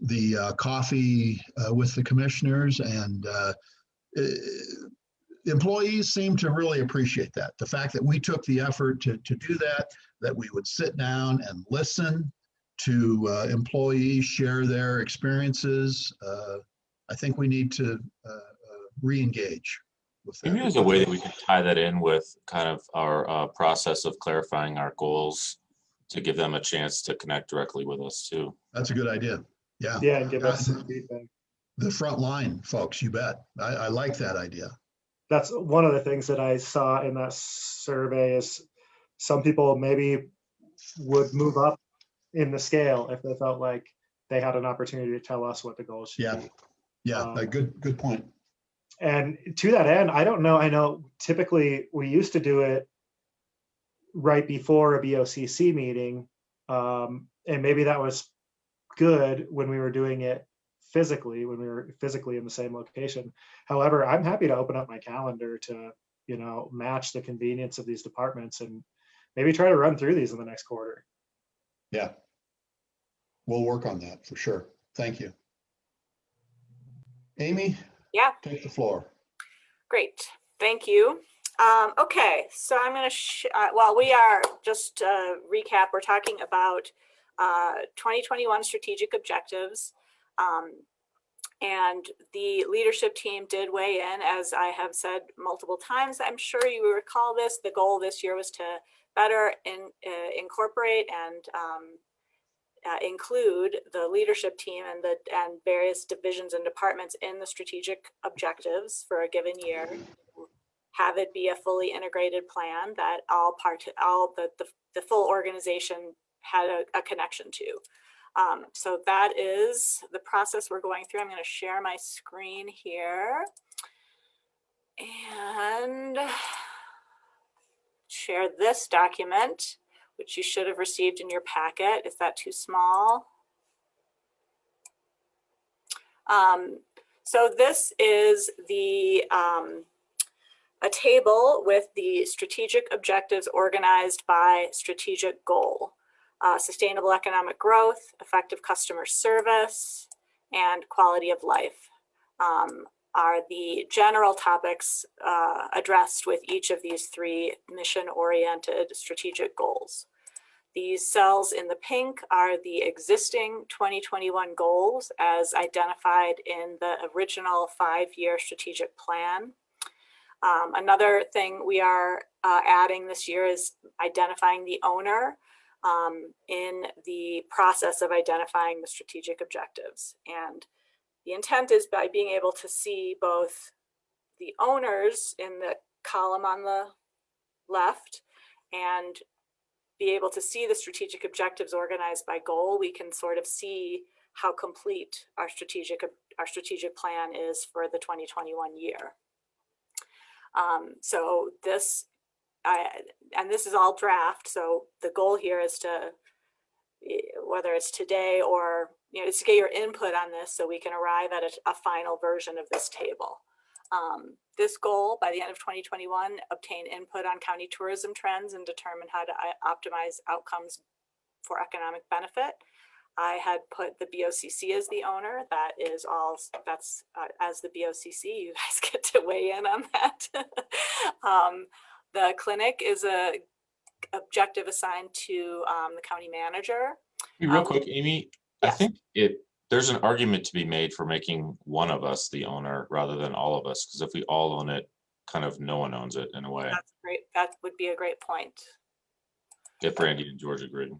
the coffee with the commissioners, and employees seem to really appreciate that. The fact that we took the effort to do that we would sit down and listen to employees share their experiences. I think we need to re-engage with that. Maybe there's a way that we can tie that in with kind of our process of clarifying our goals to give them a chance to connect directly with us too. That's a good idea. Yeah. Yeah, and give us some feedback. The front line folks, you bet. I like that idea. That's one of the things that I saw in that survey is some people maybe would move up in the scale if they felt like they had an opportunity to tell us what the goals should be. Yeah, a good point. And to that end, I don't know, I know typically we used to do it right before a BOCC meeting. And maybe that was good when we were doing it physically, when we were physically in the same location. However, I'm happy to open up my calendar to, match the convenience of these departments and maybe try to run through these in the next quarter. Yeah. We'll work on that for sure. Thank you. Amy? Yeah. Take the floor. Great. Thank you. Okay, so I'm going to, we are just recap, we're talking about 2021 strategic objectives. And the leadership team did weigh in, as I have said multiple times. I'm sure you recall this. The goal this year was to better incorporate and include the leadership team and various divisions and departments in the strategic objectives for a given year. Have it be a fully integrated plan that the full organization had a connection to. So that is the process we're going through. I'm going to share my screen here and share this document, which you should have received in your packet. Is that too small? So this is a table with the strategic objectives organized by strategic goal. Sustainable economic growth, effective customer service, and quality of life are the general topics addressed with each of these three mission-oriented strategic goals. These cells in the pink are the existing 2021 goals as identified in the original 5-year strategic plan. Another thing we are adding this year is identifying the owner in the process of identifying the strategic objectives. And the intent is by being able to see both the owners in the column on the left and be able to see the strategic objectives organized by goal, we can sort of see how complete our strategic plan is for the 2021 year. So this, and this is all draft. So the goal here is to, whether it's today or, is to get your input on this so we can arrive at a final version of this table. This goal, by the end of 2021, obtain input on county tourism trends and determine how to optimize outcomes for economic benefit. I had put the BOCC as the owner. That is all, that's as the BOCC, you guys get to weigh in on that. The clinic is a objective assigned to the county manager. Hey, real quick, Amy, I think there's an argument to be made for making one of us the owner rather than all of us, because if we all own it, kind of no one owns it in a way. That's great. That would be a great point. If Randy and George agree.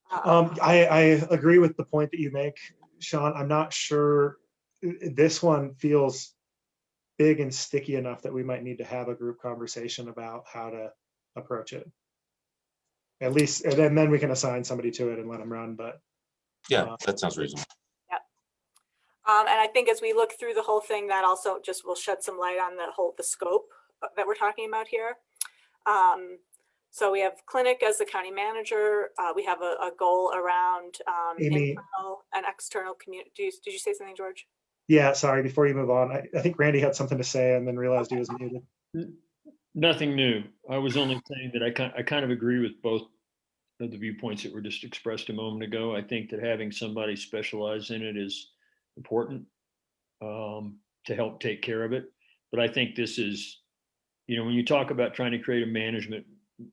I agree with the point that you make, Sean. I'm not sure this one feels big and sticky enough that we might need to have a group conversation about how to approach it. At least, and then we can assign somebody to it and let them run. But yeah, that sounds reasonable. Yeah. And I think as we look through the whole thing, that also just will shed some light on the scope that we're talking about here. So we have clinic as the county manager. We have a goal around internal and external community. Did you say something, George? Yeah, sorry, before you move on, I think Randy had something to say and then realized he was muted. Nothing new. I was only saying that I kind of agree with both of the viewpoints that were just expressed a moment ago. I think that having somebody specialize in it is important to help take care of it. But I think this is, when you talk about trying to create a management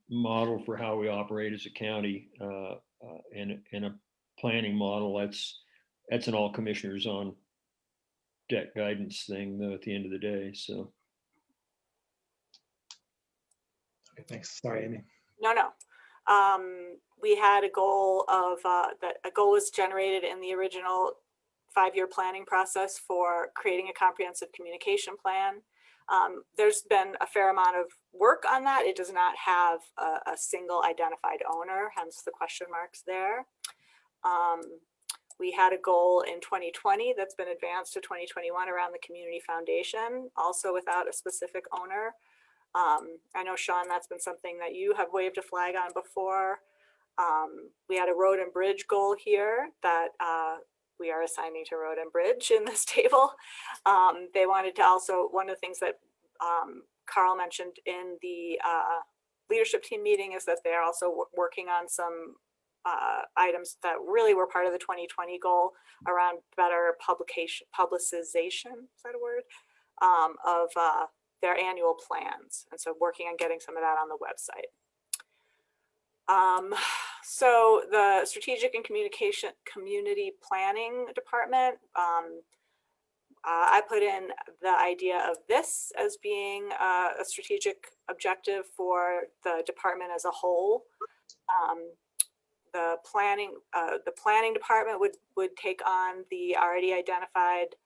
model for how we operate as a county and a planning model, that's an all commissioners on deck guidance thing though at the end of the day. So okay, thanks. Sorry, Amy. No. We had a goal of that a goal was generated in the original 5-year planning process for creating a comprehensive communication plan. There's been a fair amount of work on that. It does not have a single identified owner, hence the question marks there. We had a goal in 2020 that's been advanced to 2021 around the community foundation, also without a specific owner. I know, Sean, that's been something that you have waved a flag on before. We had a road and bridge goal here that we are assigning to road and bridge in this table. They wanted to also, one of the things that Carl mentioned in the leadership team meeting is that they're also working on some items that really were part of the 2020 goal around better publicization, is that a word, of their annual plans. And so working on getting some of that on the website. So the strategic and community planning department, I put in the idea of this as being a strategic objective for the department as a whole. The planning department would take on the already identified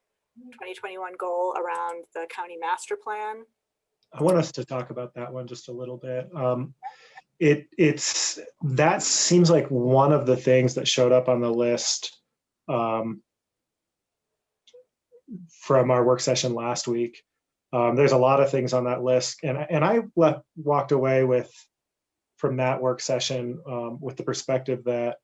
2021 goal around the county master plan. I want us to talk about that one just a little bit. That seems like one of the things that showed up on the list from our work session last week. There's a lot of things on that list, and I walked away from that work session with the perspective that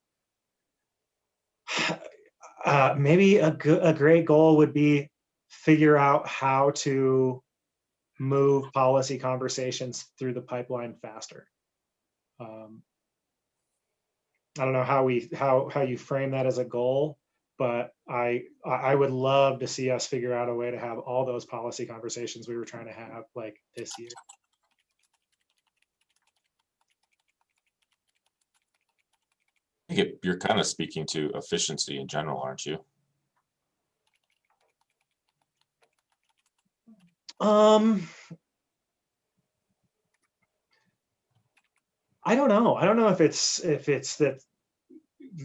maybe a great goal would be figure out how to move policy conversations through the pipeline faster. I don't know how you frame that as a goal, but I would love to see us figure out a way to have all those policy conversations we were trying to have like this year. I think you're kind of speaking to efficiency in general, aren't you? I don't know. I don't know if it's that,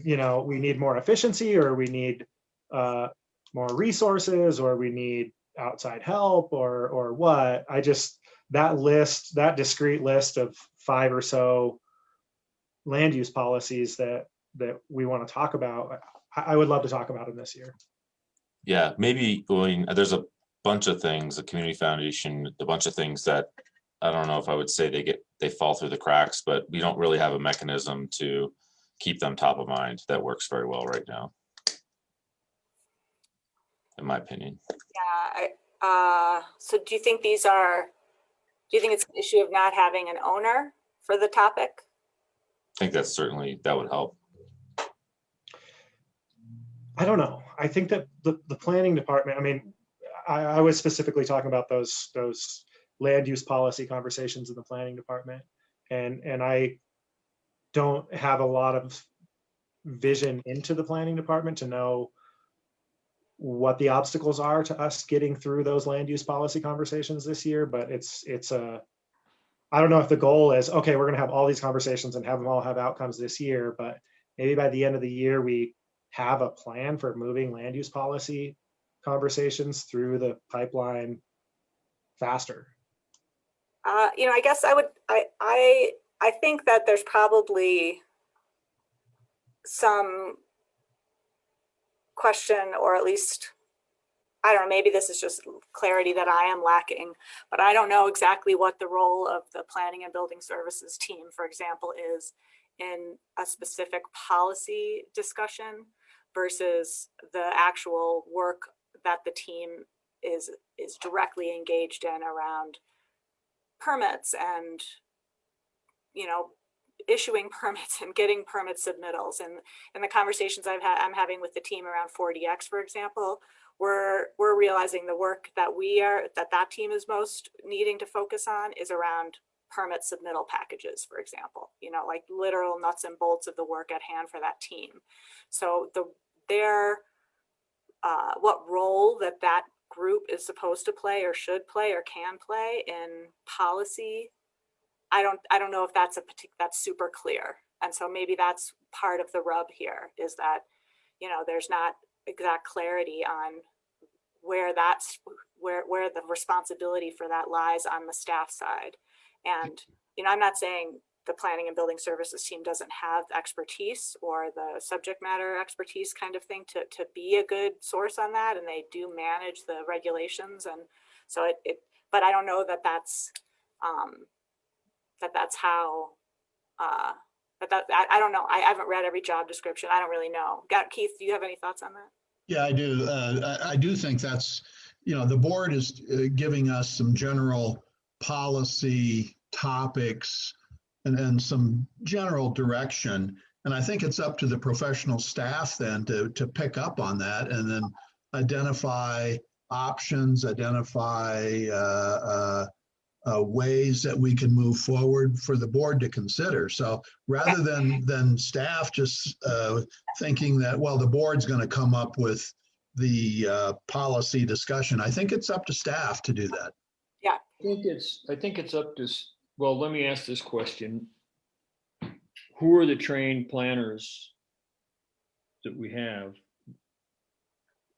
you know, we need more efficiency, or we need more resources, or we need outside help, or what. I just, that list, that discrete list of 5 or so land use policies that we want to talk about, I would love to talk about them this year. Yeah, maybe going, there's a bunch of things, the community foundation, a bunch of things that I don't know if I would say they fall through the cracks, but we don't really have a mechanism to keep them top of mind that works very well right now, in my opinion. Yeah. So do you think it's an issue of not having an owner for the topic? I think that would help. I don't know. I think that the planning department, I mean, I was specifically talking about those land use policy conversations in the planning department. And I don't have a lot of vision into the planning department to know what the obstacles are to us getting through those land use policy conversations this year. But I don't know if the goal is, okay, we're going to have all these conversations and have them all have outcomes this year, but maybe by the end of the year, we have a plan for moving land use policy conversations through the pipeline faster. You know, I guess I think that there's probably some question, or at least, I don't know, maybe this is just clarity that I am lacking, but I don't know exactly what the role of the planning and building services team, for example, is in a specific policy discussion versus the actual work that the team is directly engaged in around permits and, you know, issuing permits and getting permit submittals. And the conversations I'm having with the team around 4DX, for example, we're realizing the work that that team is most needing to focus on is around permit submittal packages, for example, you know, like literal nuts and bolts of the work at hand for that team. So what role that group is supposed to play or should play or can play in policy, I don't know if that's super clear. And so maybe that's part of the rub here, is that, you know, there's not exact clarity on where the responsibility for that lies on the staff side. And, you know, I'm not saying the planning and building services team doesn't have the expertise or the subject matter expertise kind of thing to be a good source on that. And they do manage the regulations. And so but I don't know that's how, I don't know. I haven't read every job description. I don't really know. Keith, do you have any thoughts on that? Yeah, I do. I do think that's, you know, the board is giving us some general policy topics and some general direction. And I think it's up to the professional staff then to pick up on that and then identify options, identify ways that we can move forward for the board to consider. So rather than staff just thinking that, well, the board's going to come up with the policy discussion, I think it's up to staff to do that. Yeah. I think it's up to, well, let me ask this question. Who are the trained planners that we have?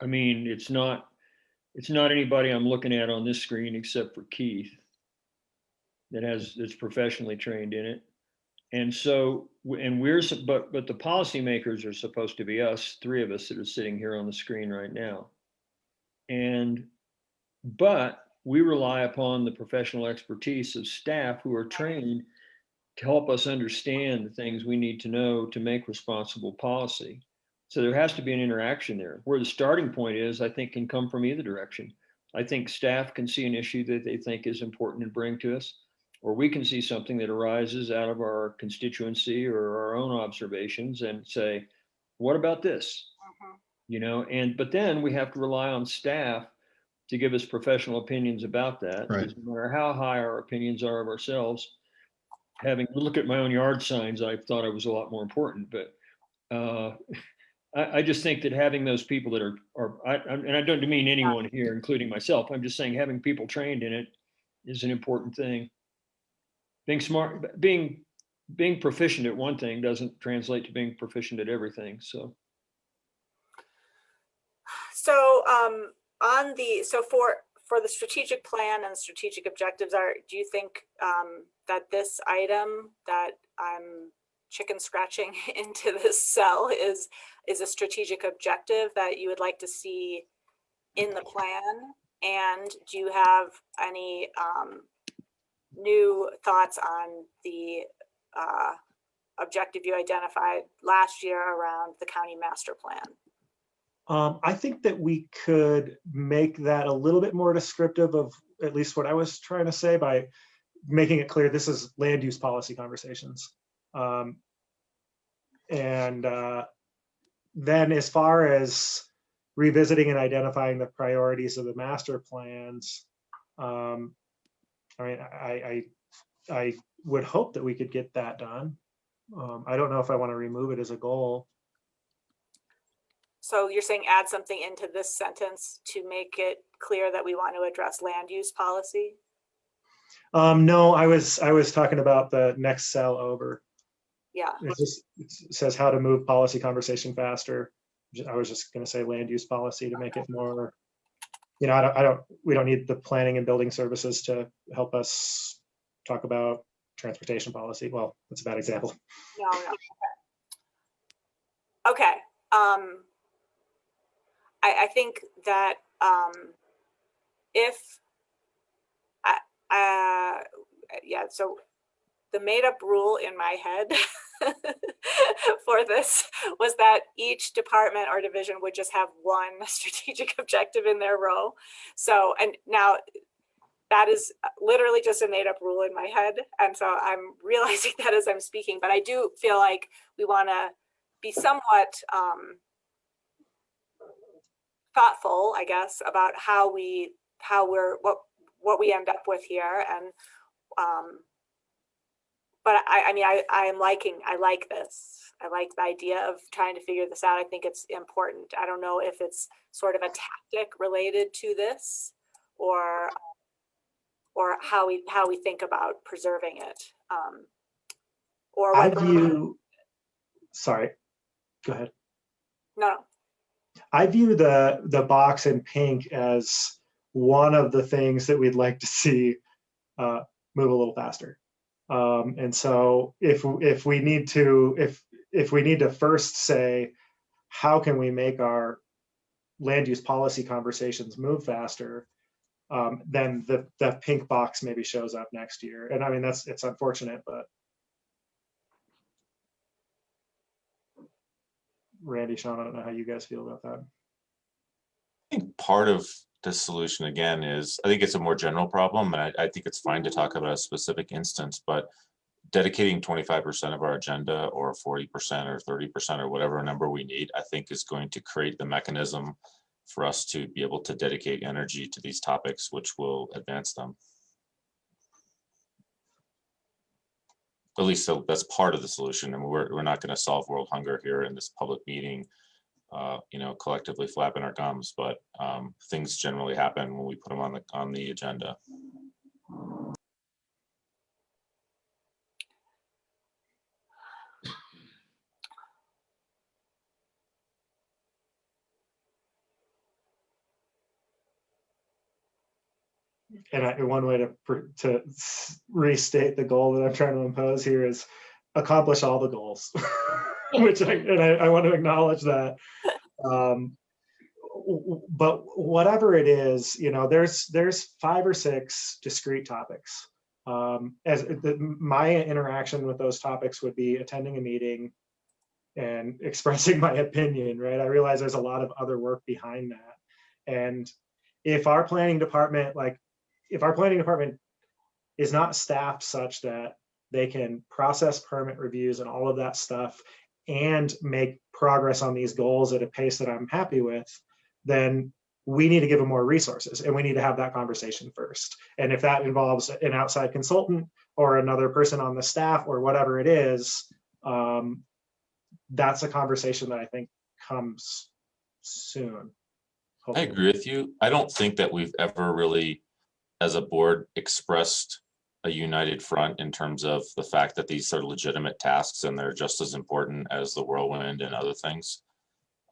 I mean, it's not anybody I'm looking at on this screen except for Keith that's professionally trained in it. And so, but the policymakers are supposed to be us, 3 of us that are sitting here on the screen right now. But we rely upon the professional expertise of staff who are trained to help us understand the things we need to know to make responsible policy. So there has to be an interaction there. Where the starting point is, I think, can come from either direction. I think staff can see an issue that they think is important and bring to us, or we can see something that arises out of our constituency or our own observations and say, what about this? You know, but then we have to rely on staff to give us professional opinions about that. Right. Because no matter how high our opinions are of ourselves, having look at my own yard signs, I thought it was a lot more important. But I just think that having those people that and I don't mean anyone here, including myself, I'm just saying having people trained in it is an important thing. Being smart, being being proficient at one thing doesn't translate to being proficient at everything. So for the strategic plan and strategic objectives, do you think that this item that I'm chicken scratching into this cell is a strategic objective that you would like to see in the plan? And do you have any new thoughts on the objective you identified last year around the county master plan? I think that we could make that a little bit more descriptive of at least what I was trying to say by making it clear this is land use policy conversations. And then as far as revisiting and identifying the priorities of the master plans, I mean, I would hope that we could get that done. I don't know if I want to remove it as a goal. So you're saying add something into this sentence to make it clear that we want to address land use policy? No, I was talking about the next cell over. Yeah. It says how to move policy conversation faster. I was just going to say land use policy to make it more, you know, we don't need the planning and building services to help us talk about transportation policy. Well, that's a bad example. No. Okay. I think that so the made up rule in my head for this was that each department or division would just have one strategic objective in their row. So, and now that is literally just a made up rule in my head. And so I'm realizing that as I'm speaking, but I do feel like we want to be somewhat thoughtful, I guess, about what we end up with here. And but I mean, I like this. I like the idea of trying to figure this out. I think it's important. I don't know if it's sort of a tactic related to this, or how we think about preserving it. Or whether sorry, go ahead. No. I view the box in pink as one of the things that we'd like to see move a little faster. And so if we need to first say, how can we make our land use policy conversations move faster, then the pink box maybe shows up next year. And I mean, it's unfortunate, but Randy, Sean, I don't know how you guys feel about that. I think part of the solution again is, I think it's a more general problem, and I think it's fine to talk about a specific instance, but dedicating 25% of our agenda or 40% or 30% or whatever number we need, I think is going to create the mechanism for us to be able to dedicate energy to these topics, which will advance them. At least so that's part of the solution. And we're not going to solve world hunger here in this public meeting, you know, collectively flapping our gums, but things generally happen when we put them on the agenda. And one way to restate the goal that I'm trying to impose here is accomplish all the goals, which I want to acknowledge that. But whatever it is, you know, there's 5 or 6 discrete topics. My interaction with those topics would be attending a meeting and expressing my opinion, right? I realize there's a lot of other work behind that. And if our planning department, is not staffed such that they can process permit reviews and all of that stuff and make progress on these goals at a pace that I'm happy with, then we need to give them more resources, and we need to have that conversation first. And if that involves an outside consultant or another person on the staff or whatever it is, that's a conversation that I think comes soon. Hopefully. I agree with you. I don't think that we've ever really, as a board, expressed a united front in terms of the fact that these are legitimate tasks and they're just as important as the whirlwind and other things.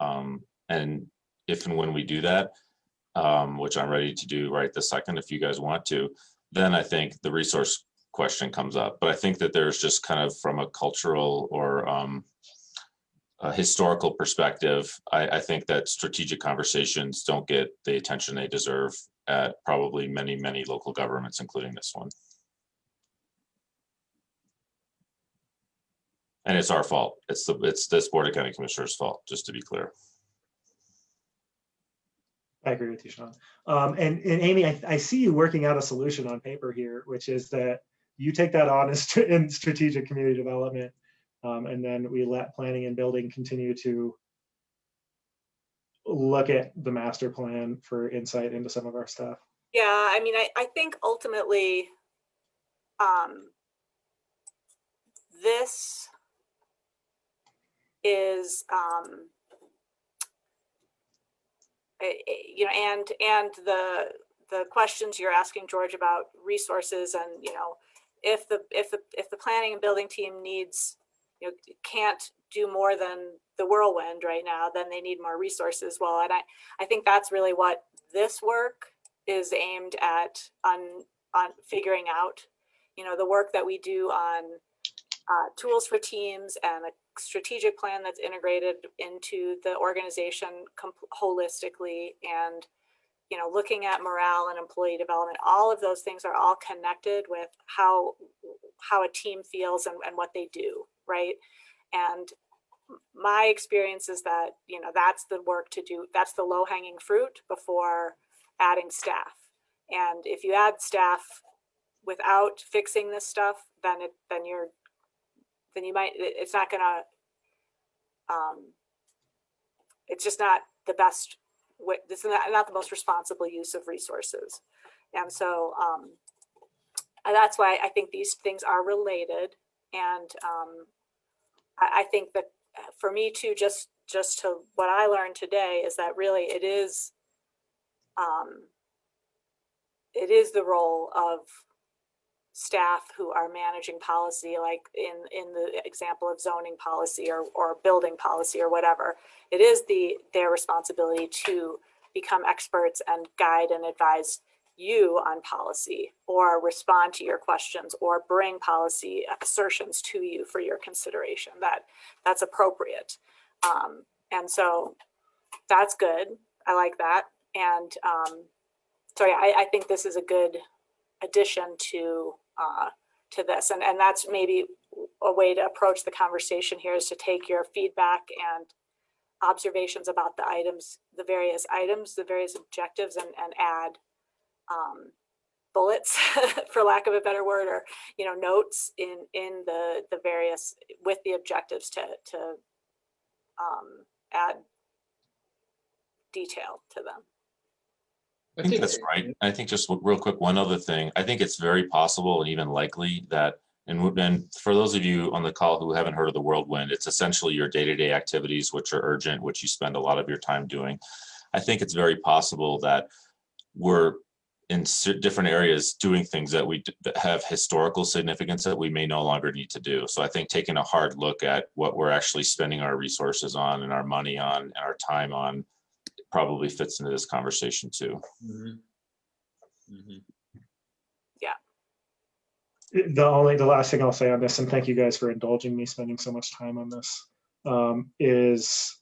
And if and when we do that, which I'm ready to do right this second, if you guys want to, then I think the resource question comes up. But I think that there's just kind of from a cultural or a historical perspective, I think that strategic conversations don't get the attention they deserve at probably many, many local governments, including this one. And it's our fault. It's this Board of County Commissioners' fault, just to be clear. I agree with you, Sean. And Amy, I see you working out a solution on paper here, which is that you take that on in strategic community development, and then we let planning and building continue to look at the master plan for insight into some of our stuff. Yeah, I mean, I think ultimately, this is, you know, and the questions you're asking, George, about resources, and you know, if the planning and building team needs, you know, can't do more than the whirlwind right now, then they need more resources. Well, and I think that's really what this work is aimed at, on figuring out, you know, the work that we do on tools for teams and a strategic plan that's integrated into the organization holistically, and you know, looking at morale and employee development. All of those things are all connected with how a team feels and what they do, right? And my experience is that, you know, that's the work to do. That's the low-hanging fruit before adding staff. And if you add staff without fixing this stuff, then you might, it's not gonna, it's just not the best, this is not the most responsible use of resources. And so that's why I think these things are related. And I think that for me too, just to what I learned today is that really it is the role of staff who are managing policy, like in the example of zoning policy or building policy or whatever. It is their responsibility to become experts and guide and advise you on policy, or respond to your questions, or bring policy assertions to you for your consideration. That's appropriate. And so that's good. I like that. And so yeah, I think this is a good addition to this, and that's maybe a way to approach the conversation here, is to take your feedback and observations about the items, the various objectives, and add bullets, for lack of a better word, or you know, notes in the various, with the objectives to add detail to them. I think that's right. I think just real quick, one other thing. I think it's very possible and even likely that, and for those of you on the call who haven't heard of the whirlwind, it's essentially your day-to-day activities, which are urgent, which you spend a lot of your time doing. I think it's very possible that we're in different areas doing things that have historical significance that we may no longer need to do. So I think taking a hard look at what we're actually spending our resources on and our money on and our time on probably fits into this conversation too. Mm-hmm. Mm-hmm. Yeah. The last thing I'll say on this, and thank you guys for indulging me spending so much time on this, is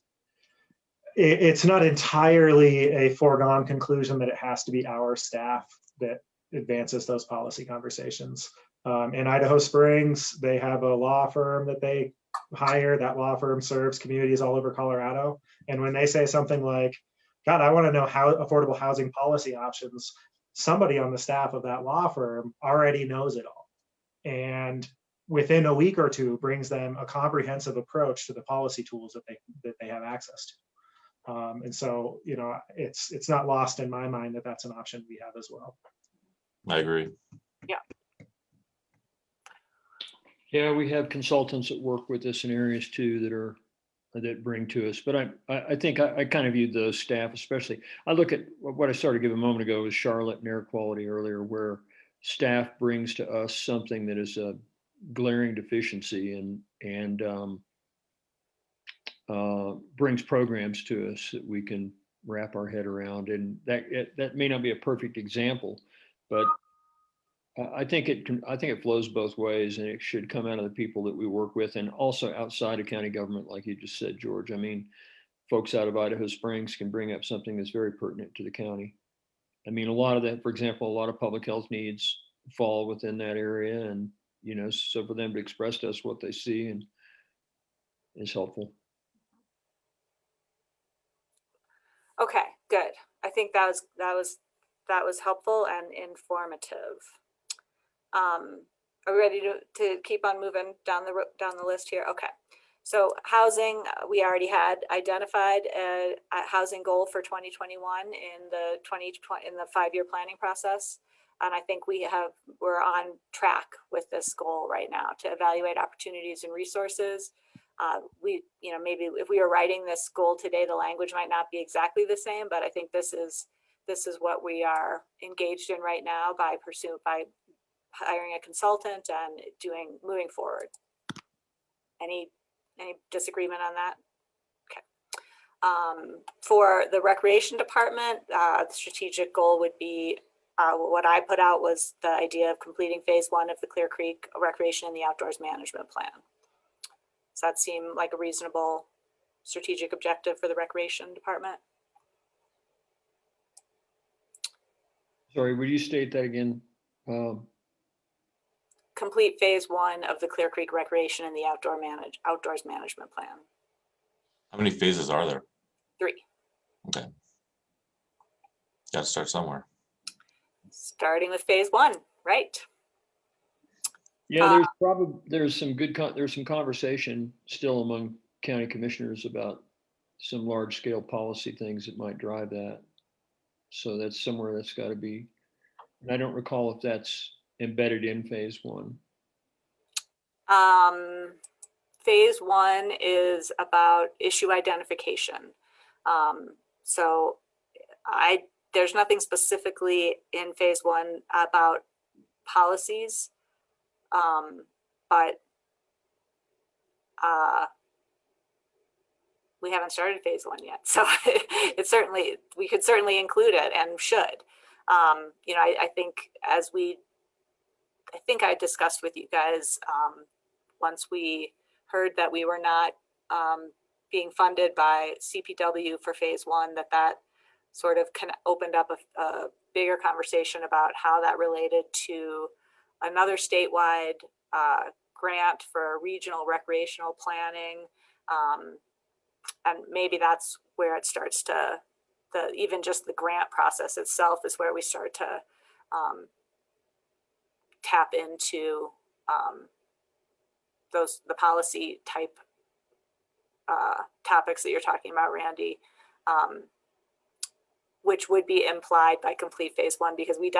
it's not entirely a foregone conclusion that it has to be our staff that advances those policy conversations. In Idaho Springs, they have a law firm that they hire. That law firm serves communities all over Colorado. And when they say something like, God, I want to know how affordable housing policy options, somebody on the staff of that law firm already knows it all. And within a week or two brings them a comprehensive approach to the policy tools that they have access to. And so, you know, it's not lost in my mind that that's an option we have as well. I agree. Yeah. Yeah, we have consultants that work with us in areas too that bring to us. But I think I kind of view the staff, especially. I look at what I started to give a moment ago was Charlotte and air quality earlier, where staff brings to us something that is a glaring deficiency and brings programs to us that we can wrap our head around. And that may not be a perfect example, but I think it flows both ways, and it should come out of the people that we work with, and also outside of county government, like you just said, George. I mean, folks out of Idaho Springs can bring up something that's very pertinent to the county. I mean, a lot of that, for example, a lot of public health needs fall within that area, and so for them to express to us what they see and is helpful. Okay, good. I think that was helpful and informative. Are we ready to keep on moving down the list here? Okay. So housing, we already had identified a housing goal for 2021 in the 5-year planning process. And I think we're on track with this goal right now to evaluate opportunities and resources. Maybe if we were writing this goal today, the language might not be exactly the same, but I think this is what we are engaged in right now by hiring a consultant and moving forward. Any disagreement on that? Okay. For the recreation department, the strategic goal would be what I put out was the idea of completing phase 1 of the Clear Creek Recreation and the Outdoors Management Plan. Does that seem like a reasonable strategic objective for the recreation department? Sorry, would you state that again? Complete phase 1 of the Clear Creek Recreation and the Outdoors Management Plan. How many phases are there? 3. Okay. Got to start somewhere. Starting with phase 1, right? Yeah, there's some conversation still among county commissioners about some large scale policy things that might drive that. So that's somewhere that's got to be, and I don't recall if that's embedded in phase 1. Phase 1 is about issue identification. So there's nothing specifically in phase 1 about policies, but we haven't started phase 1 yet. So we could certainly include it and should. I think I discussed with you guys once we heard that we were not being funded by CPW for phase 1, that sort of opened up a bigger conversation about how that related to another statewide grant for regional recreational planning. And maybe that's where it starts to, even just the grant process itself is where we start to tap into the policy type topics that you're talking about, Randy, which would be implied by complete phase 1, because we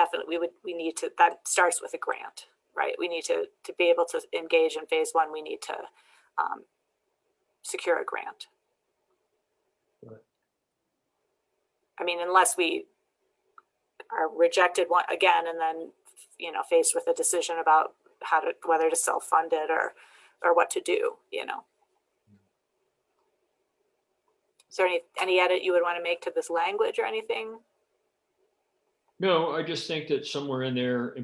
need to, that starts with a grant, right? We need to be able to engage in phase 1, we need to secure a grant. I mean, unless we are rejected again, and then, faced with a decision about whether to self-fund it or what to do, Is there any edit you would want to make to this language or anything? No, I just think that somewhere in there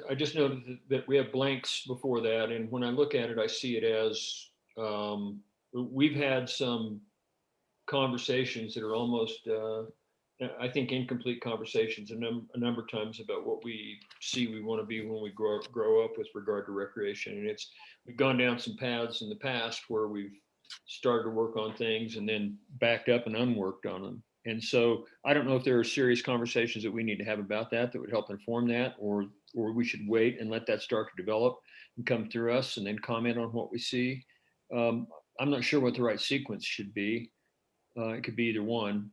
I just know that we have blanks before that, and when I look at it, I see it as we've had some conversations that are almost, I think, incomplete conversations a number of times about what we see we want to be when we grow up with regard to recreation. And we've gone down some paths in the past where we've started to work on things and then backed up and unworked on them. And so I don't know if there are serious conversations that we need to have about that would help inform that, or we should wait and let that start to develop and come through us and then comment on what we see. I'm not sure what the right sequence should be. It could be either one.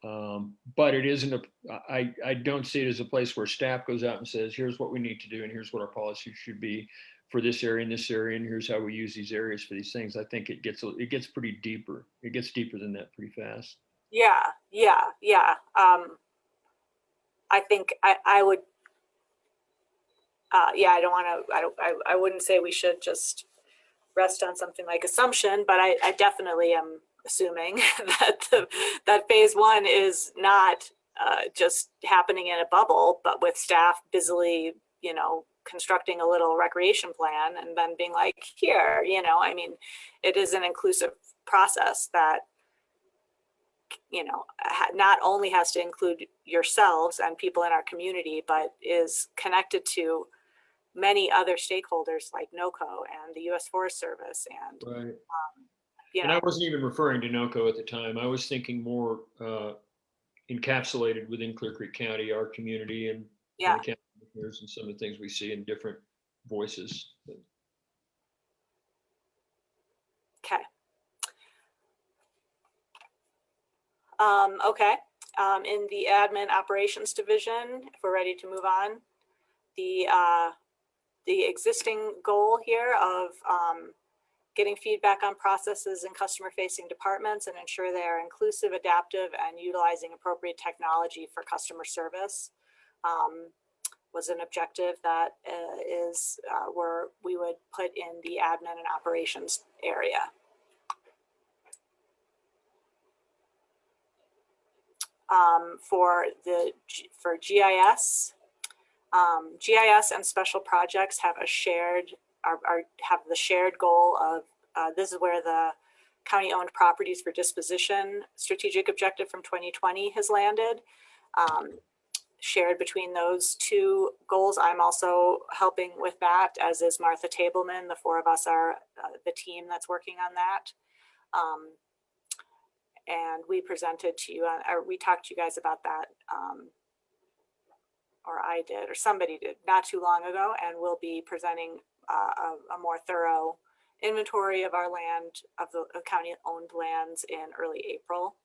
But it isn't I don't see it as a place where staff goes out and says, here's what we need to do and here's what our policy should be for this area and this area, and here's how we use these areas for these things. I think it gets pretty deeper. It gets deeper than that pretty fast. Yeah. I think I would yeah, I wouldn't say we should just rest on something like assumption, but I definitely am assuming that phase one is not just happening in a bubble, but with staff busily, constructing a little recreation plan and then being like, here, I mean, it is an inclusive process that, not only has to include yourselves and people in our community, but is connected to many other stakeholders like NOCO and the U.S. Forest Service and Right. you And know. I wasn't even referring to NOCO at the time. I was thinking more encapsulated within Clear Creek County, our community, and Yeah. the county commissioners and some of the things we see in different voices. Okay. Okay. In the admin operations division, if we're ready to move on, the existing goal here of getting feedback on processes in customer-facing departments and ensure they are inclusive, adaptive, and utilizing appropriate technology for customer service was an objective that is where we would put in the admin and operations area. For GIS, GIS and special projects have have the shared goal of this is where the county-owned properties for disposition strategic objective from 2020 has landed. Shared between those two goals, I'm also helping with that, as is Martha Tableman. The four of us are the team that's working on that. And we presented to you, or we talked to you guys about that, or I did, or somebody did, not too long ago, and we'll be presenting a more thorough inventory of our land, of the county-owned lands in early April.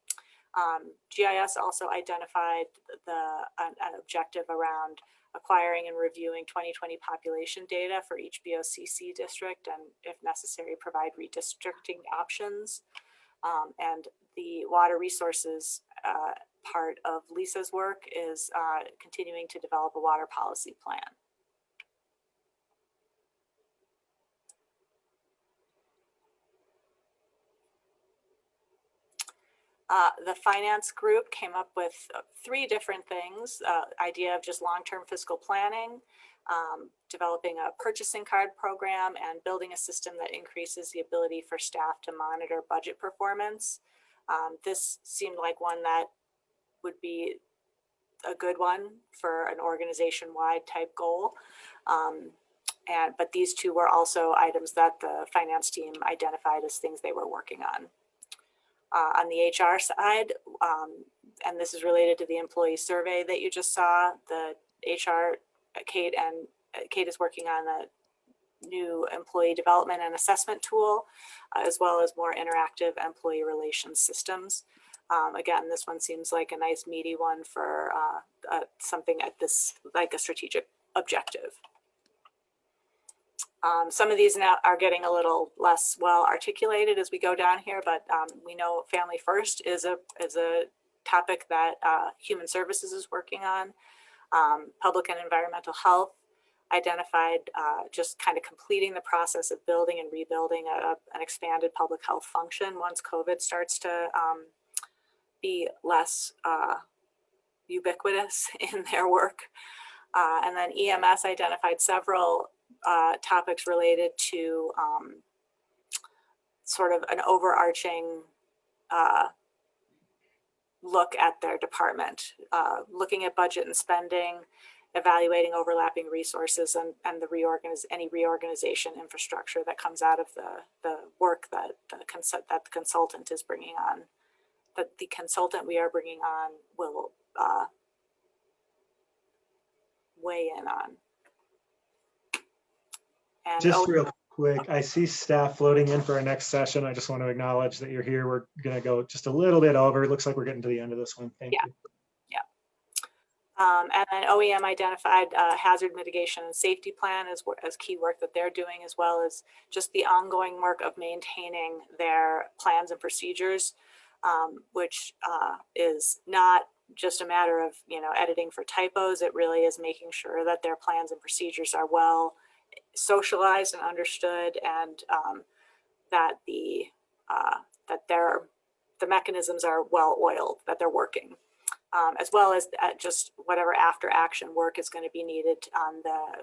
GIS also identified an objective around acquiring and reviewing 2020 population data for each BOCC district, and if necessary, provide redistricting options. And the water resources part of Lisa's work is continuing to develop a water policy plan. The finance group came up with 3 different things. Idea of just long-term fiscal planning, developing a purchasing card program, and building a system that increases the ability for staff to monitor budget performance. This seemed like one that would be a good one for an organization-wide type goal. But these 2 were also items that the finance team identified as things they were working on. On the HR side, and this is related to the employee survey that you just saw, the HR, Kate is working on a new employee development and assessment tool, as well as more interactive employee relations systems. Again, this one seems like a nice meaty one for something at this, like a strategic objective. Some of these now are getting a little less well articulated as we go down here, but we know Family First is a topic that Human Services is working on. Public and Environmental Health identified just kind of completing the process of building and rebuilding an expanded public health function once COVID starts to be less ubiquitous in their work. And then EMS identified several topics related to sort of an overarching look at their department, looking at budget and spending, evaluating overlapping resources, and any reorganization infrastructure that comes out of the work that the consultant is bringing on, that the consultant we are bringing on will weigh in on. And just real quick, I see staff floating in for our next session. I just want to acknowledge that you're here. We're going to go just a little bit over. It looks like we're getting to the end of this one. Thank you. And then OEM identified hazard mitigation and safety plan as key work that they're doing, as well as just the ongoing work of maintaining their plans and procedures, which is not just a matter of, editing for typos. It really is making sure that their plans and procedures are well socialized and understood, and that the mechanisms are well oiled, that they're working, as well as just whatever after action work is going to be needed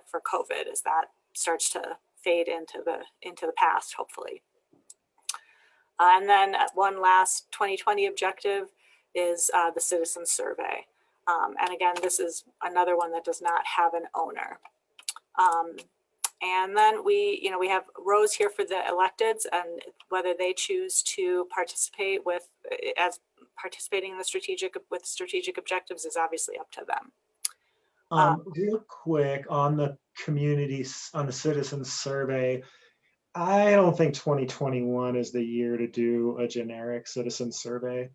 for COVID as that starts to fade into the past, hopefully. And then one last 2020 objective is the citizen survey. And again, this is another one that does not have an owner. And then we have rows here for the electeds, and whether they choose to participate participating in the strategic objectives is obviously up to them. Real quick on the citizen survey, I don't think 2021 is the year to do a generic citizen survey.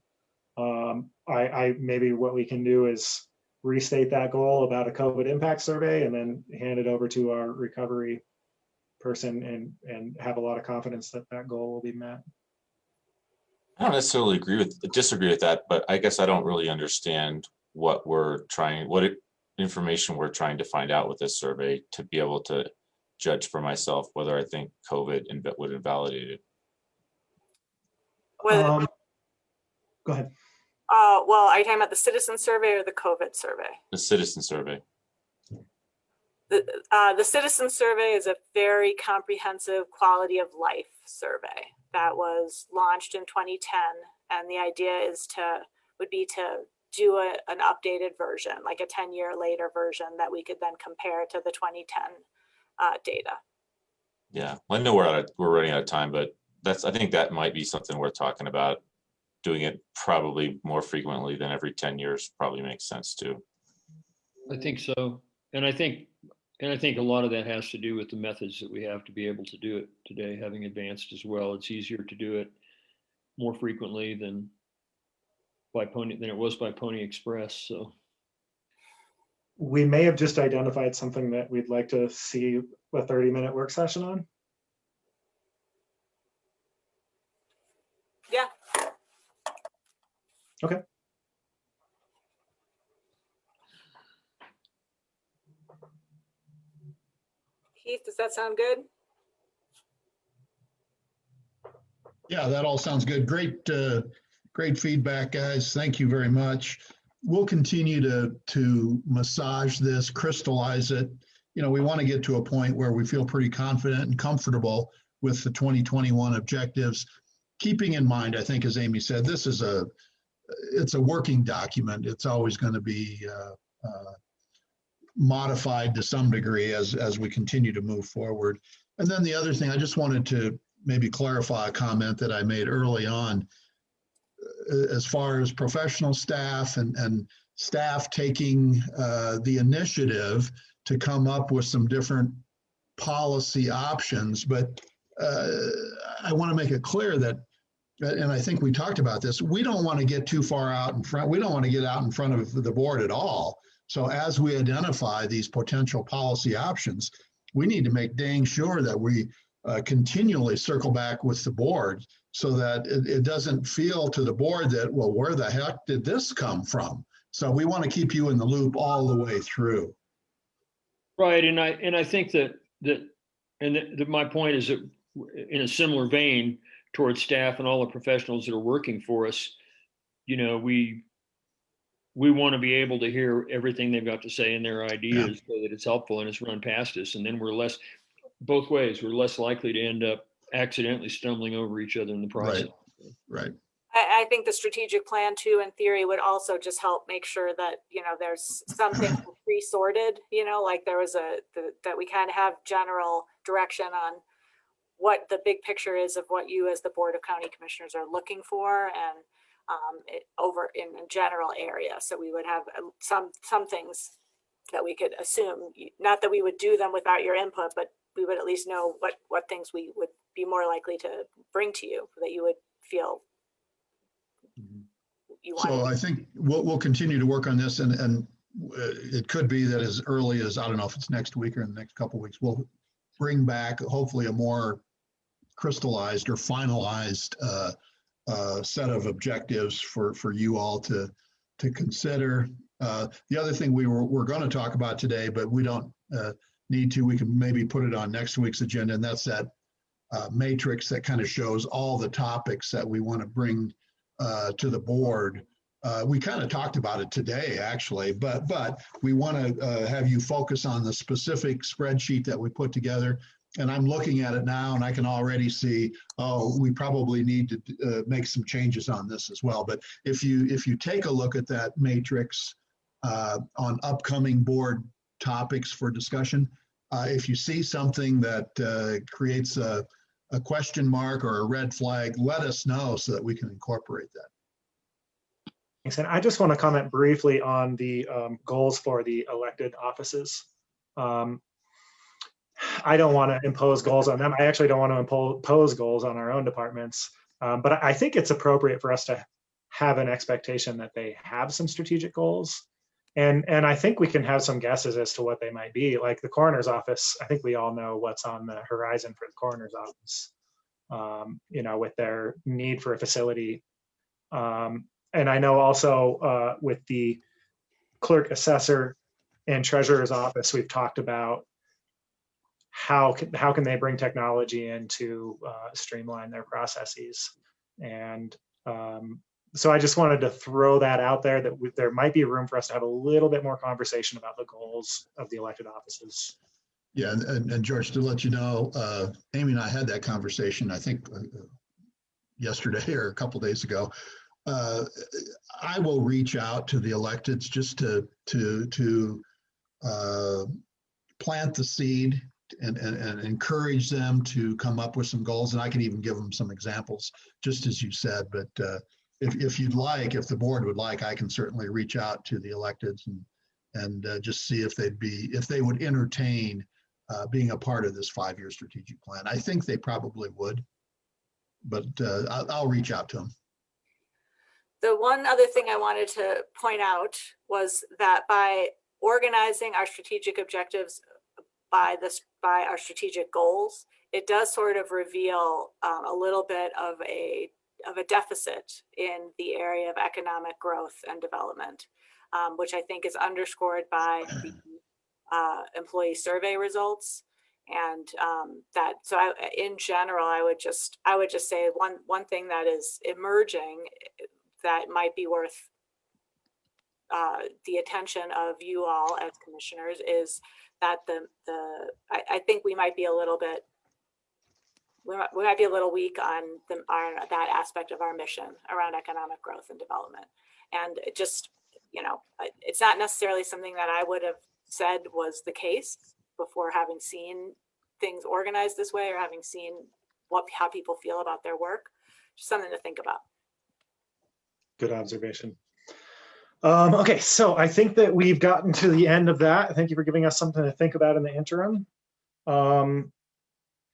I maybe what we can do is restate that goal about a COVID impact survey and then hand it over to our recovery person and have a lot of confidence that that goal will be met. I don't necessarily disagree with that, but I guess I don't really understand what information we're trying to find out with this survey to be able to judge for myself whether I think COVID would invalidate it. Go ahead. Well, are you talking about the citizen survey or the COVID survey? The citizen survey. The citizen survey is a very comprehensive quality of life survey that was launched in 2010, and the idea would be to do an updated version, like a 10-year later version that we could then compare to the 2010 data. Yeah, I know we're running out of time, but I think that might be something worth talking about. Doing it probably more frequently than every 10 years probably makes sense too. I think so. And I think a lot of that has to do with the methods that we have to be able to do it today, having advanced as well. It's easier to do it more frequently than it was by Pony Express. So we may have just identified something that we'd like to see a 30-minute work session on. Yeah. Okay. Heath, does that sound good? Yeah, that all sounds good. Great feedback, guys. Thank you very much. We'll continue to massage this, crystallize it. We want to get to a point where we feel pretty confident and comfortable with the 2021 objectives. Keeping in mind, I think, as Amy said, it's a working document. It's always going to be modified to some degree as we continue to move forward. And then the other thing, I just wanted to maybe clarify a comment that I made early on, as far as professional staff and staff taking the initiative to come up with some different policy options. But I want to make it clear that, and I think we talked about this, we don't want to get too far out in front. We don't want to get out in front of the board at all. So as we identify these potential policy options, we need to make dang sure that we continually circle back with the board so that it doesn't feel to the board that, well, where the heck did this come from? So we want to keep you in the loop all the way through. Right, and I think that my point is that in a similar vein towards staff and all the professionals that are working for us, we want to be able to hear everything they've got to say and their ideas so that it's helpful and it's run past us. And then we're less likely to end up accidentally stumbling over each other in the process. Right. I think the strategic plan too, in theory, would also just help make sure that, there's something pre-sorted, like there was that we kind of have general direction on what the big picture is of what you as the Board of County Commissioners are looking for, and over in a general area. So we would have some things that we could assume, not that we would do them without your input, but we would at least know what things we would be more likely to bring to you that you would feel you want. So I think we'll continue to work on this, and it could be that as early as, I don't know if it's next week or in the next couple of weeks, we'll bring back hopefully a more crystallized or finalized set of objectives for you all to to consider. The other thing we're going to talk about today, but we don't need to, we can maybe put it on next week's agenda, and that's that matrix that kind of shows all the topics that we want to bring to the board. We kind of talked about it today, actually, but we want to have you focus on the specific spreadsheet that we put together. And I'm looking at it now, and I can already see, oh, we probably need to make some changes on this as well. But if you take a look at that matrix on upcoming board topics for discussion, if you see something that creates a question mark or a red flag, let us know so that we can incorporate that. Thanks. And I just want to comment briefly on the goals for the elected offices. I don't want to impose goals on them. I actually don't want to impose goals on our own departments. But I think it's appropriate for us to have an expectation that they have some strategic goals. And I think we can have some guesses as to what they might be. Like the coroner's office, I think we all know what's on the horizon for the coroner's office, with their need for a facility. And I know also with the clerk, assessor, and treasurer's office, we've talked about how can they bring technology in to streamline their processes. And so I just wanted to throw that out there, that there might be room for us to have a little bit more conversation about the goals of the elected offices. Yeah, and George, to let you know, Amy and I had that conversation, I think yesterday or a couple days ago. I will reach out to the electeds just to plant the seed and encourage them to come up with some goals. And I can even give them some examples, just as you said. But if you'd like, if the board would like, I can certainly reach out to the electeds and just see if they would entertain being a part of this 5-year strategic plan. I think they probably would, but I'll reach out to them. The one other thing I wanted to point out was that by organizing our strategic objectives by our strategic goals, it does sort of reveal a little bit of a deficit in the area of economic growth and development, which I think is underscored by the employee survey results. And in general, I would just say one thing that is emerging that might be worth the attention of you all as commissioners is that I think we might be a little weak on that aspect of our mission around economic growth and development. And it just, it's not necessarily something that I would have said was the case before having seen things organized this way or having seen how people feel about their work. Just something to think about. Good observation. Okay, so I think that we've gotten to the end of that. Thank you for giving us something to think about in the interim.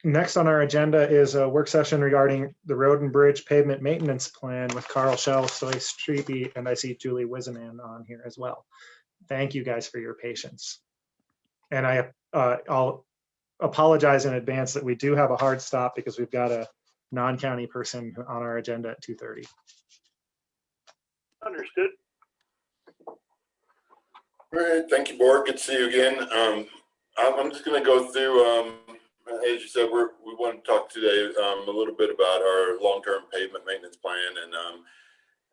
Next on our agenda is a work session regarding the road and bridge pavement maintenance plan with Carl Schell, Soy Streepy, and I see Julie Wiseman on here as well. Thank you guys for your patience. And I'll apologize in advance that we do have a hard stop because we've got a non-county person on our agenda at 2:30. Understood. All right, thank you, board. Good to see you again. I'm just going to go through, as you said, we want to talk today a little bit about our long-term pavement maintenance plan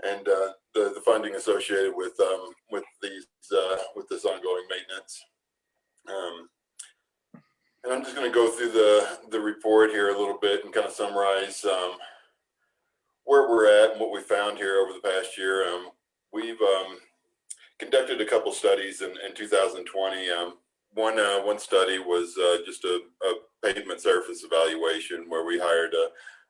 and the funding associated with this ongoing maintenance. And I'm just going to go through the report here a little bit and kind of summarize where we're at and what we found here over the past year. We've conducted a couple studies in 2020. One study was just a pavement surface evaluation where we hired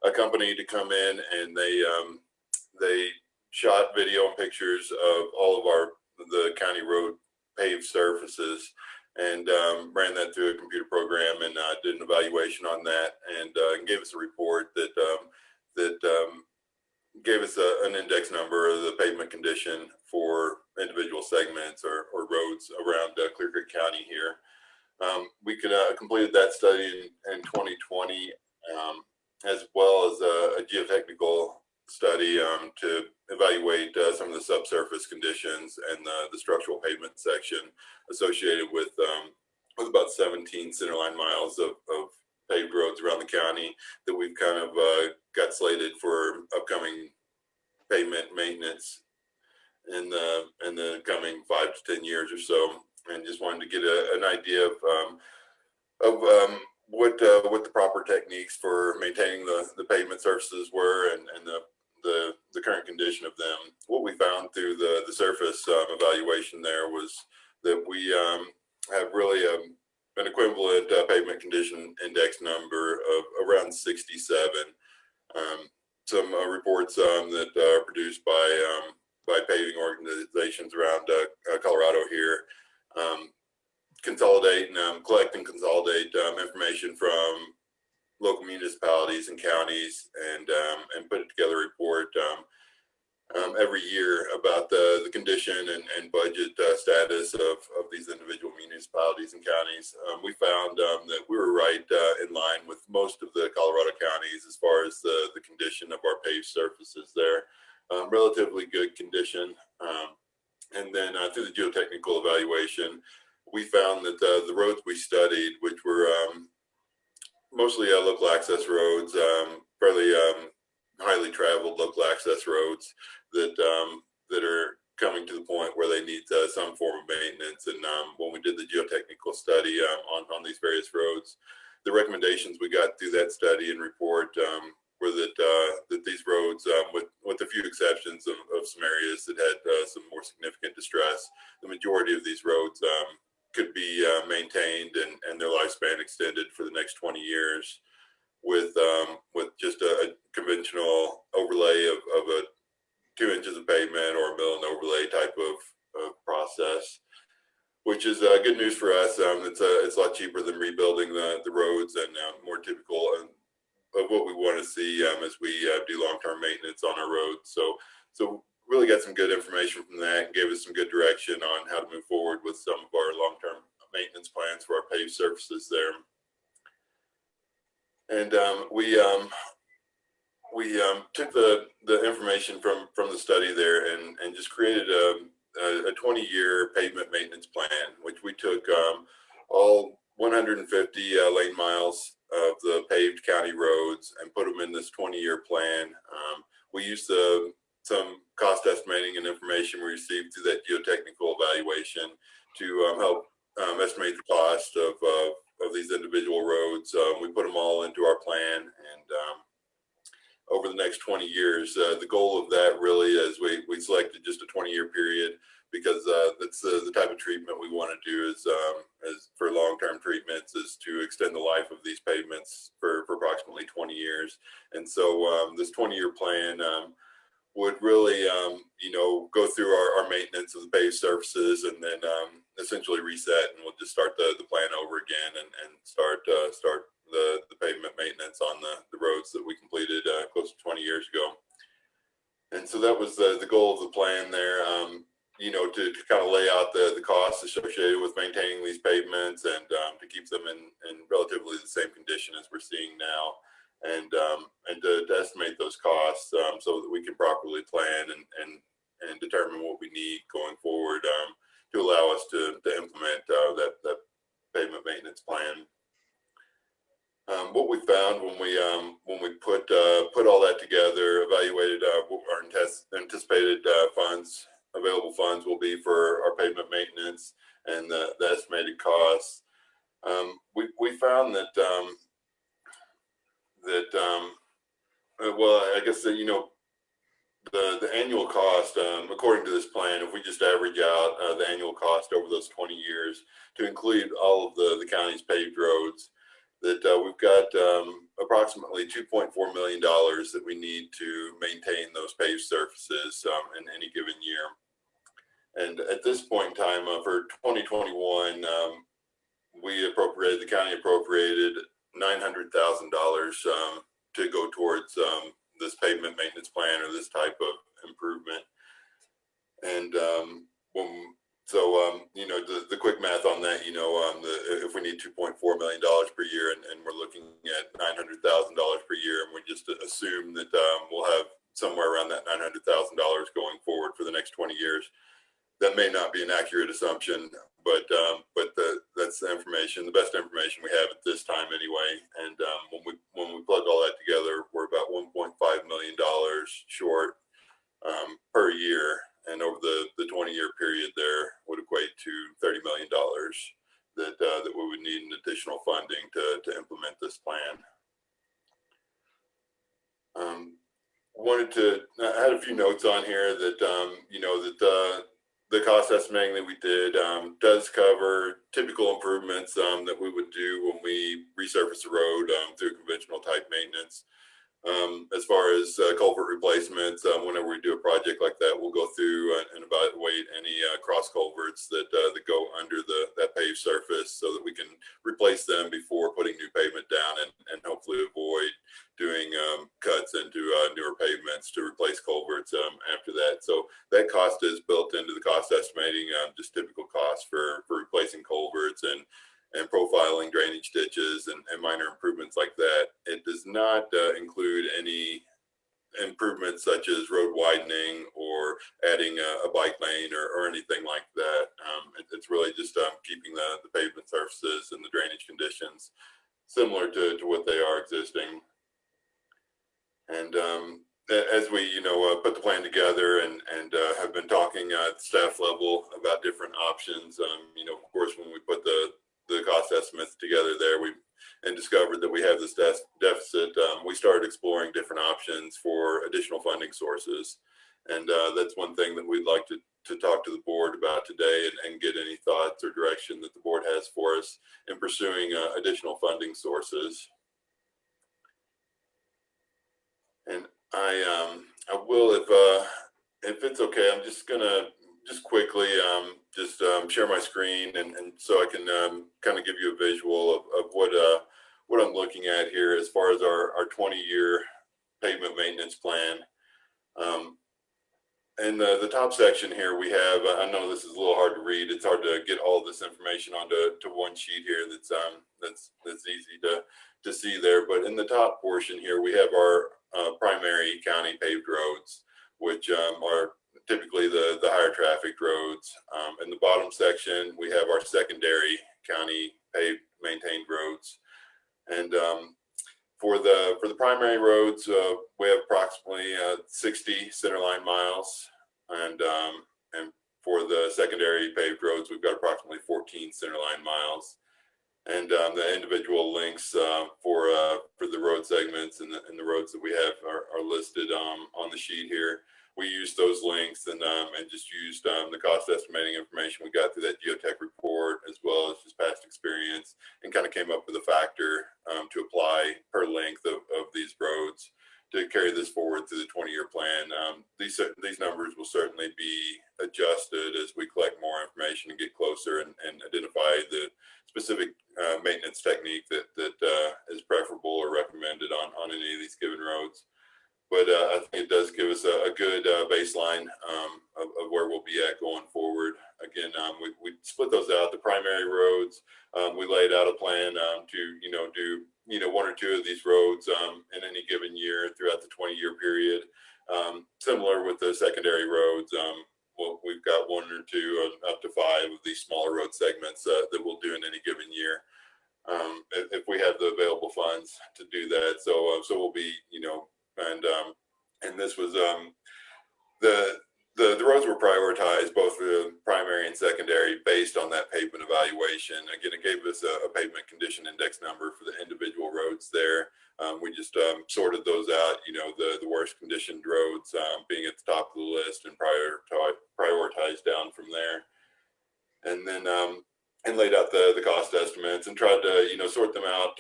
a company to come in and they shot video and pictures of all of the county road paved surfaces and ran that through a computer program and did an evaluation on that and gave us a report that gave us an index number of the pavement condition for individual segments or roads around Clear Creek County here. We completed that study in 2020, as well as a geotechnical study to evaluate some of the subsurface conditions miles of paved roads around the county that we've kind of got slated for upcoming pavement maintenance in the coming 5 to 10 years or so, and just wanted to get an idea of what the proper techniques for maintaining the pavement surfaces were, and the current condition of them. What we found through the surface evaluation there was that we have really an equivalent pavement condition index number of around 67. Some reports that are produced by paving organizations around Colorado here consolidate and collect and consolidate information from local municipalities and counties, and put it together a report every year about the condition and budget status of these individual municipalities and counties. We found that we were right in line with most of the Colorado counties as far as the condition of our paved surfaces there. Relatively good condition. And then through the geotechnical evaluation, we found that the roads we studied, which were mostly local access roads, fairly highly traveled local access roads that are coming to the point where they need some form of maintenance. And when we did the geotechnical study on these various roads, the recommendations we got through that study and report were that these roads, with a few exceptions of some areas that had some more significant distress, the majority of these roads could be maintained and their lifespan extended for the next 20 years with just a conventional overlay of a 2 inches of pavement or a mill and overlay type of process, which is good news for us. It's a lot cheaper than rebuilding the roads, and more typical of what we want to see as we do long-term maintenance on our roads. So really got some good information from that and gave us some good direction on how to move forward with some of our long-term maintenance plans for our paved surfaces there. And we took the information from the study there and just created a 20-year pavement maintenance plan, which we took all 150 lane miles of the paved county roads and put them in this 20-year plan. We used some cost estimating and information we received through that geotechnical evaluation to help estimate the cost of these individual roads. We put them all into our plan, and over the next 20 years, the goal of that really is we selected just a 20-year period because that's the type of treatment we want to do is for long-term treatments, is to extend the life of these pavements for approximately 20 years. And so this 20-year plan would really, go through our maintenance of the paved surfaces, and then essentially reset, and we'll just start the plan over again and start the pavement maintenance on the roads that we completed close to 20 years ago. And so that was the goal of the plan there, to kind of lay out the costs associated with maintaining these pavements, and to keep them in relatively the same condition as we're seeing now, and to estimate those costs so that we can properly plan and determine what we need going forward to allow us to implement that pavement maintenance plan. What we found when we put all that together, evaluated what our anticipated available funds will be for our pavement maintenance and the estimated costs, we found that well, I guess the annual cost, according to this plan, if we just average out the annual cost over those 20 years to include all of the county's paved roads, that we've got approximately $2.4 million that we need to maintain those paved surfaces in any given year. And at this point in time, for 2021, the county appropriated $900,000 to go towards this pavement maintenance plan or this type of improvement. And the quick math on that, if we need $2.4 million per year and we're looking at $900,000 per year, and we just assume that we'll have somewhere around that $900,000 going forward for the next 20 years, that may not be an accurate assumption, but that's the information, the best information we have at this time anyway. And when we plug all that together, we're about $1.5 million short per year. And over the 20-year period there would equate to $30 million that we would need an additional funding to implement this plan. I had a few notes on here that, the cost estimating that we did does cover typical improvements that we would do when we resurface the road through conventional type maintenance. As far as culvert replacements, whenever we do a project like that, we'll go through and evaluate any cross culverts that go under that paved surface so that we can replace them before putting new pavement down and hopefully avoid doing cuts into newer pavements to replace culverts after that. So that cost is built into the cost estimating, just typical costs for replacing culverts and profiling drainage ditches and minor improvements like that. It does not include any improvements such as road widening or adding a bike lane or anything like that. It's really just keeping the pavement surfaces and the drainage conditions similar to what they are existing. And as we, put the plan together and have been talking at the staff level about different options, of course, when we put the cost estimates together there, we discovered that we have this deficit. We started exploring different options for additional funding sources. And that's one thing that we'd like to talk to the board about today and get any thoughts or direction that the board has for us in pursuing additional funding sources. And I will, if it's okay, I'm just gonna quickly share my screen and so I can kind of give you a visual of what I'm looking at here as far as our 20-year pavement maintenance plan. In the top section here, we have, I know this is a little hard to read. It's hard to get all this information onto one sheet here that's easy to see there. But in the top portion here, we have our primary county paved roads, which are typically the higher traffic roads. In the bottom section, we have our secondary county paved maintained roads. And for the primary roads, we have approximately 60 centerline miles, and for the secondary paved roads, we've got approximately 14 centerline miles. And the individual links for the road segments and the roads that we have are listed on the sheet here. We used those links and just used the cost estimating information we got through that geotech report, as well as just past experience, and kind of came up with a factor to apply per length of these roads to carry this forward through the 20-year plan. These numbers will certainly be adjusted as we collect more information and get closer and identify the specific maintenance technique that is preferable or recommended on any of these given roads. But I think it does give us a good baseline of where we'll be at going forward. Again, we split those out. The primary roads, we laid out a plan to do one or two of these roads in any given year throughout the 20-year period. Similar with the secondary roads, we've got one or two up to 5 of these smaller road segments that we'll do in any given year. If we have the available funds to do that. So we'll be, and this was the roads were prioritized, both the primary and secondary, based on that pavement evaluation. Again, it gave us a pavement condition index number for the individual roads there. We just sorted those out, the worst conditioned roads being at the top of the list, and prioritized down from there. And then and laid out the cost estimates and tried to sort them out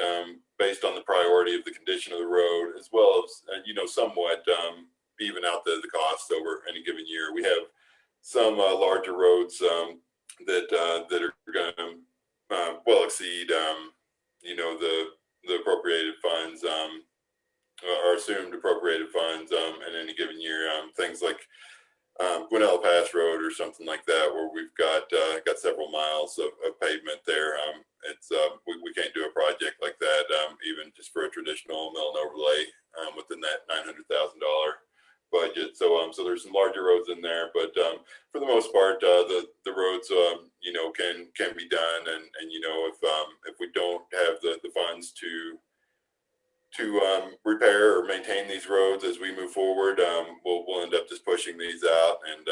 based on the priority of the condition of the road, as well as somewhat even out the costs over any given year. We have some larger roads that are going to well exceed the appropriated funds or assumed appropriated funds in any given year. Things like Gwinnett Pass Road or something like that, where we've got several miles of pavement there. It's we can't do a project like that even just for a traditional mill and overlay within that $900,000 budget. So there's some larger roads in there, but for the most part, the roads can be done, and funds to repair or maintain these roads as we move forward. We'll end up just pushing these out and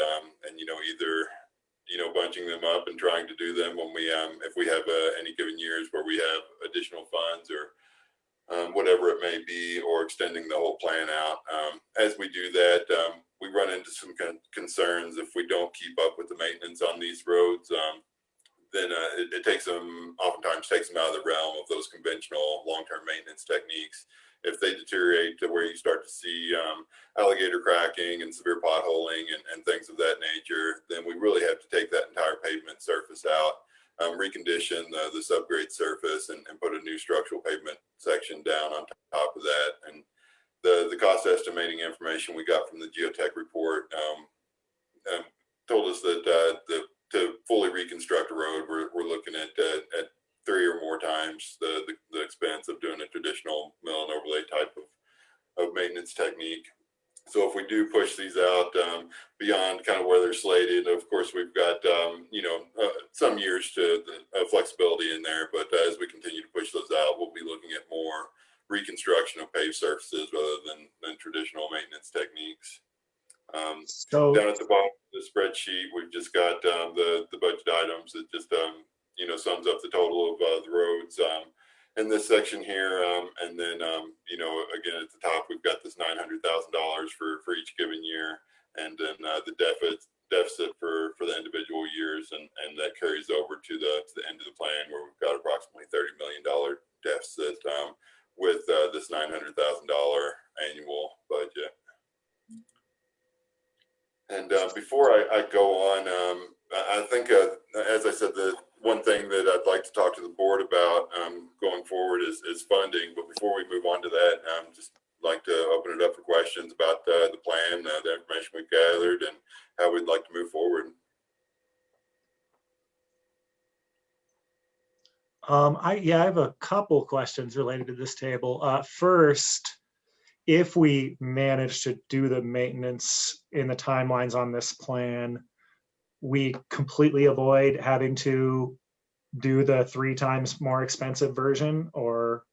either bunching them up and trying to do them when we if we have any given years where we have additional funds or whatever it may be, or extending the whole plan out. As we do that, we run into some concerns if we don't keep up with the maintenance on these roads. Then it takes them, oftentimes takes them out of the realm of those conventional long-term maintenance techniques. If they deteriorate to where you start to see alligator cracking and severe potholing and things of that nature, then we really have to take that entire pavement surface out, recondition the subgrade surface, and put a new structural pavement section down on top of that. And the cost estimating information we got from the geotech report told us that to fully reconstruct a road, we're looking at 3 or more times the expense of doing a traditional mill and overlay type of maintenance technique. So if we do push these out beyond kind of where they're slated, of course we've got some years to flexibility in there, but as we continue to push those out, we'll be looking at more reconstruction of paved surfaces rather than traditional maintenance techniques. So down at the bottom of the spreadsheet, we've just got the budget items that just sums up the total of the roads in this section here, and then again at the top we've got this $900,000 for each given year, and then the deficit for the individual years, and that carries over to the end of the plan where we've got approximately $30 million deficit with this $900,000 annual budget. And before I go on, I think, as I said, the one thing that I'd like to talk to the board about going forward is funding. But before we move on to that, just like to open it up for questions about the plan, the information we've gathered, and how we'd like to move forward. I have a couple questions related to this table. First, if we manage to do the maintenance in the timelines on this plan, we completely avoid having to do the 3 times more expensive version, or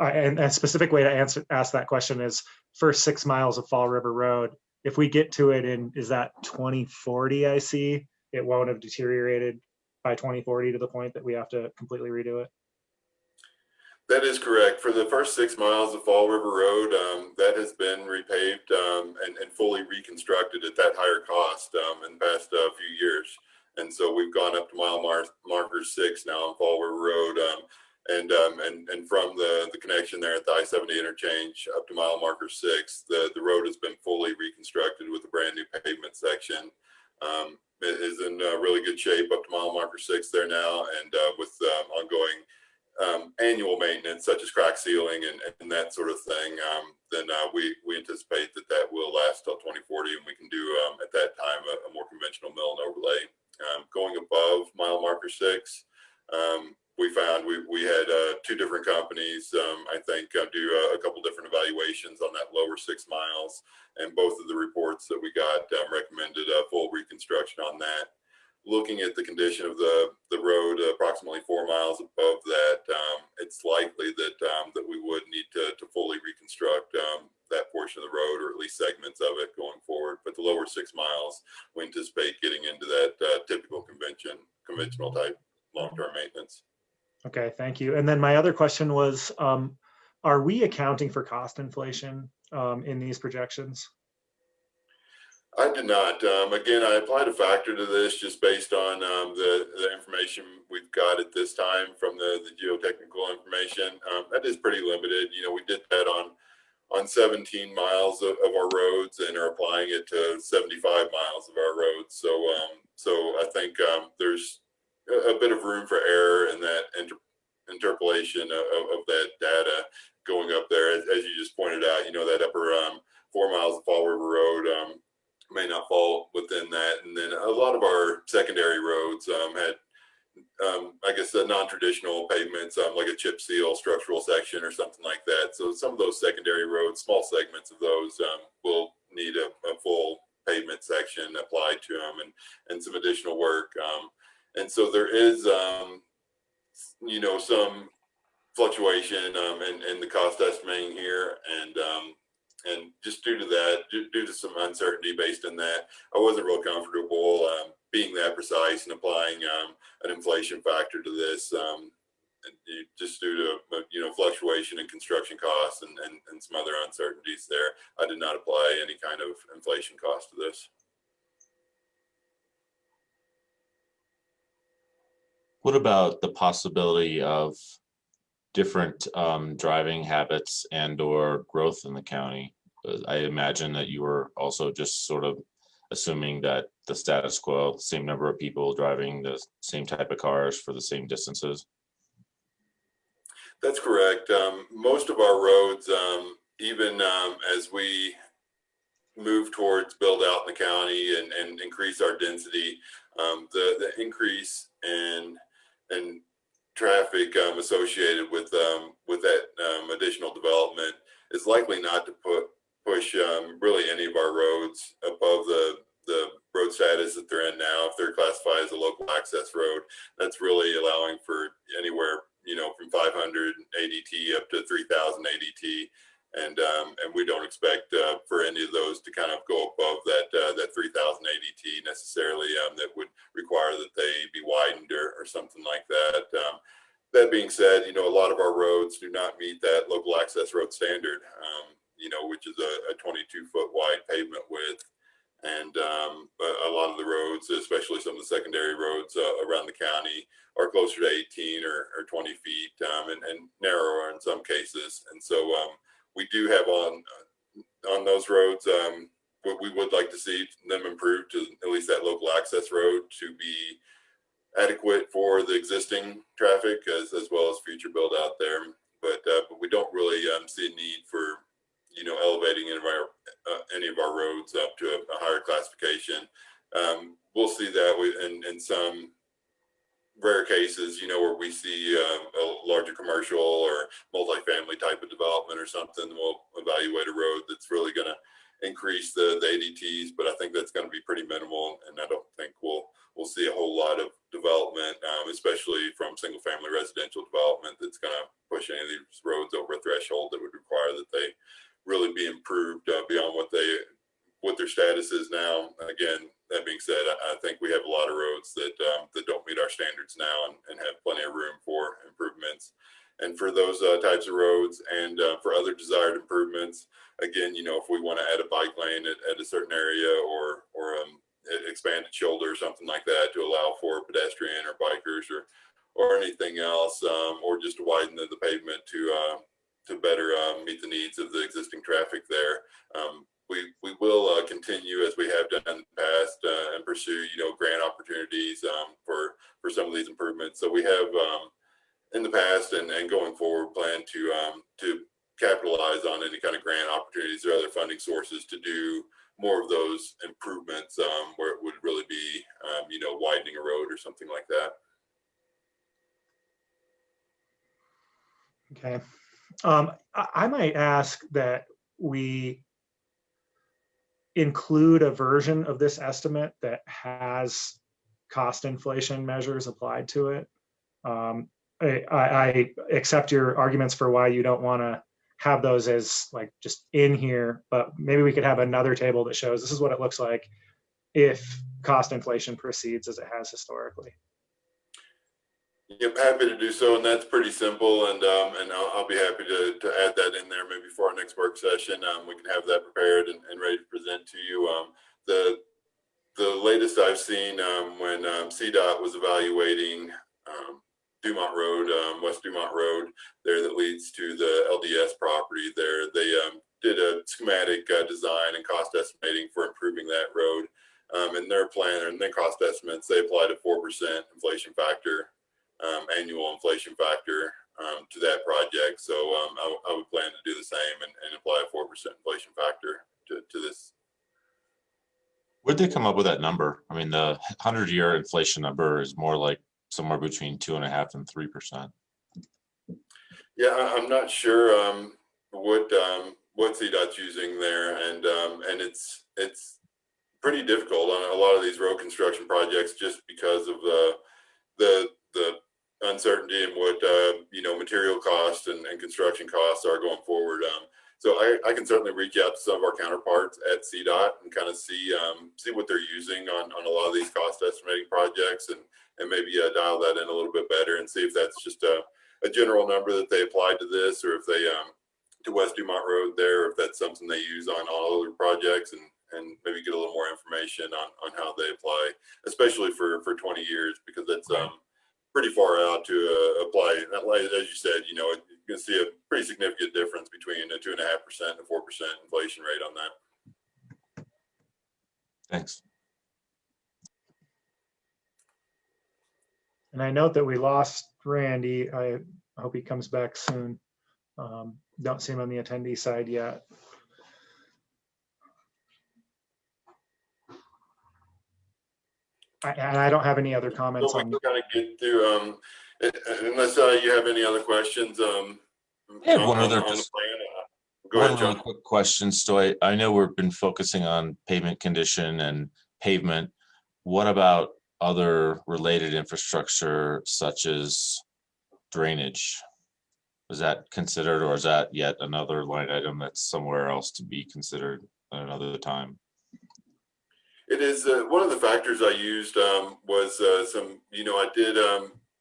and a specific way to ask that question is first 6 miles of Fall River Road. If we get to it in, is that 2040? I see it won't have deteriorated by 2040 to the point that we have to completely redo it. That is correct. For the first 6 miles of Fall River Road, that has been repaved and fully reconstructed at that higher cost in the past few years. And so we've gone up to mile marker 6 now on Fall River Road, and from the connection there at the I-70 interchange up to mile marker 6, the road has been fully reconstructed with a brand new pavement section. It is in really good shape up to mile marker 6 there now, and with ongoing annual maintenance such as crack sealing and that sort of thing, then we anticipate that will last till 2040, and we can do at that time a more conventional mill and overlay. Going above mile marker 6, we found we had 2 different companies, I think, do a couple different evaluations on that lower 6 miles, and both of the reports that we got recommended a full reconstruction on that. Looking at the condition of the road approximately 4 miles above that, it's likely that we would need to fully reconstruct that portion of the road, or at least segments of it going forward. But the lower 6 miles, we anticipate getting into that typical conventional type long-term maintenance. Okay, thank you. And then my other question was, are we accounting for cost inflation in these projections? I did not. Again, I applied a factor to this just based on the information we've got at this time from the geotechnical information. That is pretty limited. We did that on 17 miles of our roads and are applying it to 75 miles of our roads. So I think there's a bit of room for error in that interpolation of that data going up there. As you just pointed out, that upper 4 miles of Fall River Road may not fall within that. And then a lot of our secondary roads had, I guess, non-traditional pavements, like a chip seal structural section or something like that. So some of those secondary roads, small segments of those, will need a full pavement section applied to them and some additional work. And so there is, some fluctuation in the cost estimating here, and just due to that, due to some uncertainty based in that, I wasn't real comfortable being that precise and applying an inflation factor to this, just due to fluctuation in construction costs and some other uncertainties there. I did not apply any kind of inflation cost to this. What about the possibility of different driving habits and or growth in the county? I imagine that you were also just sort of assuming that the status quo, same number of people driving the same type of cars for the same distances. That's correct. Most of our roads, even as we move towards build out in the county and increase our density, the increase in traffic associated with that additional development is likely not to push really any of our roads above the road status that they're in now. If they're classified as a local access road, that's really allowing for anywhere from 500 ADT up to 3,000 ADT, and we don't expect for any of those to kind of go above that 3,000 ADT necessarily. That would require that they be widened or something like that. That being said, a lot of our roads do not meet that local access road standard, which is a 22-foot wide pavement width. And a lot of the roads, especially some of the secondary roads around the county, are closer to 18 or 20 feet and narrower in some cases. And so we do have on those roads, what we would like to see them improve to at least that local access road to be adequate for the existing traffic as well as future build out there. But we don't really see a need for elevating any of our roads up to a higher classification. We'll see that in some rare cases, where we see a larger commercial or multifamily type of development or something. We'll evaluate a road that's really going to increase the ADTs, but I think that's going to be pretty minimal, and I don't think we'll see a whole lot of development, especially from single family residential development, that's going to push any of these roads over a threshold that would require that they really be improved beyond what their status is now. Again, that being said, I think we have a lot of roads that don't meet our standards now and have plenty of room for improvements. And for those types of roads and for other desired improvements, again, if we want to add a bike lane at a certain area or expanded shoulder or something like that to allow for pedestrian or bikers or anything else, or just to widen the pavement to better meet the needs of the existing traffic there. We will continue, as we have done in the past, and pursue grant opportunities for some of these improvements. So we have in the past and going forward plan to capitalize on any kind of grant opportunities or other funding sources to do more of those improvements where it would really be widening a road or something like that. Okay. I might ask that we include a version of this estimate that has cost inflation measures applied to it. I accept your arguments for why you don't want to have those as like just in here, but maybe we could have another table that shows this is what it looks like if cost inflation proceeds as it has historically. Yep, happy to do so, and that's pretty simple. And I'll be happy to add that in there maybe for our next work session. We can have that prepared and ready to present to you. The latest I've seen when CDOT was evaluating Dumont Road, West Dumont Road, there that leads to the LDS property there, they did a schematic design and cost estimating for improving that road. And their plan and their cost estimates, they applied a 4% inflation factor. Annual inflation factor to that project. So I would plan to do the same and apply a 4% inflation factor to this. Where'd they come up with that number? I mean, the 100-year inflation number is more like somewhere between 2.5% and 3%. Yeah, I'm not sure what CDOT's using there, and it's pretty difficult on a lot of these road construction projects just because of the uncertainty in what material costs and construction costs are going forward. So I can certainly reach out to some of our counterparts at CDOT and kind of see what they're using on a lot of these cost estimating projects, and maybe dial that in a little bit better and see if that's just a general number that they applied to this, or if they to West Dumont Road there, or if that's something they use on all other projects, and maybe get a little more information on how they apply, especially for 20 years, because that's pretty far out to apply. As you said, you can see a pretty significant difference between a 2.5% and 4% inflation rate on that. Thanks. And I note that we lost Randy. I hope he comes back soon. Don't see him on the attendee side yet. And I don't have any other comments on. Kind of get through, unless you have any other questions. I have one other Go ahead, really John. quick question, Stoy. I know we've been focusing on pavement condition and pavement. What about other related infrastructure such as drainage? Is that considered, or is that yet another line item that's somewhere else to be considered at another time? It is one of the factors I used was some, I did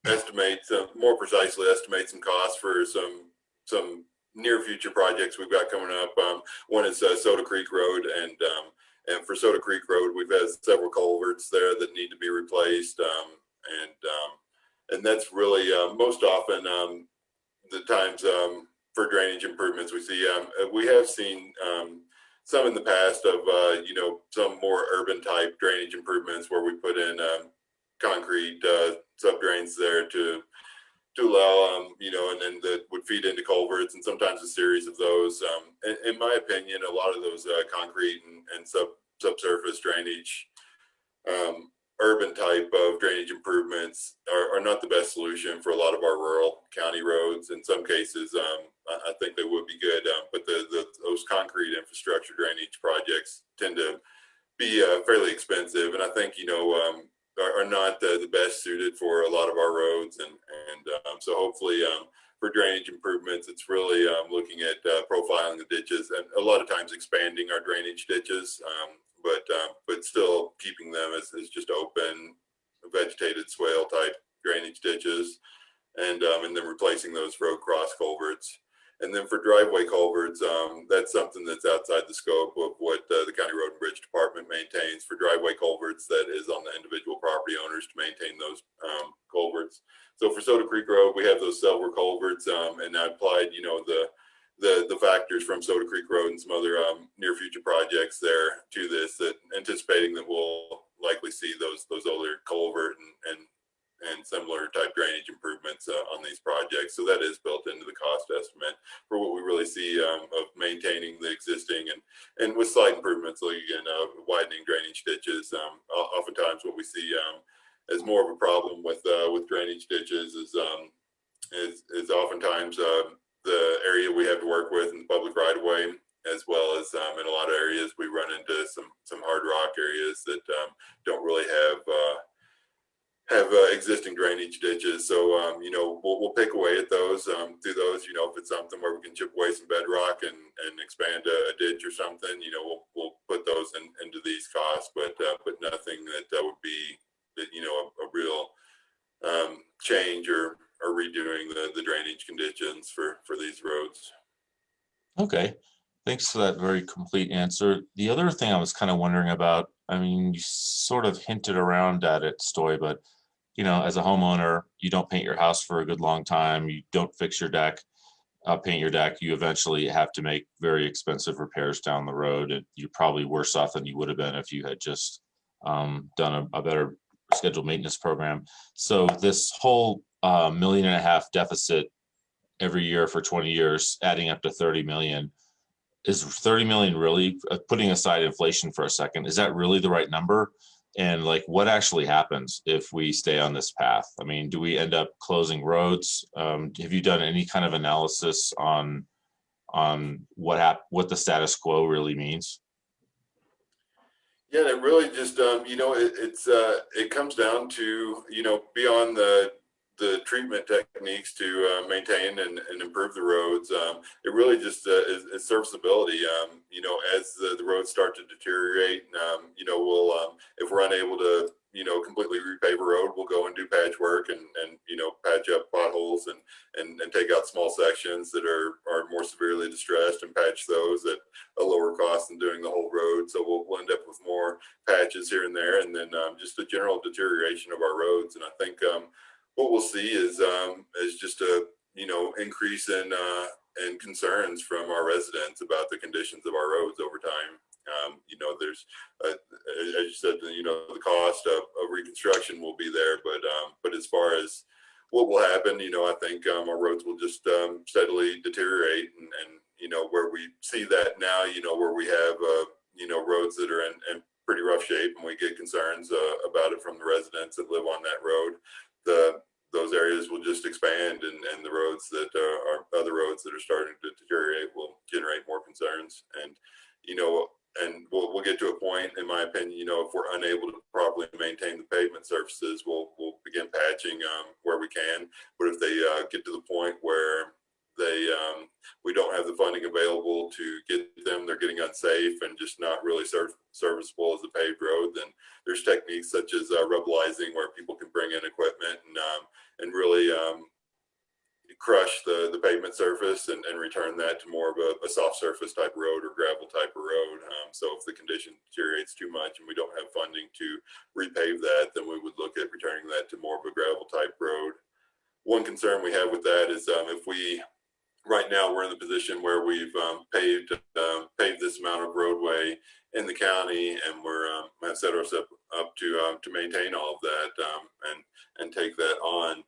estimate more precisely estimate some costs for some near future projects we've got coming up. One is Soda Creek Road, and for Soda Creek Road, we've had several culverts there that need to be replaced, and that's really most often the times for drainage improvements we see. We have seen some in the past of some more urban type drainage improvements where we put in concrete sub drains there to allow and then that would feed into culverts, and sometimes a series of those. In my opinion, a lot of those concrete and subsurface drainage urban type of drainage improvements are not the best solution for a lot of our rural county roads. In some cases, I think they would be good, but those concrete infrastructure drainage projects tend to be fairly expensive, and I think are not the best suited for a lot of our roads. And so hopefully for drainage improvements, it's really looking at profiling the ditches, and a lot of times expanding our drainage ditches, but still keeping them as just open, vegetated swale type drainage ditches, and then replacing those road cross culverts. And then for driveway culverts, that's something that's outside the scope of what the County Road and Bridge Department maintains. For driveway culverts, that is on the individual property owners to maintain those culverts. So for Soda Creek Road, we have those silver culverts, and I applied, the factors from Soda Creek Road and some other near future projects there to this, that anticipating that we'll likely see those older culvert and similar type drainage improvements on these projects. So that is built into the cost estimate for what we really see of maintaining the existing and with slight improvements, like again, widening drainage ditches. Oftentimes what we see as more of a problem with drainage ditches is oftentimes the area we have to work with in the public right of way, as well as in a lot of areas we run into some hard rock areas that don't really have existing drainage ditches. So we'll pick away at those through those. If it's something where we can chip away some bedrock and expand a ditch or something, we'll put those into these costs, but nothing that would be a real change or redoing the drainage conditions for these roads. Okay, Thanks for that very complete answer. The other thing I was kind of wondering about, I mean, you sort of hinted around at it, Stoy, but as a homeowner, you don't paint your house for a good long time. You don't fix your deck, paint your deck. You eventually have to make very expensive repairs down the road, and you're probably worse off than you would have been if you had just done a better scheduled maintenance program. So this whole $1.5 million deficit every year for 20 years, adding up to 30 million. Is 30 million really, putting aside inflation for a second, is that really the right number? And like, what actually happens if we stay on this path? I mean, do we end up closing roads? Have you done any kind of analysis on what the status quo really means? Yeah, it really just it comes down to beyond the the treatment techniques to maintain and improve the roads. It really just is serviceability. You know, as the roads start to deteriorate, you know, we'll if we're unable to, you know, completely repave a road, we'll go and do patchwork and you know, patch up potholes and take out small sections that are more severely distressed and patch those at a lower cost than doing the whole road. So we'll end up with more patches here and there, and then just a general deterioration of our roads. And I think what we'll see is just a, you know, increase in concerns from our residents about the conditions of our roads over time. You know, there's, as you said, you know, the cost of reconstruction will be there, but as far as what will happen, you know, I think our roads will just steadily deteriorate, and you know, where we see that now, you know, where we have you know, roads that are in pretty rough shape, and we get concerns about it from the residents that live on that road, those areas will just expand, and the roads that are other roads that are starting to deteriorate will generate more concerns. And you know, and we'll get to a point, in my opinion, you know, if we're unable to properly maintain the pavement surfaces, we'll begin patching where we can. But if they get to the point where we don't have the funding available to get them, they're getting unsafe and just not really serviceable as a paved road, then there's techniques such as rubblizing, where people can bring in equipment and really crush the pavement surface and return that to more of a soft surface type road or gravel type of road. So if the condition deteriorates too much and we don't have funding to repave that, then we would look at returning that to more of a gravel type road. One concern we have with that is if we, right now we're in the position where we've paved this amount of roadway in the county, and we're have set ourselves up to maintain all of that and take that on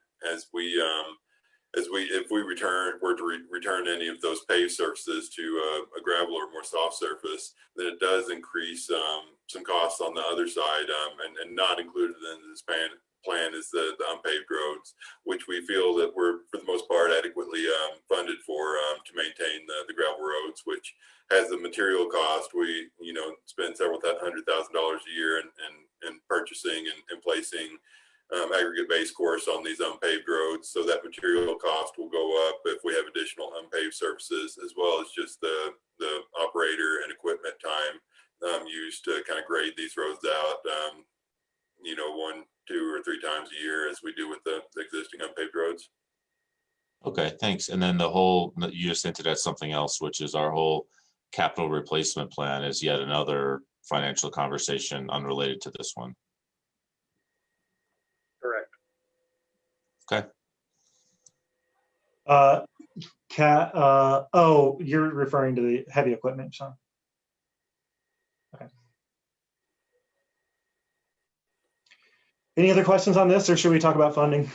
if we were to return any of those paved surfaces to a gravel or more soft surface, then it does increase some costs on the other side, and not included in this plan is the unpaved roads, which we feel that we're for the most part adequately funded for to maintain the gravel roads, which has the material cost. We, you know, spend several $100,000 a year in purchasing and placing aggregate base course on these unpaved roads. So that material cost will go up if we have additional unpaved surfaces, as well as just the operator and equipment time used to kind of grade these roads out, you know, 1, 2, or 3 times a year, as we do with the existing unpaved roads. Okay, thanks. And then the whole, you just hinted at something else, which is our whole capital replacement plan is yet another financial conversation unrelated to this one. Correct. Okay. Oh, you're referring to the heavy equipment, Sean? Okay. Any other questions on this, or should we talk about funding?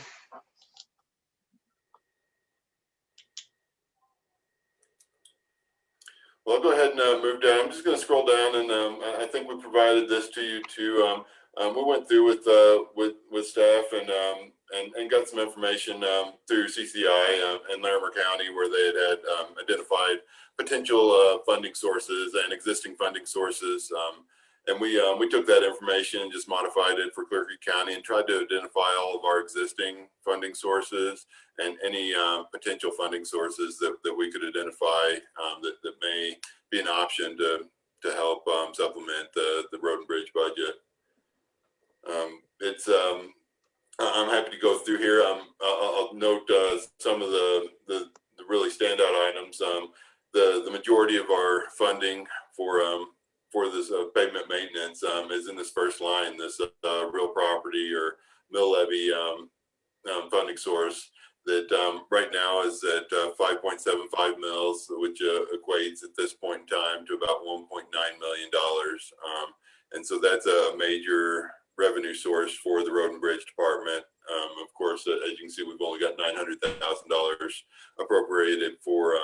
Well, I'll go ahead and move down. I'm just going to scroll down, and I think we provided this to you too. We went through with staff and got some information through CCI and Larimer County, where they had identified potential funding sources and existing funding sources. And we took that information and just modified it for Clear Creek County and tried to identify all of our existing funding sources and any potential funding sources that we could identify that may be an option to help supplement the road and bridge budget. I'm happy to go through here. I'll note some of the really standout items. The majority of our funding for this pavement maintenance is in this first line, this real property or mill levy funding source that right now is at 5.75 mils, which equates at this point in time to about $1.9 million. And so that's a major revenue source for the Road and Bridge Department. Of course, as you can see, we've only got $900,000 appropriated for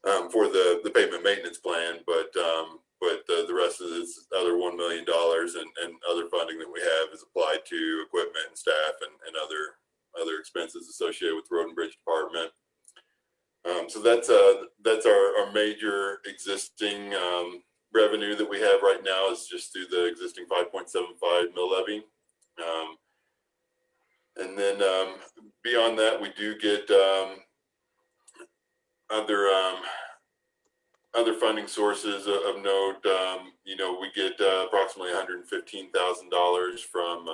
the pavement maintenance plan, but the rest of this other $1 million and other funding that we have is applied to equipment and staff and other expenses associated with the Road and Bridge Department. So that's our major existing revenue that we have right now, is just through the existing 5.75 mill levy. And then beyond that, we do get other funding sources of note. We get approximately $115,000 from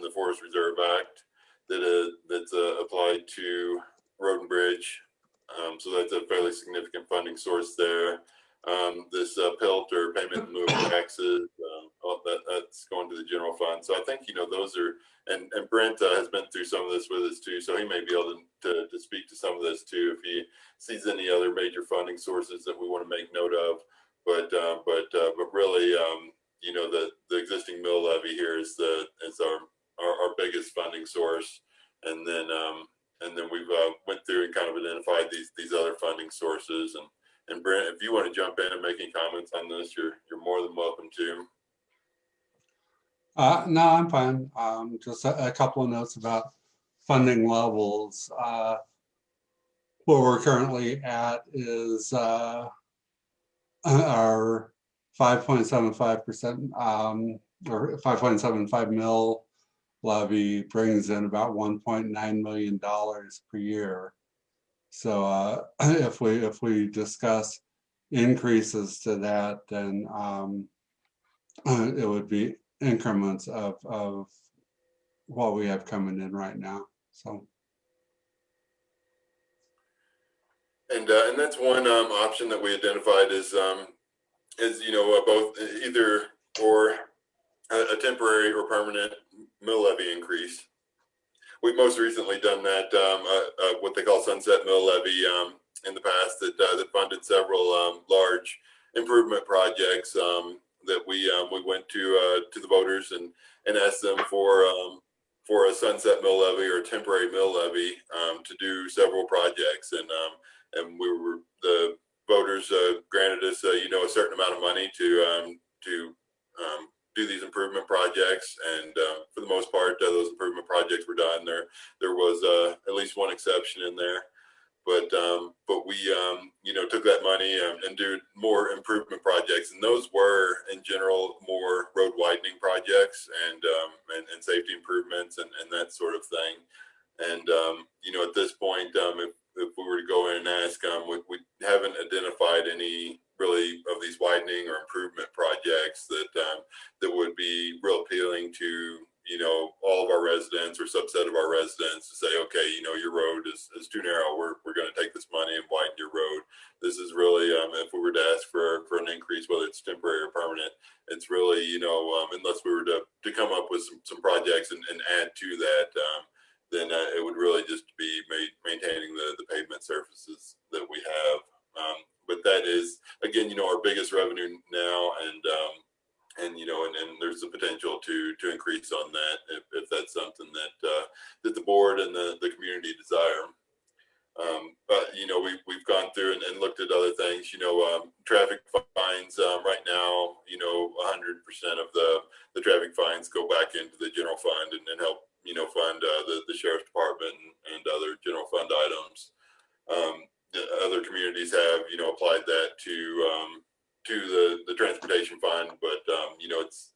the Forest Reserve Act that's applied to road and bridge. So that's a fairly significant funding source there. This PILT or payment in lieu of taxes, that's going to the general fund. So I think, those are, and Brent has been through some of this with us too, so he may be able to speak to some of this too if he sees any other major funding sources that we want to make note of. But really, the existing mill levy here is our biggest funding source, and then we've went through and kind of identified these other funding sources. And Brent, if you want to jump in and make any comments on this, you're more than welcome to. No, I'm fine. Just a couple of notes about funding levels. Where we're currently at is our 5.75% or 5.75 mil levy brings in about $1.9 million per year. So if we discuss increases to that, then it would be increments of what we have coming in right now. So. And that's one option that we identified is both either or a temporary or permanent mill levy increase. We've most recently done that, what they call sunset mill levy in the past that funded several large improvement projects that we went to the voters and asked them for a sunset mill levy or a temporary mill levy to do several projects, and the voters granted us a certain amount of money to do these improvement projects, and for the most part those improvement projects were done. There was at least one exception in there, but we took that money and did more improvement projects, and those were in general more road widening projects and safety improvements and that sort of thing. And at this point, if we were to go in and ask, we haven't identified any really of these widening or improvement projects that would be real appealing to all of our residents or subset of our residents to say, okay, your road is too narrow. We're going to take this money and widen your road. This is really, if we were to ask for an increase, whether it's temporary or permanent, it's really, unless we were to come up with some projects and add to that, then it would really just be maintaining the pavement surfaces that we have. But that is, again, our biggest revenue now, and there's the potential to increase on that if that's something that the board and the community desire. But we've gone through and looked at other things. Traffic fines right now. 100% of the traffic fines go back into the general fund and help fund the sheriff's department and other general fund items. Other communities have applied that to the transportation fund, but it's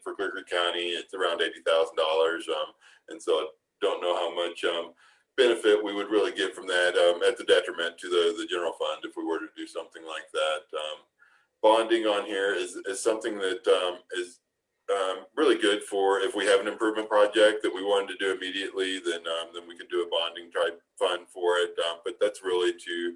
for Clear Creek County, it's around $80,000, and so I don't know how much benefit we would really get from that at the detriment to the general fund if we were to do something like that. Bonding on here is something that is really good for if we have an improvement project that we wanted to do immediately, then we could do a bonding type fund for it. But that's really to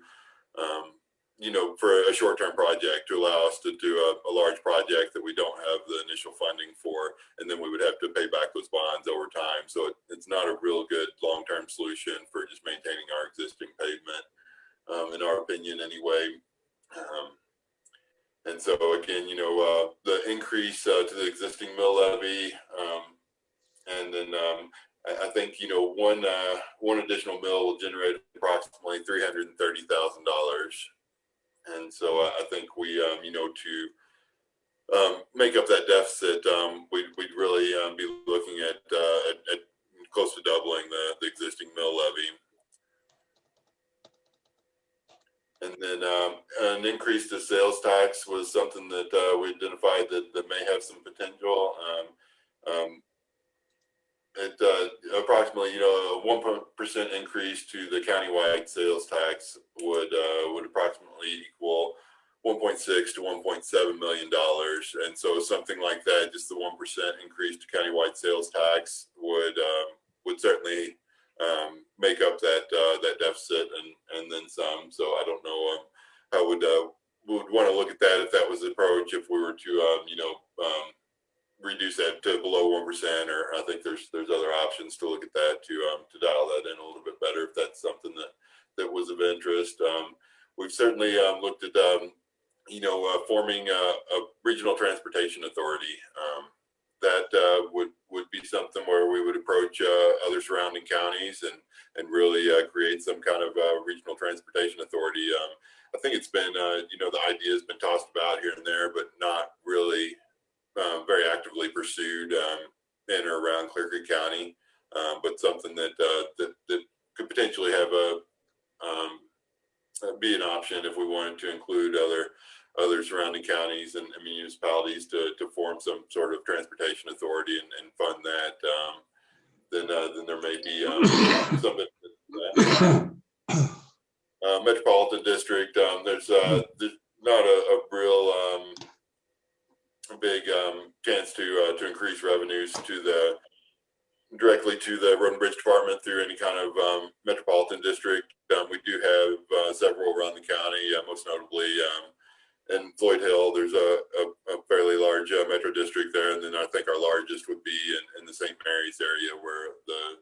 for a short-term project to allow us to do a large project that we don't have the initial funding for, and then we would have to pay back those bonds over time. So it's not a real good long-term solution for just maintaining our existing pavement, in our opinion anyway. And so again, the increase to the existing mill levy, and then I think one additional mill will generate approximately $330,000, and so I think we to make up that deficit, we'd really be looking at close to doubling the existing mill levy. And then an increase to sales tax was something that we identified that may have some potential. approximately, a 1% increase to the countywide sales tax would approximately equal 1.6 to 1.7 million dollars. And so something like that, just the 1% increase to countywide sales tax would certainly make up that deficit and then some. So I don't know how would want to look at that if that was the approach, if we were to reduce that to below 1%, or I think there's other options to look at that to dial that in a little bit better if that's something that was of interest. We've certainly looked at forming a regional transportation authority. That would be something where we would approach other surrounding counties and really create some kind of regional transportation authority. I think it's been the idea has been tossed about here and there, but not really very actively pursued in or around Clear Creek County, but something that could potentially have be an option if we wanted to include other surrounding counties and municipalities to form some sort of transportation authority and fund that. Then there may be some metropolitan district. There's not a real big chance to increase revenues directly to the Road and Bridge Department through any kind of metropolitan district. We do have several around the county, most notably in Floyd Hill. There's a fairly large metro district there, and then I think our largest would be in the St. Mary's area, where the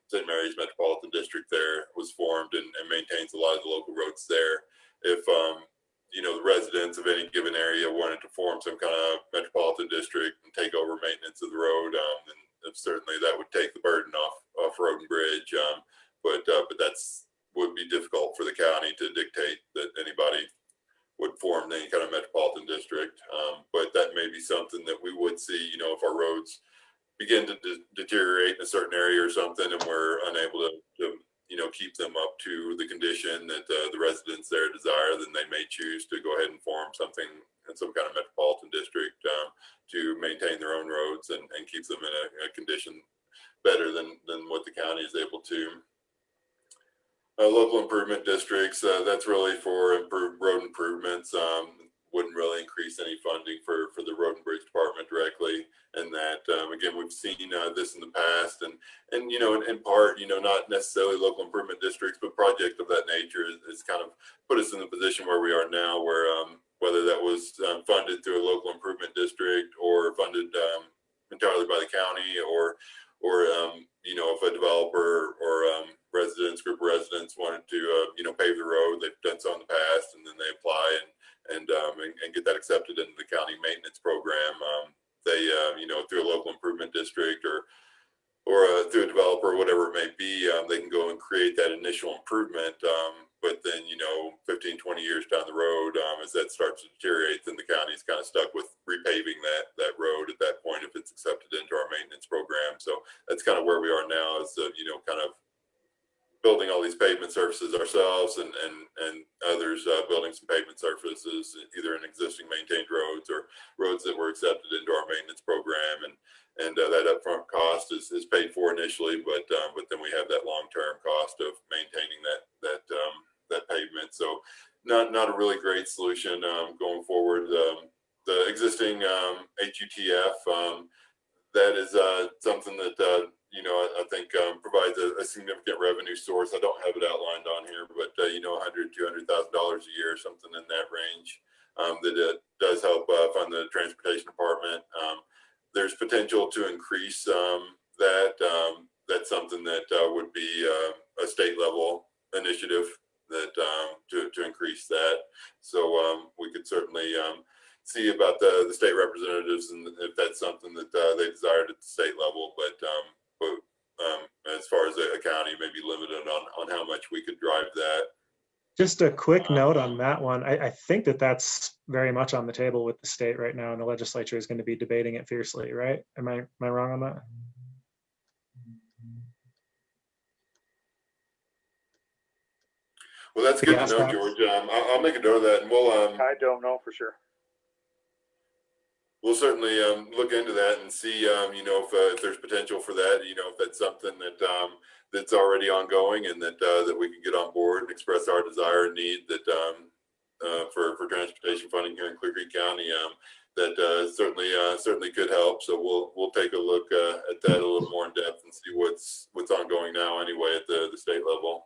St. Mary's Metropolitan District there was formed and maintains a lot of the local roads there. If the residents of any given area wanted to form some kind of metropolitan district and take over maintenance of the road, then certainly that would take the burden off Road and Bridge. But that's would be difficult for the county to dictate that anybody would form any kind of metropolitan district. But that may be something that we would see, if our roads begin to deteriorate in a certain area or something, and we're unable to keep them up to the condition that the residents there desire, then they may choose to go ahead and form something in some kind of metropolitan district to maintain their own roads and keep them in a condition better than what the county is able to. Local improvement districts, that's really for road improvements. Wouldn't really increase any funding for the Road and Bridge Department directly. And that, again, we've seen this in the past, and in part, not necessarily local improvement districts, but projects of that nature is kind of put us in the position where we are now, where whether that was funded through a local improvement district or funded entirely by the county, or if a developer or group of residents wanted to pave the road, they've done so in the past, and then they apply and get that accepted into the county maintenance program. They through a local improvement district or through a developer, whatever it may be, they can go and create that initial improvement. But then 15, 20 years down the road, as that starts to deteriorate, then the county's kind of stuck with repaving that road at that point if it's accepted into our maintenance program. So that's kind of where we are now, is kind of building all these pavement surfaces ourselves, and others building some pavement surfaces, either in existing maintained roads or roads that were accepted into our maintenance program. And that upfront cost is paid for initially, but then we have that long-term cost of maintaining that pavement. So not a really great solution going forward. The existing HUTF, that is something that I think provides a significant revenue source. I don't have it outlined on here, but $100,000 to $200,000 a year, something in that range, that it does help fund the transportation department. There's potential to increase that. That's something that would be a state level initiative that to increase that. So we could certainly see about the state representatives, and if that's something that they desired at the state level. But as far as a county, may be limited on how much we could drive that. Just a quick note on that one. I think that's very much on the table with the state right now, and the legislature is going to be debating it fiercely, right? Am I wrong on that? Well, that's good to know, George. I'll make a note of that, and we'll. I don't know for sure. we'll certainly look into that and see, if there's potential for that, if that's something that that's already ongoing and that that we can get on board and express our desire and need that for transportation funding here in Clear Creek County. That certainly could help. So we'll take a look at that a little more in depth and see what's ongoing now anyway at the state level.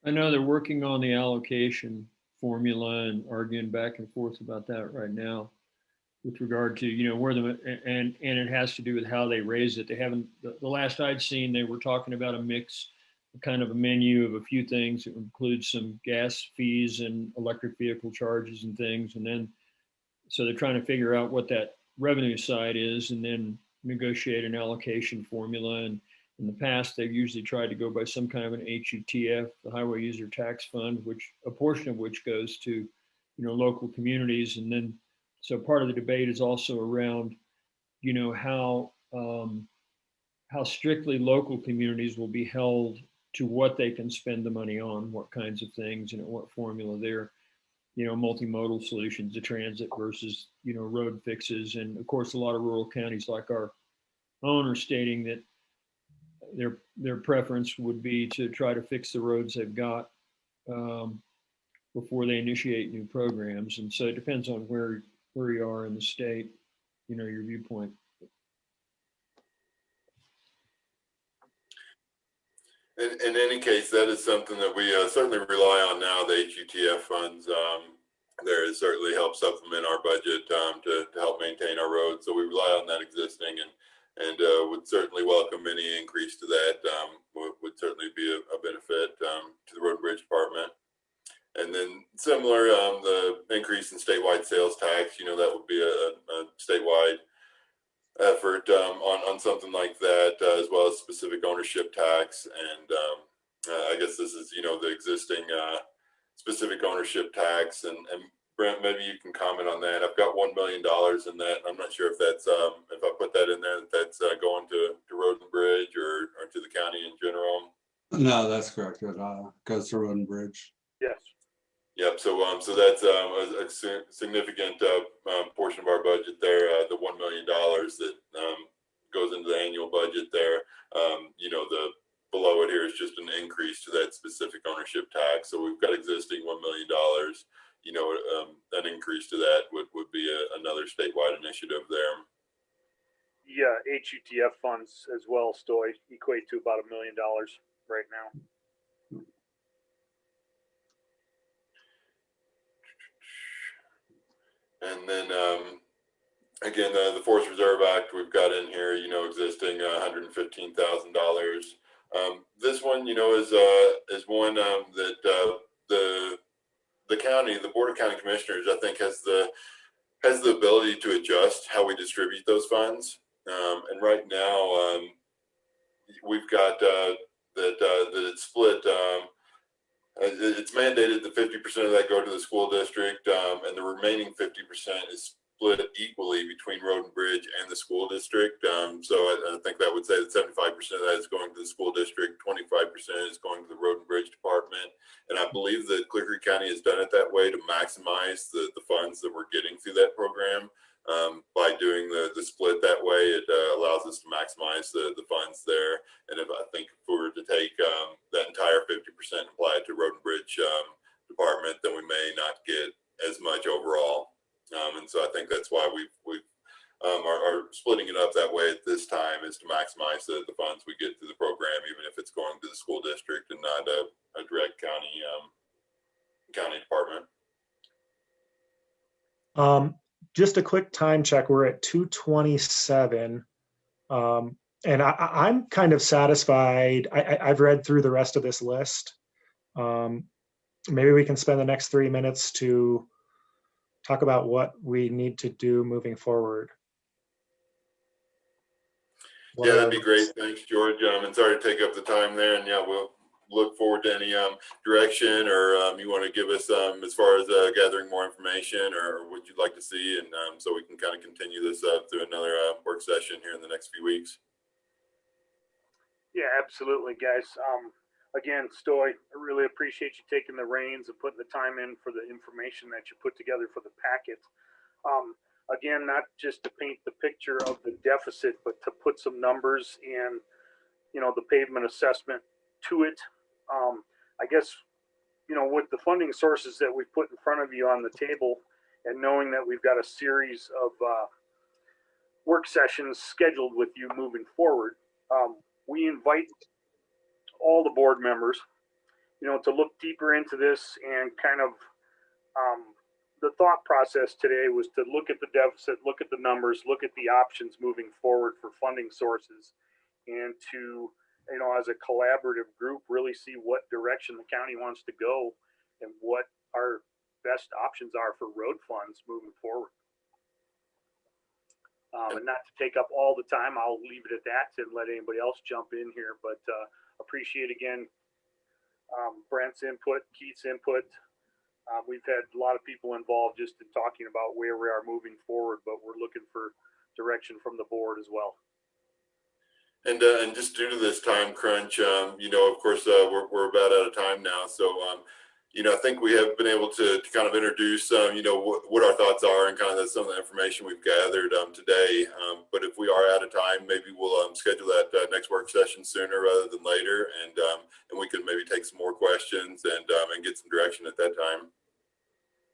I know they're working on the allocation formula and arguing back and forth about that right now with regard to, where and it has to do with how they raise it. They haven't, the last I'd seen, they were talking about a mix, kind of a menu of a few things that includes some gas fees and electric vehicle charges and things. And then, so they're trying to figure out what that revenue side is and then negotiate an allocation formula. And in the past, they've usually tried to go by some kind of an HUTF, the Highway User Tax Fund, which a portion of which goes to, local communities. And then, so part of the debate is also around, how strictly local communities will be held to what they can spend the money on, what kinds of things, and at what formula they're, multimodal solutions to transit versus, road fixes. And of course, a lot of rural counties like our own are stating that their preference would be to try to fix the roads they've got before they initiate new programs. And so it depends on where you are in the state, your viewpoint. In any case, that is something that we certainly rely on now, the HUTF funds. There is certainly help supplement our budget to help maintain our roads. So we rely on that existing and would certainly welcome any increase to that. Would certainly be a benefit to the Road and Bridge Department. And then similar, the increase in statewide sales tax, that would be a statewide effort on something like that, as well as specific ownership tax. And I guess this is, the existing specific ownership tax. And Brent, maybe you can comment on that. I've got $1 million in that. I'm not sure if that's, if I put that in there, that's going to Road and Bridge or to the county in general. No, that's correct. It goes to Road and Bridge. Yes. Yep. So that's a significant portion of our budget there. The $1 million that goes into the annual budget there. The below it here is just an increase to that specific ownership tax. So we've got existing $1 million. An increase to that would be another statewide initiative there. Yeah, HUTF funds as well, Stoy, equate to about $1 million right now. And then again, the Forest Reserve Act we've got in here, existing $115,000. This one, is one that the county, the Board of County Commissioners, I think has the ability to adjust how we distribute those funds. And right now, we've got that it's split. It's mandated that 50% of that go to the school district, and the remaining 50% is split equally between Road and Bridge and the school district. So I think that would say that 75% of that is going to the school district, 25% is going to the Road and Bridge Department. And I believe that Clear Creek County has done it that way to maximize the funds that we're getting through that program. By doing the split that way, it allows us to maximize the funds there. And if we were to take that entire 50% and apply it to Road and Bridge Department, then we may not get as much overall. And so I think that's why we are splitting it up that way at this time, is to maximize the funds we get through the program, even if it's going to the school district and not a direct county department. Just a quick time check. We're at 2:27. And I'm kind of satisfied. I've read through the rest of this list. Maybe we can spend the next 3 minutes to talk about what we need to do moving forward. Yeah, that'd be great. Thanks, George. And sorry to take up the time there. And yeah, we'll look forward to any direction or you want to give us as far as gathering more information or what you'd like to see, and so we can kind of continue this through another work session here in the next few weeks. Yeah, absolutely, guys. Again, Stoy, I really appreciate you taking the reins and putting the time in for the information that you put together for the packet. again, not just to paint the picture of the deficit, but to put some numbers and, the pavement assessment to it. I guess, with the funding sources that we've put in front of you on the table, and knowing that we've got a series of work sessions scheduled with you moving forward, we invite all the board members, to look deeper into this, and kind of the thought process today was to look at the deficit, look at the numbers, look at the options moving forward for funding sources, and to, as a collaborative group, really see what direction the county wants to go and what our best options are for road funds moving forward. And not to take up all the time, I'll leave it at that and let anybody else jump in here, but appreciate again Brent's input, Keith's input. We've had a lot of people involved just in talking about where we are moving forward, but we're looking for direction from the board as well. And just due to this time crunch, of course, we're about out of time now. So, I think we have been able to kind of introduce, what our thoughts are and kind of some of the information we've gathered today. But if we are out of time, maybe we'll schedule that next work session sooner rather than later, and we can maybe take some more questions and get some direction at that time.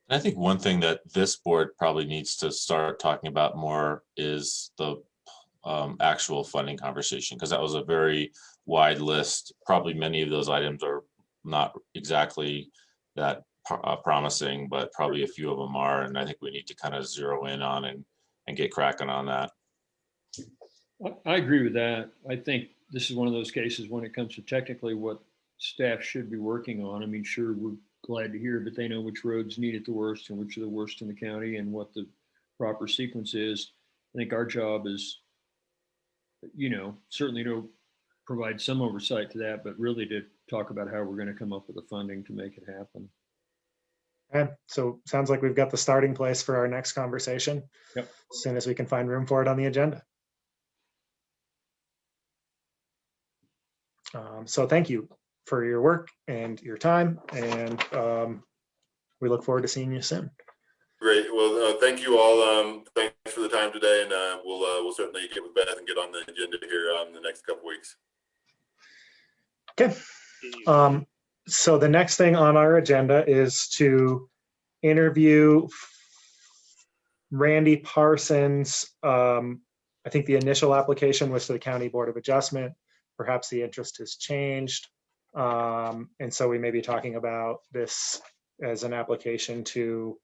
I think one thing that this board probably needs to start talking about more is the actual funding conversation, because that was a very wide list. Probably many of those items are not exactly that promising, but probably a few of them are, and I think we need to kind of zero in on and get cracking on that. I agree with that. I think this is one of those cases when it comes to technically what staff should be working on. I mean, sure, we're glad to hear, but they know which roads need it the worst and which are the worst in the county and what the proper sequence is. I think our job is, certainly to provide some oversight to that, but really to talk about how we're going to come up with the funding to make it happen. Okay, so sounds like we've got the starting place for our next conversation. Yep. As soon as we can find room for it on the agenda. So thank you for your work and your time, and we look forward to seeing you soon. Great. Well, thank you all. Thanks for the time today, and we'll certainly get with Beth and get on the agenda here in the next couple weeks. Okay. So the next thing on our agenda is to interview Randy Parsons. I think the initial application was to the County Board of Adjustment. Perhaps the interest has changed. And so we may be talking about this as an application to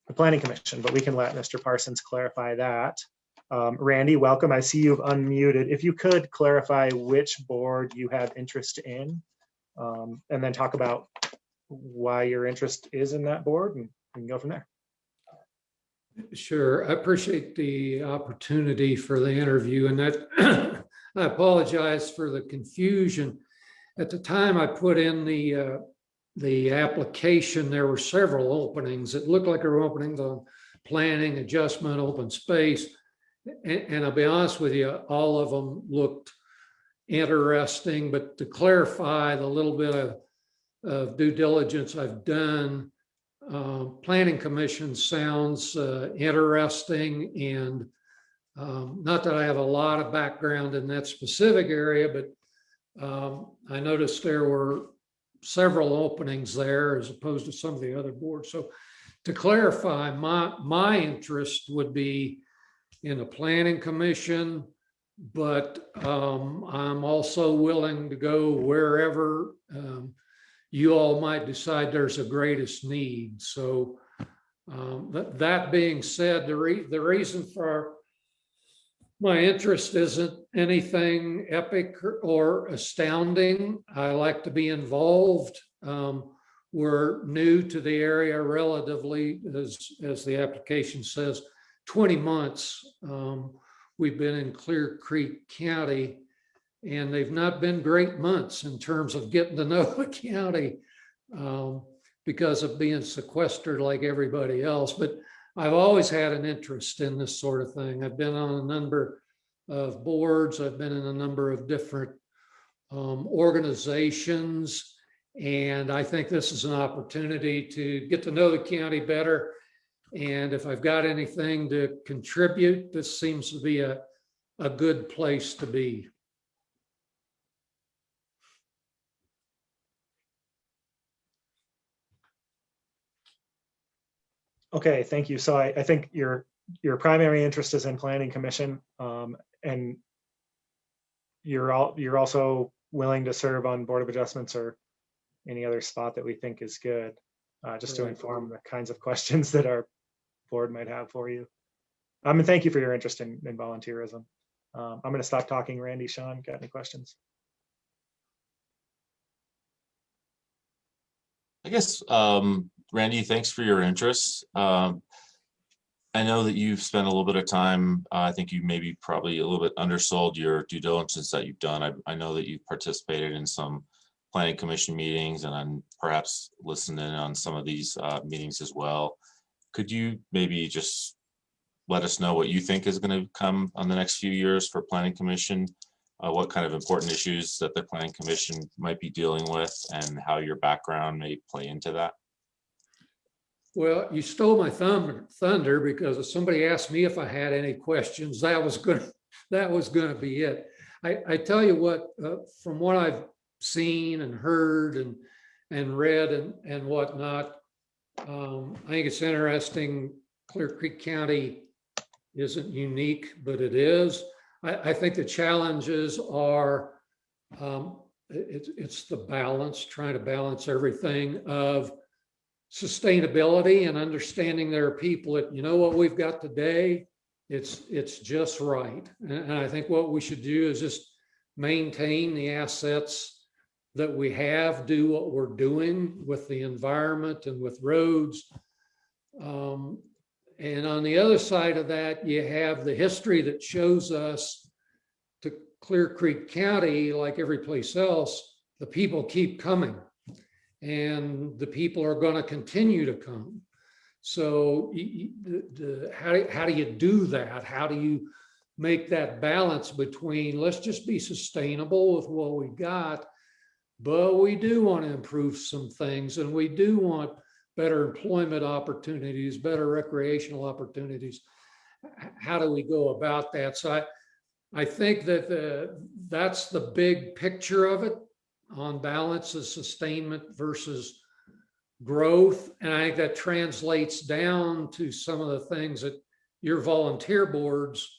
the Planning Commission, but we can let Mr. Parsons clarify that. Randy, welcome. I see you've unmuted. If you could clarify which board you have interest in, and then talk about why your interest is in that board, and we can go from there. Sure. I appreciate the opportunity for the interview, and that I apologize for the confusion. At the time I put in the application, there were several openings. It looked like there were openings on planning, adjustment, open space. And I'll be honest with you, all of them looked interesting, but to clarify the little bit of due diligence I've done, Planning Commission sounds interesting, and not that I have a lot of background in that specific area, but I noticed there were several openings there as opposed to some of the other boards. So to clarify, my interest would be in the Planning Commission, but I'm also willing to go wherever you all might decide there's a greatest need. So that being said, the reason for my interest isn't anything epic or astounding. I like to be involved. We're new to the area relatively, as the application says, 20 months. We've been in Clear Creek County, and they've not been great months in terms of getting to know the county because of being sequestered like everybody else. But I've always had an interest in this sort of thing. I've been on a number of boards. I've been in a number of different organizations, and I think this is an opportunity to get to know the county better And if I've got anything to contribute, this seems to be a good place to be. Okay, thank you. So I think your primary interest is in planning commission, and you're also willing to serve on board of adjustments or any other spot that we think is good, just to inform the kinds of questions that our board might have for you. And thank you for your interest in volunteerism. I'm going to stop talking. Randy, Sean, got any questions? I guess, Randy, thanks for your interest. I know that you've spent a little bit of time, I think you maybe probably a little bit undersold your due diligence that you've done. I know that you've participated in some planning commission meetings and I'm perhaps listened in on some of these meetings as well. Could you maybe just let us know what you think is going to come on the next few years for planning commission? What kind of important issues that the planning commission might be dealing with and how your background may play into that? Well, you stole my thunder because if somebody asked me if I had any questions, that was going to be it. I tell you what, from what I've seen and heard and read and whatnot, I think it's interesting. Clear Creek County isn't unique, but it is. I think the challenges are it's the balance, trying to balance everything of sustainability and understanding there are people that, you know, what we've got today, it's just right. And I think what we should do is just maintain the assets that we have, do what we're doing with the environment and with roads. And on the other side of that, you have the history that shows us to Clear Creek County, like every place else, the people keep coming. And the people are going to continue to come. So how do you do that? How do you make that balance between let's just be sustainable with what we got, but we do want to improve some things and we do want better employment opportunities, better recreational opportunities. How do we go about that? So I think that that's the big picture of it. On balance is sustainment versus growth. And I think that translates down to some of the things that your volunteer boards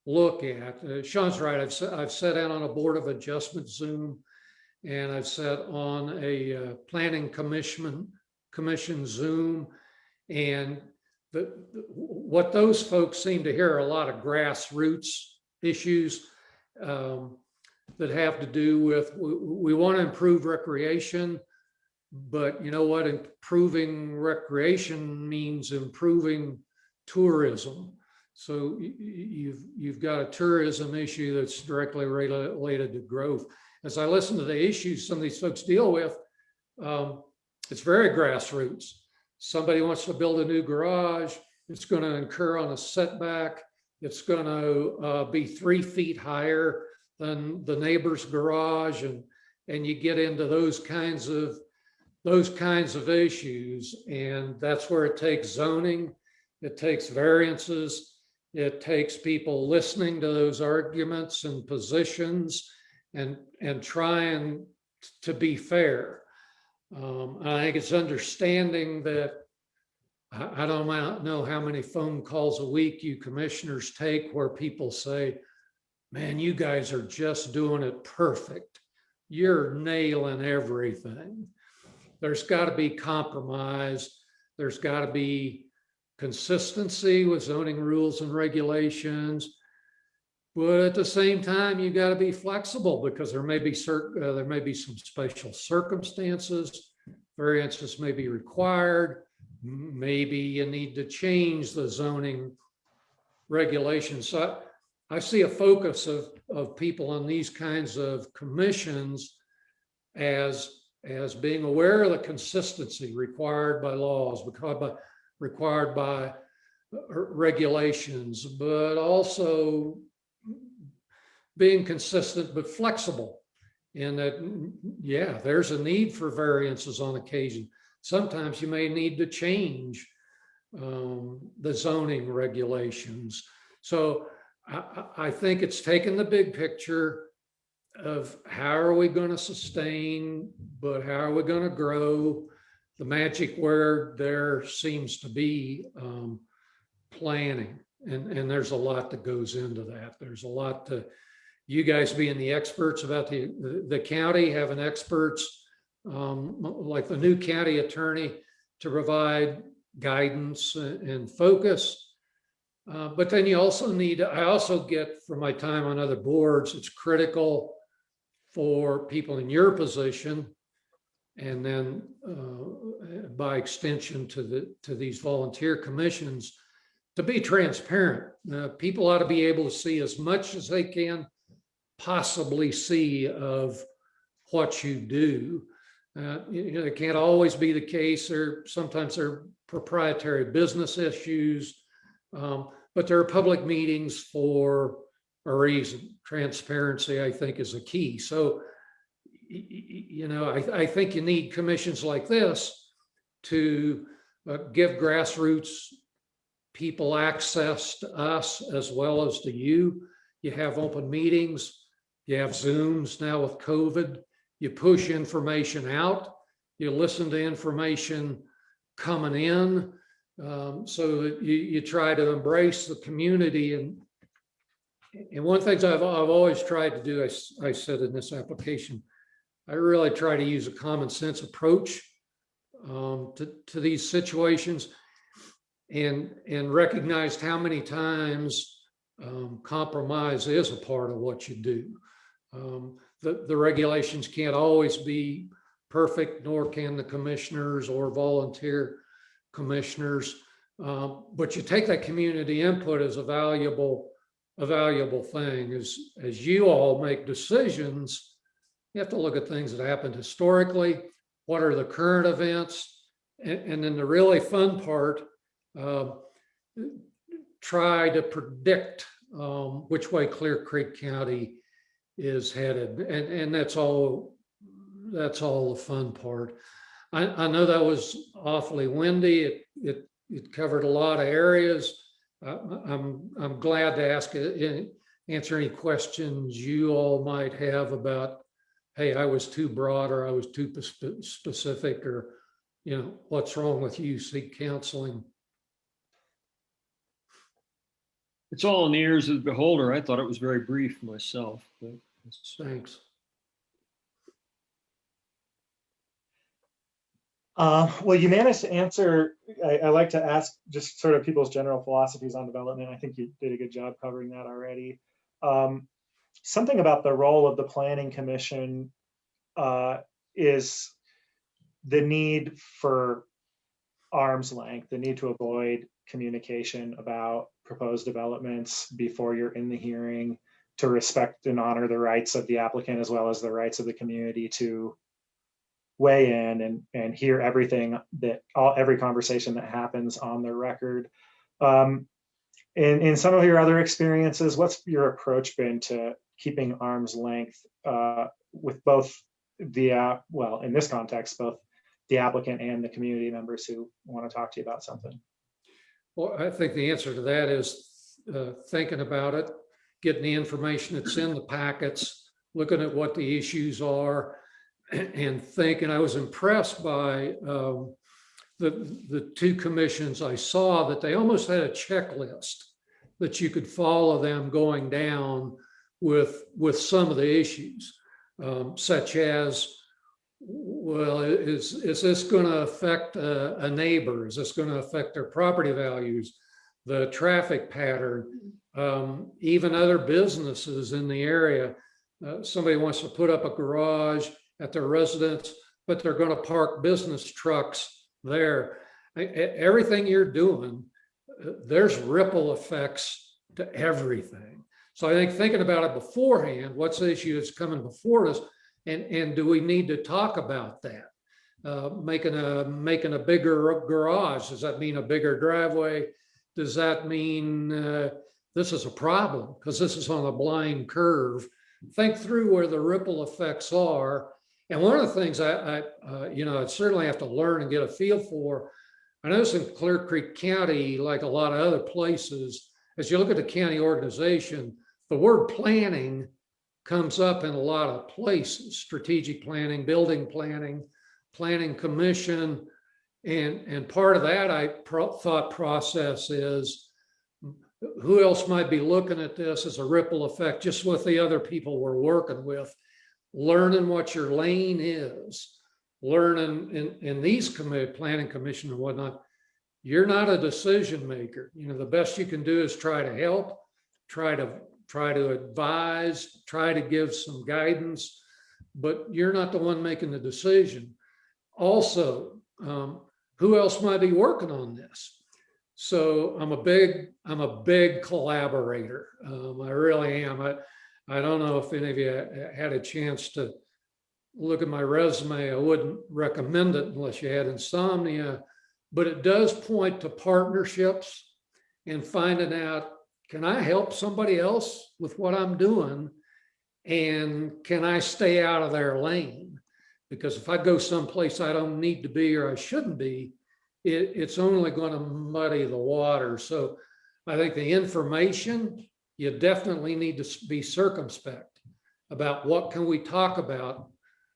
look at. Sean's right. I've sat in on a board of adjustment Zoom, and I've sat on a planning commission Zoom. And what those folks seem to hear are a lot of grassroots issues. That have to do with, we want to improve recreation, but you know what? Improving recreation means improving tourism. So you've got a tourism issue that's directly related to growth. As I listen to the issues some of these folks deal with, it's very grassroots. Somebody wants to build a new garage. It's going to incur on a setback. It's going to be 3 feet higher than the neighbor's garage, and you get into those kinds of issues, and that's where it takes zoning, it takes variances, it takes people listening to those arguments and positions, and trying to be fair. I think it's understanding that I don't know how many phone calls a week you commissioners take where people say, man, you guys are just doing it perfect. You're nailing everything. There's got to be compromise. There's got to be consistency with zoning rules and regulations. But at the same time, you got to be flexible because there may be some special circumstances. Variances may be required. Maybe you need to change the zoning regulations. So I see a focus of people on these kinds of commissions as being aware of the consistency required by laws, required by regulations, but also being consistent but flexible in that, yeah, there's a need for variances on occasion. Sometimes you may need to change the zoning regulations. So I think it's taken the big picture of how are we going to sustain, but how are we going to grow? The magic word there seems to be planning. And there's a lot that goes into that. There's a lot to, you guys being the experts about the county, having experts like the new county attorney to provide guidance and focus. But then you also need, I also get from my time on other boards, it's critical for people in your position, and then by extension to these volunteer commissions, to be transparent. People ought to be able to see as much as they can possibly see of what you do. It can't always be the case, or sometimes there are proprietary business issues, but there are public meetings for a reason. Transparency, I think, is a key. So, I think you need commissions like this to give grassroots people access to us as well as to you. You have open meetings, you have Zooms now with COVID, you push information out, you listen to information coming in, so that you try to embrace the community. And one of the things I've always tried to do, I said in this application, I really try to use a common sense approach to these situations, and recognized how many times compromise is a part of what you do. The regulations can't always be perfect, nor can the commissioners or volunteer commissioners, but you take that community input as a valuable thing. As you all make decisions, you have to look at things that happened historically. What are the current events? And then the really fun part, try to predict which way Clear Creek County is headed. And that's all the fun part. I know that was awfully windy. It covered a lot of areas. I'm glad to answer any questions you all might have about, hey, I was too broad, or I was too specific, or, what's wrong with you? Seek counseling. It's all in the ears of the beholder. I thought it was very brief myself, but thanks. Well, you managed to answer. I like to ask just sort of people's general philosophies on development. I think you did a good job covering that already. Something about the role of the Planning Commission is the need for arm's length, the need to avoid communication about proposed developments before you're in the hearing, to respect and honor the rights of the applicant as well as the rights of the community to weigh in and hear everything every conversation that happens on the record. In some of your other experiences, what's your approach been to keeping arm's length with both well, in this context, both the applicant and the community members who want to talk to you about something? Well, I think the answer to that is thinking about it, getting the information that's in the packets, looking at what the issues are, and thinking. I was impressed by the two commissions I saw, that they almost had a checklist that you could follow them going down with some of the issues, such as, well, is this going to affect a neighbor? Is this going to affect their property values, the traffic pattern, even other businesses in the area? Somebody wants to put up a garage at their residence, but they're going to park business trucks there. Everything you're doing, there's ripple effects to everything. So I think thinking about it beforehand, what's the issue that's coming before us, and do we need to talk about that? Making a bigger garage, does that mean a bigger driveway? Does that mean this is a problem because this is on a blind curve? Think through where the ripple effects are. And one of the things I certainly have to learn and get a feel for, I notice in Clear Creek County, like a lot of other places, as you look at the county organization, the word planning comes up in a lot of places: strategic planning, building planning, planning commission. And part of that thought process is, who else might be looking at this as a ripple effect, just with the other people we're working with, learning what your lane is, learning in these planning commission and whatnot. You're not a decision maker. You know, the best you can do is try to help, try to advise, try to give some guidance, but you're not the one making the decision. Also, who else might be working on this? So I'm a big collaborator. I really am. I don't know if any of you had a chance to look at my resume. I wouldn't recommend it unless you had insomnia, but it does point to partnerships and finding out, can I help somebody else with what I'm doing? And can I stay out of their lane? Because if I go someplace I don't need to be or I shouldn't be, it's only going to muddy the water. So I think the information, you definitely need to be circumspect about what can we talk about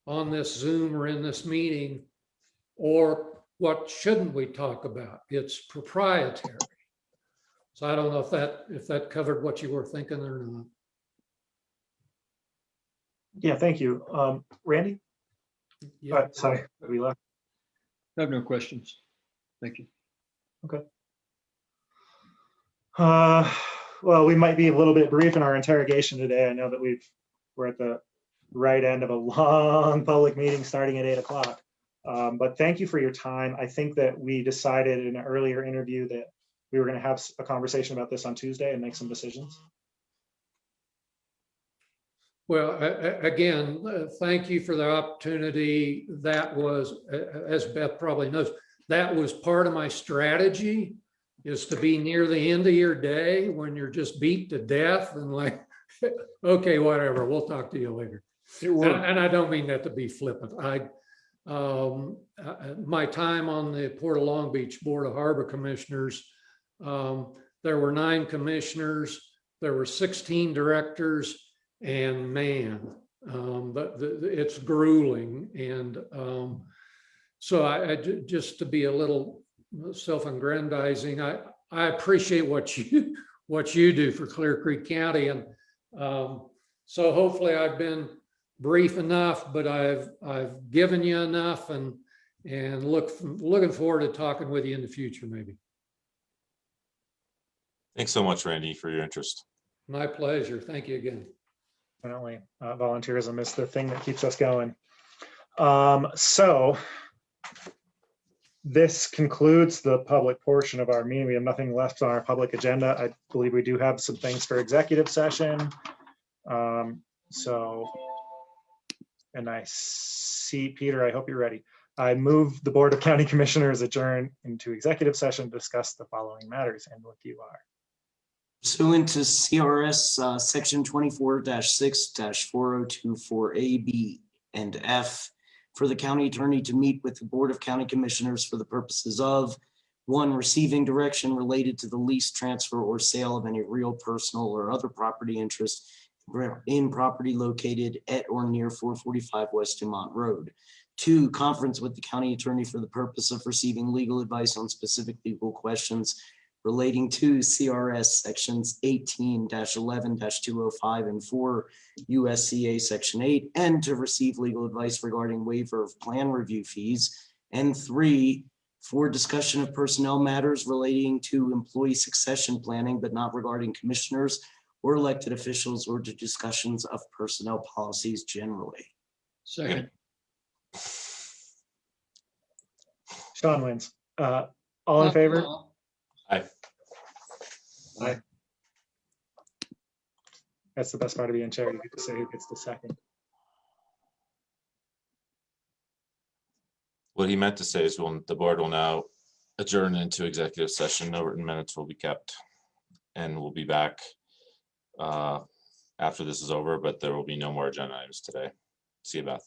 on this Zoom or in this meeting, or what shouldn't we talk about? It's proprietary. So I don't know if that covered what you were thinking or not. Yeah, thank you. Randy? Yeah. Sorry, we left. I have no questions. Thank you. Okay. Well, we might be a little bit brief in our interrogation today. I know that we're at the right end of a long public meeting starting at 8 o'clock. But thank you for your time. I think that we decided in an earlier interview that we were going to have a conversation about this on Tuesday and make some decisions. Well, again, thank you for the opportunity. That was, as Beth probably knows, that was part of my strategy, is to be near the end of your day when you're just beat to death and like, okay, whatever, we'll talk to you later. And I don't mean that to be flippant. My time on the Port of Long Beach Board of Harbor Commissioners, there were 9 commissioners, there were 16 directors, and man, it's grueling. And so I just to be a little self-aggrandizing, I appreciate what you do for Clear Creek County. And so hopefully I've been brief enough, but I've given you enough, and looking forward to talking with you in the future, maybe. Thanks so much, Randy, for your interest. My pleasure. Thank you again. Definitely. Volunteerism is the thing that keeps us going. So this concludes the public portion of our meeting. We have nothing left on our public agenda. I believe we do have some things for executive session. And I see, Peter, I hope you're ready. I move the Board of County Commissioners adjourn into executive session to discuss the following matters, and what you are. Pursuant to CRS section 24-6-4024A, B, and F, for the county attorney to meet with the Board of County Commissioners for the purposes of 1, receiving direction related to the lease, transfer, or sale of any real, personal, or other property interest in property located at or near 445 West Dumont Road. 2, conference with the county attorney for the purpose of receiving legal advice on specific legal questions relating to CRS sections 18-11-205 and 4 USCA section 8, and to receive legal advice regarding waiver of plan review fees. And 3, for discussion of personnel matters relating to employee succession planning, but not regarding commissioners or elected officials, or to discussions of personnel policies generally. Second. Sean wins. All in favor? Aye. Aye. That's the best part of being chair. You get to say who gets the second. What he meant to say is the board will now adjourn into executive session. No written minutes will be kept, and we'll be back after this is over, but there will be no more agenda items today. See you, Beth.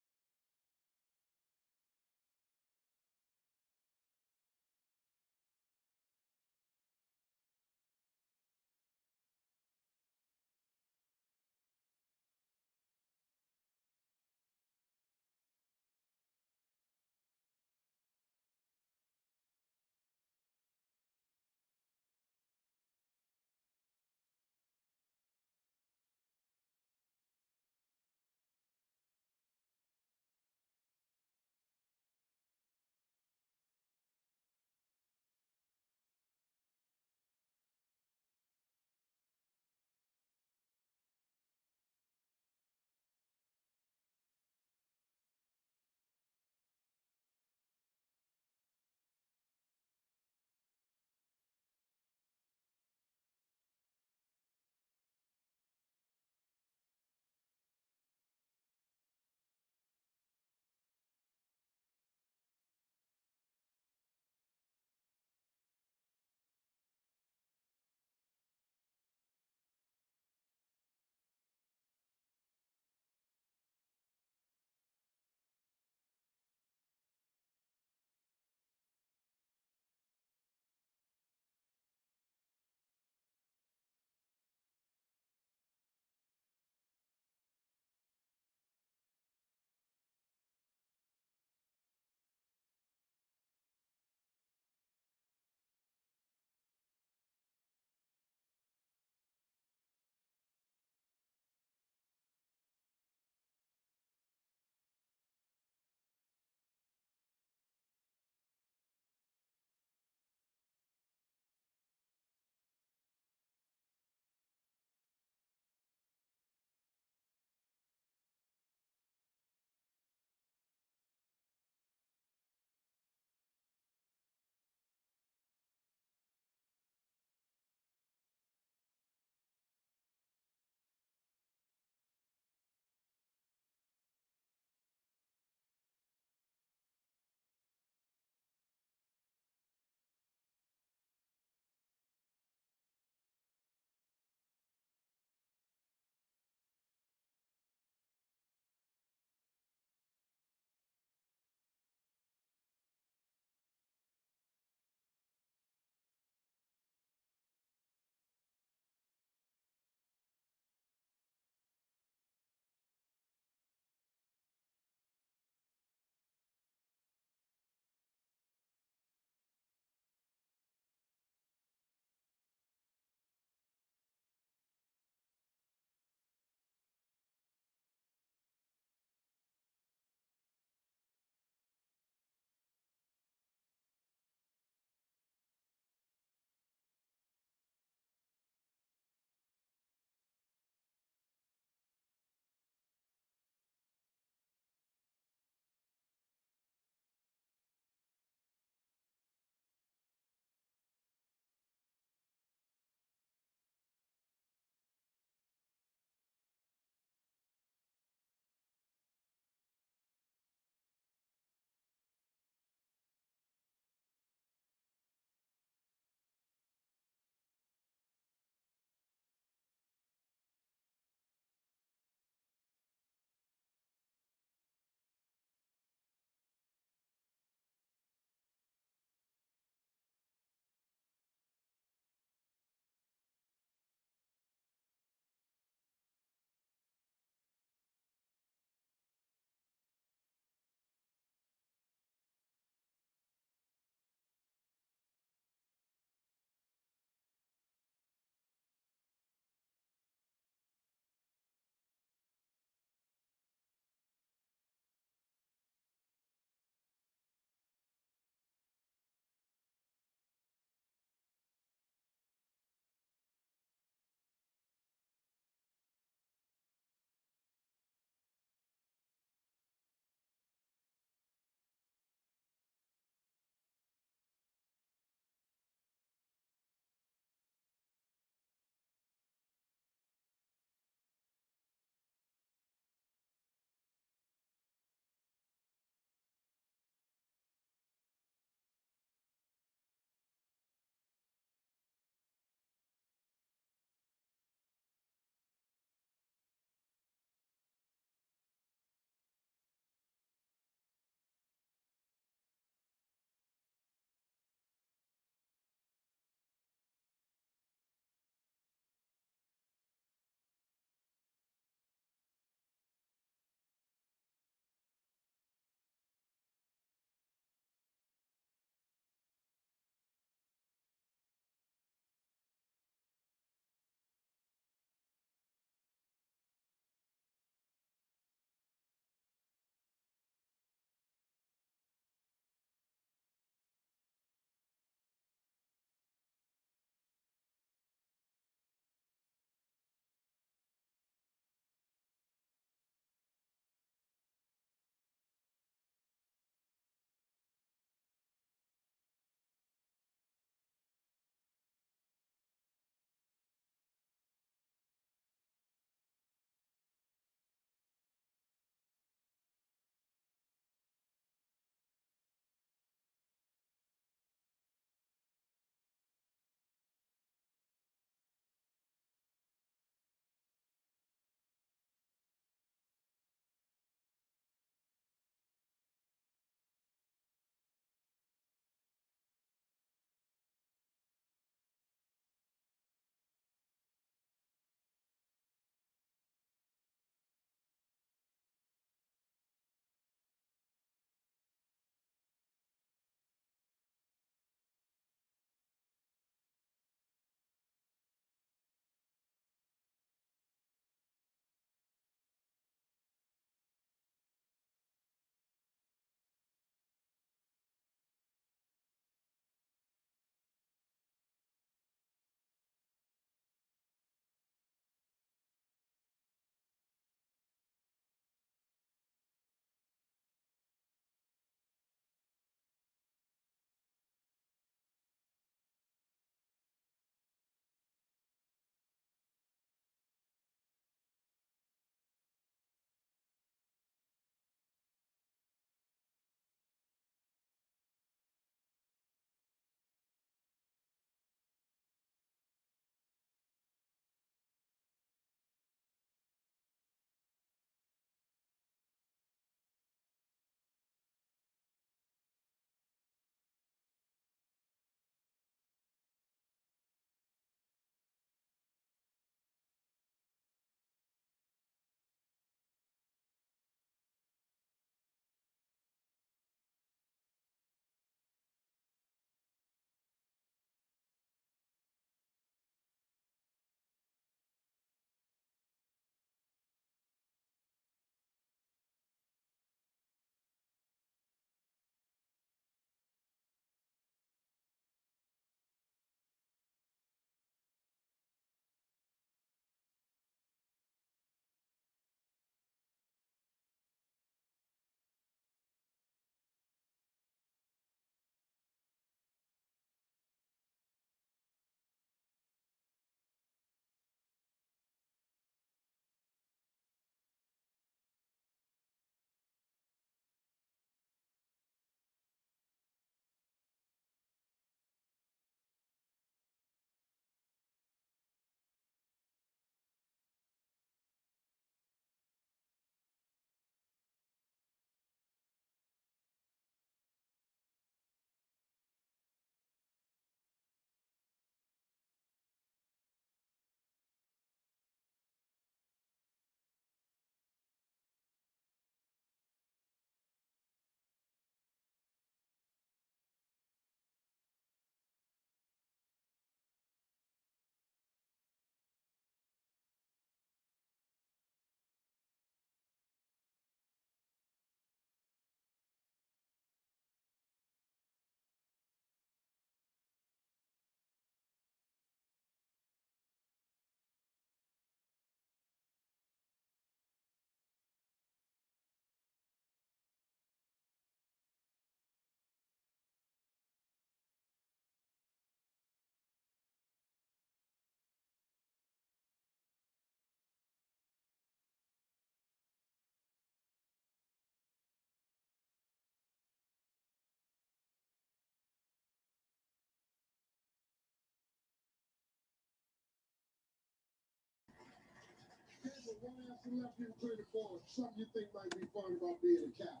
Something you think might be fun about being a cow.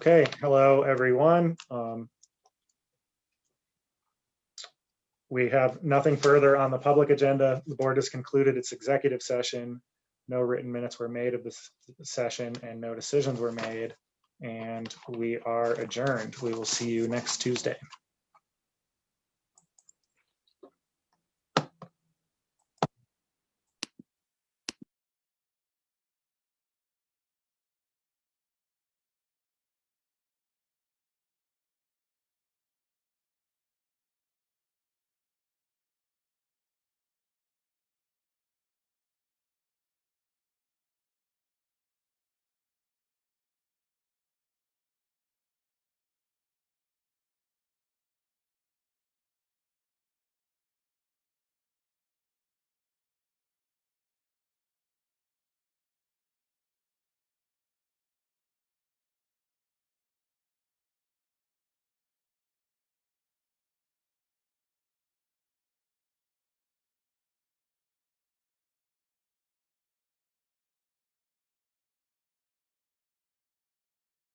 Okay, hello, everyone. We have nothing further on the public agenda. The board has concluded its executive session. No written minutes were made of this session and no decisions were made. And we are adjourned. We will see you next Tuesday.